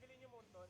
tanggalin yung mountain.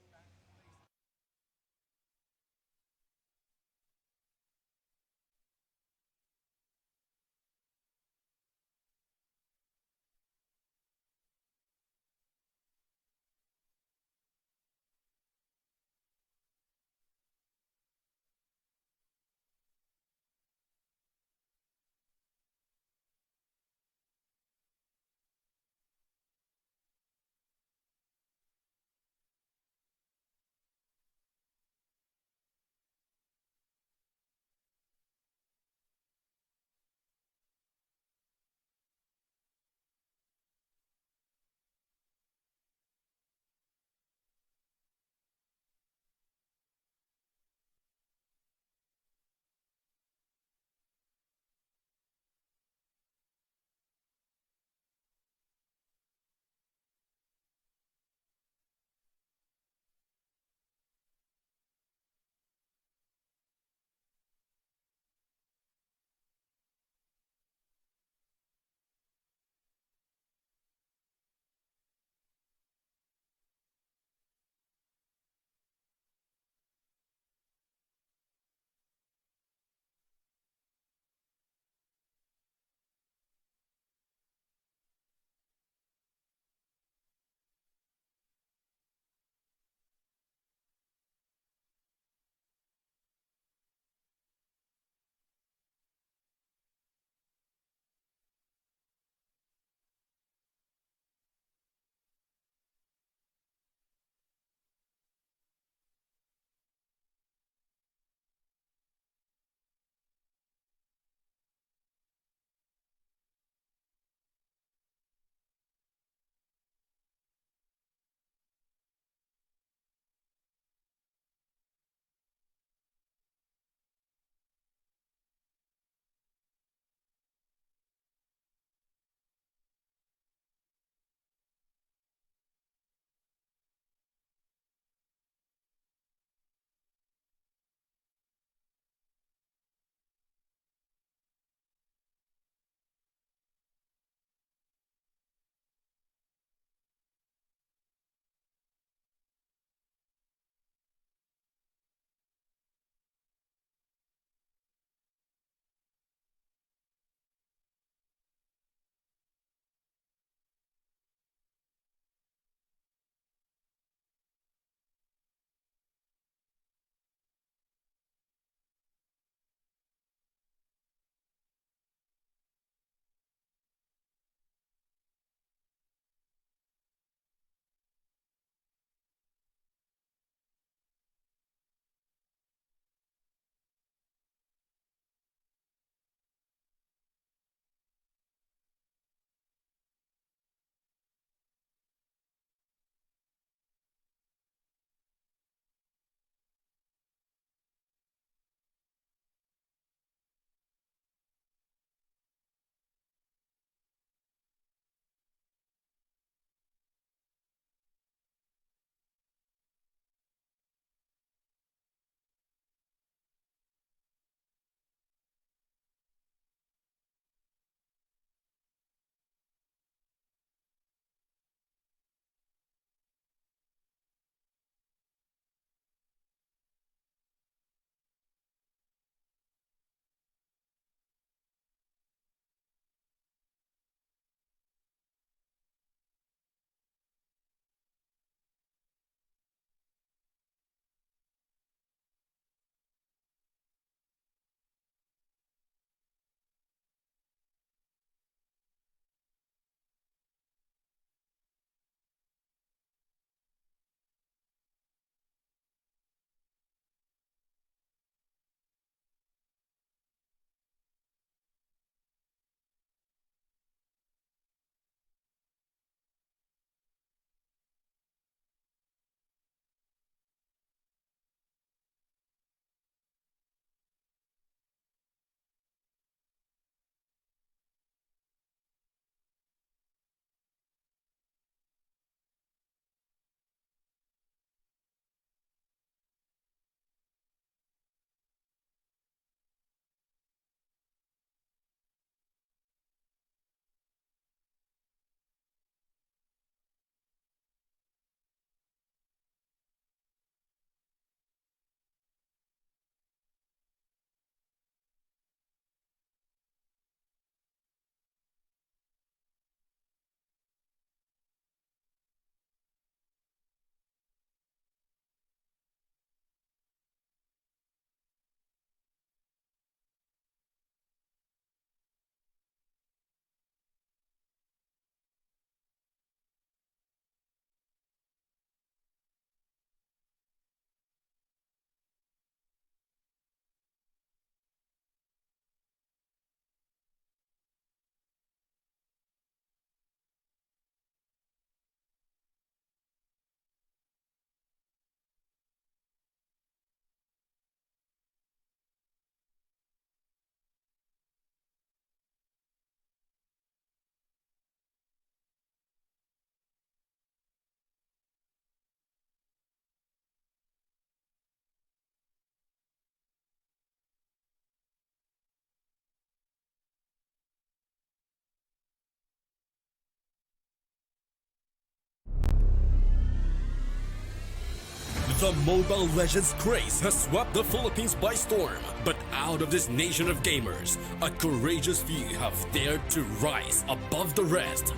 The Mobile Legends craze has swept the Philippines by storm. But out of this nation of gamers, a courageous few have dared to rise above the rest.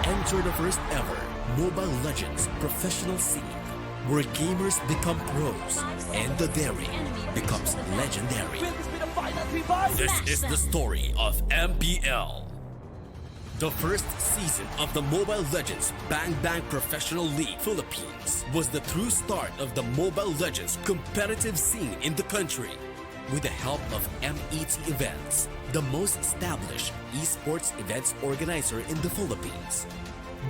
Enter the first ever Mobile Legends professional scene, where gamers become pros and the daring becomes legendary. This is the story of MPL. The first season of the Mobile Legends Bang Bang Professional League Philippines was the true start of the Mobile Legends competitive scene in the country. With the help of MET Events, the most established esports events organizer in the Philippines,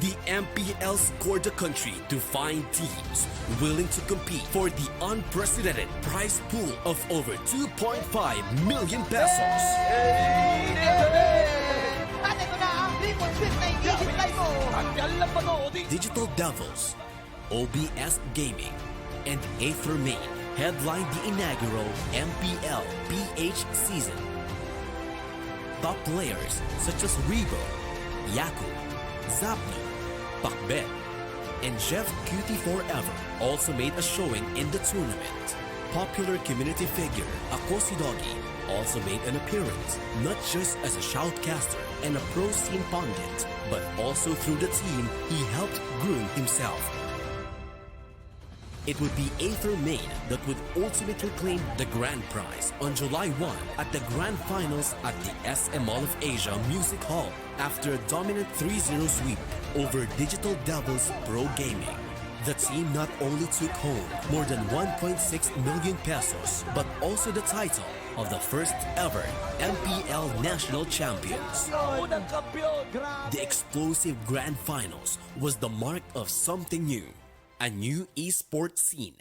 the MPL scored the country to find teams willing to compete for the unprecedented prize pool of over 2.5 million pesos. Digital Devils, OBS Gaming, and Aether Main headlined the inaugural MPL-PH season. Top players such as Rebo, Yaku, Zapno, Pakbet, and Jeff Cutie Forever also made a showing in the tournament. Popular community figure Akosidogi also made an appearance, not just as a shoutcaster and a pro scene pundit, but also through the team he helped groom himself. It would be Aether Main that would ultimately claim the grand prize on July 1 at the grand finals at the SM Mall of Asia Music Hall after a dominant 3-0 sweep over Digital Devils Pro Gaming. The team not only took home more than 1.6 million pesos, but also the title of the first ever MPL National Champions. The explosive grand finals was the mark of something new, a new esports scene.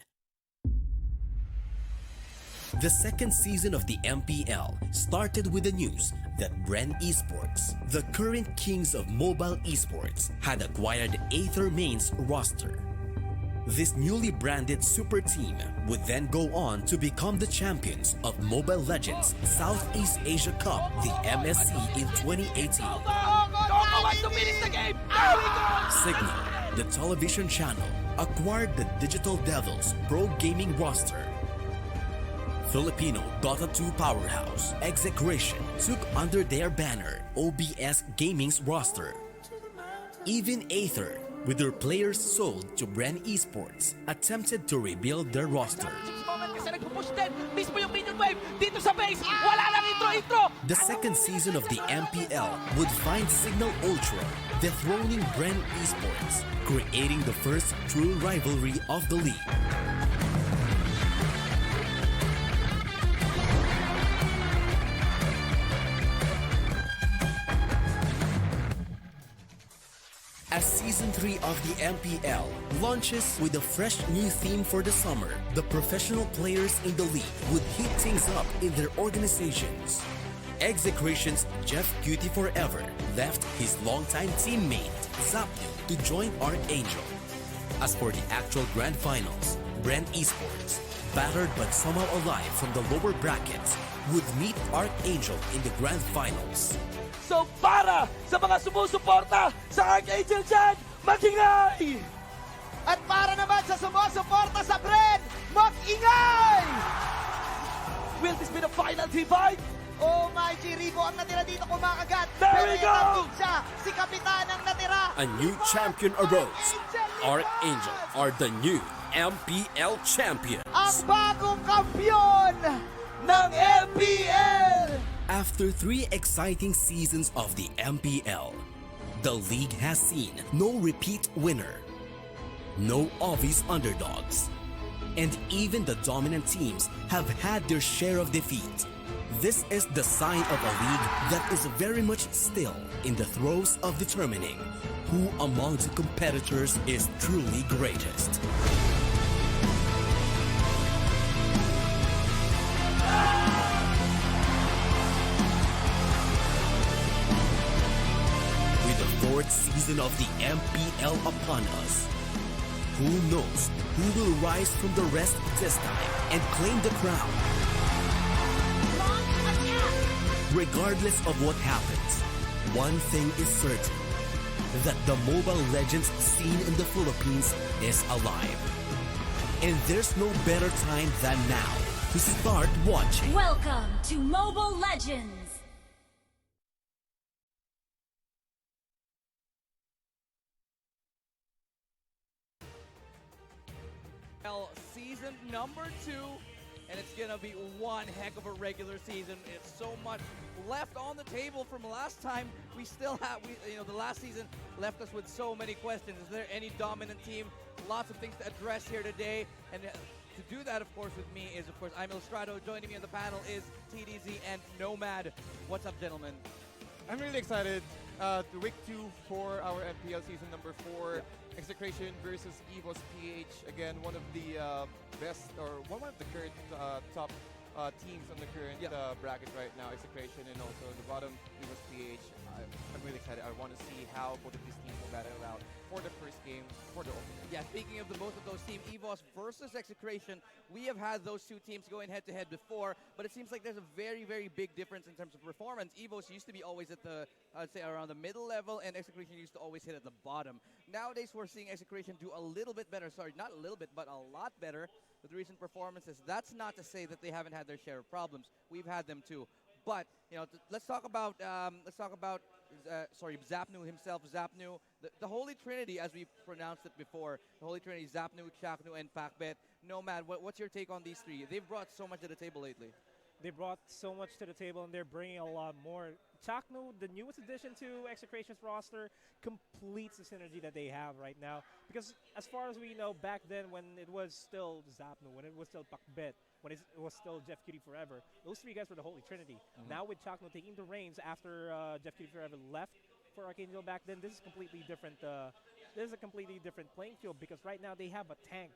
The second season of the MPL started with the news that Bren Esports, the current kings of mobile esports, had acquired Aether Main's roster. This newly branded super team would then go on to become the champions of Mobile Legends Southeast Asia Cup, the MSC, in 2018. Cignal, the television channel, acquired the Digital Devils Pro Gaming roster. Filipino Dota 2 powerhouse Execration took under their banner OBS Gaming's roster. Even Aether, with their players sold to Bren Esports, attempted to rebuild their roster. The second season of the MPL would find Cignal Ultra dethroning Bren Esports, creating the first true rivalry of the league. As Season 3 of the MPL launches with a fresh new theme for the summer, the professional players in the league would heat things up in their organizations. Execration's Jeff Cutie Forever left his longtime teammate Zapno to join ArkAngel. As for the actual grand finals, Bren Esports, battered but somehow alive from the lower brackets, would meet ArkAngel in the grand finals. So para sa mga sumusuporta sa ArkAngel dyan, mag-ingay! At para naman sa sumusuporta sa Bren, mag-ingay! Will this be the final divide? Oh my G, Ribo ang natira dito kumakagat. There we go! Siya, si Kapitan ang natira. A new champion arose. ArkAngel are the new MPL champions. Ang bagong kampiyon ng MPL! After 3 exciting seasons of the MPL, the league has seen no repeat winner, no obvious underdogs, and even the dominant teams have had their share of defeat. This is the sign of a league that is very much still in the throes of determining who among the competitors is truly greatest. Fourth season of the MPL upon us. Who knows who will rise from the rest this time and claim the crown? Regardless of what happens, one thing is certain, that the Mobile Legends scene in the Philippines is alive. And there's no better time than now to start watching. Welcome to Mobile Legends! Season number 2, and it's gonna be one heck of a regular season. It's so much left on the table from last time. We still have, the last season left us with so many questions. Is there any dominant team? Lots of things to address here today, and to do that, of course, with me is, of course, I'm Illustrato. Joining me on the panel is TDZ and Nomad. What's up, gentlemen? I'm really excited. The week 2 for our MPL season number 4. Execration versus EVOS-PH. Again, one of the best, or one of the current top teams on the current bracket right now, Execration, and also the bottom, EVOS-PH. I'm really excited. I want to see how both of these teams will battle out for the first game for the opener. Yeah, speaking of both of those teams, EVOS versus Execration, we have had those two teams going head-to-head before, but it seems like there's a very, very big difference in terms of performance. EVOS used to be always at the, I'd say, around the middle level, and Execration used to always hit at the bottom. Nowadays, we're seeing Execration do a little bit better. Sorry, not a little bit, but a lot better with recent performances. That's not to say that they haven't had their share of problems. We've had them too. But let's talk about Zapnu himself. Zapnu, the Holy Trinity, as we pronounced it before. The Holy Trinity: Zapnu, Chaknu, and Pakbet. Nomad, what's your take on these three? They've brought so much to the table lately. They brought so much to the table, and they're bringing a lot more. Chaknu, the newest addition to Execration's roster, completes the synergy that they have right now. Because as far as we know, back then when it was still Zapnu, when it was still Pakbet, when it was still Jeff Cutie Forever, those three guys were the Holy Trinity. Now with Chaknu taking the reins after Jeff Cutie Forever left for ArkAngel back then, this is completely different. This is a completely different playing field, because right now they have a tank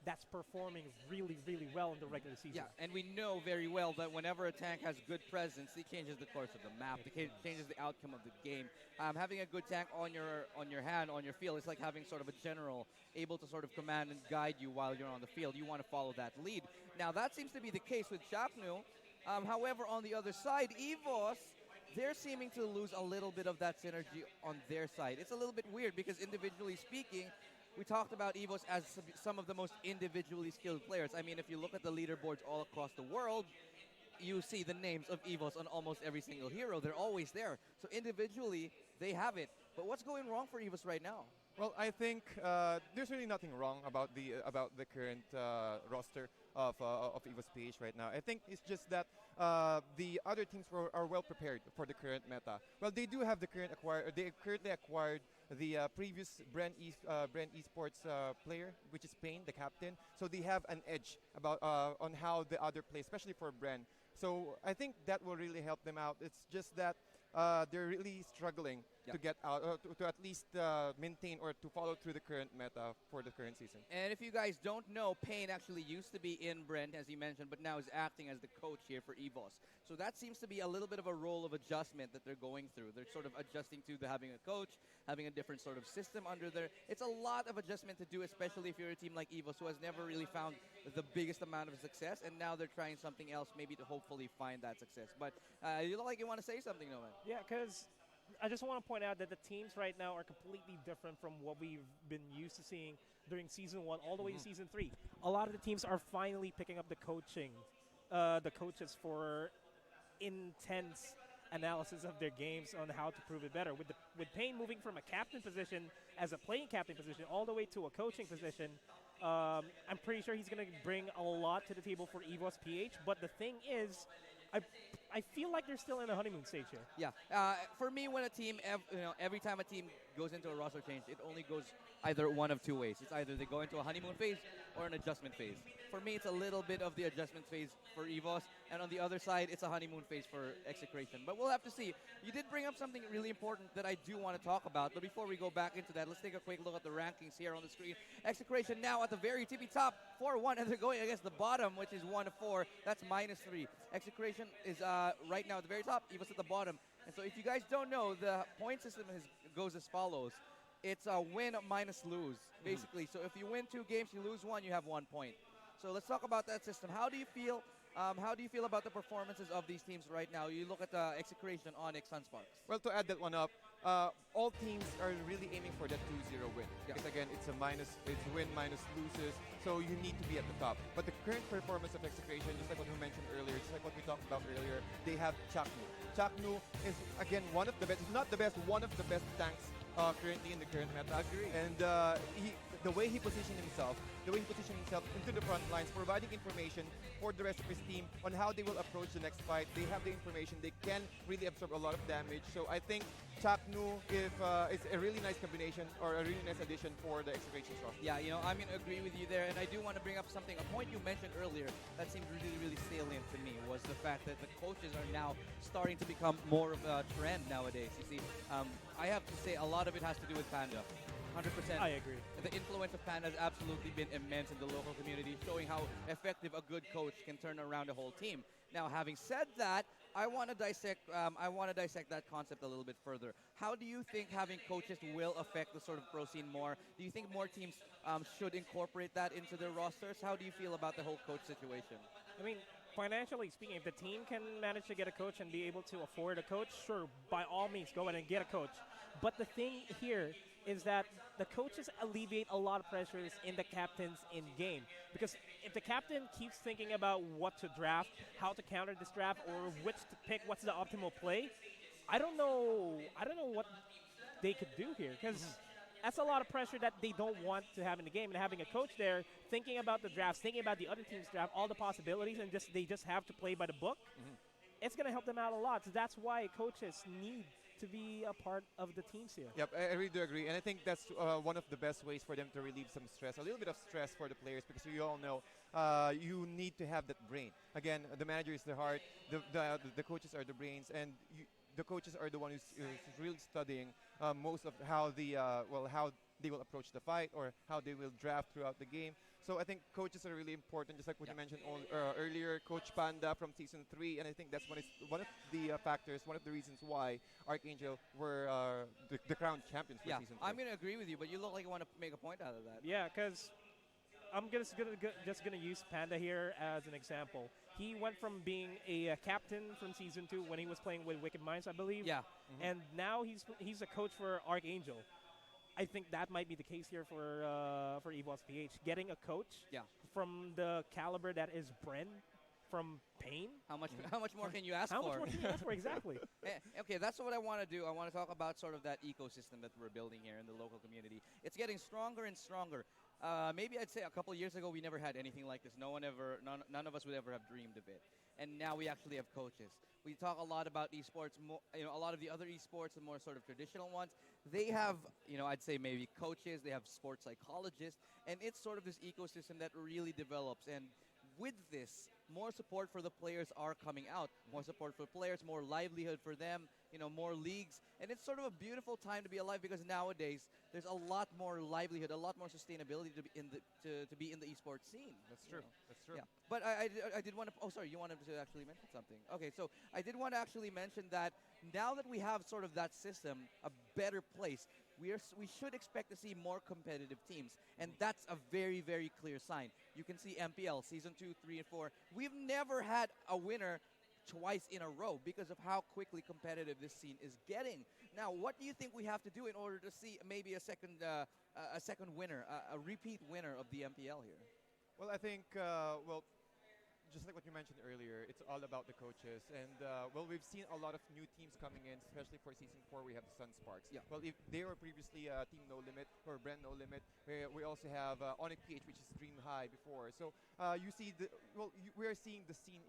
that's performing really, really well in the regular season. Yeah, and we know very well that whenever a tank has good presence, it changes the course of the map. It changes the outcome of the game. Having a good tank on your hand, on your field, it's like having sort of a general able to sort of command and guide you while you're on the field. You want to follow that lead. Now, that seems to be the case with Chaknu. However, on the other side, EVOS, they're seeming to lose a little bit of that synergy on their side. It's a little bit weird because individually speaking, we talked about EVOS as some of the most individually skilled players. I mean, if you look at the leaderboards all across the world, you see the names of EVOS on almost every single hero. They're always there. So individually, they have it. But what's going wrong for EVOS right now? Well, I think there's really nothing wrong about the current roster of EVOS-PH right now. I think it's just that the other teams are well prepared for the current meta. Well, they do have the they currently acquired the previous Bren Esports player, which is Payne, the captain. So they have an edge about on how the other play, especially for Bren. So I think that will really help them out. It's just that they're really struggling to get out, to at least maintain or to follow through the current meta for the current season. And if you guys don't know, Payne actually used to be in Bren, as he mentioned, but now is acting as the coach here for EVOS. So that seems to be a little bit of a role of adjustment that they're going through. They're sort of adjusting to having a coach, having a different sort of system under there. It's a lot of adjustment to do, especially if you're a team like EVOS, who has never really found the biggest amount of success, and now they're trying something else, maybe to hopefully find that success. But you look like you want to say something, Noman. Yeah, because I just want to point out that the teams right now are completely different from what we've been used to seeing during Season 1 all the way to Season 3. A lot of the teams are finally picking up the coaches for intense analysis of their games on how to prove it better. With Payne moving from a captain position as a playing captain position all the way to a coaching position, I'm pretty sure he's going to bring a lot to the table for EVOS-PH. But the thing is, I feel like they're still in a honeymoon stage here. Yeah. For me, when a team, every time a team goes into a roster change, it only goes either one of two ways. It's either they go into a honeymoon phase or an adjustment phase. For me, it's a little bit of the adjustment phase for EVOS, and on the other side, it's a honeymoon phase for Execration. But we'll have to see. You did bring up something really important that I do want to talk about, but before we go back into that, let's take a quick look at the rankings here on the screen. Execration now at the very tippy top, 4-1, and they're going against the bottom, which is 1-4. That's -3. Execration is right now at the very top, EVOS at the bottom. And so if you guys don't know, the point system goes as follows. It's a win minus lose, basically. So if you win 2 games, you lose 1, you have 1 point. So let's talk about that system. How do you feel? How do you feel about the performances of these teams right now? You look at the Execration, ONIC, Sunsparks. Well, to add that one up, all teams are really aiming for that 2-0 win. Yeah. Because again, it's win minus loses, so you need to be at the top. But the current performance of Execration, just like what we mentioned earlier, just like what we talked about earlier, they have Cignal. Cignal is, again, one of the best, if not the best, one of the best tanks currently in the current meta. Agree. And the way he positioned himself into the front lines, providing information for the rest of his team on how they will approach the next fight. They have the information. They can really absorb a lot of damage. So I think Cignal is a really nice combination or a really nice addition for the Execration roster. Yeah, you know, I'm going to agree with you there, and I do want to bring up something, a point you mentioned earlier that seemed really, really salient to me was the fact that the coaches are now starting to become more of a trend nowadays. You see, I have to say a lot of it has to do with Panda. 100%. I agree. The influence of Panda has absolutely been immense in the local community, showing how effective a good coach can turn around a whole team. Now, having said that, I want to dissect that concept a little bit further. How do you think having coaches will affect the sort of pro scene more? Do you think more teams should incorporate that into their rosters? How do you feel about the whole coach situation? I mean, financially speaking, if the team can manage to get a coach and be able to afford a coach, sure, by all means, go ahead and get a coach. But the thing here is that the coaches alleviate a lot of pressures in the captains in-game. Because if the captain keeps thinking about what to draft, how to counter this draft, or which to pick, what's the optimal play, I don't know what they could do here. Because that's a lot of pressure that they don't want to have in the game. And having a coach there thinking about the drafts, thinking about the other team's draft, all the possibilities, and they just have to play by the book, it's going to help them out a lot. So that's why coaches need to be a part of the teams here. Yep, I really do agree, and I think that's one of the best ways for them to relieve some stress, a little bit of stress for the players, because you all know you need to have that brain. Again, the manager is the heart, the coaches are the brains, and the coaches are the one who's really studying most of how how they will approach the fight or how they will draft throughout the game. So I think coaches are really important, just like what you mentioned earlier, Coach Panda from Season 3, and I think that's one of the factors, one of the reasons why ArkAngel were the crown champions for Season 3. I'm going to agree with you, but you look like you want to make a point out of that. Yeah, because I'm just gonna use Panda here as an example. He went from being a captain from Season 2 when he was playing with Wicked Minds, I believe. Yeah. And now he's a coach for ArkAngel. I think that might be the case here for EVOS PH. Getting a coach from the caliber that is Bren from Pain. How much more can you ask for? How much more can you ask for, exactly? Okay, that's what I want to do. I want to talk about sort of that ecosystem that we're building here in the local community. It's getting stronger and stronger. Maybe I'd say a couple years ago we never had anything like this. None of us would ever have dreamed of it. And now we actually have coaches. We talk a lot about esports. A lot of the other esports, the more sort of traditional ones, they have, I'd say maybe coaches. They have sports psychologists, and it's sort of this ecosystem that really develops. And with this, more support for the players are coming out. More support for players, more livelihood for them, more leagues. And it's sort of a beautiful time to be alive, because nowadays there's a lot more livelihood, a lot more sustainability to be in the esports scene. That's true. That's true. Yeah. But I did want to, oh sorry, you wanted to actually mention something. Okay, so I did want to actually mention that now that we have sort of that system, a better place, we should expect to see more competitive teams. And that's a very, very clear sign. You can see MPL, Season 2, 3, and 4. We've never had a winner twice in a row because of how quickly competitive this scene is getting. Now, what do you think we have to do in order to see maybe a second winner, a repeat winner of the MPL here? Well, I think, just like what you mentioned earlier, it's all about the coaches. And, we've seen a lot of new teams coming in, especially for Season 4. We have the Sun Sparks. Yeah. Well, if they were previously Team No Limit or Bren No Limit, we also have ONIC PH, which is Dream High before. So you see, we are seeing the scene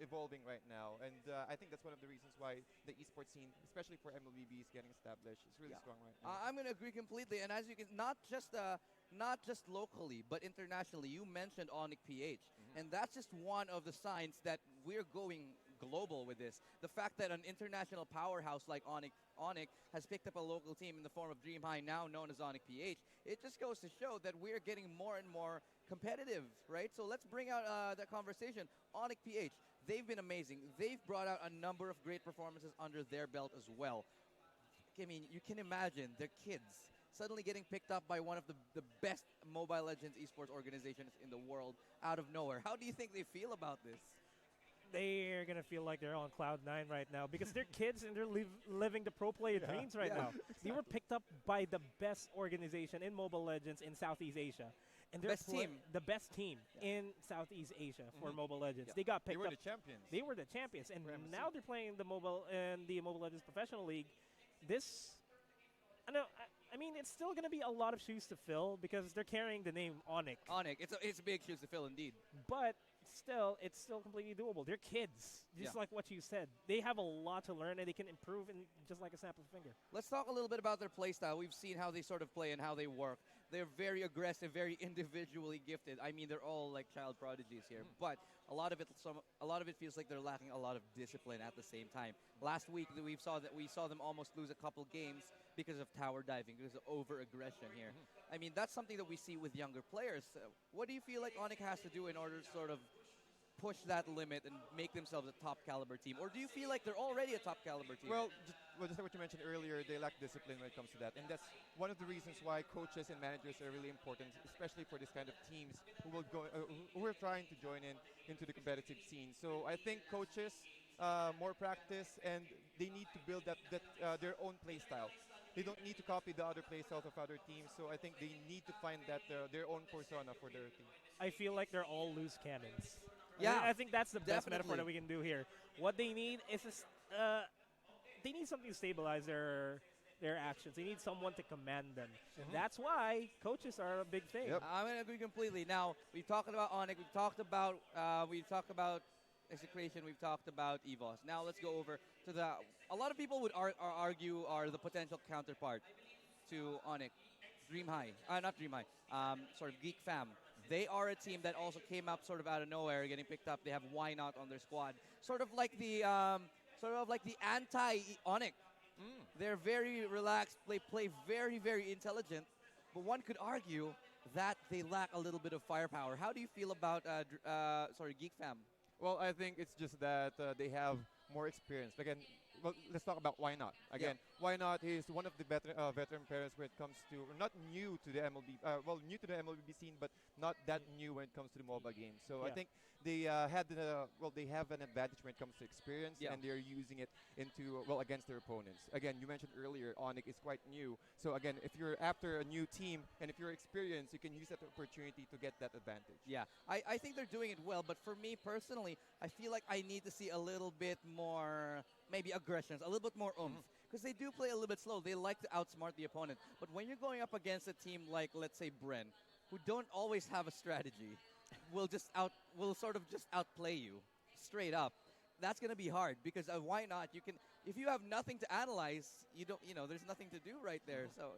evolving right now. And I think that's one of the reasons why the esports scene, especially for MLBB, is getting established. It's really strong right now. I'm going to agree completely. And as you can, not just locally, but internationally. You mentioned ONIC PH, and that's just one of the signs that we're going global with this. The fact that an international powerhouse like ONIC has picked up a local team in the form of Dream High, now known as ONIC PH, it just goes to show that we're getting more and more competitive, right? So let's bring out that conversation. ONIC PH, they've been amazing. They've brought out a number of great performances under their belt as well. I mean, you can imagine their kids suddenly getting picked up by one of the best Mobile Legends esports organizations in the world out of nowhere. How do you think they feel about this? they're gonna feel like they're on cloud 9 right now because they're kids and they're living the pro player dreams right now. They were picked up by the best organization in Mobile Legends in Southeast Asia, and they're the best team in Southeast Asia for Mobile Legends. They got picked up. They were the champions. They were the champions, and now they're playing the Mobile Legends Professional League. This, I mean, it's still gonna be a lot of shoes to fill because they're carrying the name ONIC. ONIC, it's big shoes to fill indeed. But still, it's still completely doable. They're kids, just like what you said. They have a lot to learn, and they can improve in just like a snap of a finger. Let's talk a little bit about their play style. We've seen how they sort of play and how they work. They're very aggressive, very individually gifted. I mean, they're all like child prodigies here, but a lot of it feels like they're lacking a lot of discipline at the same time. Last week, we saw them almost lose a couple games because of tower diving, because of over-aggression here. I mean, that's something that we see with younger players. What do you feel like ONIC has to do in order to sort of push that limit and make themselves a top caliber team? Or do you feel like they're already a top caliber team? Well, just like what you mentioned earlier, they lack discipline when it comes to that. And that's one of the reasons why coaches and managers are really important, especially for this kind of teams who are trying to join into the competitive scene. So I think coaches, more practice, and they need to build up their own play style. They don't need to copy the other play styles of other teams. So I think they need to find their own persona for their team. I feel like they're all loose cannons. Yeah, I think that's the best definitely. metaphor that we can do here. What they need is they need something to stabilize their actions. They need someone to command them. That's why coaches are a big thing. Yep. I'm going to agree completely. Now, we've talked about ONIC, we've talked about Execration, we've talked about EVOS. Now let's go over to a lot of people would argue are the potential counterpart to ONIC. Dream High, not Dream High, sort of Geek Fam. They are a team that also came up sort of out of nowhere, getting picked up. They have Why Not on their squad, sort of like the anti-ONIC. They're very relaxed. They play very, very intelligent, but one could argue that they lack a little bit of firepower. How do you feel about Geek Fam? Well, I think it's just that they have more experience. Again, well, let's talk about Why Not. Again, Why Not is one of the veteran players when it comes to, not new to the MLB, new to the MLBB scene, but not that new when it comes to the mobile game. So I think they they have an advantage when it comes to experience, and they're using it against their opponents. Again, you mentioned earlier, ONIC is quite new. So again, if you're after a new team and if you're experienced, you can use that opportunity to get that advantage. Yeah, I think they're doing it well, but for me personally, I feel like I need to see a little bit more, maybe aggressions, a little bit more oomph. Because they do play a little bit slow. They like to outsmart the opponent. But when you're going up against a team like, let's say, Bren, who don't always have a strategy, will sort of just outplay you straight up. That's going to be hard because Why Not? If you have nothing to analyze, there's nothing to do right there. So,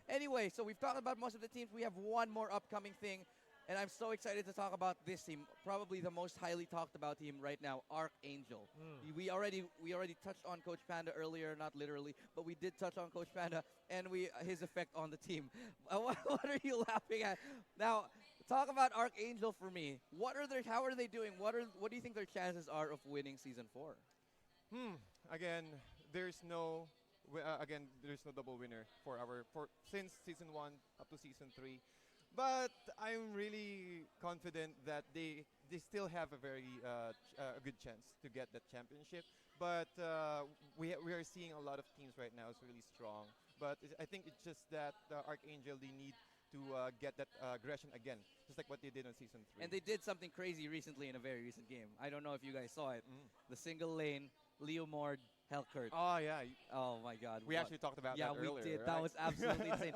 Anyway, so we've talked about most of the teams. We have one more upcoming thing. And I'm so excited to talk about this team, probably the most highly talked about team right now, ArkAngel. We already touched on Coach Panda earlier, not literally, but we did touch on Coach Panda and his effect on the team. What are you laughing at? Now, talk about ArkAngel for me. How are they doing? What do you think their chances are of winning Season 4? Again, there's no double winner since Season 1 up to Season 3. But I'm really confident that they still have a very a good chance to get that championship. But we are seeing a lot of teams right now is really strong. But I think it's just that ArkAngel, they need to get that aggression again, just like what they did on Season 3. And they did something crazy recently in a very recent game. I don't know if you guys saw it. The single lane, Leo Mord, Hellcurt. Oh, yeah. Oh, my God. We actually talked about that earlier. Yeah, we did. Right? That was absolutely insane.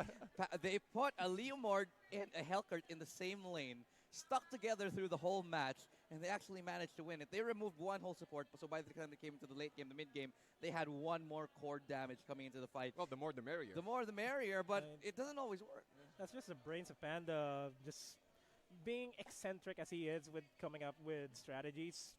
They put a Leo Mord and a Hellcurt in the same lane, stuck together through the whole match, and they actually managed to win it. They removed one whole support, so by the time they came into the late game, the mid game, they had one more core damage coming into the fight. Well, the more the merrier. The more the merrier, but it doesn't always work. That's just the brains of Panda, just being eccentric as he is with coming up with strategies.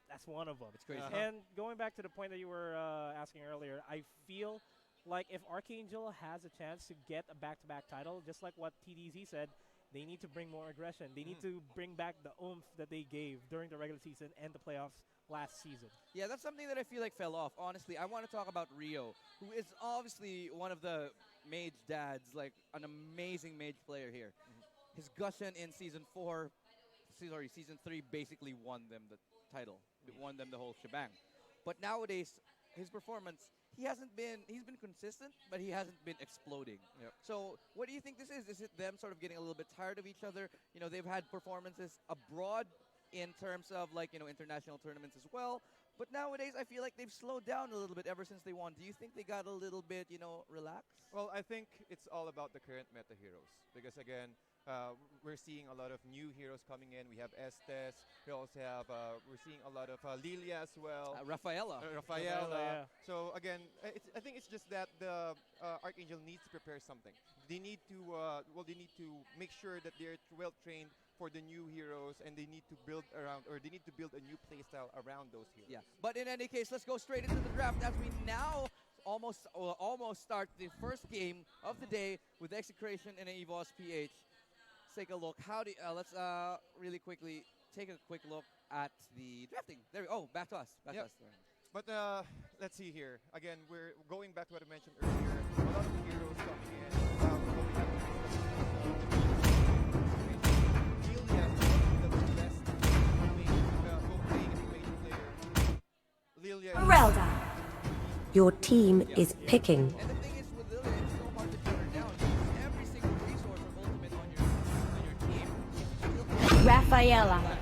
That's one of them. It's crazy. And going back to the point that you were asking earlier, I feel like if ArkAngel has a chance to get a back-to-back title, just like what TDZ said, they need to bring more aggression. They need to bring back the oomph that they gave during the regular season and the playoffs last season. Yeah, that's something that I feel like fell off. Honestly, I want to talk about Rio, who is obviously one of the mage dads, like an amazing mage player here. His Gushen in Season 4 season 3 basically won them the title. It won them the whole shebang. But nowadays, his performance, he's been consistent, but he hasn't been exploding. Yep. So what do you think this is? Is it them sort of getting a little bit tired of each other? You know, they've had performances abroad in terms of like, you know, international tournaments as well. But nowadays, I feel like they've slowed down a little bit ever since they won. Do you think they got a little bit, you know, relaxed? Well, I think it's all about the current meta heroes. Because again, we're seeing a lot of new heroes coming in. We have Estes. We also have, we're seeing a lot of Lilia as well. Rafaela. Rafaela. Yeah. So again, I think it's just that the ArkAngel needs to prepare something. They need to, they need to make sure that they're well trained for the new heroes, and they need to build around, or they need to build a new playstyle around those heroes. Yeah. But in any case, let's go straight into the draft as we now almost start the first game of the day with Execration and EVOS-PH. Let's take a look. Let's really quickly take a quick look at the drafting. There we go. Back to us. Back to us. But let's see here. Again, we're going back to what I mentioned earlier. A lot of heroes coming in. Lilia is the best Lilia. Merelda, your team is picking. And the thing is with Lilia, it's so hard to shut her down. Every single resource of ultimate on your team. Rafaela,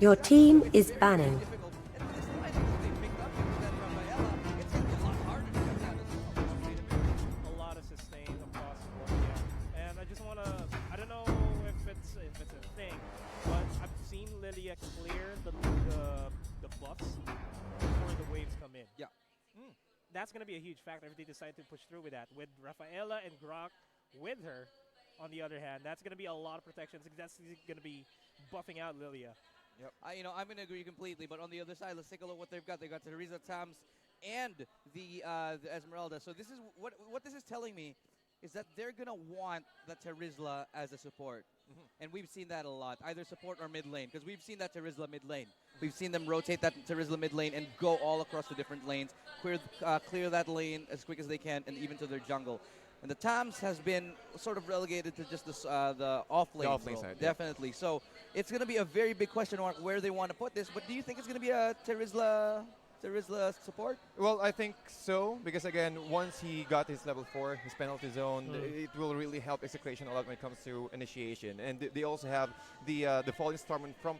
your team is banning. Difficult. And this line that they picked up with that Rafaela, it's going to be a lot harder to shut down as well. A lot of sustain across the board, yeah. And I just want to, I don't know if it's a thing, but I've seen Lilia clear the buffs before the waves come in. Yeah. That's going to be a huge factor if they decide to push through with that. With Rafaela and Grok with her, on the other hand, that's going to be a lot of protections. That's going to be buffing out Lilia. Yep. I'm going to agree completely, but on the other side, let's take a look what they've got. They've got Teresa, Tams, and the Esmeralda. So this is what this is telling me is that they're going to want the Terizla as a support. And we've seen that a lot, either support or mid lane, because we've seen that Terizla mid lane. We've seen them rotate that Terizla mid lane and go all across the different lanes, clear that lane as quick as they can, and even to their jungle. And the Tams has been sort of relegated to just the off lane. The off lane side, definitely. So it's going to be a very big question mark where they want to put this. But do you think it's going to be a Terizla support? Well, I think so, because again, once he got his level 4, his penalty zone, it will really help Execration a lot when it comes to initiation. And they also have the Fallen Stormwind from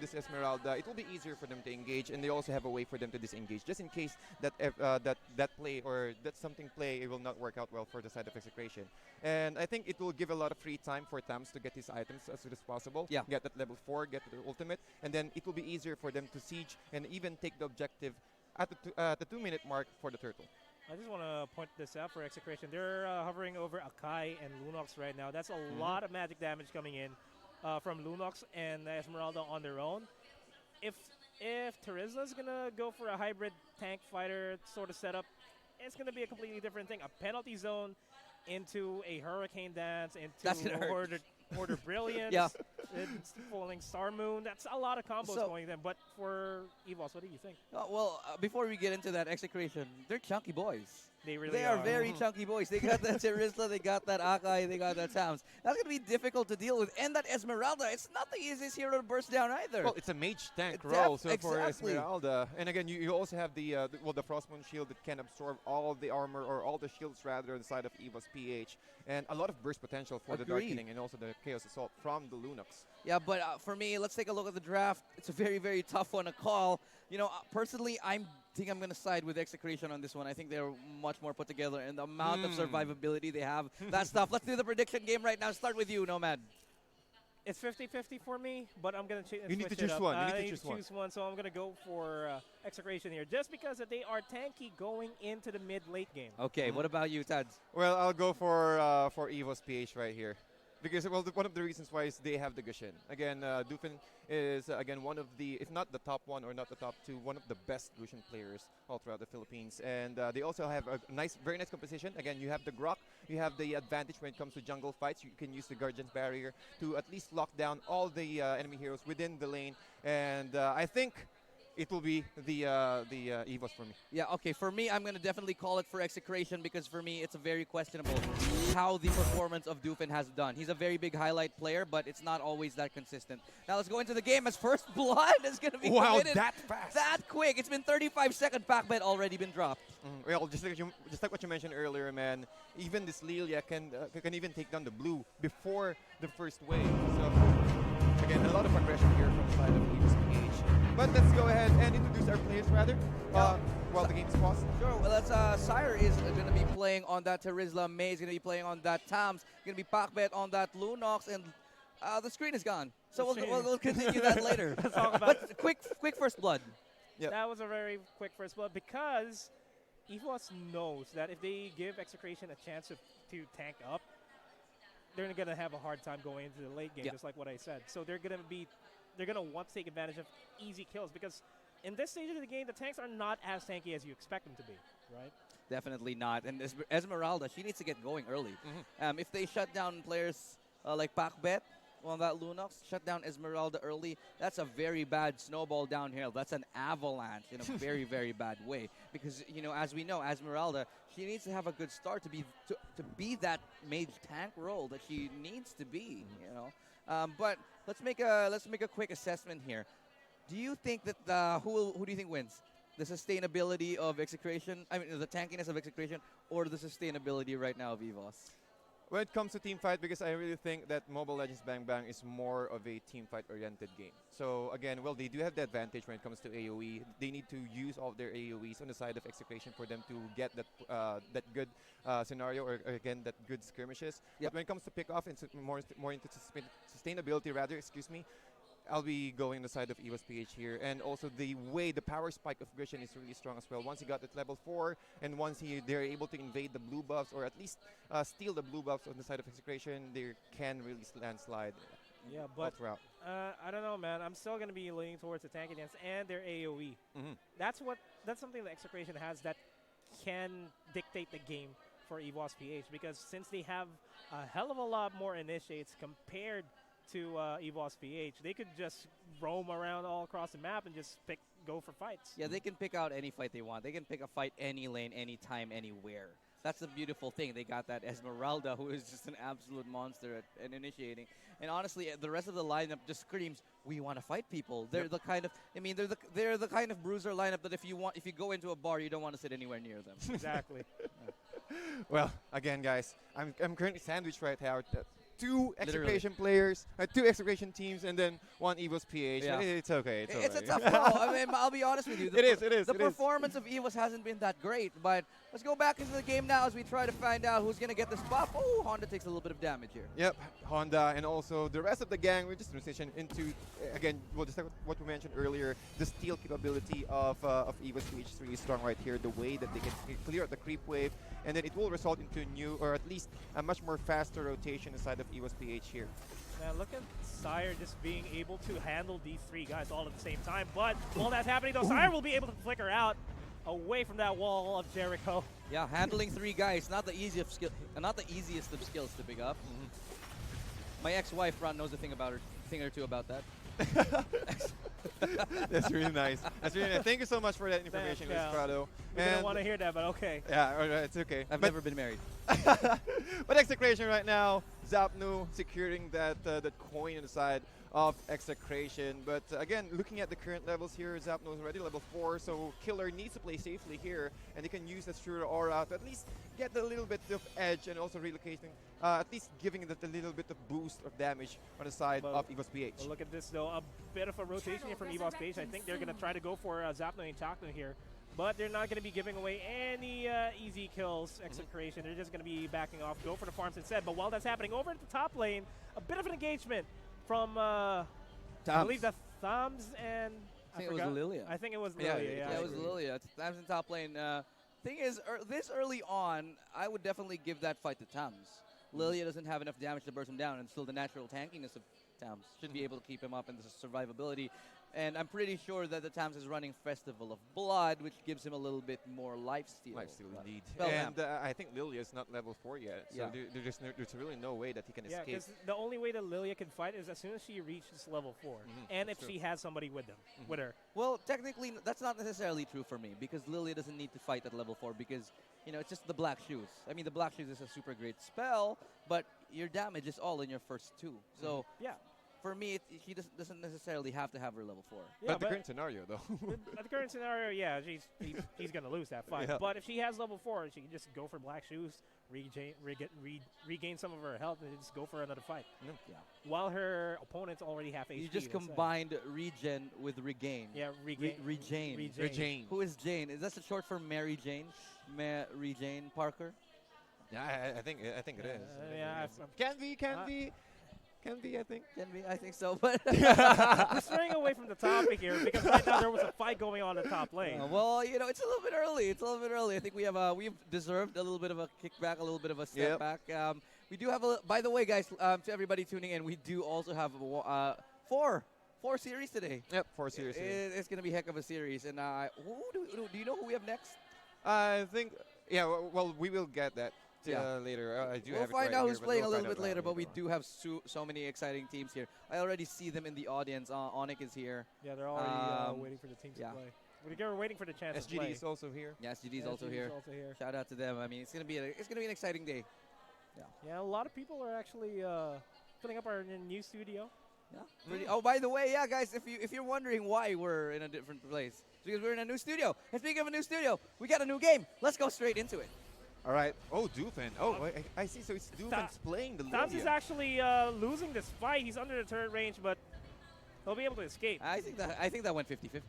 this Esmeralda. It will be easier for them to engage, and they also have a way for them to disengage, just in case that that play or that something play it will not work out well for the side of Execration. And I think it will give a lot of free time for Tams to get his items as soon as possible. Yeah. Get that level 4, get the ultimate, and then it will be easier for them to siege and even take the objective at the 2-minute mark for the turtle. I just want to point this out for Execration. They're hovering over Akai and Lunox right now. That's a lot of magic damage coming in from Lunox and Esmeralda on their own. If Terizla's going to go for a hybrid tank fighter sort of setup, it's going to be a completely different thing. A penalty zone into a hurricane dance, into order brilliance, it's falling star moon. That's a lot of combos going then. But for EVOS, what do you think? Before we get into that Execration, they're chunky boys. They are very chunky boys. They got that Terizla, they got that Akai, they got that Tams. That's going to be difficult to deal with. And that Esmeralda, it's not the easiest hero to burst down either. Well, it's a mage tank role for exactly. Esmeralda. And again, you also have the Frostmoon shield that can absorb all the armor, or all the shields rather, on the side of EVOS-PH. And a lot of burst potential for the Darkening and also the Chaos Assault from the Lunox. Yeah, but for me, let's take a look at the draft. It's a very, very tough one to call. You know, personally, I think I'm going to side with Execration on this one. I think they're much more put together, and the amount of survivability they have, that stuff. Let's do the prediction game right now. Start with you, Nomad. It's 50-50 for me, but I'm going to switch it up. You need to choose one. I need to choose one, so I'm going to go for Execration here, just because they are tanky going into the mid-late game. Okay, what about you, Tads? Well, I'll go for EVOS-PH right here. Because, well, one of the reasons why is they have the Gushin. Again, Dufin is, again, one of the, if not the top 1 or not the top 2, one of the best Gushin players all throughout the Philippines. And they also have a very nice composition. Again, you have the Grok. You have the advantage when it comes to jungle fights. You can use the Guardian's Barrier to at least lock down all the enemy heroes within the lane. And I think it will be the EVOS for me. Yeah, okay, for me, I'm going to definitely call it for Execration because for me, it's a very questionable how the performance of Doofin has done. He's a very big highlight player, but it's not always that consistent. Now let's go into the game as first blood is going to be committed that fast. that quick. It's been 35-second pack bet already been dropped. Well, just like what you mentioned earlier, man, even this Lilia can even take down the blue before the first wave. So, again, a lot of aggression here from the side of EVOS-PH. But let's go ahead and introduce our players, rather, while the game's paused. Sure, well, that's Sire is going to be playing on that Terizla. May is going to be playing on that Tams. Going to be Pacbet on that Lunox, and the screen is gone. So we'll continue that later. Let's talk about But quick first blood. Yep. That was a very quick first blood because EVOS knows that if they give Execration a chance to tank up, they're going to have a hard time going into the late game, just like what I said. So they're going to want to take advantage of easy kills because in this stage of the game, the tanks are not as tanky as you expect them to be, right? Definitely not. And Esmeralda, she needs to get going early. If they shut down players like Pacbet on that Lunox, shut down Esmeralda early, that's a very bad snowball downhill. That's an avalanche in a very, very bad way. Because, you know, as we know, Esmeralda, she needs to have a good start to be that mage tank role that she needs to be, you know. But let's make a quick assessment here. Do you think that who do you think wins? The sustainability of Execration, I mean the tankiness of Execration, or the sustainability right now of EVOS? When it comes to team fight, because I really think that Mobile Legends Bang Bang is more of a team fight oriented game. So again, well, they do have the advantage when it comes to AoE. They need to use all of their AoEs on the side of Execration for them to get that good scenario, or again, that good skirmishes. Yep. But when it comes to pick off and more into sustainability, rather, excuse me, I'll be going the side of EVOS-PH here. And also the way the power spike of Grishan is really strong as well. Once he got at level 4, and once they're able to invade the blue buffs, or at least steal the blue buffs on the side of Execration, they can really landslide. Yeah, but I don't know, man. I'm still going to be leaning towards the tankiness and their AoE. That's something that Execration has that can dictate the game for EVOS-PH, because since they have a hell of a lot more initiates compared to EVOS-PH, they could just roam around all across the map and just go for fights. Yeah, they can pick out any fight they want. They can pick a fight any lane, anytime, anywhere. That's the beautiful thing. They got that Esmeralda, who is just an absolute monster at initiating. And honestly, the rest of the lineup just screams, "We want to fight people." They're the kind of, I mean, they're the kind of bruiser lineup that if you go into a bar, you don't want to sit anywhere near them. Exactly. Well, again, guys, I'm currently sandwiched right now. Two Execration players, two Execration teams, and then one EVOS-PH. Yeah. It's okay. It's a tough call. I mean, I'll be honest with you. It is. The performance of EVOS hasn't been that great, but let's go back into the game now as we try to find out who's going to get this buff. Oh, Honda takes a little bit of damage here. Yep, Honda, and also the rest of the gang. We just transition into, again, well, just like what we mentioned earlier, the steal capability of EVOS-PH is really strong right here. The way that they can clear out the creep wave, and then it will result into new, or at least a much more faster rotation inside of EVOS-PH here. Now look at Sire just being able to handle these three guys all at the same time. But while that's happening, though, Sire will be able to flicker out away from that wall of Jericho. Yeah, handling three guys, not the easiest of skills to pick up. My ex-wife Ron knows a thing or two about that. That's really nice. That's really nice. Thank you so much for that information, Luis Prado. We didn't want to hear that, but okay. Yeah, it's okay. I've never been married. But Execration right now, Zapnu securing that coin on the side of Execration. But again, looking at the current levels here, Zapnu is already level 4, so Killer needs to play safely here, and they can use the Shura Aura to at least get a little bit of edge, and also relocating, at least giving it a little bit of boost of damage on the side of EVOS-PH. Well, look at this though, a bit of a rotation here from EVOS-PH. I think they're going to try to go for Zapnu and Takno here, but they're not going to be giving away any easy kills. Execration, they're just going to be backing off, go for the farms instead. But while that's happening, over at the top lane, a bit of an engagement from, I believe the Thumbs and I think it was Lilia. I think it was Lilia, yeah. It was Lilia. It's Thumbs in top lane. Thing is, this early on, I would definitely give that fight to Tams. Lilia doesn't have enough damage to burst him down, and still the natural tankiness of Tams should be able to keep him up, and the survivability. And I'm pretty sure that the Tams is running Festival of Blood, which gives him a little bit more lifesteal. Lifesteal indeed. Spell And Vamp. I think Lilia is not level 4 yet, so Yeah. there's really no way that he can Yeah, escape. because the only way that Lilia can fight is as soon as she reaches level 4, and if that's she has somebody with them, with her. Well, technically, that's not necessarily true for me, because Lilia doesn't need to fight at level 4, because, you know, it's just the Black Shoes. I mean, the Black Shoes is a super great spell, but your damage is all in your first 2. So, Yeah. for me, she doesn't necessarily have to have her level 4. Yeah, but the current scenario, though. At the current scenario, yeah, he's going to lose that fight. Yeah. But if she has level 4, she can just go for Black Shoes, regain some of her health, and just go for another fight. Yeah. While her opponents already have HP. You just that's it. combined regen with regain. Yeah, Rejane. Jane. Who is Jane? Is that short for Mary Jane? Mary Jane Parker? Yeah, I think it is. yeah, Can be, I think. Can be, I think so, but we're straying away from the topic here because right now there was a fight going on in the top lane. well, you know, it's a little bit early. I think we've deserved a little bit of a kickback, a little bit of a step back. We do have by the way, guys, to everybody tuning in, we do also have 4 series today. Yep, 4 series. It's gonna be a heck of a series. And do you know who we have next? I think, yeah, well, we will get that later. I do We'll have it find right out here, who's but playing we'll a little find bit out later, but we on. do have so many exciting teams here. I already see them in the audience. ONIC is here. Yeah, they're already waiting for the teams yeah. to play. We're waiting for the chance to play. SGD is also here. Yeah, SGD is Yeah, also SGD here. is also here. Shout out to them. I mean, it's gonna be an exciting day. Yeah, a lot of people are actually filling up our new studio. Yeah. Oh, by the way, yeah, guys, if you're wondering why we're in a different place, it's because we're in a new studio. And speaking of a new studio, we got a new game. Let's go straight into it. All right. Oh, Doofan. Oh, I see. So it's Doofan's playing the Tams Lilia. is actually losing this fight. He's under the turret range, but he'll be able to escape. I think that went 50-50.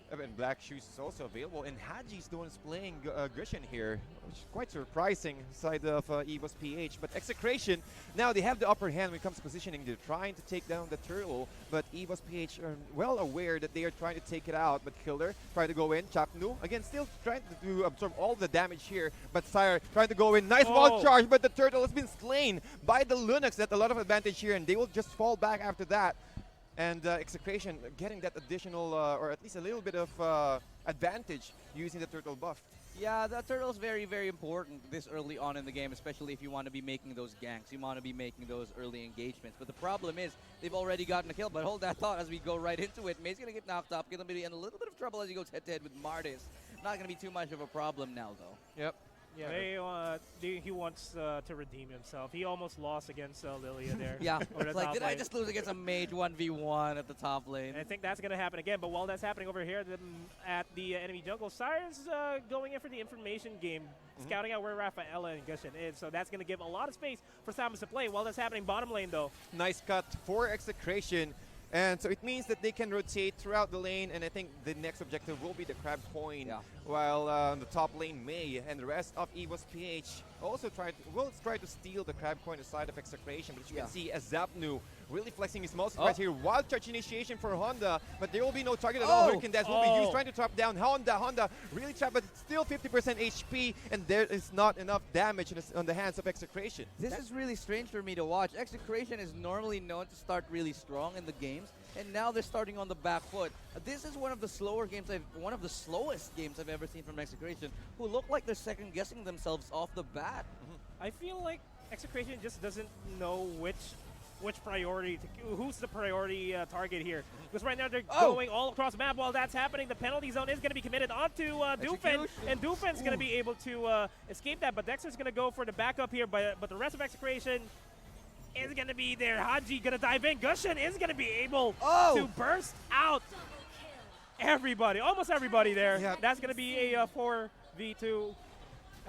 And Black Shoes is also available. And Haji's the one who's playing Grishan here, which is quite surprising side of EVOS PH. But Execration, now they have the upper hand when it comes to positioning. They're trying to take down the turtle, but EVOS PH are well aware that they are trying to take it out. But Killer trying to go in. Chapnu, again, still trying to absorb all the damage here. But Sire trying to go in. Nice wall charge, but the turtle has been slain by the Lunox. That's a lot of advantage here, and they will just fall back after that. And Execration getting that additional, or at least a little bit of advantage using the turtle buff. Yeah, the turtle is very, very important this early on in the game, especially if you want to be making those ganks. You want to be making those early engagements. But the problem is they've already gotten a kill. But hold that thought as we go right into it. May's going to get knocked up, going to be in a little bit of trouble as he goes head-to-head with Mardis. Not going to be too much of a problem now, though. Yep. Yeah, he wants to redeem himself. He almost lost against Lilia there. Yeah, over the it's like, top did lane. I just lose against a mage 1v1 at the top lane? And I think that's going to happen again. But while that's happening over here at the enemy jungle, Sire's going in for the information game, scouting out where Rafaela and Gushin is. So that's going to give a lot of space for Samus to play. While that's happening bottom lane, though. Nice cut for Execration. And so it means that they can rotate throughout the lane, and I think the next objective will be the Crab Coin, while on the top lane, May and the rest of EVOS PH also will try to steal the Crab Coin aside of Execration. But as you can see, as Zapnu really flexing his muscle right here. Wild charge initiation for Honda, but there will be no target at all. Hurricane Dash will be used, trying to trap down Honda really trapped, but it's still 50% HP, and there is not enough damage on the hands of Execration. This is really strange for me to watch. Execration is normally known to start really strong in the games, and now they're starting on the back foot. This is one of the slowest games I've ever seen from Execration, who look like they're second guessing themselves off the bat. I feel like Execration just doesn't know which priority, who's the priority target here. Because right now they're going all across the map. While that's happening, the penalty zone is going to be committed onto Doofan, and Doofan's going to be able to escape that. But Dexter's going to go for the backup here, but the rest of Execration is going to be there. Haji going to dive in. Gushin is going to be able to burst out everybody, almost everybody there. Yep. That's going to be a 4v2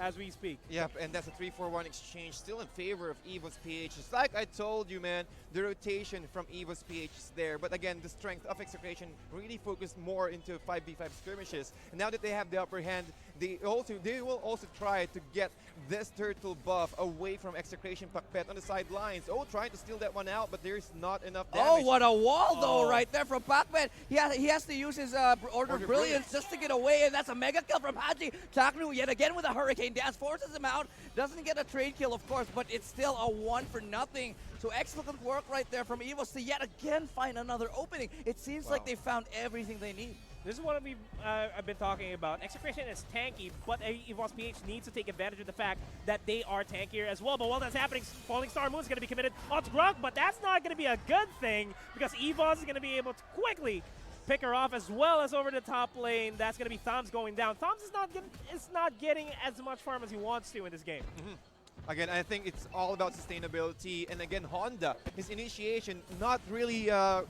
as we speak. Yep, and that's a 3-4-1 exchange, still in favor of EVOS PH. It's like I told you, man, the rotation from EVOS PH is there. But again, the strength of Execration really focused more into 5v5 skirmishes. And now that they have the upper hand, they will also try to get this turtle buff away from Execration Pakpet on the sidelines. Oh, trying to steal that one out, but there's not enough damage. Oh, what a wall though right there from Pakpet. He has to use his Order of Brilliance just to get away, and that's a mega kill from Haji. Chaknu yet again with a Hurricane Dance, forces him out. Doesn't get a trade kill, of course, but it's still a 1-for-0. So excellent work right there from EVOS to yet again find another opening. It seems like they found everything they need. This is what I've been talking about. Execration is tanky, but EVOS PH needs to take advantage of the fact that they are tankier as well. But while that's happening, Falling Star Moon is going to be committed onto Grunk, but that's not going to be a good thing because EVOS is going to be able to quickly pick her off, as well as over the top lane. That's going to be Thumbs going down. Thumbs is not getting as much farm as he wants to in this game. Again, I think it's all about sustainability, and again, Honda, his initiation, not really, well,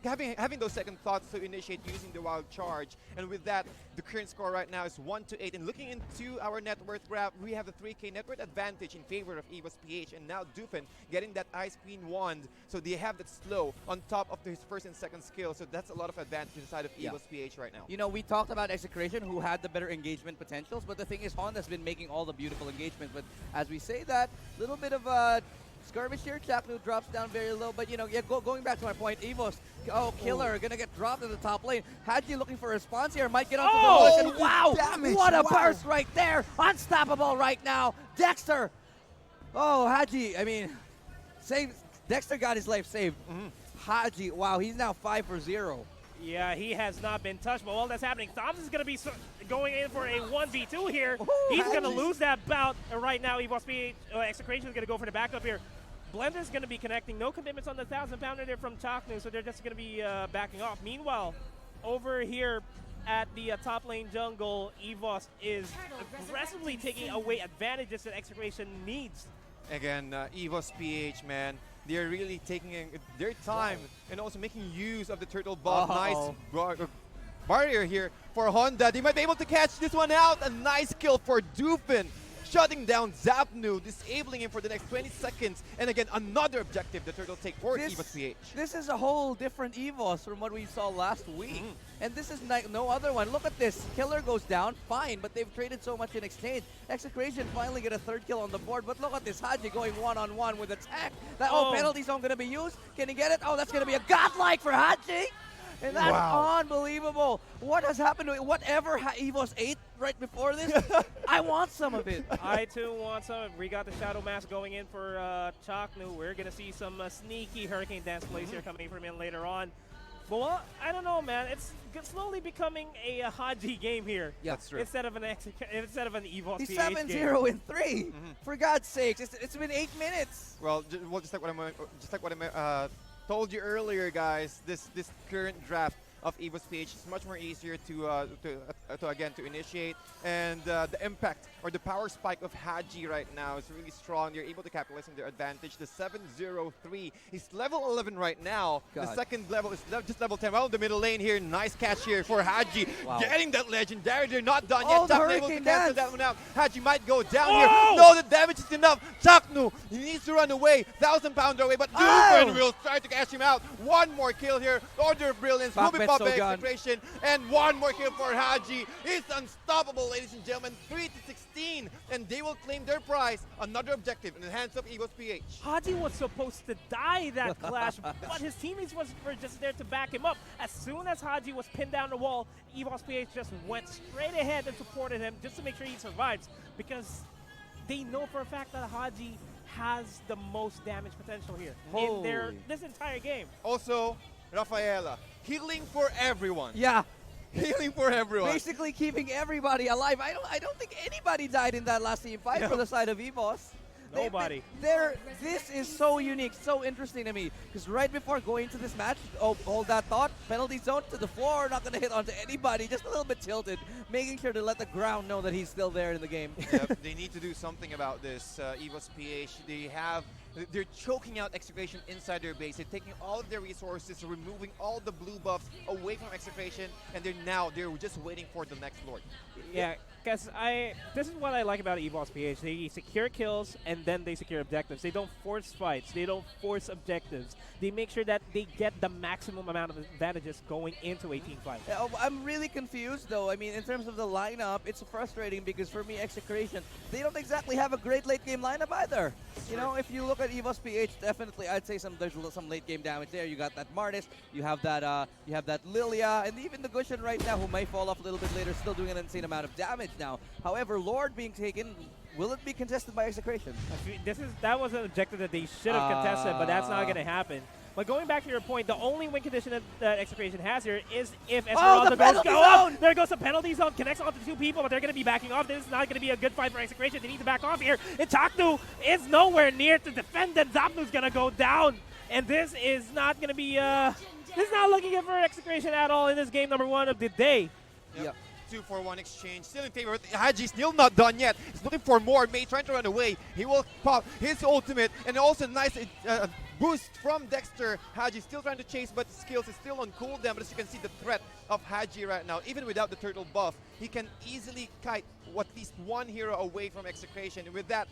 having those second thoughts to initiate using the wild charge, and with that, the current score right now is 1-8, and looking into our net worth graph, we have the 3K net worth advantage in favor of EVOS PH, and now Dufen getting that Ice Queen wand, so they have that slow on top of his first and second skill, so that's a lot of advantage inside of EVOS PH right now. You know, we talked about Execration, who had the better engagement potentials, but the thing is, Honda's been making all the beautiful engagements, but as we say that, little bit of a skirmish here. Chaknu drops down very low, but you know, going back to my point, EVOS, Killer gonna get dropped in the top lane. Haji looking for a response here, might get onto the horse, and wow, what a burst right there! Unstoppable right now, Dexter. Oh, Haji, I mean, Dexter got his life saved. Haji, wow, he's now 5 for 0. Yeah, he has not been touched, but while that's happening, Thompson's going to be going in for a 1v2 here. He's going to lose that bout right now. EVOS PH Execration is going to go for the backup here. Blender's going to be connecting. No commitments on the 1,000-pounder there from Chaknu, so they're just going to be backing off. Meanwhile, over here at the top lane jungle, EVOS is aggressively taking away advantages that Execration needs. Again, EVOS PH, man, they're really taking their time and also making use of the turtle buff. Nice barrier here for Honda. They might be able to catch this one out. A nice kill for Dufen, shutting down Zapnu, disabling him for the next 20 seconds. And again, another objective the turtle take for EVOS PH. This is a whole different EVOS from what we saw last week. And this is no other one. Look at this. Killer goes down, fine, but they've traded so much in exchange. Execration finally get a third kill on the board, but look at this. Haji going one-on-one with attack. That penalty zone going to be used. Can he get it? Oh, that's going to be a godlike for Haji. And that's unbelievable. What has happened to it? Whatever EVOS ate right before this, I want some of it. I too want some. We got the Shadow Mask going in for Chaknu. We're going to see some sneaky Hurricane Dance plays here coming from him later on. But well, I don't know, man. It's slowly becoming a Haji game here. Yeah, that's true. Instead of an EVOS He's PH 7-0 in 3. For God's sakes, it's been 8 minutes. Well, just like what I told you earlier, guys, this current draft of EVOS PH is much more easier to initiate, and the impact or the power spike of Haji right now is really strong. They're able to capitalize on their advantage. The 703 is level 11 right now. The second level is just level 10. Well, the middle lane here, nice catch here for Haji. Getting that legendary. They're not done yet. Chaknu able to cancel that one out. Haji might go down here. No, the damage is enough. Chaknu, he needs to run away. 1,000-pounder away, but Dufen will try to catch him out. One more kill here. Order of Brilliance. Execration, and one more kill for Haji. It's unstoppable, ladies and gentlemen. 3-16, and they will claim their prize. Another objective in the hands of EVOS PH. Haji was supposed to die that clash, but his teammates were just there to back him up. As soon as Haji was pinned down the wall, EVOS PH just went straight ahead and supported him just to make sure he survives, because they know for a fact that Haji has the most damage potential here in this entire game. Also, Rafaela, healing for everyone. Yeah. Healing for everyone. Basically keeping everybody alive. I don't think anybody died in that last team fight for the side of EVOS. Nobody. This is so unique, so interesting to me. Because right before going into this match, hold that thought, penalty zone to the floor, not going to hit onto anybody, just a little bit tilted, making sure to let the ground know that he's still there in the game. Yep, they need to do something about this. EVOS PH, they have they're choking out Execration inside their base. They're taking all of their resources, removing all the blue buffs away from Execration, and they're just waiting for the next Lord. Yeah, because this is what I like about EVOS PH. They secure kills and then they secure objectives. They don't force fights. They don't force objectives. They make sure that they get the maximum amount of advantages going into a team fight. I'm really confused, though. I mean, in terms of the lineup, it's frustrating because for me, Execration, they don't exactly have a great late-game lineup either. You know, if you look at EVOS PH, definitely, I'd say there's some late-game damage there. You got that Martis, you have that Lilia, and even the Gushin right now, who may fall off a little bit later, still doing an insane amount of damage now. However, Lord being taken, will it be contested by Execration? That was an objective that they should have contested, but that's not going to happen. But going back to your point, the only win condition that Execration has here is if Esmeralda goes go. There goes the penalty zone, connects onto two people, but they're going to be backing off. This is not going to be a good fight for Execration. They need to back off here. And Chaknu is nowhere near to defend, and Zapnu's going to go down. And this is not going to be, this is not looking good for Execration at all in this game number 1 of the day. Yep. 2-for-1 exchange, still in favor. Haji still not done yet. He's looking for more. May trying to run away. He will pop his ultimate, and also nice boost from Dexter. Haji still trying to chase, but his skills is still on cooldown. But as you can see, the threat of Haji right now, even without the turtle buff, he can easily kite at least one hero away from Execration. And with that,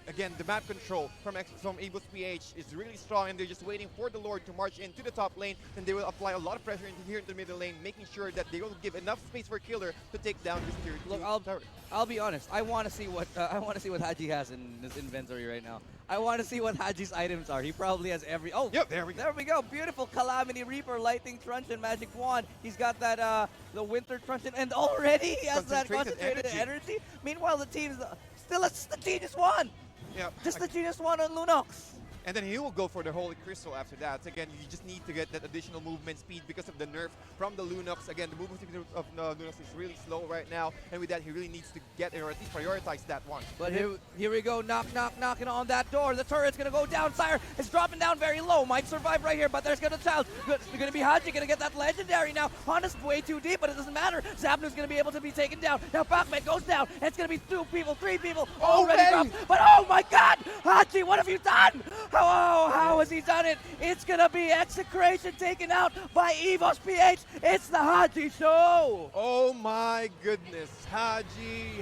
again, the map control from EVOS PH is really strong, and they're just waiting for the Lord to march into the top lane. Then they will apply a lot of pressure here in the middle lane, making sure that they will give enough space for Killer to take down this tier 2 tower. I'll be honest. I want to see what Haji has in his inventory right now. I want to see what Haji's items are. He probably has every. Oh, yep, there we go. There we go. Beautiful Calamity Reaper, Lightning Truncheon, Magic Wand. He's got that the Winter Truncheon, and already he has that concentrated energy. Meanwhile, the team's still it's the Genius Wand. Yep. Just the Genius Wand on Lunox. And then he will go for the Holy Crystal after that. Again, you just need to get that additional movement speed because of the nerf from the Lunox. Again, the movement speed of Lunox is really slow right now. And with that, he really needs to get or at least prioritize that one. But here we go. Knocking on that door. The turret's going to go down. Sire is dropping down very low. Might survive right here, but there's going to child. Going to be Haji. Going to get that legendary now. Honest way too deep, but it doesn't matter. Zapnu's going to be able to be taken down. Now Pac-Man goes down. And it's going to be 2 people, 3 people already dropped. But oh my God! Haji, what have you done? How has he done it? It's going to be Execration taken out by EVOS PH. It's the Haji Show. Oh my goodness. Haji.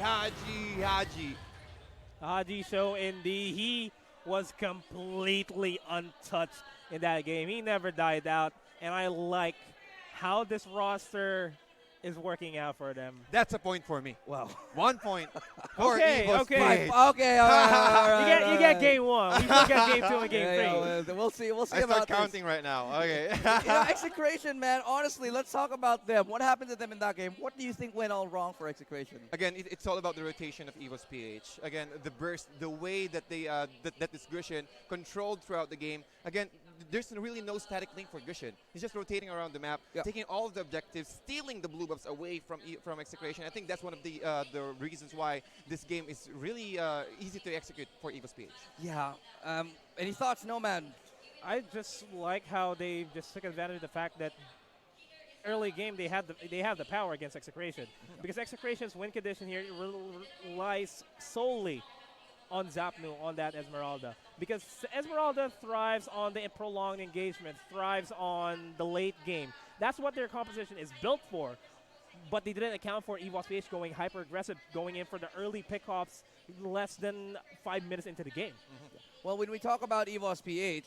Haji Show indeed. He was completely untouched in that game. He never died out. And I like how this roster is working out for them. That's a point for me. Wow. 1 point for okay, EVOS okay. PH. Okay, all right. You get game 1. We still got game 2 and game 3. We'll see. We'll see I about start counting right now. Okay. Execration, man. Honestly, let's talk about them. What happened to them in that game? What do you think went all wrong for Execration? Again, it's all about the rotation of EVOS PH. Again, the burst, the way that they that this Gushin controlled throughout the game. Again, there's really no static link for Gushin. He's just rotating around the map, taking all of the objectives, stealing the blue buffs away from Execration. I think that's one of the reasons why this game is really easy to execute for EVOS PH. Yeah. Any thoughts, Nomad? I just like how they just took advantage of the fact that early game they have the power against Execration, because Execration's win condition here relies solely on Zapnu, on that Esmeralda, because Esmeralda thrives on the prolonged engagement, thrives on the late game. That's what their composition is built for. But they didn't account for EVOS PH going hyper-aggressive, going in for the early pickoffs less than 5 minutes into the game. Well, when we talk about EVOS PH,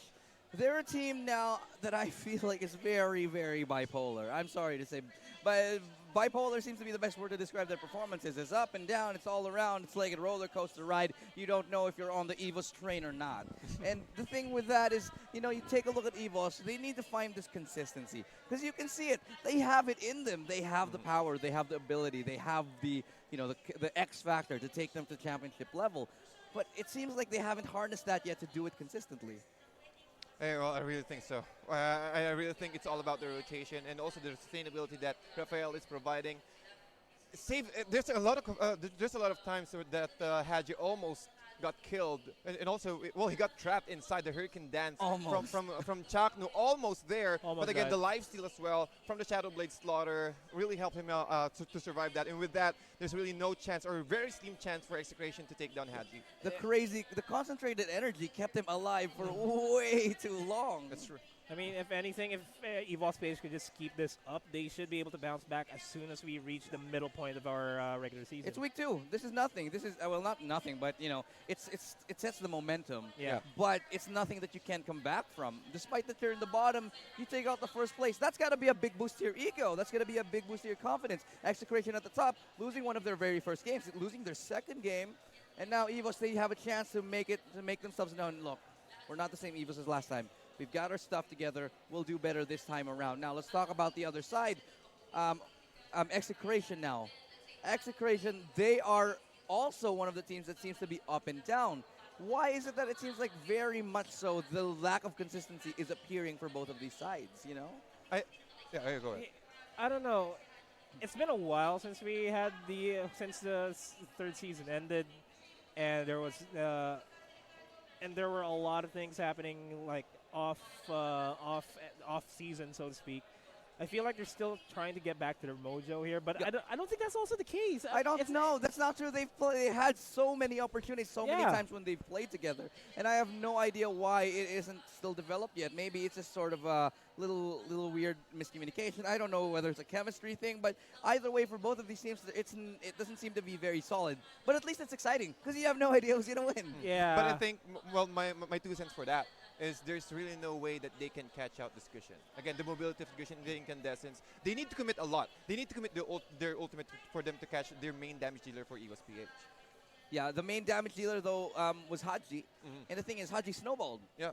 they're a team now that I feel like is very, very bipolar. I'm sorry to say, but bipolar seems to be the best word to describe their performances. It's up and down, it's all around, it's like a roller coaster ride. You don't know if you're on the EVOS train or not. And the thing with that is, you know, you take a look at EVOS, they need to find this consistency. Because you can see it, they have it in them. They have the power, they have the ability, they have the, you know, the X factor to take them to championship level. But it seems like they haven't harnessed that yet to do it consistently. Well, I really think so. I really think it's all about the rotation and also the sustainability that Rafael is providing. There's a lot of times that Haji almost got killed, and also, well, he got trapped inside the Hurricane Dance Almost. from Chaknu, almost there. Almost but again, died. the life steal as well from the Shadow Blade Slaughter really helped him out to survive that. And with that, there's really no chance, or very slim chance for Execration to take down Hadji. The concentrated energy kept him alive for way too long. That's true. I mean, if anything, if EVOS PH could just keep this up, they should be able to bounce back as soon as we reach the middle point of our regular season. It's week 2. This is nothing. This is well, not nothing, but you know, it sets the momentum. Yeah. But it's nothing that you can come back from. Despite that you're in the bottom, you take out the first place. That's got to be a big boost to your ego. That's got to be a big boost to your confidence. Execration at the top, losing one of their very first games, losing their second game, and now EVOS, they have a chance to make themselves known. Look, we're not the same EVOS as last time. We've got our stuff together. We'll do better this time around. Now, let's talk about the other side. Execration now. Execration, they are also one of the teams that seems to be up and down. Why is it that it seems like very much so the lack of consistency is appearing for both of these sides, you know? Go ahead. I don't know. It's been a while since we had since the third season ended, and there was and there were a lot of things happening like off season, so to speak. I feel like they're still trying to get back to their mojo here, but I don't think that's also the case. I don't know. That's not true. They had so many opportunities, so many times when they've played together, and I have no idea why it isn't still developed yet. Maybe it's just sort of a little weird miscommunication. I don't know whether it's a chemistry thing, but either way, for both of these teams, it doesn't seem to be very solid. But at least it's exciting because you have no idea who's gonna win. Yeah. But I think, well, my 2 cents for that is there's really no way that they can catch out this cushion. Again, the mobility of the cushion, the incandescence, they need to commit a lot. They need to commit their ultimate for them to catch their main damage dealer for EVOS PH. Yeah, the main damage dealer, though, was Hadji. And the thing is, Hadji snowballed. Yeah.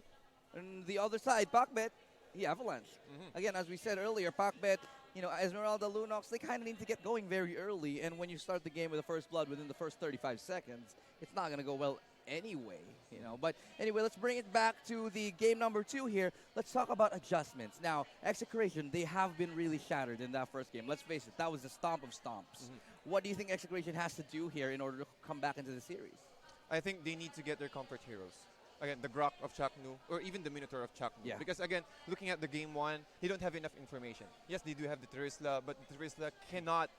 And the other side, Pacbet, he avalanched. Again, as we said earlier, Pacbet, you know, Esmeralda, Lunox, they kind of need to get going very early. And when you start the game with the first blood within the first 35 seconds, it's not going to go well anyway, you know. But anyway, let's bring it back to the game number 2 here. Let's talk about adjustments. Now, Execration, they have been really shattered in that first game. Let's face it, that was the stomp of stomps. What do you think Execration has to do here in order to come back into the series? I think they need to get their comfort heroes. Again, the Grok of Chaknu, or even the Minotaur of Chaknu. Yeah. Because again, looking at the game 1, they don't have enough information. Yes, they do have the Terisla, but the Terisla cannot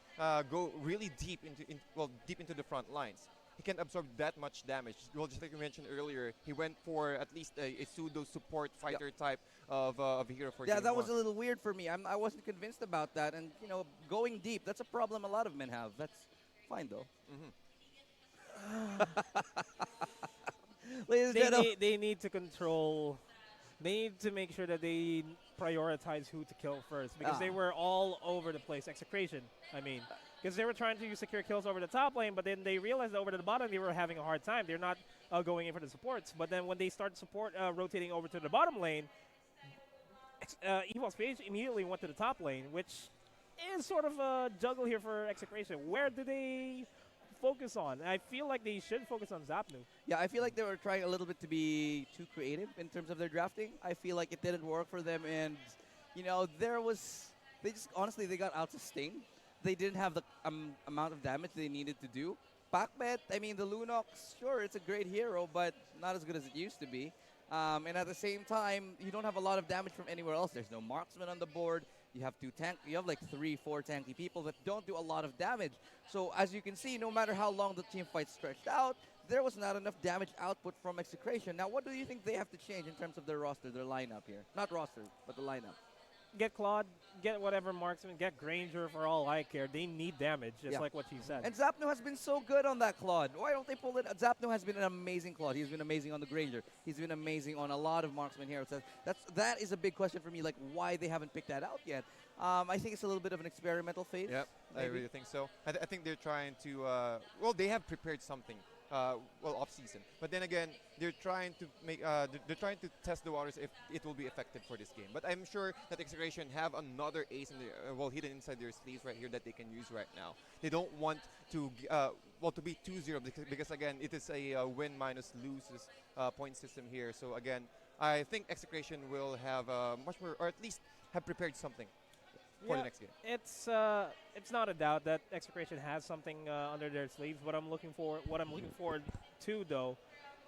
go really deep into the front lines. He can't absorb that much damage. Well, just like you mentioned earlier, he went for at least a pseudo support fighter type of hero for game that was 1. a little weird for me. I wasn't convinced about that. And, you know, going deep, that's a problem a lot of men have. That's fine, though. Ladies and gentlemen. They need to control. They need to make sure that they prioritize who to kill first, because they were all over the place. Execration, I mean. Because they were trying to secure kills over the top lane, but then they realized that over to the bottom they were having a hard time. They're not going in for the supports. But then when they start support rotating over to the bottom lane, EVOS PH immediately went to the top lane, which is sort of a juggle here for Execration. Where do they focus on? I feel like they should focus on Zapnu. Yeah, I feel like they were trying a little bit to be too creative in terms of their drafting. I feel like it didn't work for them, and, you know, honestly, they got out-sustained. They didn't have the amount of damage they needed to do. Pacbet, I mean, the Lunox, sure, it's a great hero, but not as good as it used to be. And at the same time, you don't have a lot of damage from anywhere else. There's no marksman on the board. You have you have like 3-4 tanky people that don't do a lot of damage. So as you can see, no matter how long the team fight stretched out, there was not enough damage output from Execration. Now, what do you think they have to change in terms of their roster, their lineup here? Not roster, but the lineup. Get Claude, get whatever marksman, get Granger for all I care. They need damage, just like what she said. And Zapnu has been so good on that Claude. Why don't they pull it? Zapnu has been an amazing Claude. He's been amazing on the Granger. He's been amazing on a lot of marksman heroes. That is a big question for me, like why they haven't picked that out yet. I think it's a little bit of an experimental phase. Yep, I really think so. I think they're trying to, they have prepared something. Off season, but then again, they're trying to they're trying to test the waters if it will be effective for this game. But I'm sure that Execration have another ace in their, hidden inside their sleeves right here that they can use right now. They don't want to to be 2-0 because again, it is a win minus loses point system here. So again, I think Execration will have much more, or at least have prepared something for the next game. It's not a doubt that Execration has something under their sleeves. What I'm looking forward to, though,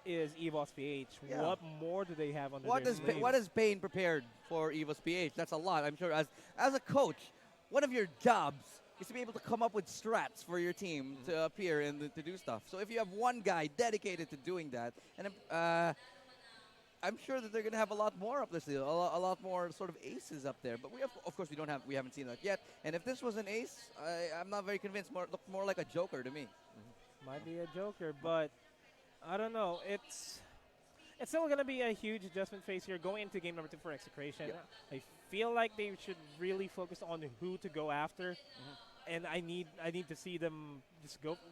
is EVOS PH. Yeah. What more do they have on What their is sleeve? what is Payne prepared for EVOS PH? That's a lot. I'm sure as a coach, one of your jobs is to be able to come up with strats for your team to appear and to do stuff. So if you have one guy dedicated to doing that, and I'm sure that they're going to have a lot more up this deal, a lot more sort of aces up there. But of course, we haven't seen that yet. And if this was an ace, I'm not very convinced. Looked more like a joker to me. Might be a joker, but I don't know. It's still going to be a huge adjustment phase here going into game number 2 for Execration. Yep. I feel like they should really focus on who to go after. And I need to see them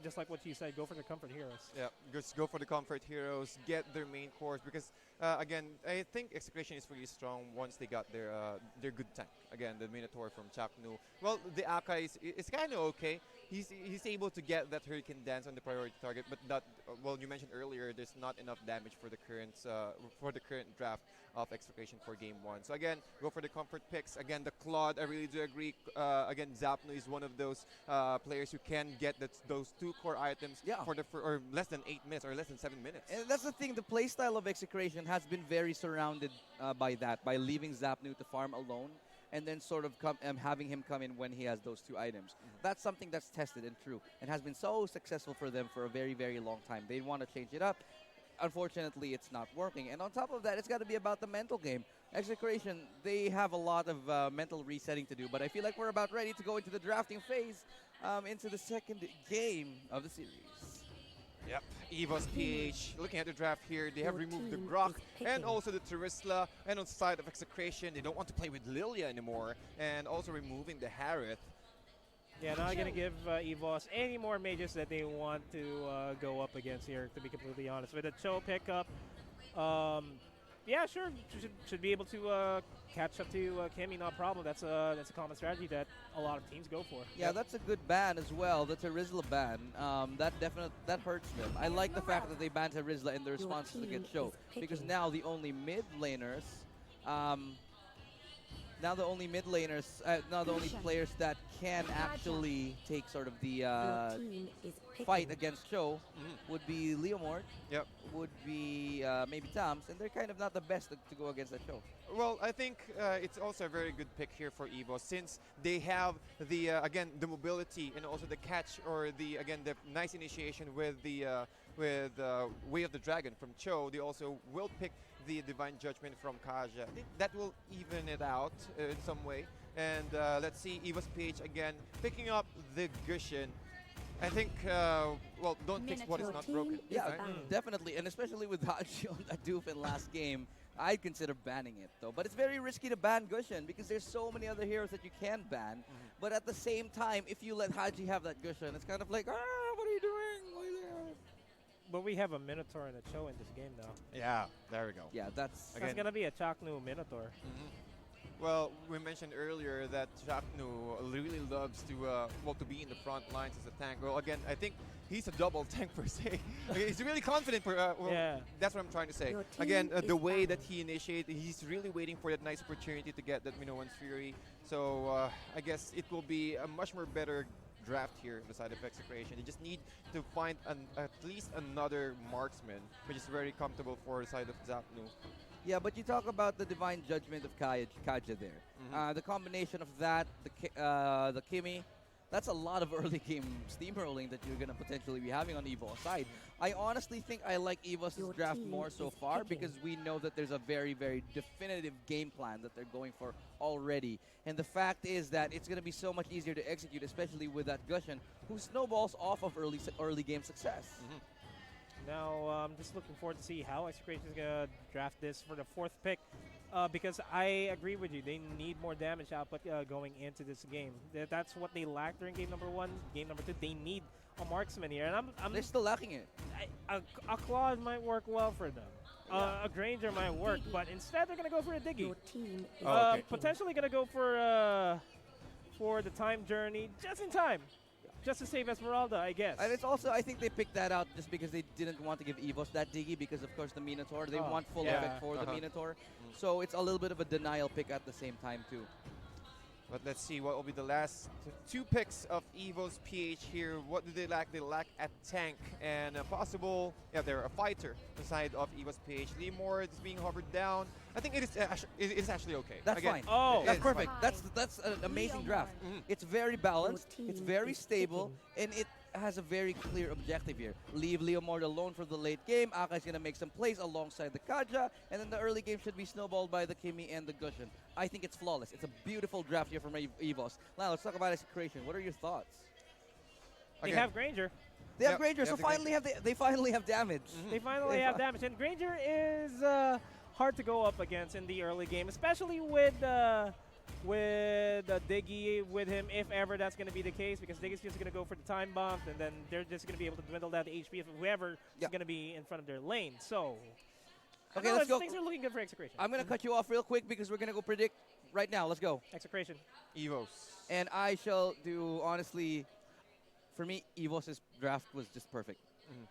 just like what you said, go for the comfort heroes. Yeah, just go for the comfort heroes, get their main cores, because again, I think Execration is really strong once they got their good tank. Again, the Minotaur from Chaknu. Well, the Aka is kind of okay. He's able to get that Hurricane Dance on the priority target, but not. Well, you mentioned earlier, there's not enough damage for the current draft of Execration for game 1. So again, go for the comfort picks. Again, the Claude, I really do agree. Again, Zapno is one of those players who can get those 2 core items for less than 8 minutes or less than 7 minutes. And that's the thing, the playstyle of Execration has been very surrounded by that, by leaving Zapnu to farm alone and then sort of having him come in when he has those 2 items. That's something that's tested and true and has been so successful for them for a very, very long time. They want to change it up. Unfortunately, it's not working. And on top of that, it's got to be about the mental game. Execration, they have a lot of mental resetting to do, but I feel like we're about ready to go into the drafting phase, into the second game of the series. Yep, EVOS PH. Looking at the draft here, they have Your removed the team Grok is and picking. also the Terisla. And on the side of Execration, they don't want to play with Lilia anymore. And also removing the Harith. Yeah, not going to give EVOS any more mages that they want to go up against here, to be completely honest. With a Cho pickup, yeah, sure, should be able to catch up to Kimmy, no problem. That's a common strategy that a lot of teams go for. Yeah, that's a good ban as well, the Terizla ban. That hurts them. I like the fact that they banned Terizla in the response against Show, because now the only mid laners, now the only players that can actually take sort of the Your team is picking. fight against Show would be Leomord, Yep. would be maybe Tams, and they're kind of not the best to go against that Show. Well, I think it's also a very good pick here for EVOS, since they have the again the mobility and also the catch, or the nice initiation with the Way of the Dragon from Cho. They also will pick the Divine Judgment from Kaja. I think that will even it out in some way. And let's see, EVOS PH again picking up the Gushin. I think, well, don't fix what is not broken. Yeah, right? definitely, and especially with Haji on that doof in last game, I'd consider banning it though. But it's very risky to ban Gushin because there's so many other heroes that you can ban. But at the same time, if you let Haji have that Gushin, it's kind of like, what are you doing? But we have a Minotaur and a Cho in this game now. Yeah, there we go. Yeah, that's That's going to be a Chaknu Minotaur. Well, we mentioned earlier that Chaknu really loves to be in the front lines as a tank. Well, again, I think he's a double tank per se. He's really confident. Yeah. That's what I'm trying to say. Your team Again, the is way that balanced. he initiated, he's really waiting for that nice opportunity to get that Minoan's Fury. So I guess it will be a much more better draft here on the side of Execration. They just need to find at least another marksman, which is very comfortable for the side of Zapnu. Yeah, but you talk about the Divine Judgment of Kaja there. The combination of that, the Kimmy, that's a lot of early game steamrolling that you're going to potentially be having on EVO's side. I honestly think I like EVO's Your draft team more so is far picking. because we know that there's a very, very definitive game plan that they're going for already. And the fact is that it's going to be so much easier to execute, especially with that Gushin, who snowballs off of early game success. Now, I'm just looking forward to see how Execration is going to draft this for the 4th pick. Because I agree with you, they need more damage output going into this game. That's what they lacked during game number 1. Game number 2, they need a marksman here, and I'm They're still lacking it. a Claude might work well for them. A Granger might work, but instead they're gonna go for a Diggy. Your team is okay. Potentially gonna go for the time journey just in time, just to save Esmeralda, I guess. And it's also, I think they picked that out just because they didn't want to give EVOS that Diggy because, of course, the Minotaur. They want full yeah. effect for the Minotaur. So it's a little bit of a denial pick at the same time, too. But let's see what will be the last two picks of EVOS PH here. What do they lack? They lack a tank and a possible, they're a fighter inside of EVOS PH. Leemore is being hovered down. I think it is actually okay. That's Again, fine. Oh, that's it's perfect. fine. That's an amazing draft. It's very balanced. It's very stable, and it has a very clear objective here. Leave Leomord alone for the late game. Aka is going to make some plays alongside the Kaja, and then the early game should be snowballed by the Kimi and the Gushin. I think it's flawless. It's a beautiful draft here from EVOS. Now let's talk about Execration. What are your thoughts? They have Granger. They have Granger, so they finally have damage. They finally have damage, and Granger is hard to go up against in the early game, especially with Diggy with him, if ever that's going to be the case, because Diggy's just going to go for the time bump, and then they're just going to be able to dwindle down the HP of whoever is going to be in front of their lane. So, okay, let's go. Things are looking good for Execration. I'm going to cut you off real quick because we're going to go predict right now. Let's go. Execration. EVOS. And I shall do, honestly, for me, EVOS' draft was just perfect.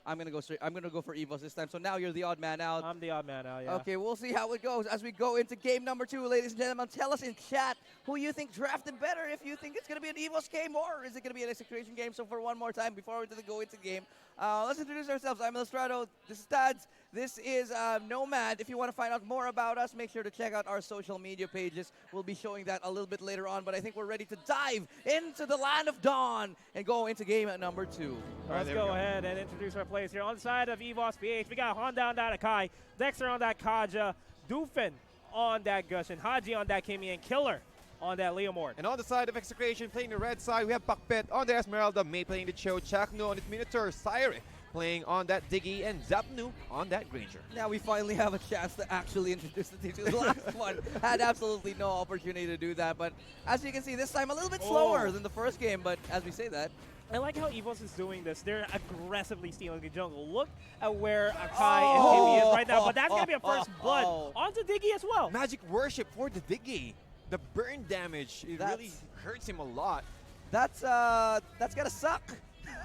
I'm gonna go for EVOS this time. So now you're the odd man out. I'm the odd man out, yeah. Okay, we'll see how it goes as we go into game number 2, ladies and gentlemen. Tell us in chat who you think drafted better. If you think it's gonna be an EVOS game or is it gonna be an Execration game. So for one more time before we go into game, let's introduce ourselves. I'm Illustrato. This is Tads. This is Nomad. If you want to find out more about us, make sure to check out our social media pages. We'll be showing that a little bit later on, but I think we're ready to dive into the land of Dawn and go into game number 2. Let's go ahead and introduce our players here. On the side of EVOS PH, we got Honda on that Akai, Dexter on that Kaja, Doofin on that Gushin, Haji on that Kimi, and Killer on that Leomord. And on the side of Execration, playing the red side, we have Pakpet on the Esmeralda, May playing the Cho, Chakno on its Minotaur, Syre playing on that Diggy, and Zapnu on that Granger. Now we finally have a chance to actually introduce the team to the last one. Had absolutely no opportunity to do that, but as you can see, this time a little bit slower than the first game, but as we say that, I like how EVOS is doing this. They're aggressively stealing the jungle. Look at where Akai and Kimi is right now, but that's going to be a first blood onto Diggy as well. Magic Worship for the Diggy. The burn damage, it really hurts him a lot. That's gonna suck.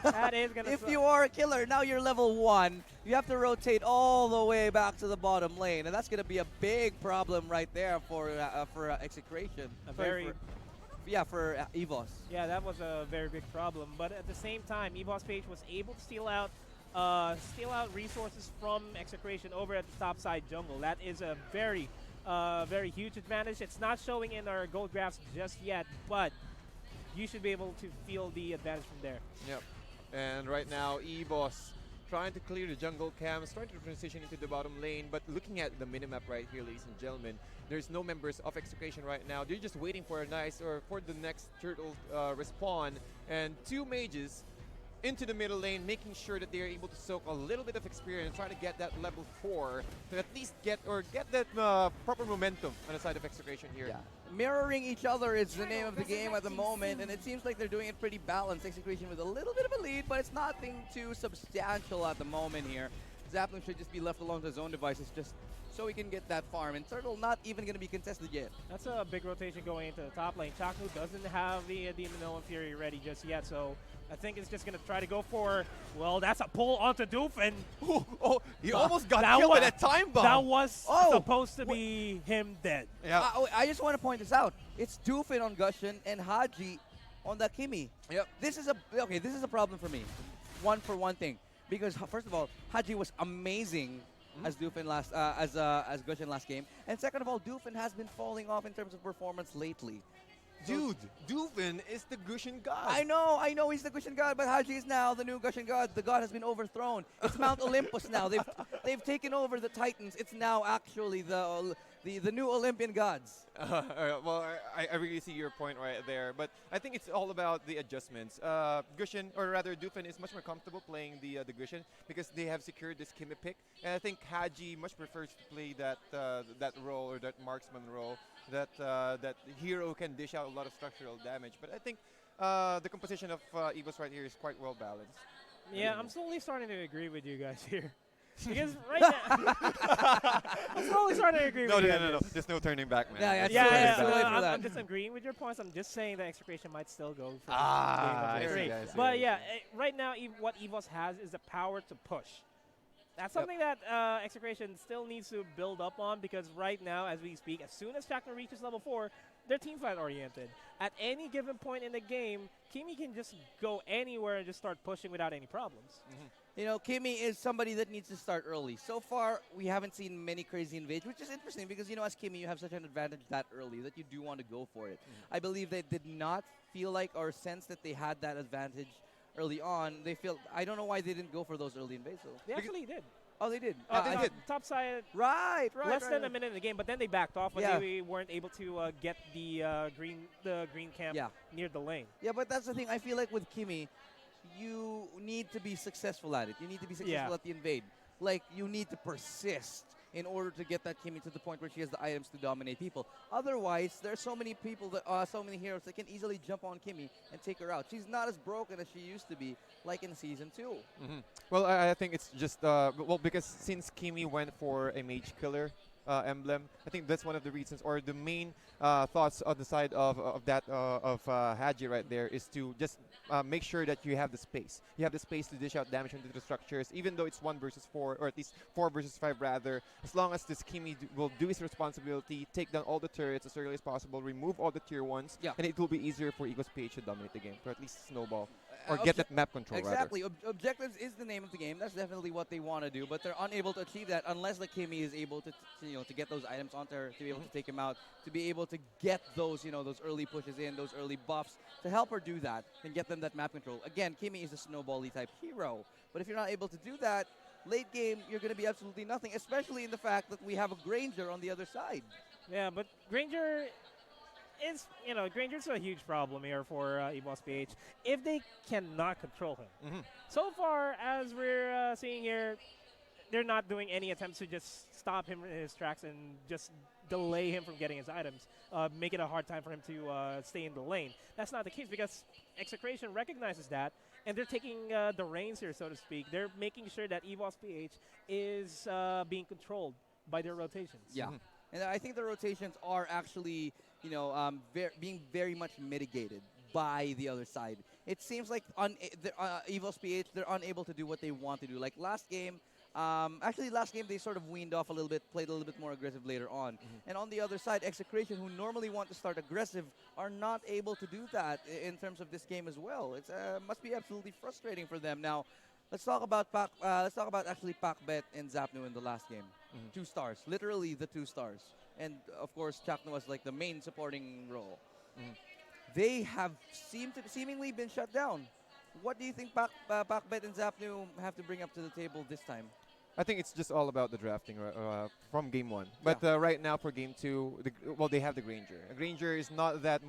That is gonna if suck. you are a killer, now you're level 1. You have to rotate all the way back to the bottom lane, and that's gonna be a big problem right there for Execration. For EVOS. Yeah, that was a very big problem. But at the same time, EVOS PH was able to steal out resources from Execration over at the top side jungle. That is a very huge advantage. It's not showing in our gold graphs just yet, but you should be able to feel the advantage from there. Yep. And right now, EVOS trying to clear the jungle cams, trying to transition into the bottom lane, but looking at the minimap right here, ladies and gentlemen, there's no members of Execration right now. They're just waiting for for the next turtle respawn, and 2 mages into the middle lane, making sure that they're able to soak a little bit of experience, try to get that level 4 to at least get that proper momentum on the side of Execration here. Yeah. Mirroring each other is the name of the game at the moment, and it seems like they're doing it pretty balanced. Execration with a little bit of a lead, but it's nothing too substantial at the moment here. Zapling should just be left alone to his own devices just so he can get that farm, and Turtle not even going to be contested yet. That's a big rotation going into the top lane. Chaknu doesn't have the Minoan Fury ready just yet, so I think it's just going to try to go for, well, that's a pull onto Doofin. He almost got killed with a time bomb. That was supposed to be him dead. Yeah. I just want to point this out. It's Doofin on Gushin and Haji on the Kimi. Yep. This is a problem for me. For one thing, because first of all, Haji was amazing as Doofin as Gushin last game, and second of all, Doofin has been falling off in terms of performance lately. Dude, Doofin is the Gushin god. I know he's the Gushin god, but Haji is now the new Gushin god. The god has been overthrown. It's Mount Olympus now. They've taken over the Titans. It's now actually the new Olympian gods. Well, I really see your point right there, but I think it's all about the adjustments. Gushin, or rather Doofin, is much more comfortable playing the Gushin because they have secured this Kimi pick, and I think Haji much prefers to play that role, or that marksman role, that hero can dish out a lot of structural damage. But I think the composition of EVOS right here is quite well balanced. Yeah, I'm slowly starting to agree with you guys here. Because right now, I'm slowly starting to agree with you. No. There's no turning back, man. I'm just agreeing with your points. I'm just saying that Execration might still go for I see. But yeah, right now, what EVOS has is the power to push. That's something that Execration still needs to build up on, because right now, as we speak, as soon as Chakra reaches level 4, they're team fight oriented. At any given point in the game, Kimi can just go anywhere and just start pushing without any problems. You know, Kimi is somebody that needs to start early. So far, we haven't seen many crazy invades, which is interesting because, you know, as Kimi, you have such an advantage that early that you do want to go for it. I believe they did not feel like or sense that they had that advantage early on. They feel, I don't know why they didn't go for those early invades. Though. They actually did. Oh, they did. They did. Top side. Right. Less than a minute in the game, but then they backed off when they weren't able to get the green camp near the lane. Yeah, but that's the thing. I feel like with Kimi, you need to be successful at it. You need to be successful at the invade. Like, you need to persist in order to get that Kimi to the point where she has the items to dominate people. Otherwise, there are so many people, that so many heroes that can easily jump on Kimi and take her out. She's not as broken as she used to be, like in Season 2. Well, I think it's just, well, because since Kimi went for a mage killer emblem, I think that's one of the reasons, or the main thoughts on the side of Haji right there is to just make sure that you have the space. You have the space to dish out damage into the structures, even though it's 1 versus 4, or at least 4 versus 5 rather. As long as this Kimi will do his responsibility, take down all the turrets as early as possible, remove all the tier 1s, and it will be easier for EVOS PH to dominate the game, or at least snowball. Or get that map control, exactly. rather. Objectives is the name of the game. That's definitely what they want to do, but they're unable to achieve that unless the Kimi is able to, to get those items onto her, to be able to take him out, to be able to get those, those early pushes in, those early buffs, to help her do that and get them that map control. Again, Kimi is a snowball-y type hero, but if you're not able to do that, late game, you're going to be absolutely nothing, especially in the fact that we have a Granger on the other side. Yeah, but Granger is, Granger's a huge problem here for EVOS PH if they cannot control him. So far, as we're seeing here, they're not doing any attempts to just stop him in his tracks and just delay him from getting his items, make it a hard time for him to stay in the lane. That's not the case because Execration recognizes that, and they're taking the reins here, so to speak. They're making sure that EVOS PH is being controlled by their rotations. Yeah. And I think the rotations are actually, being very much mitigated by the other side. It seems like EVOS PH, they're unable to do what they want to do. Like last game, last game they sort of weaned off a little bit, played a little bit more aggressive later on. And on the other side, Execration, who normally want to start aggressive, are not able to do that in terms of this game as well. It must be absolutely frustrating for them. Now, let's talk about actually Pakbet and Zapnu in the last game. 2 stars, literally the 2 stars. And of course, Chakno was like the main supporting role. They have seemingly been shut down. What do you think Pakbet and Zapnu have to bring up to the table this time? I think it's just all about the drafting from game 1. But right now for game 2, they have the Granger. Granger is not that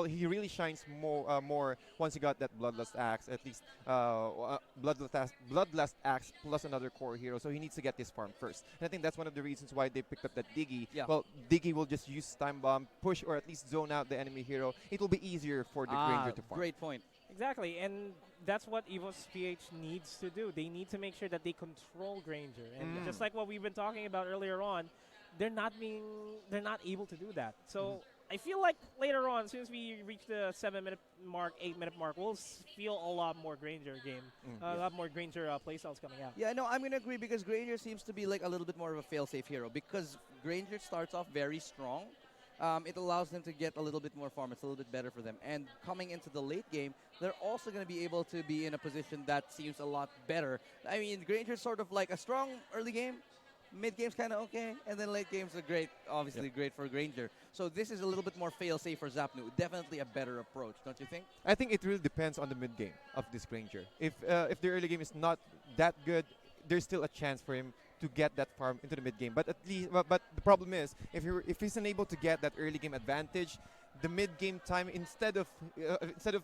he really shines more once he got that Bloodlust Axe, at least Bloodlust Axe plus another core hero. So he needs to get this farm first. And I think that's one of the reasons why they picked up that Diggy. Well, Diggy will just use Time Bomb, push or at least zone out the enemy hero. It will be easier for the Granger to farm. Great point. Exactly, and that's what EVOS PH needs to do. They need to make sure that they control Granger, and just like what we've been talking about earlier on, they're not able to do that. So I feel like later on, as soon as we reach the 7-minute mark, 8-minute mark, we'll feel a lot more Granger game, a lot more Granger playstyles coming out. Yeah, no, I'm going to agree because Granger seems to be like a little bit more of a fail-safe hero because Granger starts off very strong. It allows them to get a little bit more farm. It's a little bit better for them. And coming into the late game, they're also going to be able to be in a position that seems a lot better. I mean, Granger's sort of like a strong early game. Mid game's kind of okay. And then late games are great, obviously great for Granger. So this is a little bit more fail-safe for Zapnu. Definitely a better approach, don't you think? I think it really depends on the mid game of this Granger. If the early game is not that good, there's still a chance for him to get that farm into the mid game. But at least, but the problem is, if he's unable to get that early game advantage, the mid game time instead of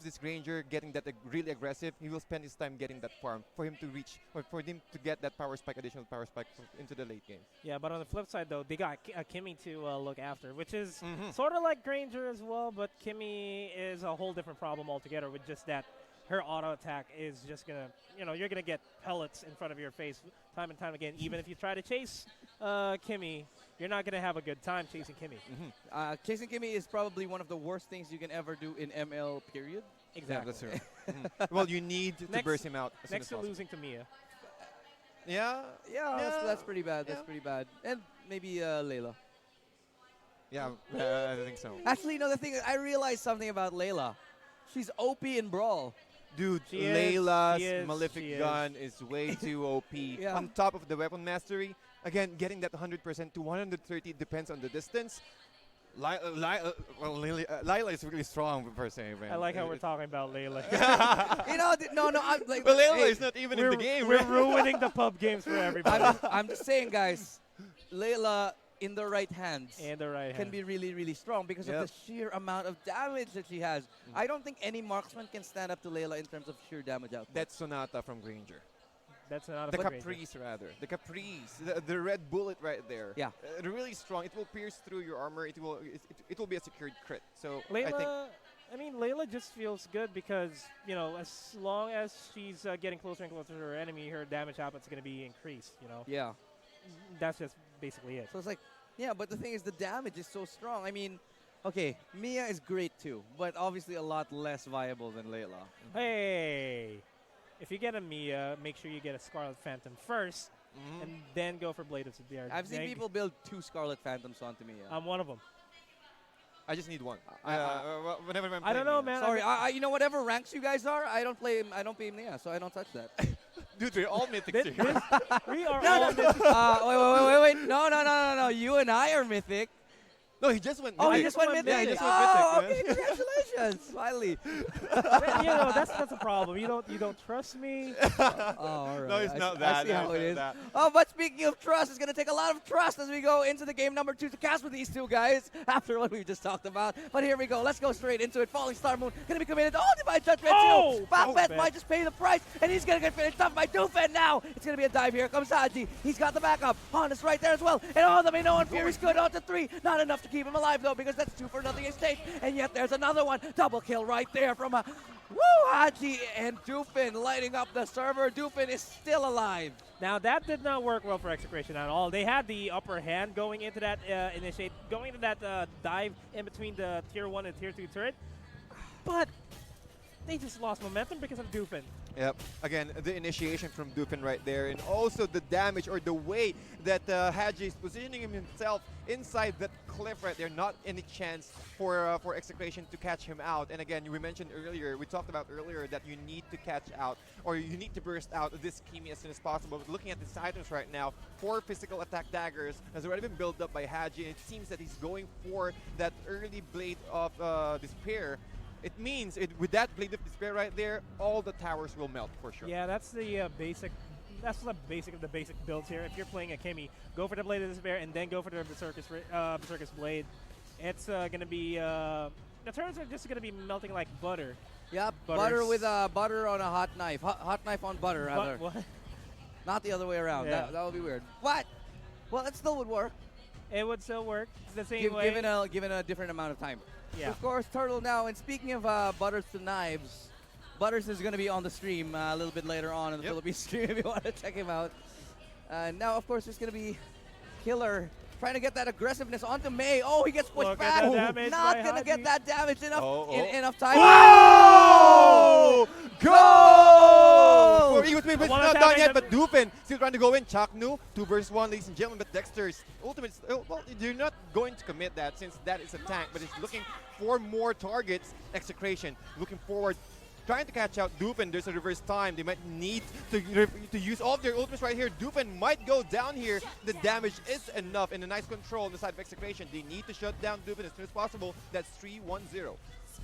this Granger getting that really aggressive, he will spend his time getting that farm for him to reach or for him to get that additional power spike into the late game. Yeah, but on the flip side though, they got Kimi to look after, which is sort of like Granger as well. But Kimi is a whole different problem altogether with just that. Her auto attack is just gonna, you're gonna get pellets in front of your face time and time again. Even if you try to chase Kimi, you're not gonna have a good time chasing Kimi. Chasing Kimi is probably one of the worst things you can ever do in ML, period. Exactly. Yeah, that's true. Well, you need to burst him out as soon as next to possible. losing to Mia. Yeah. Yeah, that's pretty bad. That's pretty bad. And maybe Layla. Yeah, I think so. Actually, no, the thing is, I realized something about Layla. She's OP in Brawl. Dude, She is, Layla's she is, Malefic she is. gun is way too OP. Yeah. On top of the weapon mastery, again, getting that 100% to 130 depends on the distance. Layla is really strong per se, man. I like how we're talking about Layla. You know, no, I'm like. But Layla hey, is not even in the game, We're right? ruining the pub games for everybody. I'm just saying, guys. Layla in the right hands And the right can hand. be really, really strong because of the sheer amount of damage that she has. I don't think any marksman can stand up to Layla in terms of sheer damage output. That's Sonata from Granger. That's not a The fun range. Caprice, rather. The Caprice. The red bullet right there. Yeah. Really strong. It will pierce through your armor. It will be a secured crit. So Layla, I think I mean, Layla just feels good because, you know, as long as she's getting closer and closer to her enemy, her damage output's going to be increased, you know? Yeah. That's just basically it. So it's like, yeah, but the thing is the damage is so strong. I mean, okay, Mia is great too, but obviously a lot less viable than Layla. Hey, if you get a Mia, make sure you get a Scarlet Phantom first, and then go for Blade of Superior. I've seen people build 2 Scarlet Phantoms onto Mia. I'm one of them. I just need one. Whenever I'm I don't playing know, Mia. man. Sorry, you know whatever ranks you guys are, I don't play Mia, so I don't touch that. Dude, we're all mythics This- here. we are No, all wait. No. You and I are mythic. No, he just went Oh, mythic. he just went went mythic. Yeah, he just Oh, went mythic, okay, congratulations. Finally. you know, that's a problem. You don't trust me. Oh, all right. No, it's I not see- that. I see No, how it's it is. not Oh, but speaking of trust, it's going to take a lot of trust as we go into the game number 2 to cast with these two guys after what we just talked about. But here we go. Let's go straight into it. Falling Star Moon going to be committed. Oh, Divine Judgment Oh! too. Backbet Oh, might just pay the price, and he's going to get finished off by Doofin now. It's going to be a dive here. Comes Haji. He's got the backup. Honda's right there as well. And all the Minoan Fury's good on to 3. Not enough to keep him alive, though, because that's 2 for nothing at stake. And yet there's another one. Double kill right there from a Haji and Doofin lighting up the server. Doofin is still alive. Now that did not work well for Execration at all. They had the upper hand going into that dive in between the tier 1 and tier 2 turret, but they just lost momentum because of Doofin. Yep. Again, the initiation from Doofin right there, and also the damage or the way that Haji is positioning himself inside that cliff right there. Not any chance for Execration to catch him out. And again, we talked about earlier that you need to catch out, or you need to burst out this Kimi as soon as possible. But looking at these items right now, 4 physical attack daggers has already been built up by Haji, and it seems that he's going for that early Blade of Despair. It means with that Blade of Despair right there, all the towers will melt for sure. Yeah, that's the basic. That's the basic of the basic builds here. If you're playing a Kimi, go for the Blade of Despair and then go for the Berserker's Blade. It's going to be the turrets are just going to be melting like butter. Yep, Butters. butter with butter on a hot knife. Hot knife on butter, rather. What? Not the other way around. Yeah. That would be weird. What? Well, it still would work. It would still work. It's the same way. Given a different amount of time. Yeah. Of course, Turtle now. And speaking of butters to knives, Butters is going to be on the stream a little bit later on in the Philippines stream if you want to check him out. Now, of course, there's going to be Killer trying to get that aggressiveness onto May. Oh, he gets pushed Look back. at that damage Not by going to get Haji. that damage enough time. Oh! Go! It's One not attack done and yet, the- but Doofin still trying to go in. Chaknu, 2 versus 1, ladies and gentlemen, but Dexter's ultimate, well, you're not going to commit that since that is a tank, but it's looking for more targets. Execration, looking forward, trying to catch out Doofin. There's a reverse time. They might need to use all of their ultimates right here. Doofin might go down here. The damage is enough, and a nice control on the side of Execration. They need to shut down Doofin as soon as possible. That's 3-1-0.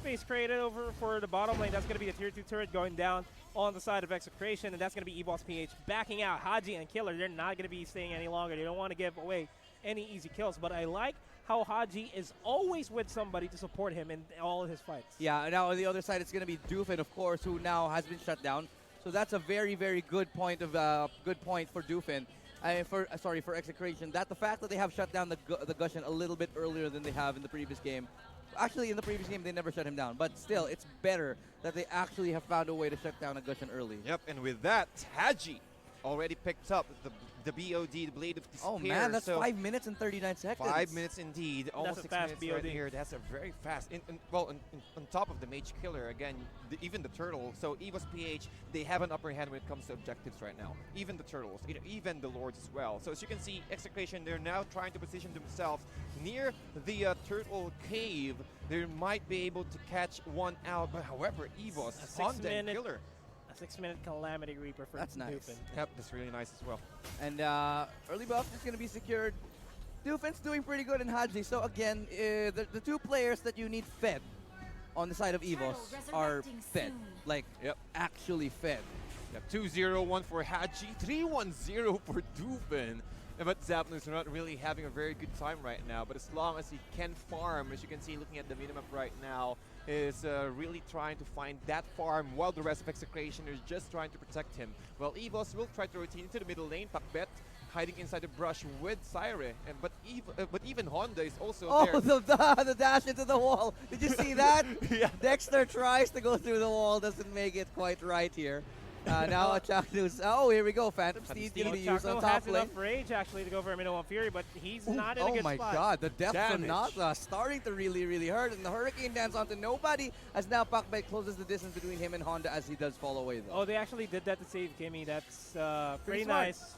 Space created over for the bottom lane. That's going to be a tier 2 turret going down on the side of Execration, and that's going to be EVOS-PH backing out. Haji and Killer, they're not going to be staying any longer. They don't want to give away any easy kills, but I like how Haji is always with somebody to support him in all of his fights. Yeah, now on the other side, it's going to be Doofin, of course, who now has been shut down. So that's a very, very good point for Doofin. For Execration. That the fact that they have shut down the Gushin a little bit earlier than they have in the previous game. Actually, in the previous game, they never shut him down. But still, it's better that they actually have found a way to shut down a Gushin early. Yep, and with that, Haji already picked up the BOD, the Blade of Despair. Oh man, that's so 5 minutes and 39 seconds. 5 minutes indeed, almost a 6 fast minutes right BOD. here. That's a very fast. On top of the Mage Killer, again, even the Turtle. So EVOS PH, they have an upper hand when it comes to objectives right now. Even the Turtles, even the Lords as well. So as you can see, Execration, they're now trying to position themselves near the Turtle Cave. They might be able to catch one out, but however, EVOS, A Honda and 6-minute Killer. A 6-minute Calamity Reaper for That's nice. Dupin. Yep, that's really nice as well. And early buff is going to be secured. Doofen's doing pretty good in Haji. So again, the two players that you need fed on the side of EVOS are fed. Like, actually fed. Yep, 2-0-1 for Haji, 3-1-0 for Doofin. But Zapnu's not really having a very good time right now. But as long as he can farm, as you can see looking at the minimap right now, is really trying to find that farm while the rest of Execration is just trying to protect him. Well, EVOS will try to rotate into the middle lane. Pakbet hiding inside the brush with Syre. But even Honda is also there. The dash into the wall. Did you see that? Yeah. Dexter tries to go through the wall, doesn't make it quite right here. Now Chaknu's, here we go. Phantom Steed going to be used on Chakno top has lane. enough rage actually to go for a Minnow Fury, but he's not in a Oh good my spot. god, the death from Damage. Naza starting to really hurt, and the Hurricane Dance onto nobody as now Pakbet closes the distance between him and Honda as he does fall away though. Oh, they actually did that to save Kimmy. That's pretty smart. nice.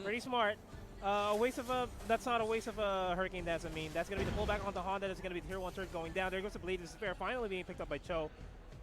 Pretty smart. That's not a waste of a Hurricane Dance. I mean, that's going to be the pullback onto Honda. That's going to be the tier 1 turret going down. There goes the Blade of Despair, finally being picked up by Cho.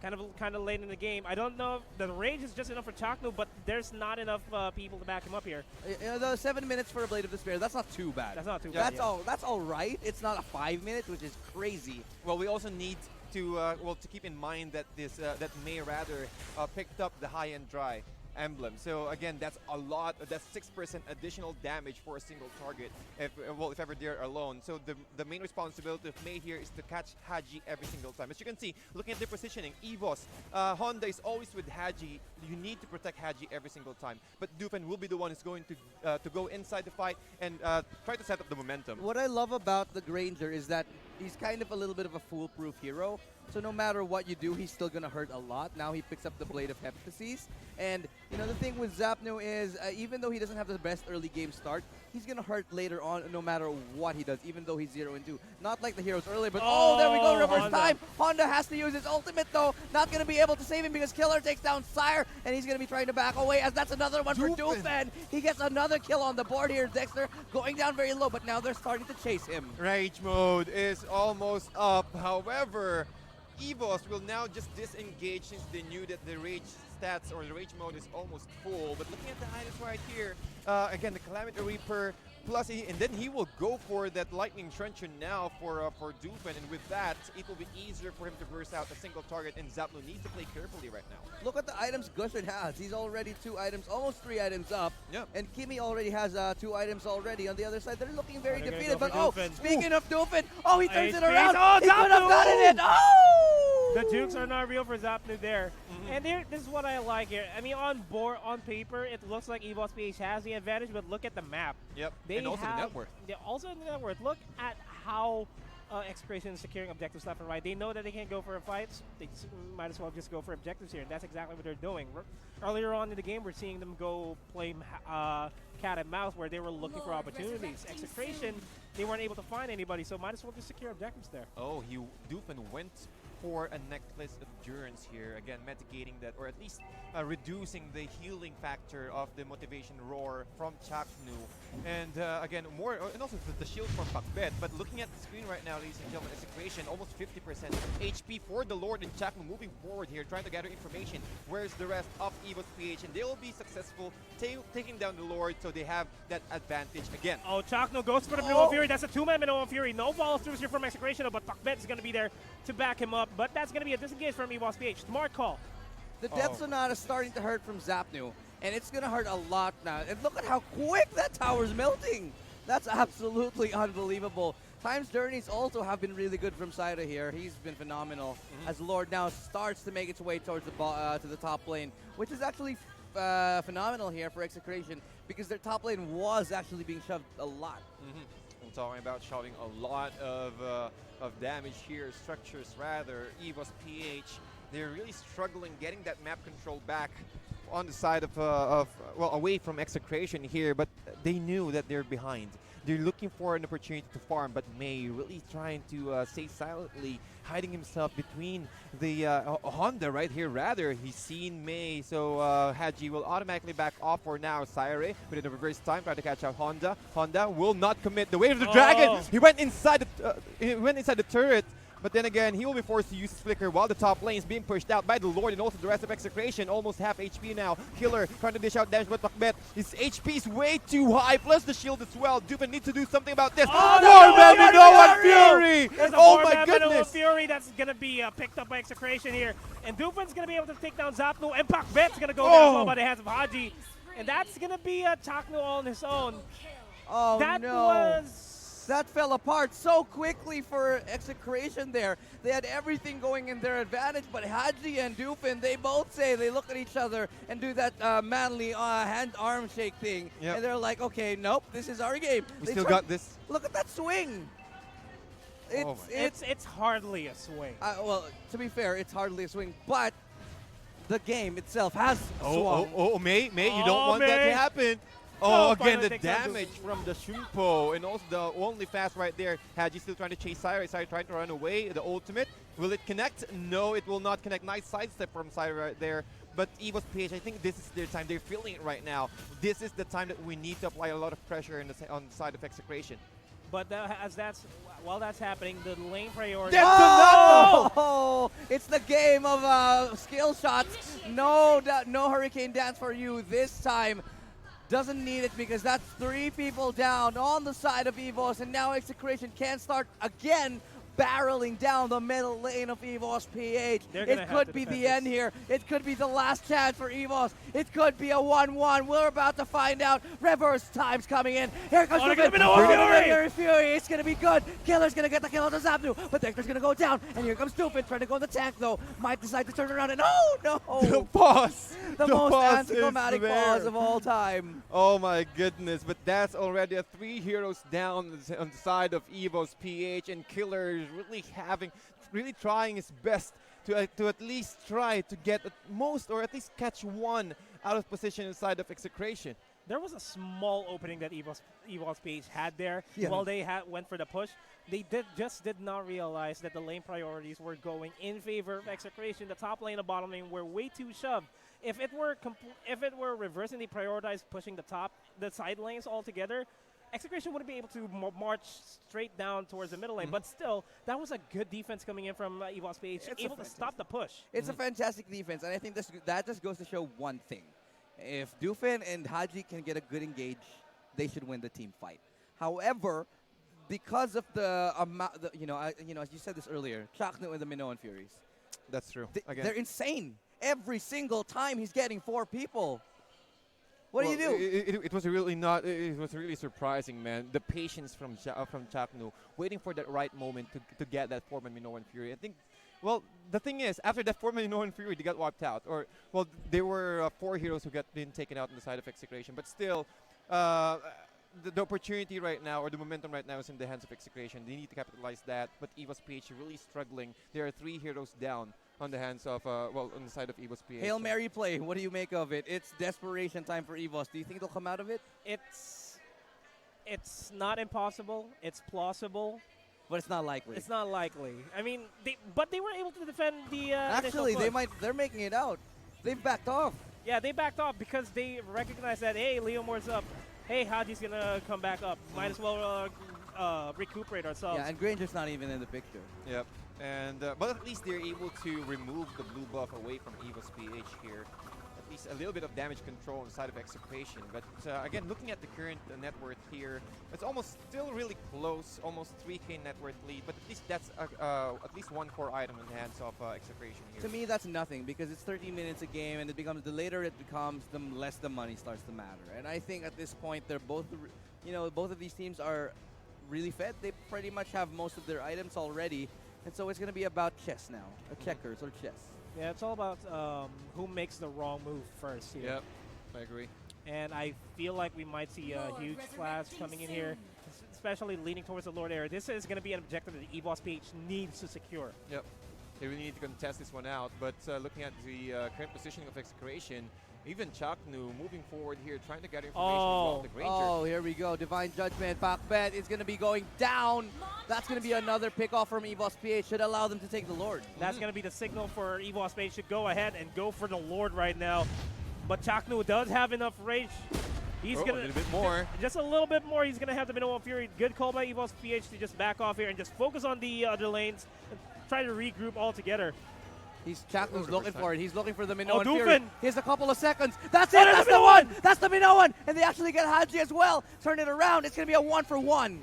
Kind of late in the game. I don't know if the range is just enough for Chakno, but there's not enough people to back him up here. The 7 minutes for a Blade of Despair, that's not too bad. That's not too bad. That's all right. It's not a 5 minutes, which is crazy. Well, we also need to to keep in mind that that May rather picked up the high-end dry emblem. So again, that's a lot. That's 6% additional damage for a single target. If ever they're alone. So the main responsibility of May here is to catch Haji every single time. As you can see, looking at their positioning, EVOS, Honda is always with Haji. You need to protect Haji every single time. But Dupen will be the one who's going to go inside the fight and try to set up the momentum. What I love about the Granger is that he's kind of a little bit of a foolproof hero. So no matter what you do, he's still going to hurt a lot. Now he picks up the Blade of Heptasis. And, you know, the thing with Zapnu is, even though he doesn't have the best early game start, he's going to hurt later on no matter what he does, even though he's 0-2. Not like the heroes earlier, but there we go, reverse Honda. time. Honda has to use his ultimate, though. Not going to be able to save him because Killer takes down Sire, and he's going to be trying to back away, as that's another one for Doofan. He gets another kill on the board here. Dexter going down very low, but now they're starting to chase him. Rage mode is almost up. However, EVOS will now just disengage since they knew that the rage stats or the rage mode is almost full. But looking at the items right here, again, the Calamity Reaper, plus and then he will go for that Lightning Trencher now for Doofan, and with that, it will be easier for him to burst out a single target, and Zapnu needs to play carefully right now. Look at the items Gushin has. He's already 2 items, almost 3 items up. Yep. And Kimmy already has 2 items already. On the other side, they're looking very They're gonna defeated. go But for Doofan. speaking of Doofan, he turns it Nice around. face. Oh, He could have Zapnu! gotten it. Oh! The Dukes are not real for Zapnu there. And this is what I like here. I mean, on paper, it looks like EVOS PH has the advantage, but look at the map. Yep, They and also the have- net worth. Yeah, also the net worth. Look at how Execration is securing objectives left and right. They know that they can't go for a fight. They might as well just go for objectives here, and that's exactly what they're doing. Earlier on in the game, we're seeing them go play cat and mouse, where they were looking for opportunities. Execration, they weren't able to find anybody, so might as well just secure objectives there. Oh, Doofan went for a Necklace of Endurance here. Again, mitigating that, or at least reducing the healing factor of the Motivation Roar from Chaknu. And again, and also the shield from Pakbet. But looking at the screen right now, ladies and gentlemen, Execration, almost 50% HP for the Lord, and Chaknu moving forward here, trying to gather information. Where's the rest of EVOS PH? And they will be successful taking down the Lord, so they have that advantage again. Oh, Chakno goes for the Minnow Fury. That's a 2-man Minnow Fury. No follow-throughs here from Execration, but Pakbet is going to be there to back him up. But that's going to be a disengage from EVOS PH. Smart call. The Death Sonata is starting to hurt from Zapnu, and it's going to hurt a lot now. And look at how quick that tower's melting. That's absolutely unbelievable. Time's Journeys also have been really good from Saira here. He's been phenomenal as Lord now starts to make its way towards the to the top lane, which is actually phenomenal here for Execration because their top lane was actually being shoved a lot. I'm talking about shoving a lot of damage here, structures rather. EVOS PH, they're really struggling getting that map control back. on the side of well, away from Execration here, but they knew that they're behind. They're looking for an opportunity to farm, but May really trying to stay silently, hiding himself between the Honda right here. Rather, he's seen May, so Haji will automatically back off for now. Syre with a reverse time, trying to catch out Honda. Honda will not commit. The wave of the dragon. He went inside the turret. But then again, he will be forced to use his flicker while the top lane is being pushed out by the Lord and also the rest of Execration. Almost half HP now. Killer trying to dish out damage, but Macbeth, his HP is way too high, plus the shield as well. Dupin needs to do something about this. Four-man Minoan Fury! There's a Oh my Minoan goodness! Fury that's going to be picked up by Execration here. And Dupin's going to be able to take down Zapnu, and Macbeth's going to go down as well by the hands of Haji. And that's going to be Chaknu all on his own. Oh, That no. was... That fell apart so quickly for Execration there. They had everything going in their advantage, but Haji and Dupin, they both say, they look at each other and do that manly hand-arm shake thing. Yep. And they're like, okay, nope, this is our game. We They still try- got this. Look at that swing. Oh It's hardly a swing. Well, to be fair, it's hardly a swing, but the game itself has swung. May, you don't Oh, want that May. to happen. Oh, Oh, again, finally the takes out damage from the Shumpo and also the only fast right there. Haji still trying to chase Syre. Syre trying to run away. The ultimate. Will it connect? No, it will not connect. Nice sidestep from Syre right there. But EVOS PH, I think this is their time. They're feeling it right now. This is the time that we need to apply a lot of pressure on the side of Execration. But while that's happening, the lane priority... Oh! It's the game of skill shots. No Hurricane Dance for you this time. Doesn't need it because that's 3 people down on the side of EVOS, and now Execration can start again barreling down the middle lane of EVOS PH. It could be the end here. It could be the last chance for EVOS. It could be a 1-1. We're about to find out. Reverse time's coming in. Here comes the Fury. It's going to be good. Killer's going to get the kill on the Zapnu, but Vector's going to go down. And here comes Stupid trying to go in the tank, though. Might decide to turn around, and oh, no. The pause. The most pause anticlimactic is there. pause of all time. Oh my goodness, but that's already a 3 heroes down on the side of EVOS PH, and Killer is really trying his best to at least try to get at most or at least catch one out of position inside of Execration. There was a small opening that EVOS PH had there. Yeah. While they went for the push, they just did not realize that the lane priorities were going in favor of Execration. The top lane and bottom lane were way too shoved. If it were reversing, they prioritized pushing the side lanes altogether, Execration wouldn't be able to march straight down towards the middle lane. But still, that was a good defense coming in from EVOS PH, able to stop the push. It's a fantastic defense, and I think that just goes to show one thing. If Dufin and Haji can get a good engage, they should win the team fight. However, because of the amount, as you said this earlier, Chaknu and the Minoan Furies. That's true. They're insane. Every single time he's getting 4 people. What do you do? It was really surprising, man. The patience from Chaknu, waiting for that right moment to get that 4-man Minoan Fury. I think, well, the thing is, after that 4-man Minoan Fury, they got wiped out. Or, well, there were 4 heroes who been taken out on the side of Execration. But still, the opportunity right now, or the momentum right now, is in the hands of Execration. They need to capitalize that. But EVOS PH really struggling. There are 3 heroes down on the hands of, on the side of EVOS PH. Hail Mary play. What do you make of it? It's desperation time for EVOS. Do you think they'll come out of it? It's not impossible. It's plausible. But it's not likely. It's not likely. I mean, they were able to defend the. Actually, initial push. they're making it out. They've backed off. Yeah, they backed off because they recognize that, hey, Leomor's up. Hey, Haji's gonna come back up. Might as well recuperate ourselves. Yeah, and Granger's not even in the picture. Yep. And but at least they're able to remove the blue buff away from EVOS PH here. At least a little bit of damage control on the side of Execration. But again, looking at the current net worth here, it's almost still really close, almost 3K net worth lead. But at least that's at least 1 core item in the hands of Execration here. To me, that's nothing because it's 30 minutes a game, and the later it becomes, the less the money starts to matter. And I think at this point, they're both, both of these teams are really fed. They pretty much have most of their items already. And so it's going to be about chess now, checkers or chess. Yeah, it's all about who makes the wrong move first here. Yep, I agree. And I feel like we might see a huge flash coming in here, especially leaning towards the Lord area. This is going to be an objective that EVOS PH needs to secure. Yep. They really need to contest this one out. But looking at the current positioning of Execration, Even Chaknu moving forward here, trying to get information about the Granger. Oh, here we go. Divine Judgment. Pakbet is going to be going down. That's going to be another pickoff from EVOS-PH. Should allow them to take the Lord. That's going to be the signal for EVOS-PH to go ahead and go for the Lord right now. But Chaknu does have enough rage. He's a gonna little bit more. Just a little bit more. He's gonna have the Minimal Fury. Good call by EVOS-PH to just back off here and just focus on the other lanes and try to regroup all together. Chaknu's looking for it. He's looking for the Minoan Doofin. Fury. Here's a couple of seconds. That's it. That's the one. That's the Minoan. And they actually get Haji as well. Turn it around. It's going to be a 1-for-1.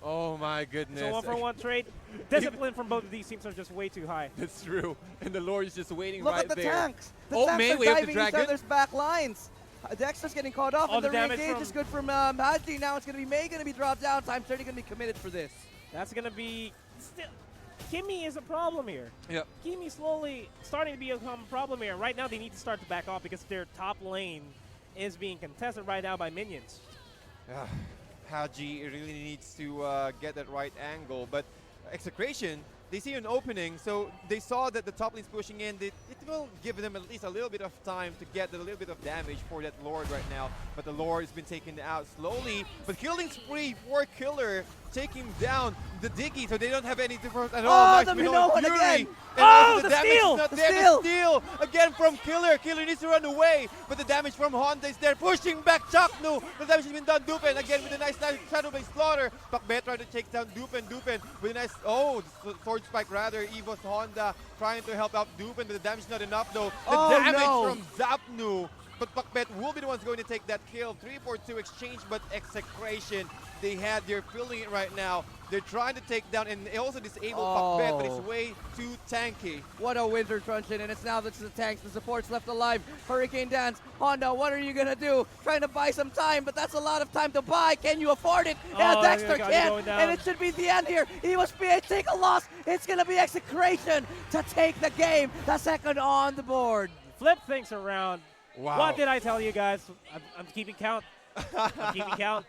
Oh my goodness. So 1-for-1 trade. Discipline from both of these teams are just way too high. That's true. And the Lord is just waiting Look right at the there. tanks. The oh, tanks May, are we have the diving each dragon. other's back lines. Dexter's getting caught off, and the re-engage is good from Haji. Now it's going to be May going to be dropped down. Time 30 going to be committed for this. That's going to be still. Kimi is a problem here. Yep. Kimi slowly starting to become a problem here. Right now they need to start to back off because their top lane is being contested right now by minions. Haji really needs to get that right angle, but Execration, they see an opening, so they saw that the top lane's pushing in. It will give them at least a little bit of time to get a little bit of damage for that Lord right now. But the Lord has been taken out slowly. But killing spree for Killer, taking down the Diggy, so they don't have any difference at all. Oh, Nice the Minoan Minoan Fury. again. And Oh, also the damage steal! is not The there. steal! The steal again from Killer. Killer needs to run away, but the damage from Honda is there, pushing back Chaknu. The damage has been done. Dupen again with a nice shadow-based slaughter. Pakbet trying to take down Dupen. Dupen with a nice, sword spike rather. EVOS Honda trying to help out Dupen, but the damage is not enough though. The damage from Zapnu. But Pakbet will be the ones going to take that kill. 3-4-2 exchange, but Execration, they're feeling it right now. They're trying to take down and also disable Pakbet, but it's way too tanky. What a winter truncheon, and it's now the tanks, the supports left alive. Hurricane Dance, Honda, what are you going to do? Trying to buy some time, but that's a lot of time to buy. Can you afford it? Yeah, Dexter can, and it should be the end here. EVOS-PH take a loss. It's going to be Execration to take the game, the second on the board. Flip things around. Wow. What did I tell you guys? I'm keeping count. I'm keeping count.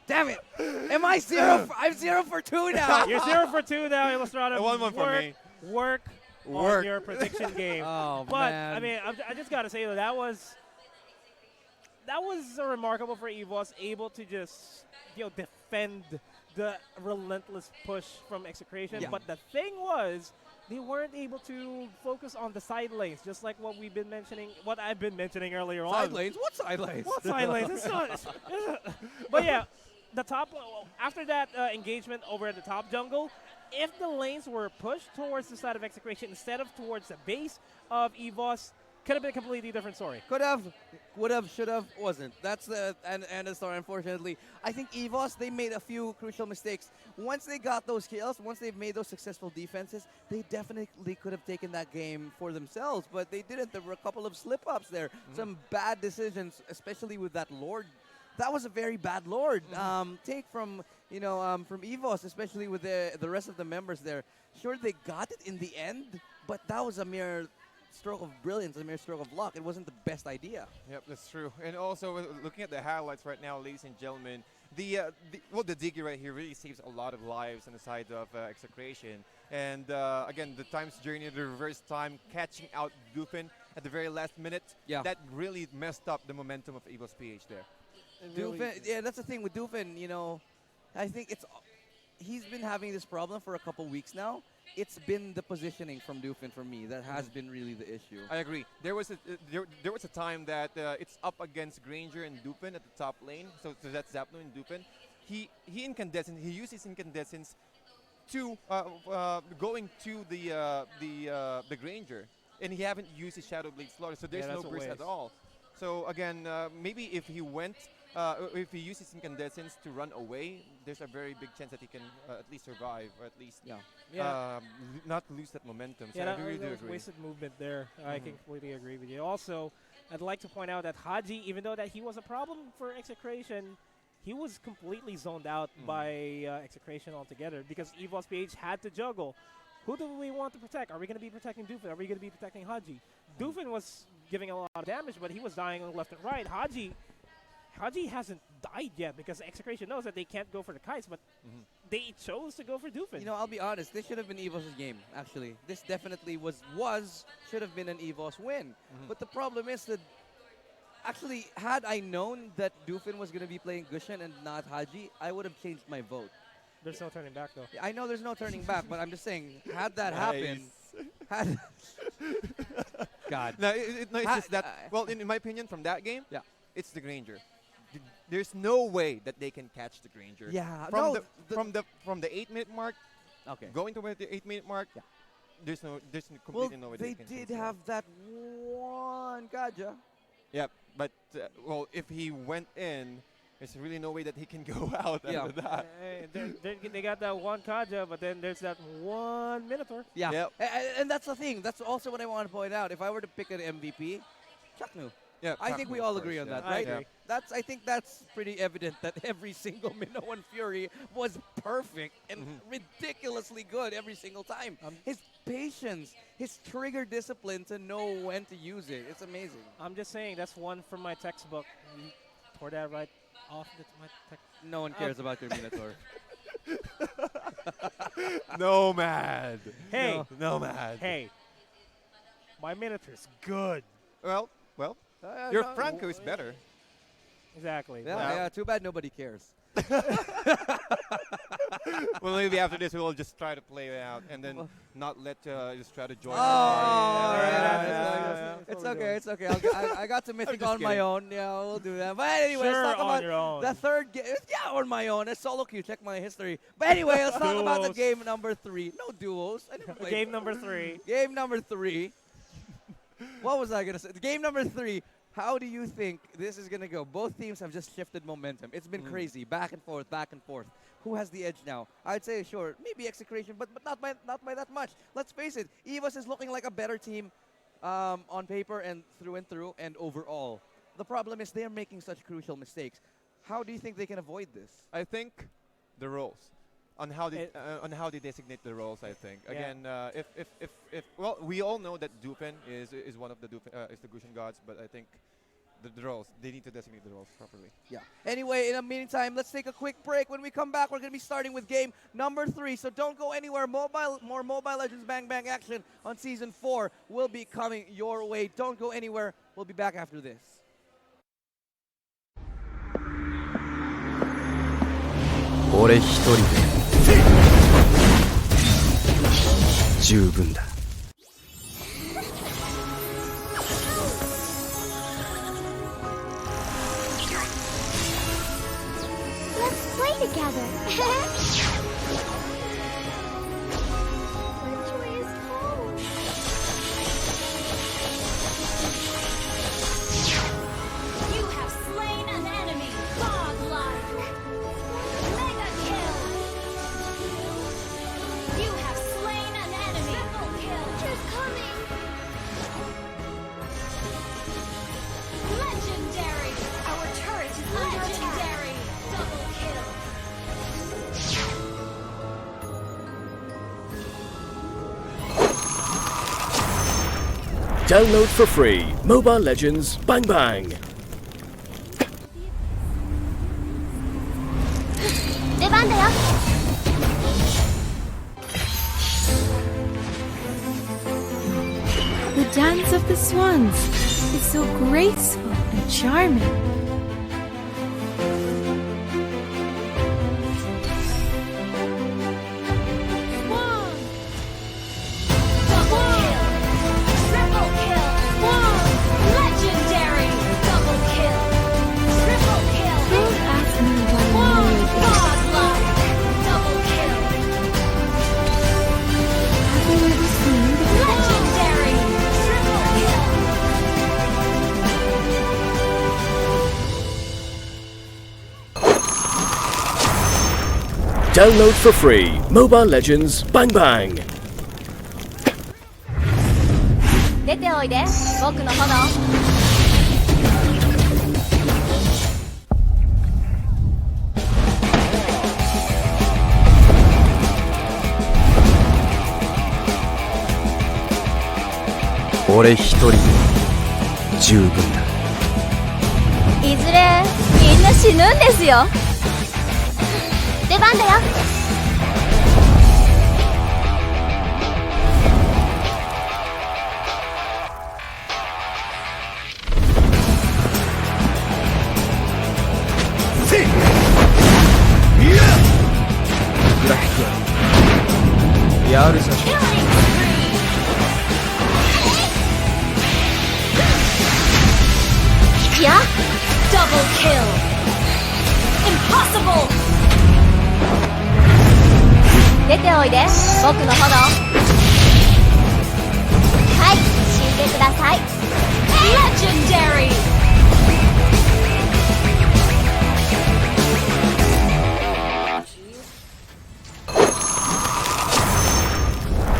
Damn it. Am I zero? I'm 0 for 2 now. You're 0 for 2 now, Illustrato. 1-1 for me. Work on your prediction game. Oh, but man. I mean, I just gotta say that was remarkable for EVOS, able to just defend the relentless push from Execration. Yeah. But the thing was, they weren't able to focus on the side lanes, just like what we've been mentioning, what I've been mentioning earlier on. Side lanes? What side lanes? What side lanes? It's not. But yeah, the top after that engagement over at the top jungle, if the lanes were pushed towards the side of Execration instead of towards the base of EVOS, could have been a completely different story. Could have, would have, should have, wasn't. That's the and the story, unfortunately. I think EVOS, they made a few crucial mistakes. Once they got those kills, once they've made those successful defenses, they definitely could have taken that game for themselves, but they didn't. There were a couple of slip-ups there, some bad decisions, especially with that Lord. That was a very bad Lord take from from EVOS, especially with the rest of the members there. Sure, they got it in the end, but that was a mere stroke of brilliance, a mere stroke of luck. It wasn't the best idea. Yep, that's true. And also, looking at the highlights right now, ladies and gentlemen, the Diggy right here really saves a lot of lives on the side of Execration. And again, the time's journey, the reverse time, catching out Dupen at the very last minute, that really messed up the momentum of EVOS-PH there. Dufen, yeah, that's the thing with Dufen, I think he's been having this problem for a couple weeks now. It's been the positioning from Dufen for me that has been really the issue. I agree. There was a time that it's up against Granger and Dupen at the top lane. So that's Zapno and Dupen. He uses incandescence to going to the Granger, and he haven't used his Shadow Blade Slaughter. So there's no burst at all. So again, maybe if he if he uses incandescence to run away, there's a very big chance that he can at least survive, or at least not lose that momentum. So Yeah, I really do that was agree. wasted movement there. I completely agree with you. Also, I'd like to point out that Haji, even though that he was a problem for Execration, he was completely zoned out by Execration altogether because EVOS-PH had to juggle. Who do we want to protect? Are we going to be protecting Dufen? Are we going to be protecting Haji? Dufen was giving a lot of damage, but he was dying on left and right. Haji hasn't died yet because Execration knows that they can't go for the kites, but they chose to go for Doofin. You know, I'll be honest. This should have been EVOS' game, actually. This definitely should have been an EVOS win. But the problem is that, actually, had I known that Doofin was going to be playing Gushan and not Haji, I would have changed my vote. There's no turning back, though. I know there's no turning back, but I'm just saying, had that happened, God. No, it's just that. Well, in my opinion, from that game, Yeah. it's the Granger. There's no way that they can catch the Granger. Yeah, From no, from the 8-minute mark, Okay. going to the 8-minute mark, Yeah. there's completely Well, no way they can did control. have that one Gaja. Yeah, but well, if he went in, there's really no way that he can go out Yeah. after that. They got that one Kaja, but then there's that one Minotaur. Yeah, Yep. and that's the thing. That's also what I want to point out. If I were to pick an MVP, Chaknu. Yeah, I think we all agree on that, I right? agree. I think that's pretty evident that every single Minoan Fury was perfect and ridiculously good every single time. His patience, his trigger discipline to know when to use it, it's amazing. I'm just saying, that's one from my textbook. You tore that right off my text. No one cares about your Minotaur. Nomad. Hey, Nomad. hey, my Minotaur's good. Well, your Franco is better. Exactly. Yeah, too bad nobody cares. Well, maybe after this we'll just try to play it out and then not let just try to join. It's okay. It's okay. I got to Mythic just on my kidding. own. Yeah, we'll do that. But anyway, Sure, let's talk on about your own. the third game. Yeah, on my own. It's solo queue. Check my history. But anyway, let's talk about the Duos. game number 3. No duos. I never played Game number 3. Game number 3. What was I going to say? Game number 3. How do you think this is going to go? Both teams have just shifted momentum. It's been crazy. Back and forth, back and forth. Who has the edge now? I'd say, sure, maybe Execration, but not by that much. Let's face it. EVOS is looking like a better team on paper and through and overall. The problem is they're making such crucial mistakes. How do you think they can avoid this? I think the roles on how they designate the roles. I think again, if well, we all know that Doofin is one of the is the Gushan gods, but I think the roles, they need to designate the roles properly. Yeah. Anyway, in the meantime, let's take a quick break. When we come back, we're going to be starting with game number 3. So don't go anywhere. More Mobile Legends Bang Bang action on Season 4 will be coming your way. Don't go anywhere. We'll be back after this. 俺一人で十分だ。Let's play together. Which way is home? You have slain an enemy. Godlike. Mega kill. You have slain an enemy. Triple kill. She's coming. Legendary. Our turret is under attack. Legendary. Double kill. Download for free Mobile Legends Bang Bang. 出番だよ。The dance of the swans is so graceful and charming. Double kill. Triple kill. Legendary. Double kill. Triple kill. Don't ask me why I made this. Godlike. Double kill. Have you ever seen the Legendary. Triple kill. Download for free Mobile Legends Bang Bang. 出ておいで、僕の炎。俺一人で十分だ。いずれみんな死ぬんですよ。出番だよ。あるさ。 引くよ Double kill Impossible 出ておいで僕の炎はい死んでください Legendary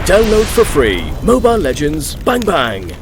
Download for free Mobile Legends Bang Bang.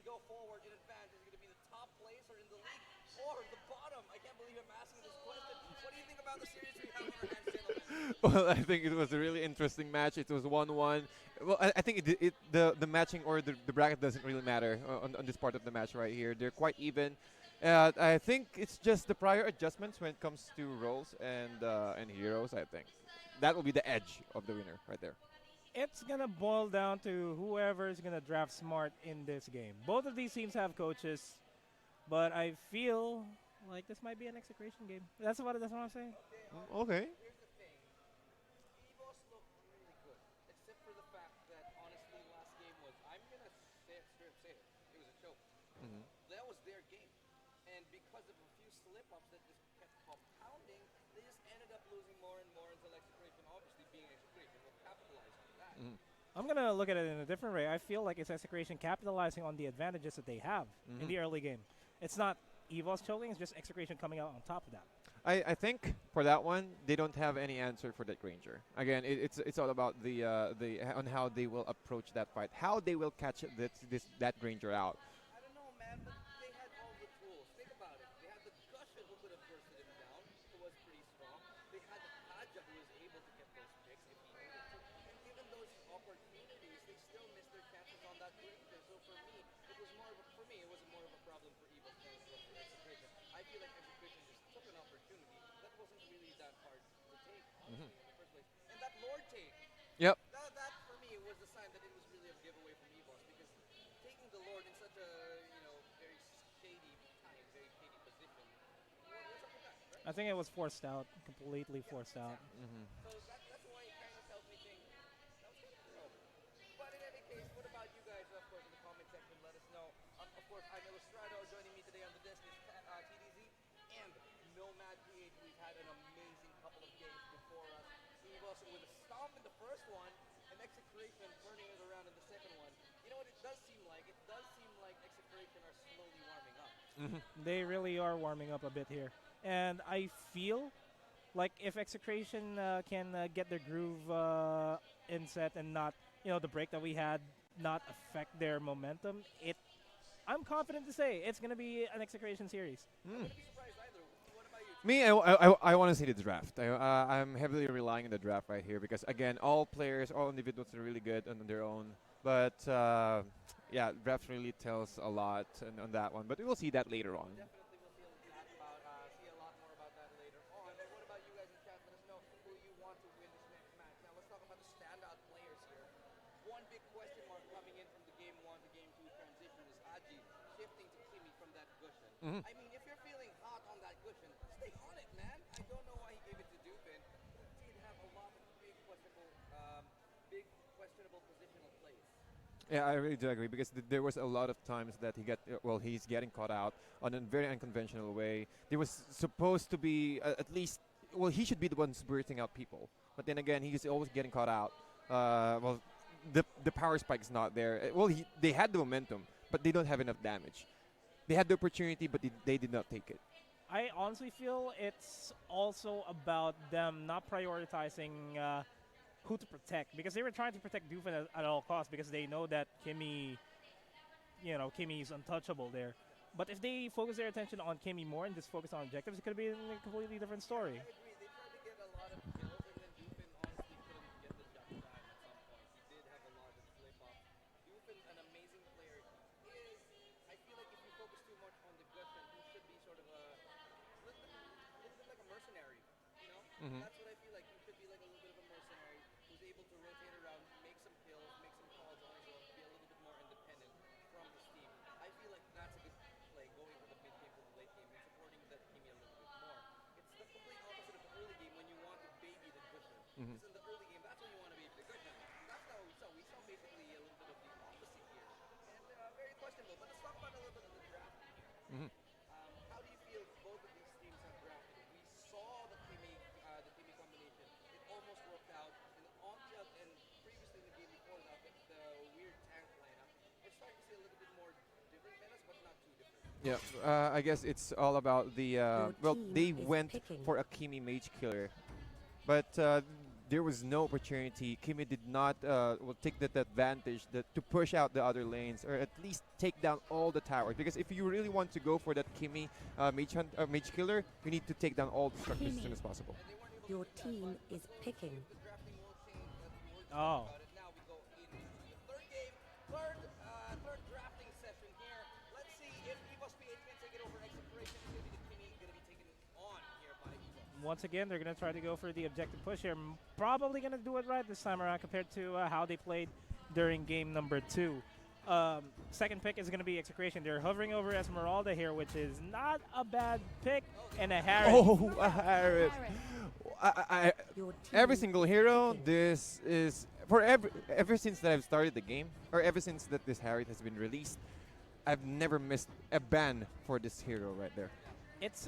go forward in advance is going to be the top placer in the league or the bottom? I can't believe I'm asking this question. What do you think about the series we have on our hands, gentlemen? Well, I think it was a really interesting match. It was 1-1. Well, I think the matching or the bracket doesn't really matter on this part of the match right here. They're quite even. I think it's just the prior adjustments when it comes to roles and heroes. I think that will be the edge of the winner right there. It's going to boil down to whoever is going to draft smart in this game. Both of these teams have coaches, but I feel like this might be an Execration game. That's what I'm saying. Okay. Here's the thing. EVOS looked really good, except for the fact that, honestly, last game was, I'm going to say it, it was a choke. That was their game. And because of a few slip-ups that just kept compounding, they just ended up losing more and more until Execration, obviously being Execration, will capitalize on that. I'm going to look at it in a different way. I feel like it's Execration capitalizing on the advantages that they have in the early game. It's not EVOS choking, it's just Execration coming out on top of that. I think for that one they don't have any answer for that Granger. Again, it's all about the on how they will approach that fight, how they will catch that Granger out. I don't know, man, but they had all the tools. Think about it. They had the Gusher who could have bursted him down, who was pretty strong. They had the Kaja who was able to get those picks if he needed to. And given those opportunities, they still missed their chances on that Granger. So for me, it was more of a problem for EVOS than it was for Execration. I feel like Execration just took an opportunity that wasn't really that hard to take, honestly, in the first place. And that Lord take, Yep. that for me was the sign that it was really a giveaway from EVOS, because taking the Lord in such a very shady time, very shady position, what's up with that, right? I think it was forced out, completely forced out. So that's why it kind of tells me things. That was kind of cool. But in any case, what about you guys? Of course, in the comment section, let us know. Of course, I'm Illustrator. Joining me today on the desk is TDZ and MLBB-PH. We've had an amazing couple of games before us. EVOS with a stomp in the first one, and Execration turning it around in the second one. You know what it does seem like? It does seem like Execration are slowly warming up. They really are warming up a bit here. And I feel like if Execration can get their groove in set and not, the break that we had not affect their momentum, I'm confident to say it's going to be an Execration series. I wouldn't be surprised either. What about you? Me, I want to see the draft. I'm heavily relying on the draft right here because, again, all players, all individuals are really good on their own. But, yeah, draft really tells a lot on that one. But we will see that later on. Definitely we'll see a lot more about that later on. And what about you guys in chat? Let us know who you want to win this next match. Now let's talk about the standout players here. One big question mark coming in from the Game 1 to Game 2 transition is Haji shifting to Kimi from that cushion. I mean, if you're feeling hot on that cushion, stay on it, man. I don't know why he gave it to Dupin, who did have a lot of big questionable positional plays. Yeah, I really do agree because there was a lot of times that he's getting caught out on a very unconventional way. There was supposed to be at least, he should be the one spiriting out people. But then again, he's always getting caught out. The power spike's not there. They had the momentum, but they don't have enough damage. They had the opportunity, but they did not take it. I honestly feel it's also about them not prioritizing who to protect, because they were trying to protect Dufin at all costs because they know that Kimi, Kimi's untouchable there. But if they focus their attention on Kimi more and just focus on objectives, it could be a completely different story. I agree. They tried to get a lot of kills, and then Dufin honestly couldn't get the job done at some point. He did have a lot of slip-ups. Dufin, an amazing player, I feel like if you focus too much on the Gushin, he should be sort of a little bit like a mercenary, That's what I feel like. He should be like a little bit of a mercenary who's able to rotate around, make some kills, make some calls on his own, be a little bit more independent from his team. I feel like that's a good play, going from the mid game to the late game and supporting that Kimi a little bit more. It's the complete opposite of the early game when you want to baby the Gushin. Because in the early game, that's when you want to baby the Gushin. That's not what we saw. We saw basically a little bit of the opposite here. And very questionable. But let's talk about a little bit of the draft here. How do you feel both of these teams have drafted? We saw the Kimi combination. It almost worked out. And previously in the game before that, the weird tank lineup, we're starting to see a little bit more different metas, but not too different. Yeah, I guess it's all about the they went for a Kimi mage killer, but there was no opportunity. Kimi did not take that advantage to push out the other lanes, or at least take down all the towers. Because if you really want to go for that Kimi mage killer, you need to take down all the structures as soon as possible. Your team is picking. Oh. Third drafting session here. Let's see if EVOS-PH can take it over Execration. It's going to be the Kimi going to be taken on here by EVOS. Once again, they're going to try to go for the objective push here. Probably going to do it right this time around compared to how they played during game number 2. Second pick is going to be Execration. They're hovering over Esmeralda here, which is not a bad pick. And a Harris. Oh, a Harris. Every single hero, this is for ever since that I've started the game, or ever since that this Harriet has been released, I've never missed a ban for this hero right there. It's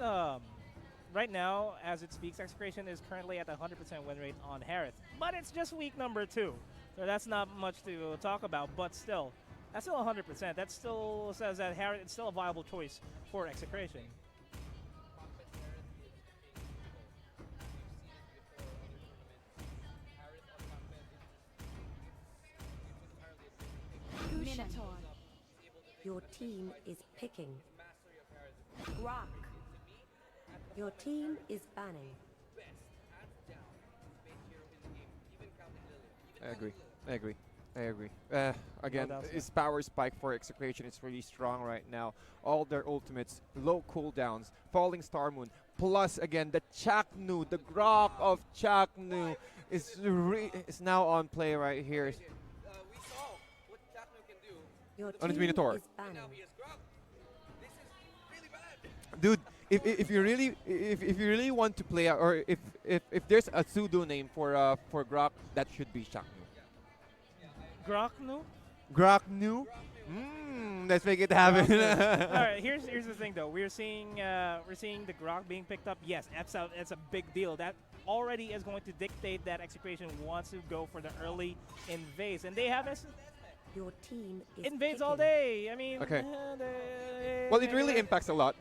right now, as it speaks, Execration is currently at a 100% win rate on Harith, but it's just week number 2, so that's not much to talk about. But still, that's still 100%. That still says that Harith is still a viable choice for Execration. Minotaur. Your team is picking. Rock. Your team is banning. I agree. Again, No, his power spike for Execration is really strong right now. All their ultimates, low cooldowns, falling star moon, plus again the Chaknu, the grok of Chaknu is now on play right here. We saw what Chaknu can do. Your On his team Minotaur. is banning. Now he is grok. This is really bad. Dude, if you really want to play out, or if there's a pseudo name for grok, that should be Chaknu. Groknu? Groknu? Let's make it happen. All right, here's the thing though. We're seeing the Grok being picked up. Yes, that's a big deal. That already is going to dictate that Execration wants to go for the early invades, and they have Your team is invades picking. all day. I mean, Okay. Well, it really impacts a lot.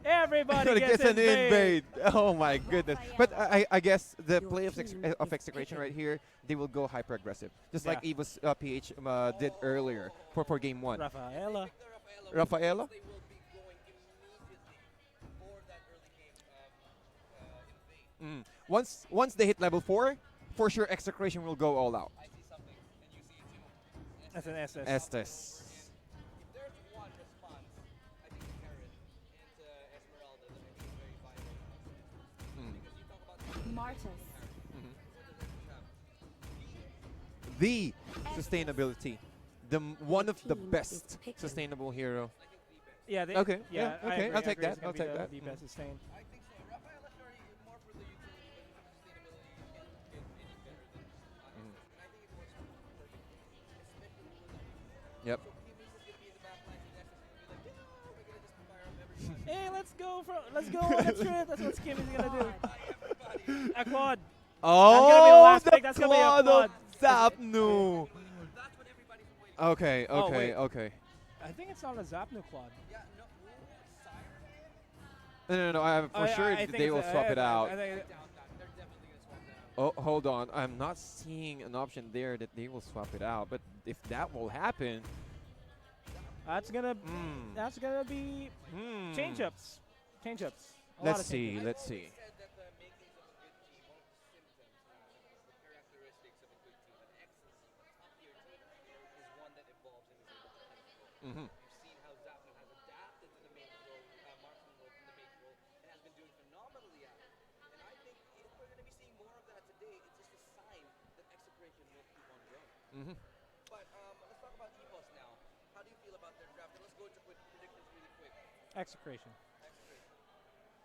Everybody gets an invade. Oh my goodness! But I guess the play of Execration right here, they will go hyper aggressive, just like EVOS PH did earlier for game 1. Rafaela. Rafaela? They will be going immediately for that early game invade. Once they hit level 4, for sure Execration will go all out. I see something, and you see it too. That's an SS. Estes. If there's one response, I think it's Harriet into Esmeralda that I think is very vital. Because you talk about Martus. The sustainability, one of the team is best picking. sustainable hero. Yeah. They, Okay, Yeah. yeah, I okay, agree, I'll I take agree. that, It's gonna I'll be take the- that. The best sustained. I think so. Rafaela Shari more for the utility, but for sustainability, you can't get any better than Estes. And I think it works perfectly, especially with the Yep. So Kimmy's is gonna be in the back line, and Estes is gonna be like, yeah, we're gonna just fire up everybody. Hey, let's go on a trip. That's what Kimmy's gonna do. A quad. Oh, last the pick. That's gonna be a quad quad. of Zapnu. That's what everybody's been waiting Okay, Oh, okay, wait. okay. I think it's not a Zapnu quad. for. Yeah, no, Siren. No, for sure I think they will it's- swap it out. I think Down that. They're definitely gonna swap that out. Oh, hold on. I'm not seeing an option there that they will swap it out. But if that will happen, that's gonna be change-ups. Change-ups. A lot let's of see. change-ups. Let's see. Said that the makings of a good team, or symptoms, the characteristics of a good team, an excellent team, a top-tier team, is one that evolves and is able to ebb and flow. You've seen how Zapnu has adapted to the main role, marksman role from the main role, and has been doing phenomenally at it. And I think if we're going to be seeing more of that today, it's just a sign that Execration will keep on growing. But let's talk about EVOS now. How do you feel about their draft? And let's go into quick predictions really quick. Execration.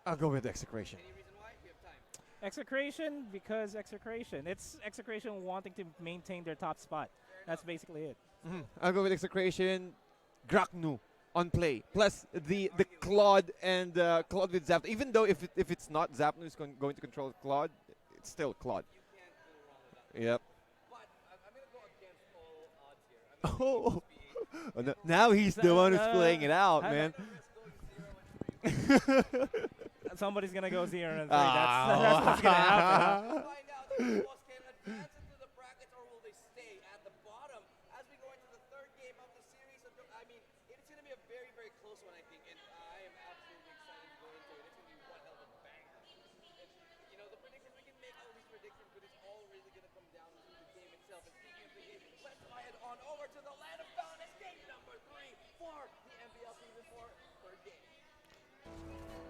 I'll go with Execration. Any reason why? We have time. Execration because Execration. It's Execration wanting to maintain their top spot. That's basically it. I'll go with Execration. Groknu on play. Plus the Claude and Claude with Zapnu. Even though if it's not Zapnu is going to control Claude, it's still Claude. You can't go wrong with that. Yep. But I'm going to go against all odds here. I'm Oh, now he's the one who's playing it out, I- man. Somebody's gonna go 0-3. That's what's gonna happen. Find out if EVOS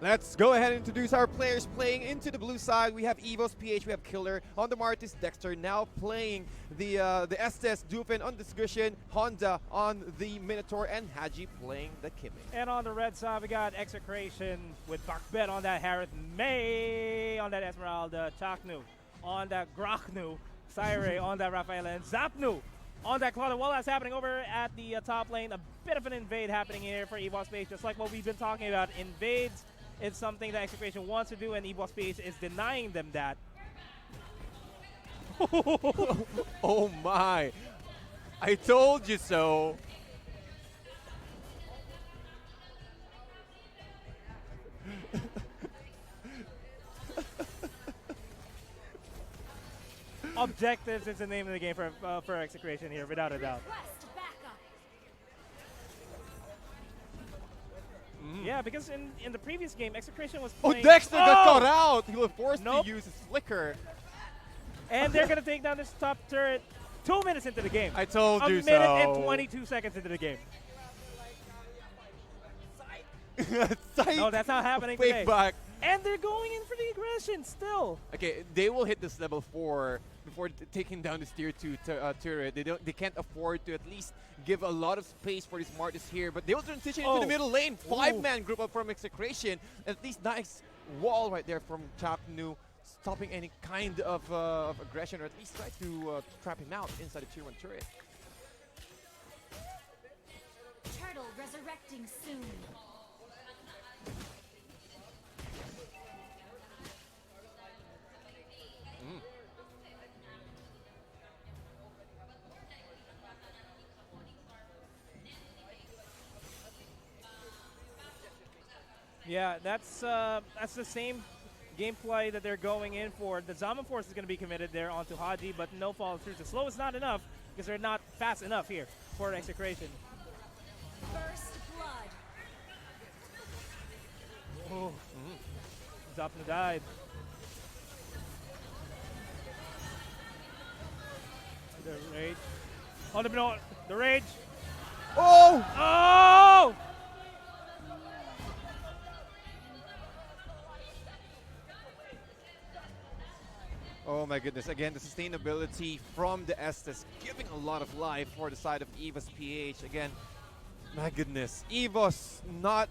Let's go ahead and introduce our players playing into the blue side. We have EVOS PH, we have Killer. On the Martis, Dexter now playing the Estes, Dufin on Discussion, Honda on the Minotaur, and Haji playing the Kimi. And on the red side, we got Execration with Bakbet on that Harith, May on that Esmeralda, Chaknu on that Grachnu, Syre on that Rafaela, and Zapnu on that Claudia. Well, that's happening over at the top lane. A bit of an invade happening here for EVOS PH, just like what we've been talking about. Invades is something that Execration wants to do, and EVOS PH is denying them that. Oh my! I told you so! Objectives is the name of the game for Execration here, without a doubt. Yeah, because in the previous game, Execration was playing... Oh, Dexter got caught out! He was forced to use his flicker. And they're going to take down this top turret 2 minutes into the game. I told you so. A minute and 22 seconds into the game. No, that's not happening today. Back. And they're going in for the aggression still. Okay, they will hit this level 4 before taking down this tier 2 turret. They can't afford to at least give a lot of space for these Martis here, but they will transition into the middle lane. 5-man group up from Execration. At least nice wall right there from Chaknu, stopping any kind of aggression, or at least try to trap him out inside the tier 1 turret. Turtle resurrecting soon. Yeah, that's the same gameplay that they're going in for. The Zaman Force is going to be committed there onto Haji, but no follow through. The slow is not enough because they're not fast enough here for Execration. First blood. Oh, Zapna died. The rage. Oh, the rage. Oh! Oh! Oh my goodness, again, the sustainability from the Estes giving a lot of life for the side of EVOS PH. Again, my goodness, EVOS not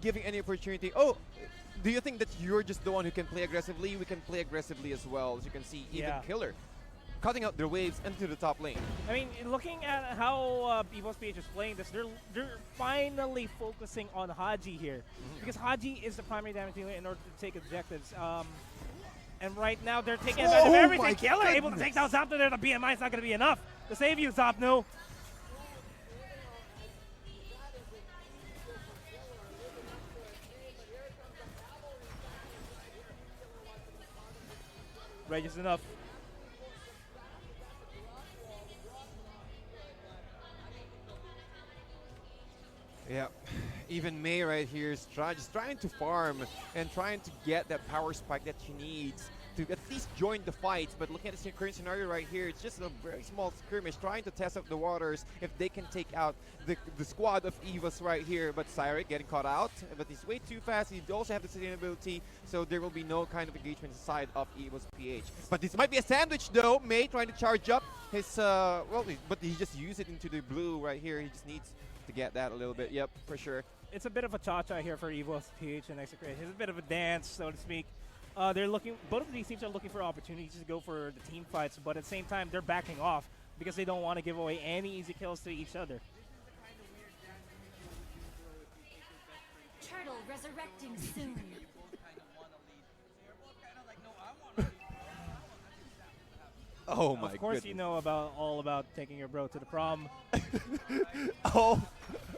giving any opportunity. Oh, do you think that you're just the one who can play aggressively? We can play aggressively as well. As you can see, even Killer cutting out their waves into the top lane. I mean, looking at how EVOS PH is playing this, they're finally focusing on Haji here. Because Haji is the primary damage dealer in order to take objectives. And right now, they're taking advantage of everything. Killer able to take down Zapnu there. The BMI is not going to be enough to save you, Zapnu. Right, just enough. Yeah, even May right here is just trying to farm and trying to get that power spike that she needs to at least join the fight. But looking at the current scenario right here, it's just a very small skirmish trying to test out the waters if they can take out the squad of EVOS right here. But Syric getting caught out, but he's way too fast. He also have the sustainability, so there will be no kind of engagement inside of EVOS PH. But this might be a sandwich though. May trying to charge up his, but he just used it into the blue right here. He just needs to get that a little bit. Yep, for sure. It's a bit of a cha-cha here for EVOS PH and Execration. It's a bit of a dance, so to speak. They're looking. Both of these teams are looking for opportunities to go for the team fights, but at the same time, they're backing off because they don't want to give away any easy kills to each other. Turtle resurrecting soon. Oh my Of course goodness. you know all about taking your bro to the prom. Oh,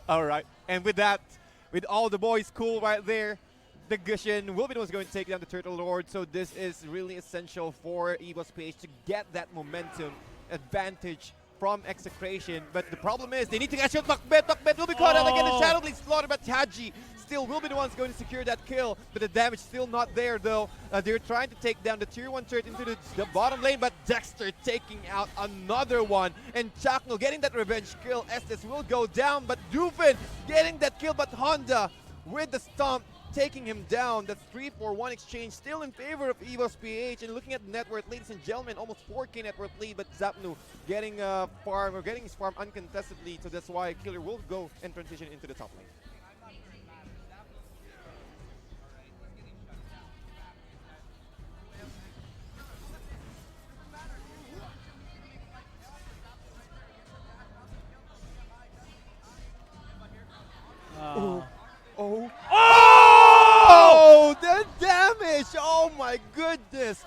all right. And with that, with all the boys cool right there, the Gushin will be the ones going to take down the Turtle Lord. So this is really essential for EVOS PH to get that momentum advantage from Execration. But the problem is they need to catch out Macbeth. Macbeth will be caught out again. The Shadow Blade slaughtered, but Haji still will be the ones going to secure that kill. But the damage still not there though. They're trying to take down the tier 1 turret into the bottom lane, but Dexter taking out another one. And Chakno getting that revenge kill. Estes will go down, but Dufin getting that kill, but Honda with the stomp taking him down. The 3-4-1 exchange still in favor of EVOS-PH. And looking at net worth, ladies and gentlemen, almost 4K net worth lead, but Zapnu getting getting his farm uncontestedly, so that's why Killer will go and transition into the top lane. Oh, the damage! Oh my goodness!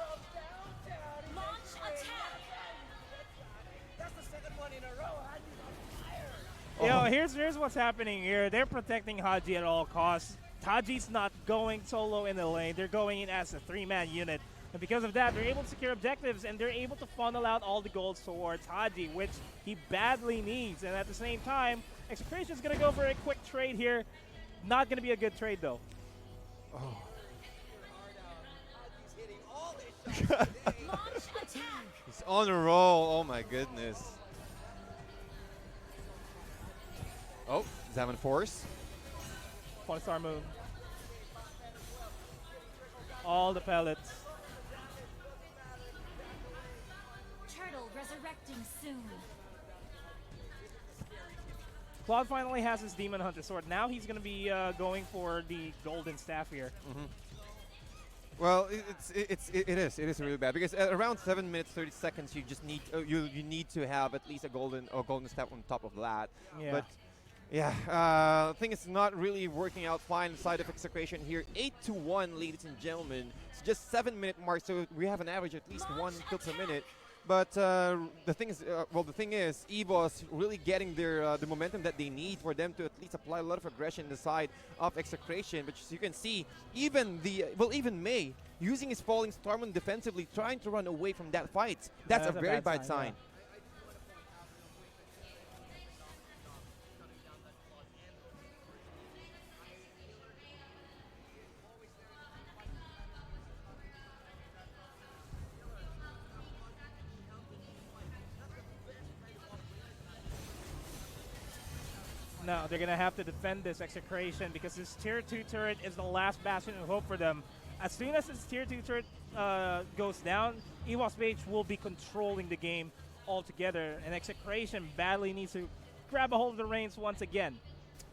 Here's what's happening here. They're protecting Haji at all costs. Haji's not going solo in the lane. They're going in as a 3-man unit. And because of that, they're able to secure objectives, and they're able to funnel out all the gold towards Haji, which he badly needs. And at the same time, Execration is going to go for a quick trade here. Not going to be a good trade, though. Oh. He's on a roll. Oh my goodness. Oh, Zaman Force. 1-star moon. All the pellets. Turtle resurrecting soon. Claude finally has his Demon Hunter sword. Now he's going to be going for the golden staff here. Well, it is really bad because at around 7 minutes 30 seconds you just need you need to have at least a golden staff on top of that. Yeah. But yeah, thing is not really working out fine inside of Execration here. 8-1, ladies and gentlemen. It's just 7-minute mark, so we have an average at least 1 kill per minute. But the thing is, EVOS really getting their the momentum that they need for them to at least apply a lot of aggression in the side of Execration. But as you can see, even May using his falling Starman defensively, trying to run away from that fight. That's a very bad sign. Yeah. No, they're going to have to defend this Execration because this Tier 2 turret is the last bastion of hope for them. As soon as this Tier 2 turret goes down, EVOS-PH will be controlling the game altogether, and Execration badly needs to grab a hold of the reins once again.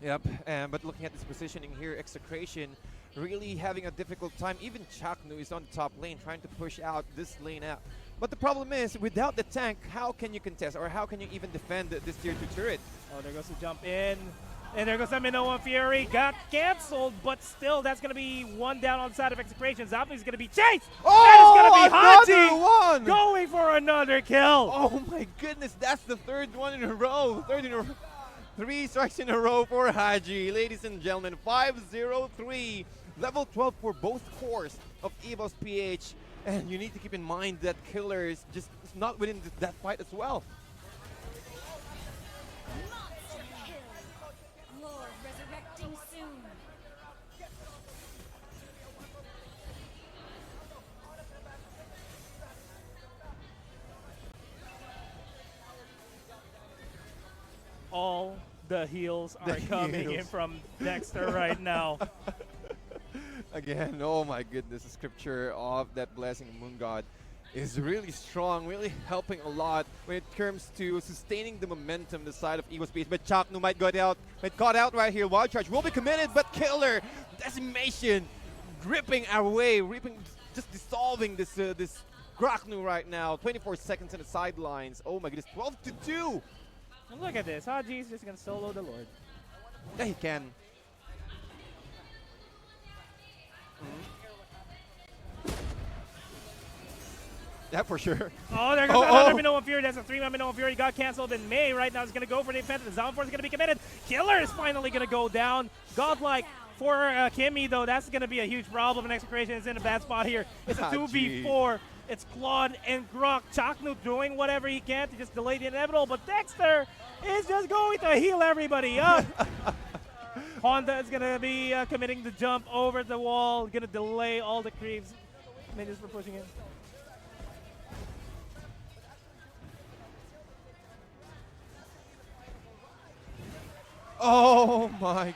Yep, but looking at this positioning here, Execration really having a difficult time. Even Chaknu is on the top lane trying to push out this lane out. But the problem is, without the tank, how can you contest or how can you even defend this Tier 2 turret? Oh, there goes the jump in. And there goes the Minoan Fury. Got canceled, but still, that's going to be one down on the side of Execration. Zapnu's going to be chased. Oh, that is going to be Haji one! going for another kill. Oh my goodness, that's the third one in a row. 3 strikes in a row for Haji. Ladies and gentlemen, 5-0-3. Level 12 for both cores of EVOS-PH. And you need to keep in mind that Killer is just not winning that fight as well. Monster kill. Lord resurrecting soon. All the heals are coming in from Dexter right now. Again, oh my goodness, the scripture of that blessing of Moon God is really strong, really helping a lot when it comes to sustaining the momentum on the side of EVOS-PH. But Chaknu might got out right here. Wild Charge will be committed, but Killer, decimation, ripping our way, just dissolving this Graknu right now. 24 seconds in the sidelines. Oh my goodness, 12-2. And look at this, Haji's just going to solo the Lord. Yeah, he can. Yeah, for sure. Oh, there goes another Minoan Fury. That's a 3-man Minoan Fury. Got canceled. And May right now is going to go for the defense. The Zone Force is going to be committed. Killer is finally going to go down. Godlike for Kimmy, though. That's going to be a huge problem. And Execration is in a bad spot here. It's a 2v4. It's Claude and Grok. Chaknu doing whatever he can to just delay the inevitable. But Dexter is just going to heal everybody up. Honda is going to be committing the jump over the wall. Going to delay all the creeps. Minions for pushing in. Oh my.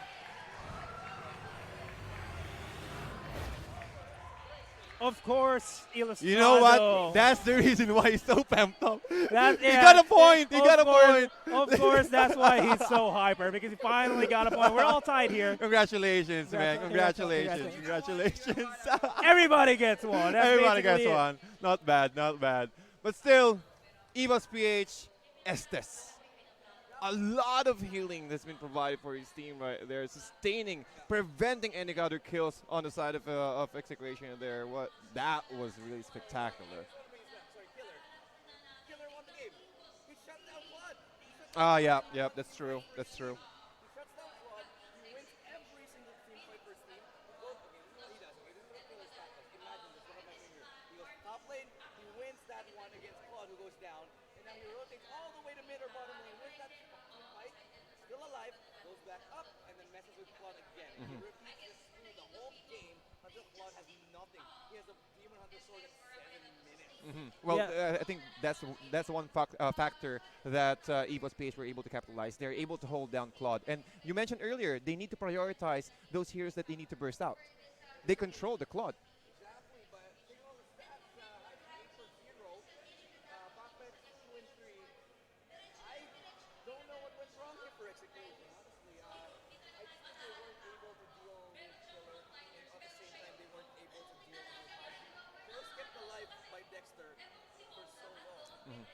of course, Ilustrado. You know what? That's the reason why he's so pumped up. That, He got a point. He got a point. Of course, that's why he's so hyper, because he finally got a point. We're all tied here. Congratulations, man. Congratulations. Congratulations. Everybody gets one. That's Everybody gets basically it. one. Not bad, not bad. But still, EVOS PH Estes. A lot of healing that's been provided for his team right there, sustaining, preventing any other kills on the side of Execration there. That was really spectacular. Yeah, that's true. That's true. Well, Yeah. I think that's one factor that EVOS PH were able to capitalize. They're able to hold down Claude. And you mentioned earlier, they need to prioritize those heroes that they need to burst out. They control the Claude.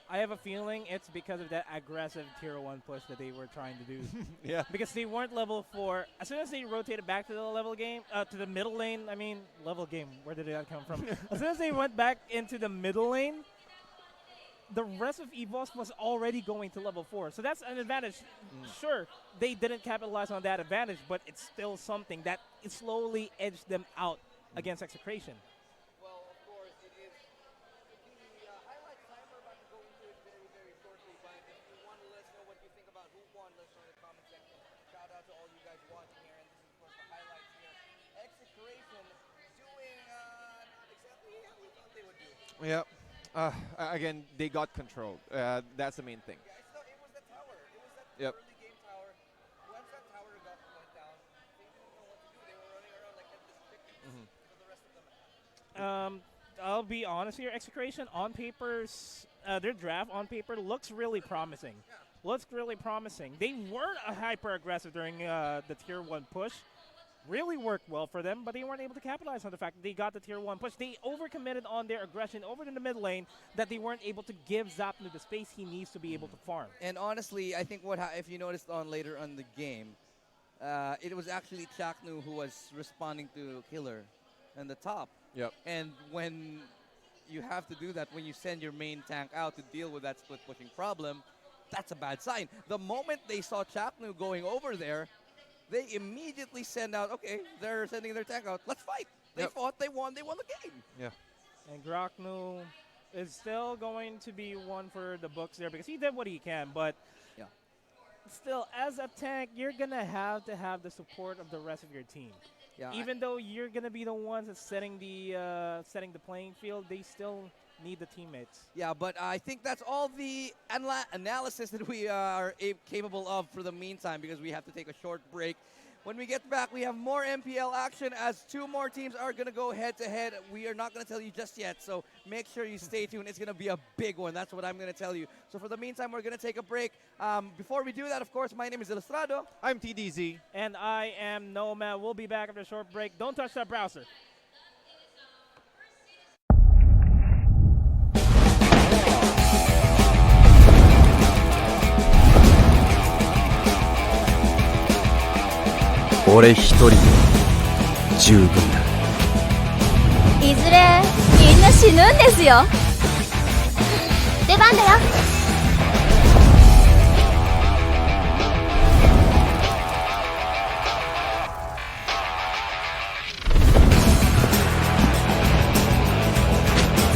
I have a feeling it's because of that aggressive tier 1 push that they were trying to do. Yeah. Because they weren't level 4. As soon as they rotated back to the level game, to the middle lane, I mean, level game, where did that come from? As soon as they went back into the middle lane, the rest of EVOS was already going to level 4. So that's an advantage. Sure, they didn't capitalize on that advantage, but it's still something that it slowly edged them out against Execration. Yeah. Again, they got controlled. That's the main thing. Yeah, it was the tower. It was that Yep. early game tower. Once that tower went down, they didn't know what to do. They were running around like headless chickens for the rest of them. I'll be honest here. Execration on papers, their draft on paper looks really promising. Looks really promising. They weren't hyper aggressive during the tier 1 push. Really worked well for them, but they weren't able to capitalize on the fact that they got the tier 1 push. They overcommitted on their aggression over in the mid lane that they weren't able to give Zapnu the space he needs to be able to farm. And honestly, I think if you noticed on later on the game, it was actually Chaknu who was responding to Killer in the top. Yep. And when you have to do that, when you send your main tank out to deal with that split pushing problem, that's a bad sign. The moment they saw Chaknu going over there, they immediately send out, okay, they're sending their tank out, let's fight. They fought, they won the game. Yeah. And Groknu is still going to be one for the books there because he did what he can, but yeah, still, as a tank, you're going to have the support of the rest of your team. Yeah, Even though you're going to be the ones that's setting the playing field, they still need the teammates. Yeah, but I think that's all the analysis that we are capable of for the meantime, because we have to take a short break. When we get back, we have more MPL action as 2 more teams are going to go head-to-head. We are not going to tell you just yet, so make sure you stay tuned. It's going to be a big one. That's what I'm going to tell you. So for the meantime, we're going to take a break. Before we do that, of course, my name is Ilustrado. I'm TDZ. And I am Nomad. We'll be back after a short break. Don't touch that browser. Ore 一人で十分だ。いずれみんな死ぬんですよ。出番だよ。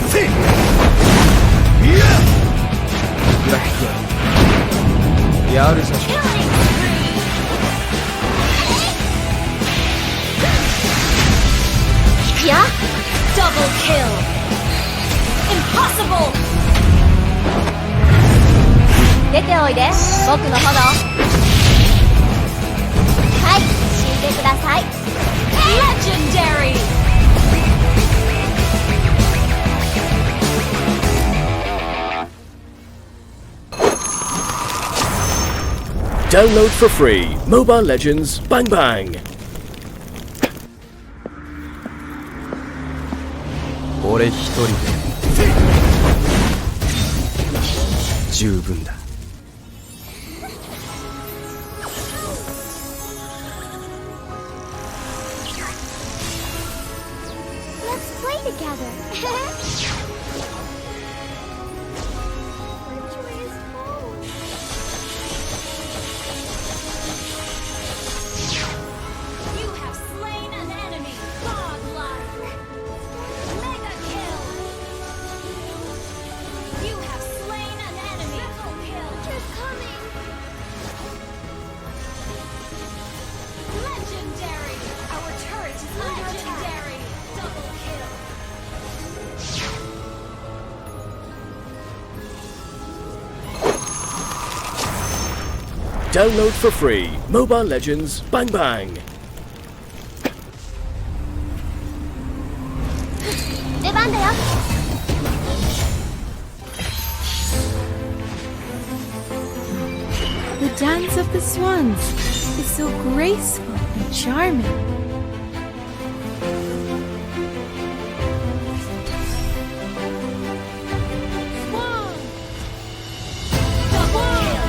せい。いや。グラフィア。やるぞ。いや Double kill Impossible 出ておいで僕の炎はい死んでください Legendary Download for free Mobile Legends Bang Bang. 俺一人で十分だ。Let's play together. You have slain an enemy. Godlike. Mega kill. You have slain an enemy. Triple kill. You're coming. Legendary. Our turret is legendary. Double kill. Download for free Mobile Legends Bang Bang. 出番だよ。The dance of the swans is so graceful and charming. Double kill.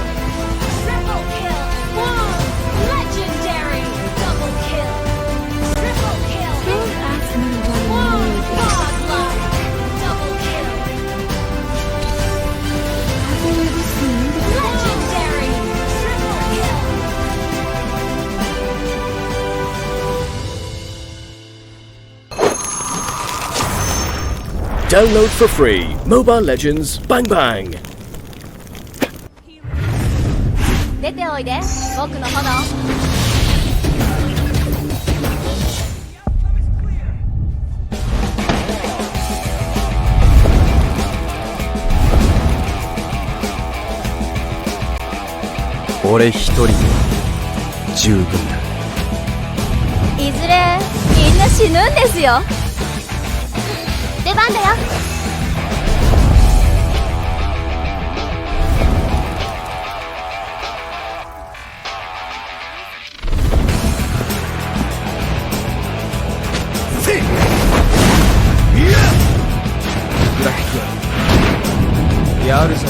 Triple kill. Legendary. Double kill. Triple kill. Don't ask me why I know this. Godlike. Double kill. Have you ever seen the Legendary. Triple kill. Download for free Mobile Legends Bang Bang. 出ておいで、僕の炎。俺一人で十分だ。いずれみんな死ぬんですよ。出番だよ。グラフィックはやるさ。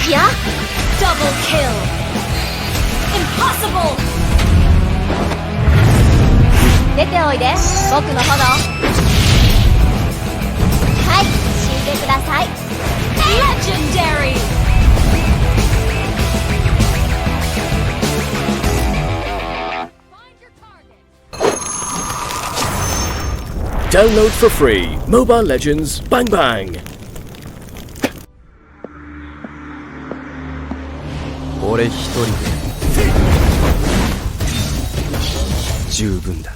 Yeah? Double kill! Impossible! 出ておいで、僕の炎。はい、死んでください。Legendary! Download for free Mobile Legends Bang Bang. 俺一人で十分だ。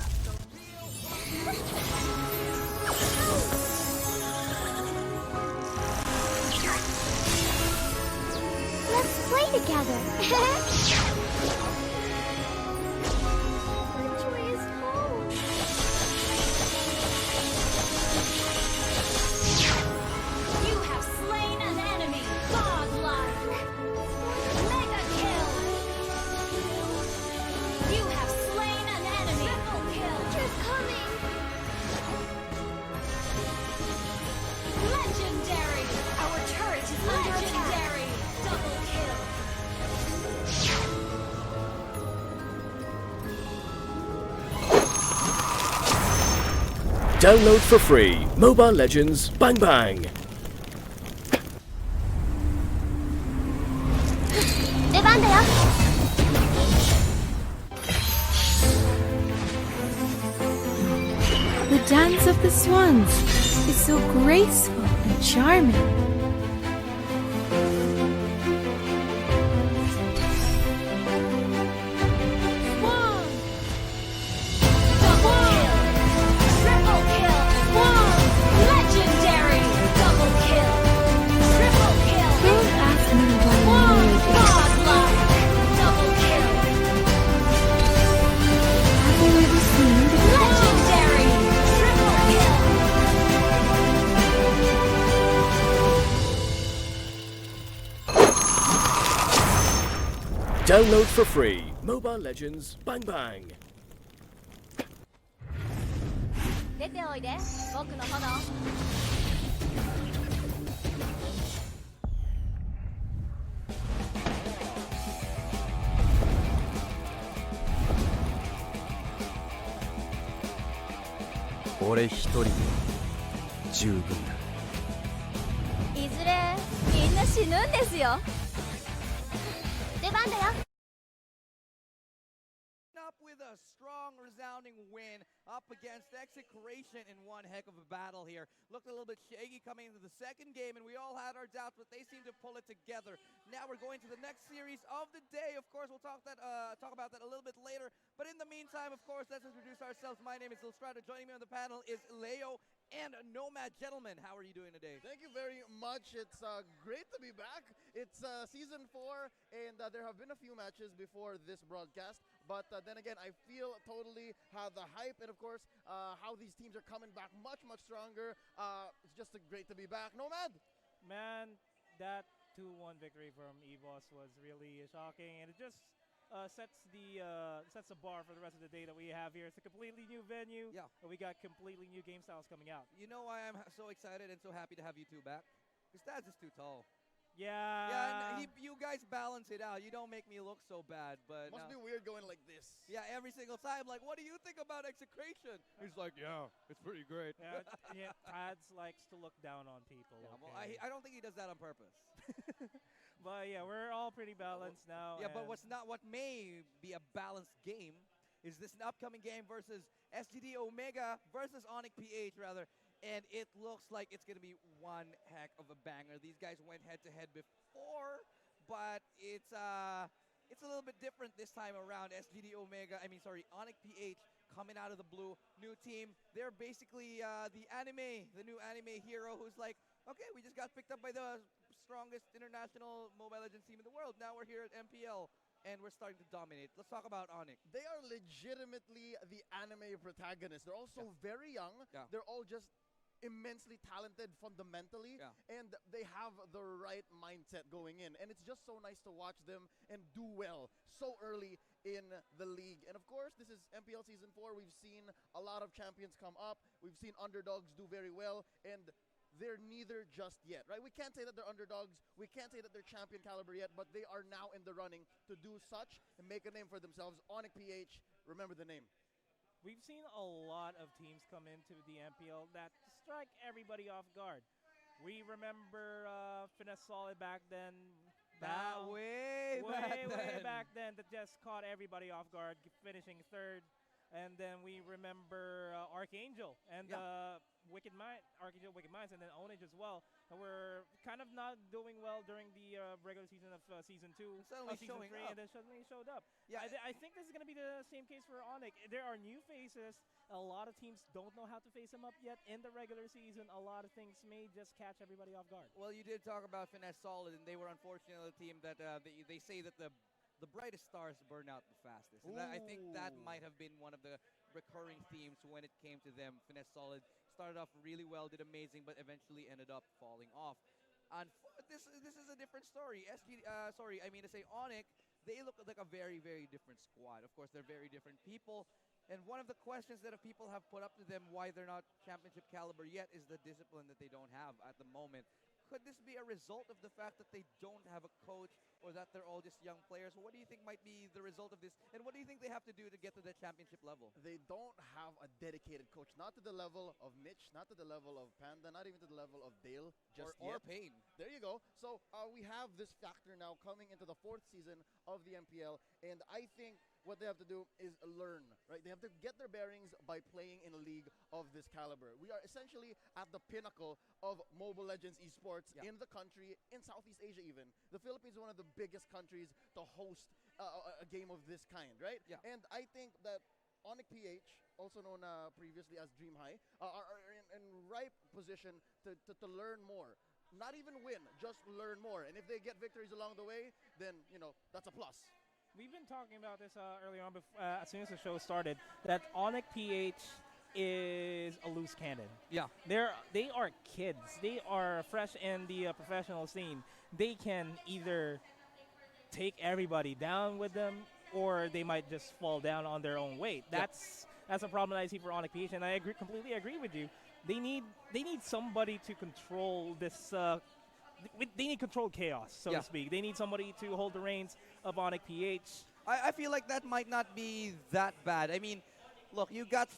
Let's play together. Joy is home. You have slain an enemy. Godlike. Mega kill. You have slain an enemy. Triple kill. She's coming. Legendary. Our turret is legendary. Double kill. Download for free Mobile Legends Bang Bang. 出番だよ。The dance of the swans is so graceful and charming. Double kill. Triple kill. Legendary. Double kill. Triple kill. Don't ask me why I know it. Godlike. Double kill. Have you ever seen the Legendary. Triple kill. Download for free Mobile Legends Bang Bang. 出ておいで、僕の炎。俺一人で十分だ。いずれみんな死ぬんですよ。出番だよ。Up with a strong, resounding win up against Execration in one heck of a battle here. Looked a little bit shaky coming into the second game, and we all had our doubts, but they seemed to pull it together. Now we're going to the next series of the day. Of course, we'll talk about that a little bit later. But in the meantime, of course, let's introduce ourselves. My name is Illustrator. Joining me on the panel is Leo and Nomad. Gentlemen, how are you doing today? Thank you very much. It's great to be back. It's season 4, and there have been a few matches before this broadcast. But then again, I feel totally the hype, and of course, how these teams are coming back much, much stronger. It's just great to be back. Nomad! Man, that 2-1 victory from EVOS was really shocking, and it just sets the bar for the rest of the day that we have here. It's a completely new venue, and we got completely new game styles coming out. You know why I'm so excited and so happy to have you two back? Because Taz is too tall. Yeah. Yeah, and you guys balance it out. You don't make me look so bad, but Must be weird going like this. yeah, every single time, like, what do you think about Execration? He's like, yeah, it's pretty great. Yeah, Tads likes to look down on people. Yeah, well, okay? I don't think he does that on purpose. But yeah, we're all pretty balanced now. Yeah, but what may be a balanced game is this upcoming game versus SGD Omega versus ONIC PH rather. And it looks like it's going to be one heck of a banger. These guys went head-to-head before, but it's a little bit different this time around. ONIC PH coming out of the blue, new team. They're basically the new anime hero who's like, okay, we just got picked up by the strongest international Mobile Legends team in the world. Now we're here at MPL. And we're starting to dominate. Let's talk about ONIC. They are legitimately the anime protagonists. They're also very young. Yeah. They're all just immensely talented fundamentally, and they have the right mindset going in. And it's just so nice to watch them and do well so early in the league. And of course, this is MPL Season 4. We've seen a lot of champions come up. We've seen underdogs do very well. And they're neither just yet, right? We can't say that they're underdogs. We can't say that they're champion caliber yet, but they are now in the running to do such and make a name for themselves. ONIC PH, remember the name. We've seen a lot of teams come into the MPL that strike everybody off guard. We remember Finesse Solid back then. Way Back then, that just caught everybody off guard, finishing third. And then we remember ArkAngel and ArkAngel Wicked Minds, and then Ownage as well. And we're kind of not doing well during the regular season of season 2, suddenly season showing 3, up. and then suddenly showed up. Yeah, I think this is going to be the same case for ONIC. There are new faces. A lot of teams don't know how to face them up yet in the regular season. A lot of things may just catch everybody off guard. Well, you did talk about Finesse Solid, and they were unfortunately a team that they say that the brightest stars burn out the fastest. And I think that might have been one of the recurring themes when it came to them. Finesse Solid started off really well, did amazing, but eventually ended up falling off. And this is a different story. ONIC, they look like a very, very different squad. Of course, they're very different people. And one of the questions that people have put up to them why they're not championship caliber yet is the discipline that they don't have at the moment. Could this be a result of the fact that they don't have a coach or that they're all just young players? What do you think might be the result of this? And what do you think they have to do to get to the championship level? They don't have a dedicated coach, not to the level of Mitch, not to the level of Panda, not even to the level of Dale just or yet. Payne. There you go. So we have this factor now coming into the 4th season of the MPL, and I think what they have to do is learn, right? They have to get their bearings by playing in a league of this caliber. We are essentially at the pinnacle of Mobile Legends esports in the country, in Southeast Asia even. The Philippines is one of the biggest countries to host a game of this kind, right? Yeah. And I think that ONIC PH, also known previously as Dream High, are in ripe position to learn more. Not even win, just learn more. And if they get victories along the way, then, that's a plus. We've been talking about this earlier on, as soon as the show started, that ONIC PH is a loose cannon. Yeah. They are kids. They are fresh in the professional scene. They can either take everybody down with them, or they might just fall down on their own weight. That's a problem that I see for ONIC PH, and I completely agree with you. They need somebody to control this. They need controlled chaos, so to speak. They need somebody to hold the reins of ONIC PH. I feel like that might not be that bad. I mean, look, you got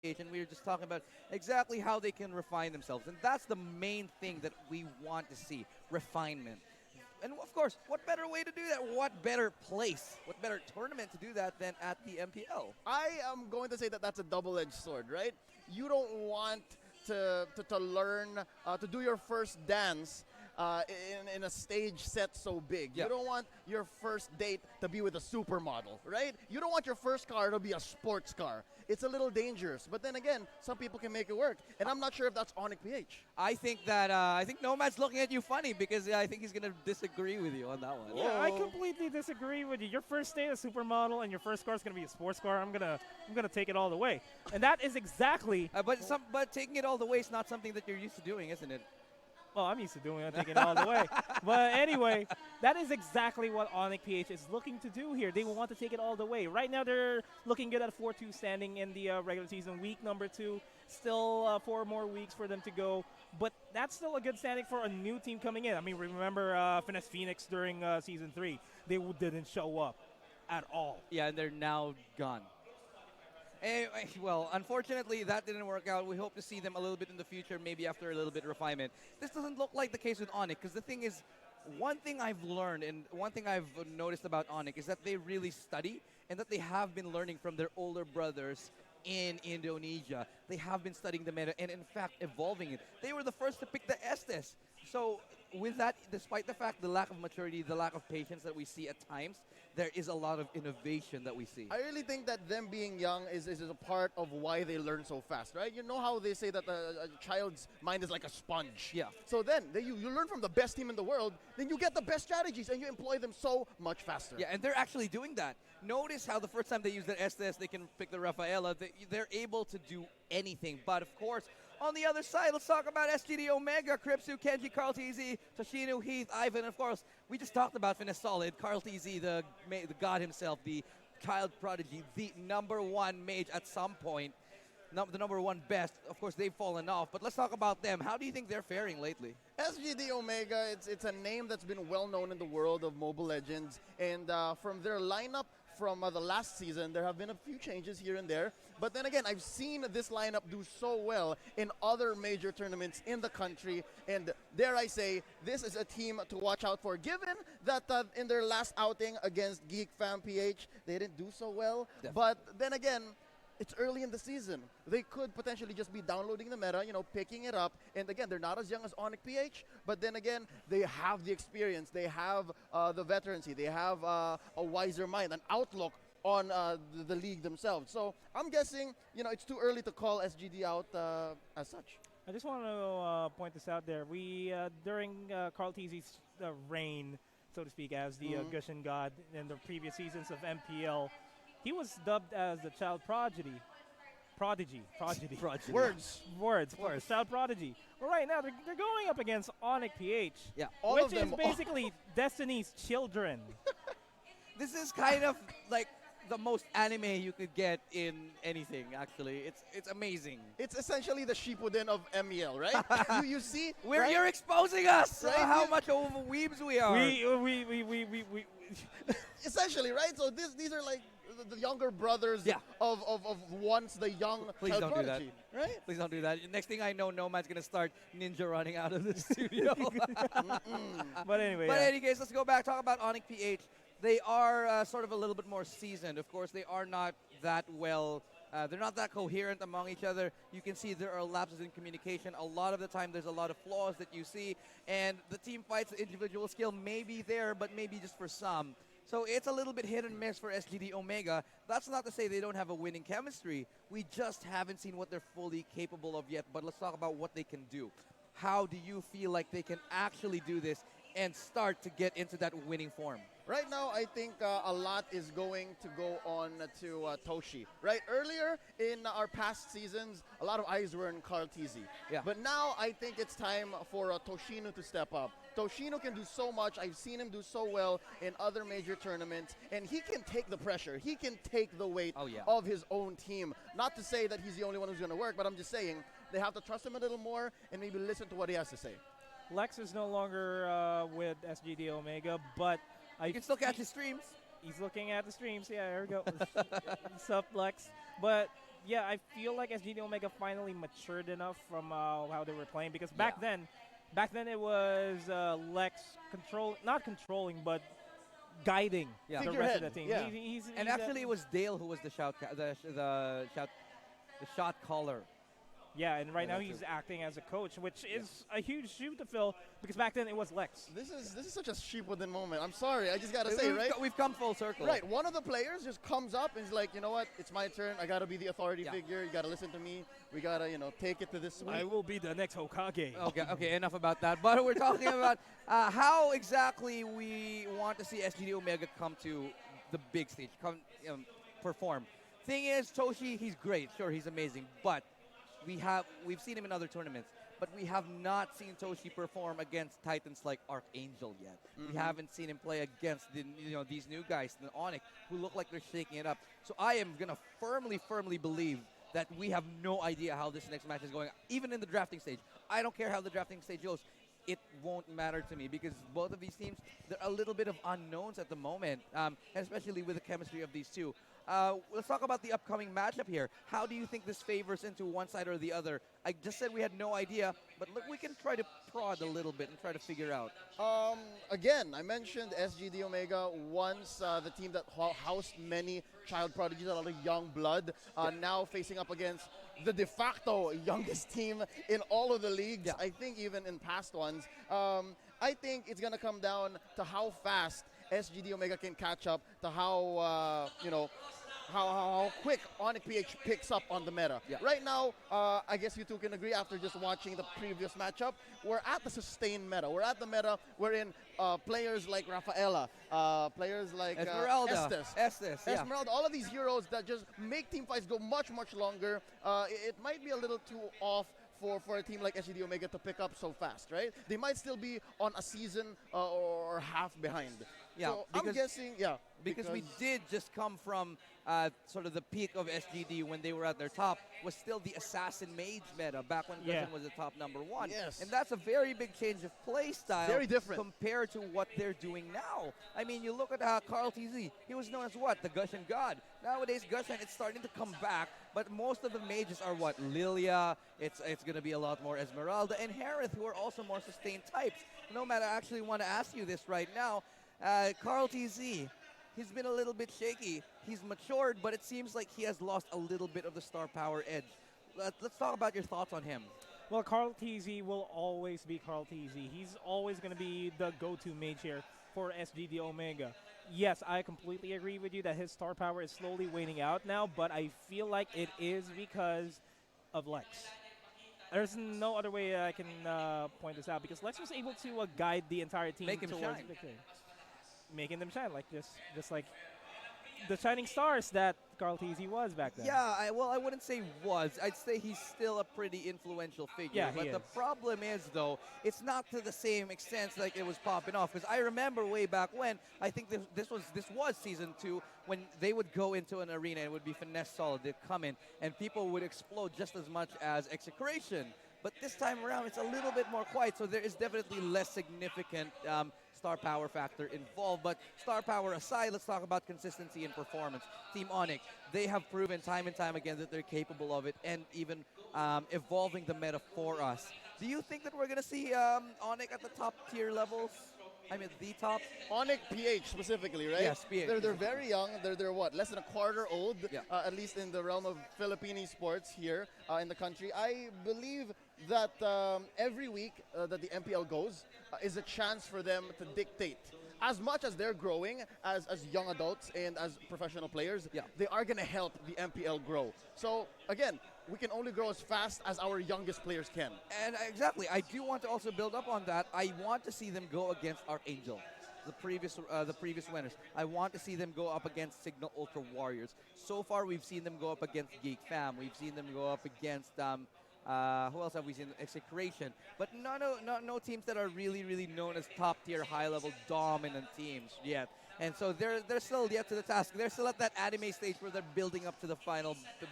and we were just talking about exactly how they can refine themselves. And that's the main thing that we want to see, refinement. And of course, what better way to do that? What better place, what better tournament to do that than at the MPL? I am going to say that that's a double-edged sword, right? You don't want to learn, to do your first dance in a stage set so big. You don't want your first date to be with a supermodel, right? You don't want your first car to be a sports car. It's a little dangerous. But then again, some people can make it work. And I'm not sure if that's ONIC PH. I think that, Nomad's looking at you funny because I think he's going to disagree with you on that one. Yeah, I completely disagree with you. Your first date, a supermodel, and your first car is going to be a sports car. I'm gonna take it all the way. And that is exactly... But taking it all the way is not something that you're used to doing, isn't it? Well, I'm used to doing it, taking it all the way. But anyway, that is exactly what ONIC PH is looking to do here. They want to take it all the way. Right now, they're looking good at 4-2 standing in the regular season. Week number 2, still 4 more weeks for them to go. But that's still a good standing for a new team coming in. I mean, remember Finesse Phoenix during Season 3. They didn't show up at all. Yeah, and they're now gone. Anyway, well, unfortunately, that didn't work out. We hope to see them a little bit in the future, maybe after a little bit of refinement. This doesn't look like the case with ONIC, because the thing is, one thing I've learned and one thing I've noticed about ONIC is that they really study and that they have been learning from their older brothers in Indonesia. They have been studying the meta and, in fact, evolving it. They were the first to pick the Estes. So with that, despite the fact, the lack of maturity, the lack of patience that we see at times, there is a lot of innovation that we see. I really think that them being young is a part of why they learn so fast, right? You know how they say that a child's mind is like a sponge. Yeah. So then you learn from the best team in the world, then you get the best strategies and you employ them so much faster. Yeah, and they're actually doing that. Notice how the first time they use their Estes, they can pick the Rafaela. They're able to do anything. But of course, On the other side, let's talk about SGD Omega, Kripsu, Kenji, Carl TZ, Toshino, Heath, Ivan, of course. We just talked about Finesse Solid, Carl TZ, the god himself, the child prodigy, the #1 mage at some point, the #1 best. Of course, they've fallen off, but let's talk about them. How do you think they're faring lately? SGD Omega, it's a name that's been well known in the world of Mobile Legends, and from their lineup from the last season, there have been a few changes here and there. But then again, I've seen this lineup do so well in other major tournaments in the country. And dare I say, this is a team to watch out for. Given that in their last outing against Geek Fam PH, they didn't do so well. Definitely. But then again, it's early in the season. They could potentially just be downloading the meta, picking it up. And again, they're not as young as ONIC PH, but then again, they have the experience. They have the veterancy. They have a wiser mind, an outlook on the league themselves. So I'm guessing, it's too early to call SGD out as such. I just want to point this out there. We, during Carl TZ's reign, so to speak, as the Gushin God in the previous seasons of MPL, he was dubbed as the child prodigy. Prodigy. Words. Child prodigy. Well, right now, they're going up against ONIC PH. Yeah. Which is basically Destiny's children. This is kind of like the most anime you could get in anything, actually. It's amazing. It's essentially the Shippuden of MEL, right? you see? Right? You're exposing us! Right? How much of weebs we are. We Essentially, right? So these are like the younger brothers of once the young Please child don't prodigy, do that. right? Please don't do that. Next thing I know, Nomad's going to start ninja running out of the studio. But anyway. But in any case, let's go back. Talk about ONIC PH. They are sort of a little bit more seasoned. Of course, they are not that well. They're not that coherent among each other. You can see there are lapses in communication. A lot of the time, there's a lot of flaws that you see. And the team fights, the individual skill may be there, but maybe just for some. So it's a little bit hit and miss for SGD Omega. That's not to say they don't have a winning chemistry. We just haven't seen what they're fully capable of yet. But let's talk about what they can do. How do you feel like they can actually do this and start to get into that winning form? Right now, I think a lot is going to go on to Toshi. Right, earlier in our past seasons, a lot of eyes were on Carl TZ. Yeah. But now I think it's time for Toshino to step up. Toshino can do so much. I've seen him do so well in other major tournaments, and he can take the pressure. He can take the weight of his own team. Not to say that he's the only one who's going to work, but I'm just saying they have to trust him a little more and maybe listen to what he has to say. Lex is no longer with SGD Omega, but you can still catch his streams. He's looking at the streams. Yeah, there we go. What's up, Lex? But yeah, I feel like SGD Omega finally matured enough from how they were playing, because back then it was Lex not controlling, but guiding the rest of the team. Yeah. And actually, it was Dale who was the shot caller. Yeah, and right now he's acting as a coach, which is a huge shoe to fill, because back then it was Lex. This is such a Shippuden moment. I'm sorry, I just gotta say, right? We've come full circle. Right, one of the players just comes up and is like, you know what? It's my turn. I gotta be the authority figure. You gotta listen to me. We gotta, take it to this week. I will be the next Hokage. Okay, enough about that. But we're talking about how exactly we want to see SGD Omega come to the big stage, perform. Thing is, Toshi, he's great. Sure, he's amazing, but we've seen him in other tournaments, but we have not seen Toshi perform against titans like ArkAngel yet. We haven't seen him play against these new guys, the ONIC, who look like they're shaking it up. So I am gonna firmly believe that we have no idea how this next match is going, even in the drafting stage. I don't care how the drafting stage goes. It won't matter to me, because both of these teams, they're a little bit of unknowns at the moment, and especially with the chemistry of these two. Let's talk about the upcoming matchup here. How do you think this favors into one side or the other? I just said we had no idea, but look, we can try to prod a little bit and try to figure out. Again, I mentioned SGD Omega once, the team that housed many child prodigies, a lot of young blood, now facing up against the de facto youngest team in all of the leagues, I think even in past ones. I think it's going to come down to how fast SGD Omega can catch up to how, how quick ONIC PH picks up on the meta. Right now, I guess you two can agree after just watching the previous matchup, we're at the sustained meta. We're at the meta wherein players like Rafaela, players like Estes, Esmeralda, all of these heroes that just make team fights go much longer. It might be a little too off for a team like SGD Omega to pick up so fast, right? They might still be on a season or half behind. Yeah, so I'm guessing, because we did just come from sort of the peak of SGD when they were at their top, was still the Assassin Mage meta back when Gushin was the top #1. Yes. And that's a very big change of play style. Very different. Compared to what they're doing now. I mean, you look at Carl TZ. He was known as what? The Gushin God. Nowadays, Gushin, it's starting to come back, but most of the mages are what? Lilia, it's going to be a lot more Esmeralda, and Harith, who are also more sustained types. No matter, I actually want to ask you this right now. Carl TZ, he's been a little bit shaky. He's matured, but it seems like he has lost a little bit of the star power edge. Let's talk about your thoughts on him. Well, Carl TZ will always be Carl TZ. He's always going to be the go-to mage here for SGD Omega. Yes, I completely agree with you that his star power is slowly waning out now, but I feel like it is because of Lex. There's no other way I can point this out, because Lex was able to guide the entire team towards victory. Making them shine, like just like the shining stars that Carl TZ was back then. Yeah, well, I wouldn't say was. I'd say he's still a pretty influential figure. Yeah, but the problem is, though, it's not to the same extent like it was popping off. Because I remember way back when, I think this was Season 2, when they would go into an arena and it would be finesse solid. They'd come in, and people would explode just as much as Execration. But this time around, it's a little bit more quiet, so there is definitely less significant star power factor involved. But star power aside, let's talk about consistency and performance. Team ONIC, they have proven time and time again that they're capable of it, and even evolving the meta for us. Do you think that we're going to see ONIC at the top tier levels? I mean, the top? ONIC PH specifically, right? Yes, PH. They're very young. They're what, less than a quarter old, Yeah. At least in the realm of Philippine esports here in the country. I believe that every week that the MPL goes is a chance for them to dictate. As much as they're growing as young adults and as professional players, they are going to help the MPL grow. So, again, we can only grow as fast as our youngest players can. And exactly, I do want to also build up on that. I want to see them go against ArkAngel, the previous winners. I want to see them go up against Cignal Ultra Warriors. So far, we've seen them go up against Geek Fam. We've seen them go up against who else have we seen? Execration. But no teams that are really known as top tier, high level, dominant teams yet. And so they're still yet to the task. They're still at that anime stage where they're building up to the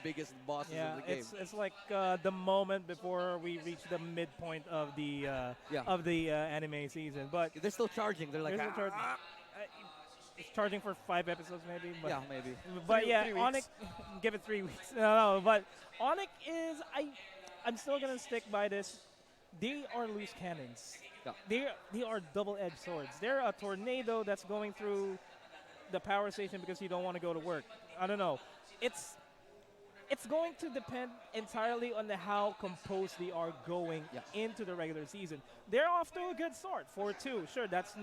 biggest bosses of the game. It's like the moment before we reach the midpoint of the anime season. But they're still charging. They're like it's charging for 5 episodes maybe. But yeah, maybe. But ONIC, give it 3 weeks. No, but ONIC is I'm still gonna stick by this. They are loose cannons. Yeah. They are double-edged swords. They're a tornado that's going through the power station because you don't want to go to work. I don't know. It's going to depend entirely on how composed they are going into the regular season. They're off to a good start, 4-2. Sure, it's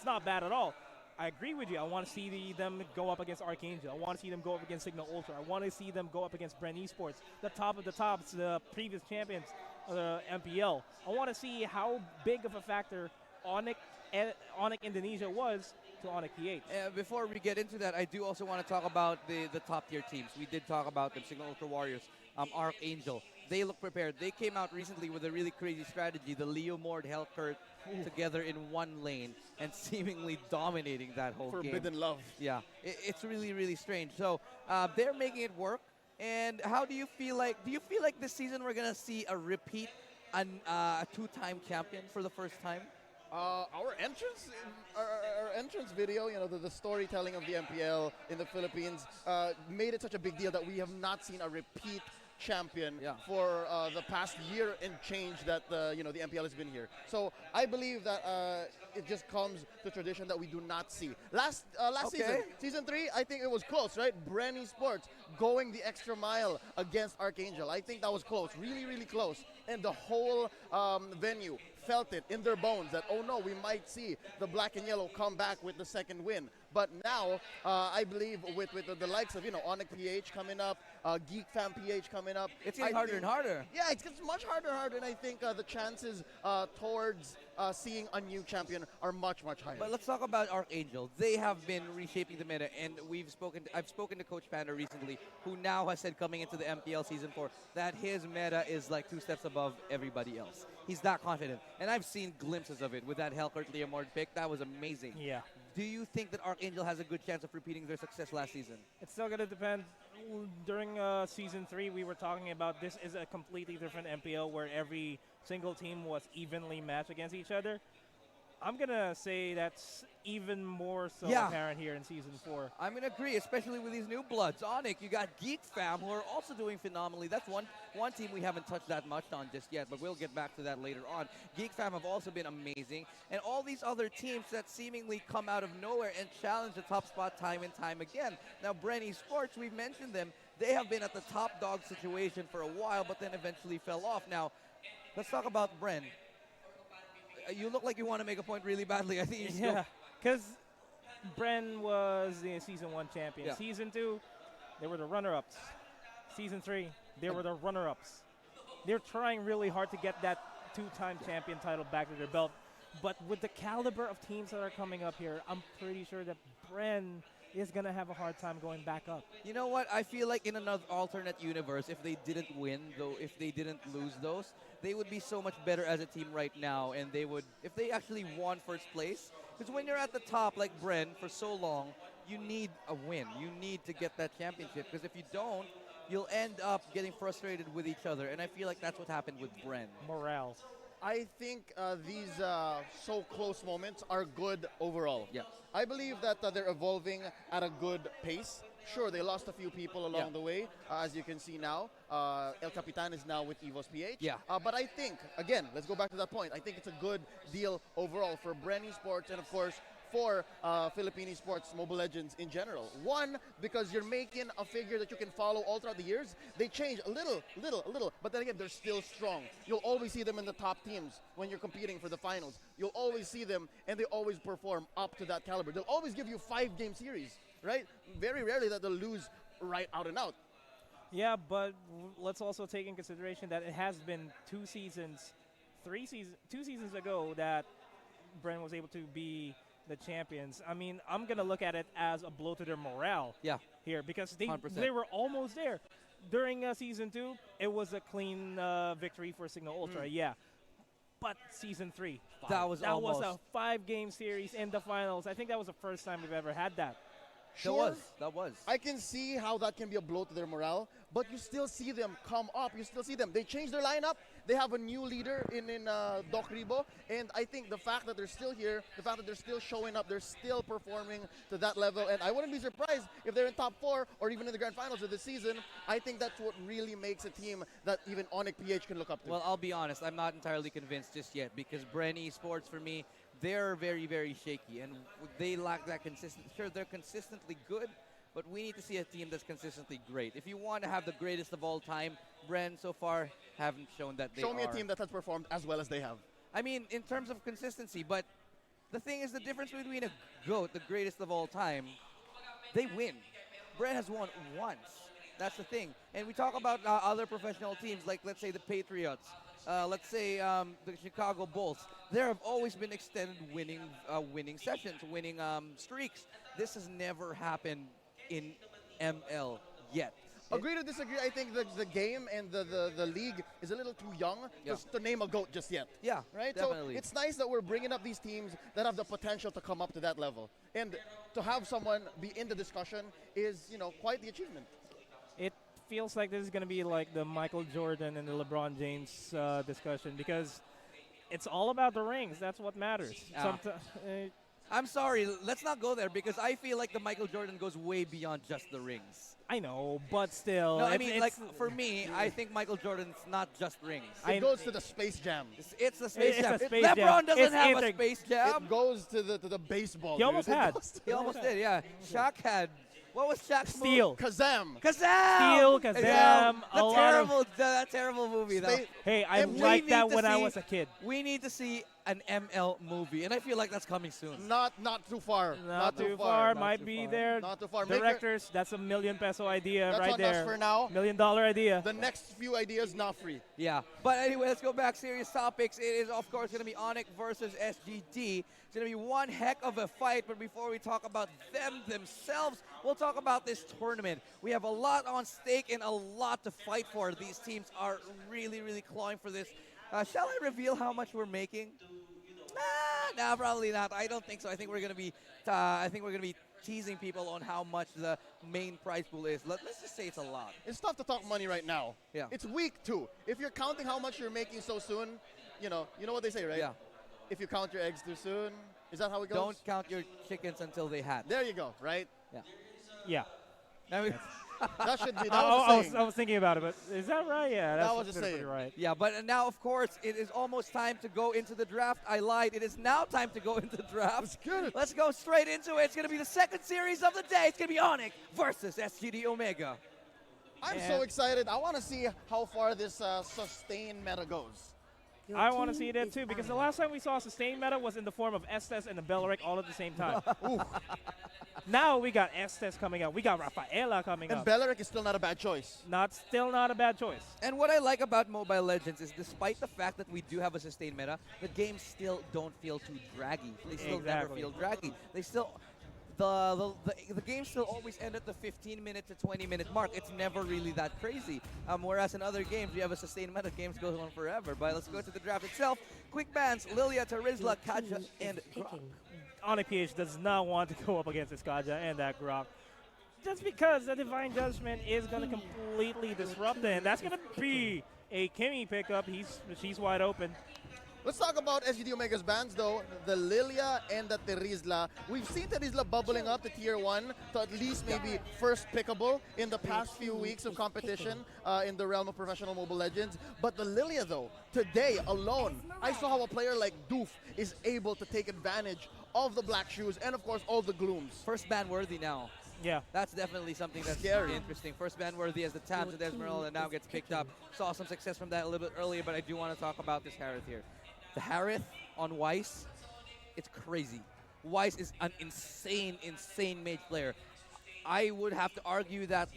not bad at all. I agree with you. I want to see them go up against ArkAngel. I want to see them go up against Cignal Ultra. I want to see them go up against Bren Esports, the top of the tops, the previous champions of the MPL. I want to see how big of a factor ONIC Indonesia was to ONIC PH. Before we get into that, I do also want to talk about the top tier teams. We did talk about them, Cignal Ultra Warriors, ArkAngel. They look prepared. They came out recently with a really crazy strategy, the Leo Mord Hellcurt together in one lane and seemingly dominating that whole game. Forbidden love. Yeah, it's really strange. So they're making it work. And how do you feel like this season we're going to see a repeat, a two-time champion for the first time? Our entrance video, the storytelling of the MPL in the Philippines made it such a big deal that we have not seen a repeat champion for the past year and change that the MPL has been here. So I believe that it just comes to tradition that we do not see. Last season 3, I think it was close, right? Bren Esports going the extra mile against ArkAngel. I think that was close, really close. And the whole venue felt it in their bones that, oh no, we might see the black and yellow come back with the second win. But now, I believe with the likes of, ONIC PH coming up, Geek Fam PH coming up. It's getting harder and harder. Yeah, it gets much harder and harder, and I think the chances towards seeing a new champion are much, much higher. But let's talk about ArkAngel. They have been reshaping the meta, and I've spoken to Coach Panda recently, who now has said coming into the MPL Season 4 that his meta is like 2 steps above everybody else. He's that confident. And I've seen glimpses of it with that Hellcourt Leomord pick. That was amazing. Yeah. Do you think that ArkAngel has a good chance of repeating their success last season? It's still going to depend. During Season 3, we were talking about this is a completely different MPL where every single team was evenly matched against each other. I'm going to say that's even more so apparent here in Season 4. I'm going to agree, especially with these new bloods. ONIC, you got Geek Fam, who are also doing phenomenally. That's one team we haven't touched that much on just yet, but we'll get back to that later on. Geek Fam have also been amazing. And all these other teams that seemingly come out of nowhere and challenge the top spot time and time again. Now, Bren Esports, we've mentioned them. They have been at the top dog situation for a while, but then eventually fell off. Now, let's talk about Bren. You look like you want to make a point really badly. I think you Yeah, because Bren was the Season 1 champion. Yeah. Season 2, they were the runner-ups. Season 3, they were the runner-ups. They're trying really hard to get that 2-time champion title back to their belt. But with the caliber of teams that are coming up here, I'm pretty sure that Bren is going to have a hard time going back up. You know what? I feel like in another alternate universe, if they didn't win, though, if they didn't lose those, they would be so much better as a team right now. And they would, if they actually won first place, because when you're at the top like Bren for so long, you need a win. You need to get that championship, because if you don't, you'll end up getting frustrated with each other. And I feel like that's what happened with Bren. Morale. I think these so close moments are good overall. Yeah. I believe that they're evolving at a good pace. Sure, they lost a few people along the way, as you can see now. El Capitan is now with EVOS PH. Yeah. But I think, again, let's go back to that point. I think it's a good deal overall for Bren Esports and, of course, for Philippine esports, Mobile Legends in general. One, because you're making a figure that you can follow all throughout the years. They change a little, but then again, they're still strong. You'll always see them in the top teams when you're competing for the finals. You'll always see them, and they always perform up to that caliber. They'll always give you 5-game series, right? Very rarely that they'll lose right out and out. Yeah, but let's also take in consideration that it has been 2 seasons ago that Bren was able to be the champions. I mean, I'm going to look at it as a blow to their morale here, because they were almost there. During Season 2, it was a clean victory for Cignal Ultra, But Season 3, that was a 5-game series in the finals. I think that was the first time we've ever had that. Sure, that was. I can see how that can be a blow to their morale, but you still see them come up. You still see them. They changed their lineup. They have a new leader in Doc Ribo, and I think the fact that they're still here, the fact that they're still showing up, they're still performing to that level, and I wouldn't be surprised if they're in top 4 or even in the grand finals of this season. I think that's what really makes a team that even ONIC PH can look up to. Well, I'll be honest, I'm not entirely convinced just yet, because Bren Esports, for me, they're very, very shaky, and they lack that consistency. Sure, they're consistently good, but we need to see a team that's consistently great. If you want to have the greatest of all time, Bren so far haven't shown that they are. Show me a team that has performed as well as they have. I mean, in terms of consistency, but the thing is, the difference between a GOAT, the greatest of all time, they win. Bren has won once. That's the thing. And we talk about other professional teams, like let's say the Patriots, let's say the Chicago Bulls. There have always been extended winning sessions, winning streaks. This has never happened in ML yet. Agree to disagree. I think the game and the league is a little too young just to name a GOAT just yet. Yeah, right? definitely. So it's nice that we're bringing up these teams that have the potential to come up to that level. And to have someone be in the discussion is, quite the achievement. It feels like this is going to be like the Michael Jordan and the LeBron James discussion, because it's all about the rings. That's what matters. I'm sorry, let's not go there, because I feel like the Michael Jordan goes way beyond just the rings. I know, but still. No, I mean, like, for me, I think Michael Jordan's not just rings. It goes to the Space Jam. It's the Space Jam. LeBron LeBron doesn't have a Space Jam. It goes to the baseball. He almost had. He almost did, yeah. Shaq had. What was Shaq's Steel. Kazam. Steel, Kazam. That terrible movie, though. Hey, I liked that when I was a kid. We need to see an ML movie, and I feel like that's coming soon. Not too far. Not too far. Not Might too be far. there. Not too far. Directors, that's a $1 million idea That's right on us there. for now. $1 million idea. The next few ideas not free. Yeah, but anyway, let's go back. Serious topics. It is, of course, going to be ONIC versus SGD. It's going to be one heck of a fight, but before we talk about them themselves, we'll talk about this tournament. We have a lot on stake and a lot to fight for. These teams are really, really clawing for this. Shall I reveal how much we're making? Nah, probably not. I don't think so. I think we're going to be teasing people on how much the main prize pool is. Let's just say it's a lot. It's tough to talk money right now. Yeah. It's week 2. If you're counting how much you're making so soon, you know what they say, right? Yeah. If you count your eggs too soon, is that how it goes? Don't count your chickens until they hatch. There you go, right? Yeah. Yeah. Now we That should be. That was a saying. I was thinking about it, but is that right? Yeah, That was that's a pretty saying. right. Yeah, but now, of course, it is almost time to go into the draft. I lied. It is now time to go into the draft. That's good. Let's go straight into it. It's going to be the second series of the day. It's going to be ONIC versus SGD Omega. I'm so excited. I want to see how far this sustained meta goes. I want to see that too, because the last time we saw a sustained meta was in the form of Estes and the Beleric all at the same time. Now we got Estes coming out. We got Rafaela coming And up. Beleric is still not a bad choice. Still not a bad choice. And what I like about Mobile Legends is despite the fact that we do have a sustained meta, the games still don't feel too draggy. They still never feel draggy. They still... The game still always end at the 15-minute to 20-minute mark. It's never really that crazy. Whereas in other games, you have a sustained meta, games goes on forever. But let's go to the draft itself. Quick bans, Lilia, Tarizla, Kaja, and Grok. ONIC PH does not want to go up against Iskaja and that Grok. Just because the Divine Judgment is going to completely disrupt it. And that's going to be a Kimmy pickup. She's wide open. Let's talk about SGD Omega's bans, though. The Lilia and the Terizla. We've seen Terizla bubbling up to Tier 1 to at least maybe first pickable in the past few weeks of competition in the realm of professional Mobile Legends. But the Lilia, though, today alone, I saw how a player like Doof is able to take advantage of the black shoes and, of course, all the glooms. First ban worthy now. Yeah. That's definitely something that's scary. Interesting. First ban worthy as the Tams and Esmeralda now gets picked up. Saw some success from that a little bit earlier, but I do want to talk about this Harith here. The Harith on Weiss, it's crazy. Weiss is an insane, insane mage player. I would have to argue that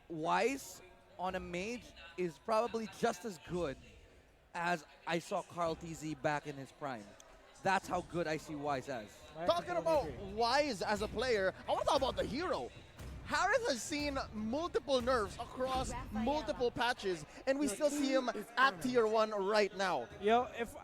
Weiss on a mage is probably just as good as I saw Carl TZ back in his prime. That's how good I see Weiss as. Talking about Wise as a player, I want to talk about the hero. Harith has seen multiple nerfs across multiple patches, and we still see him at Tier 1 right now. Yo, if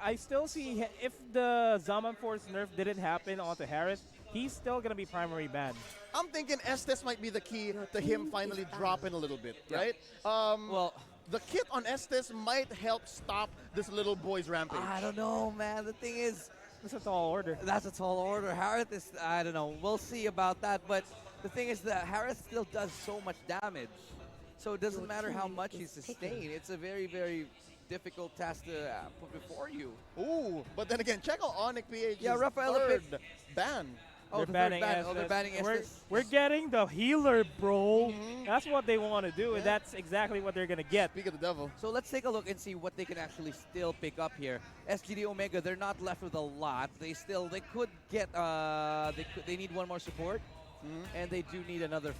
the Zaman Force nerf didn't happen onto Harith, he's still going to be primary banned. I'm thinking Estes might be the key to him finally dropping a little bit, right? Well, the kit on Estes might help stop this little boy's rampage. I don't know, man. The thing is, that's a tall order. That's a tall order. Harith is, I don't know. We'll see about that, but the thing is that Harith still does so much damage. So it doesn't matter how much he's sustained. It's a very, very difficult task to put before you. Ooh, but then again, check out ONIC PH's third ban. Oh, they're banning ban. Oh, they're banning Estes. We're getting the healer, bro. That's what they want to do, and that's exactly what they're going to get. Speak of the devil. So let's take a look and see what they can actually still pick up here. SGD Omega, they're not left with a lot. They could get, they need one more support. And they do need another,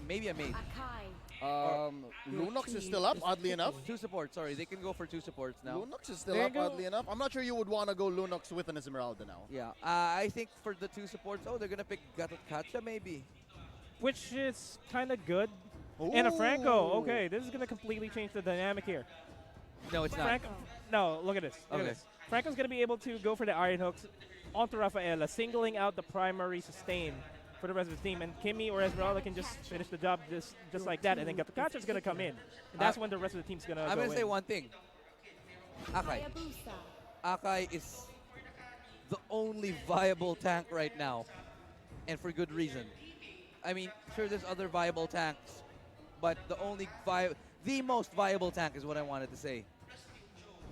maybe a mage. Lunox is still up, oddly enough. Two supports, sorry. They can go for two supports now. Lunox is still up, oddly enough. I'm not sure you would want to go Lunox with an Esmeralda now. Yeah, I think for the two supports, they're going to pick Gatotkacha maybe. Which is kind of good. Ooh. And a Franco. Okay, this is going to completely change the dynamic here. No, it's not. No, look at this. Look at this. Franco's going to be able to go for the Iron Hooks onto Rafaela, singling out the primary sustain for the rest of the team. And Kimmy or Esmeralda can just finish the job just like that. And then Gatotkacha's going to come in. And that's when the rest of the team's going to go I'm going to say in. one thing. Akai is the only viable tank right now. And for good reason. I mean, sure, there's other viable tanks. But the most viable tank is what I wanted to say.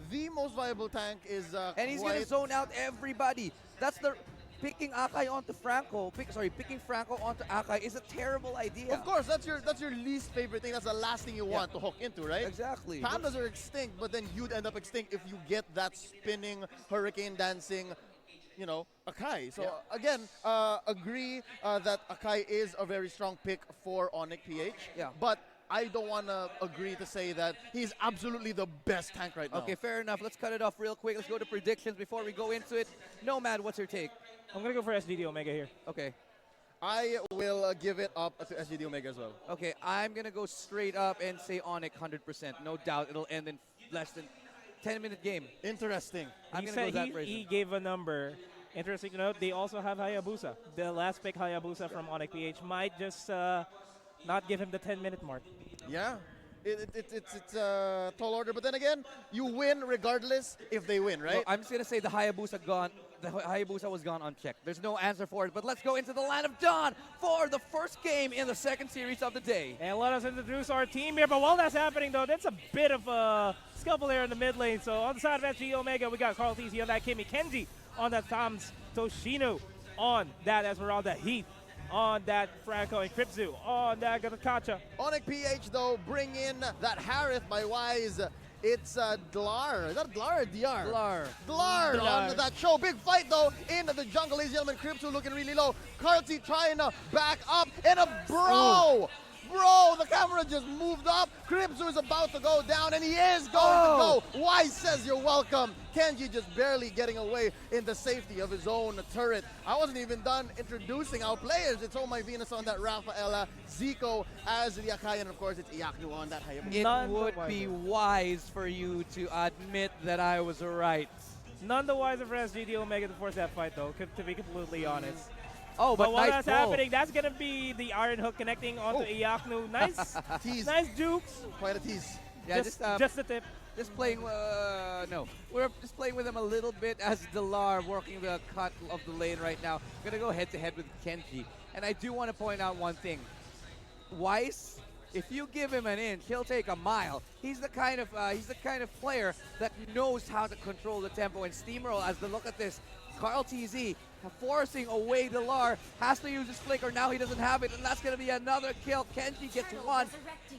The most viable tank is and he's going to zone out everybody. That's the picking Akai onto Franco, picking Franco onto Akai is a terrible idea. Of course, that's your least favorite thing. That's the last thing you want to hook into, right? Exactly. Pandas are extinct, but then you'd end up extinct if you get that spinning, hurricane dancing, Akai. So again, agree that Akai is a very strong pick for ONIC PH. Yeah. But I don't want to agree to say that he's absolutely the best tank right now. Okay, fair enough. Let's cut it off real quick. Let's go to predictions before we go into it. Nomad, what's your take? I'm going to go for SGD Omega here. Okay. I will give it up to SGD Omega as well. Okay, I'm going to go straight up and say ONIC 100%. No doubt it'll end in less than 10-minute game. Interesting. I'm going to go that version. He gave a number. Interesting to note, they also have Hayabusa. The last pick, Hayabusa from ONIC PH, might just not give him the 10-minute mark. Yeah. It's a tall order, but then again, you win regardless if they win, right? Well, I'm just going to say the Hayabusa was gone unchecked. There's no answer for it, but let's go into the Land of Dawn for the first game in the second series of the day. And let us introduce our team here, but while that's happening, though, that's a bit of a scuffle there in the mid lane. So on the side of SG Omega, we got Carl TZ on that Kimi, Kenji on that Tom's, Toshino on that Esmeralda, Heath on that Franco, and Kripzu on that Gatakacha. ONIC PH, though, bring in that Harith by Wise. It's Dlar. Is that Dlar or DR? Dlar on that show. Big fight, though, in the jungle. Ladies and gentlemen, Kripzu looking really low. Karlty trying to back up, and a bro! Bro, the camera just moved up. Kripzu is about to go down, and he is going to go. Wise says you're welcome. Kenji just barely getting away in the safety of his own turret. I wasn't even done introducing our players. It's Oh My Venus on that Rafaela, Zico as the Akai, and of course it's Iaknu on that Hayabusa. It would be wise for you to admit that I was right. None the wiser for SGD Omega to force that fight, though, to be completely honest. Oh, but while nice that's happening, that's going to be the Iron Hook connecting onto Iaknu. Nice tease. Nice jukes. Quite a tease. Yeah, just the tip. Just playing, no. We're just playing with him a little bit as Delar working the cut of the lane right now. Going to go head-to-head with Kenji. And I do want to point out one thing. Weiss, if you give him an inch, he'll take a mile. He's the kind of player that knows how to control the tempo and steamroll. As the look at this, Carl TZ forcing away Delar, has to use his flicker. Now he doesn't have it, and that's going to be another kill. Kenji gets one,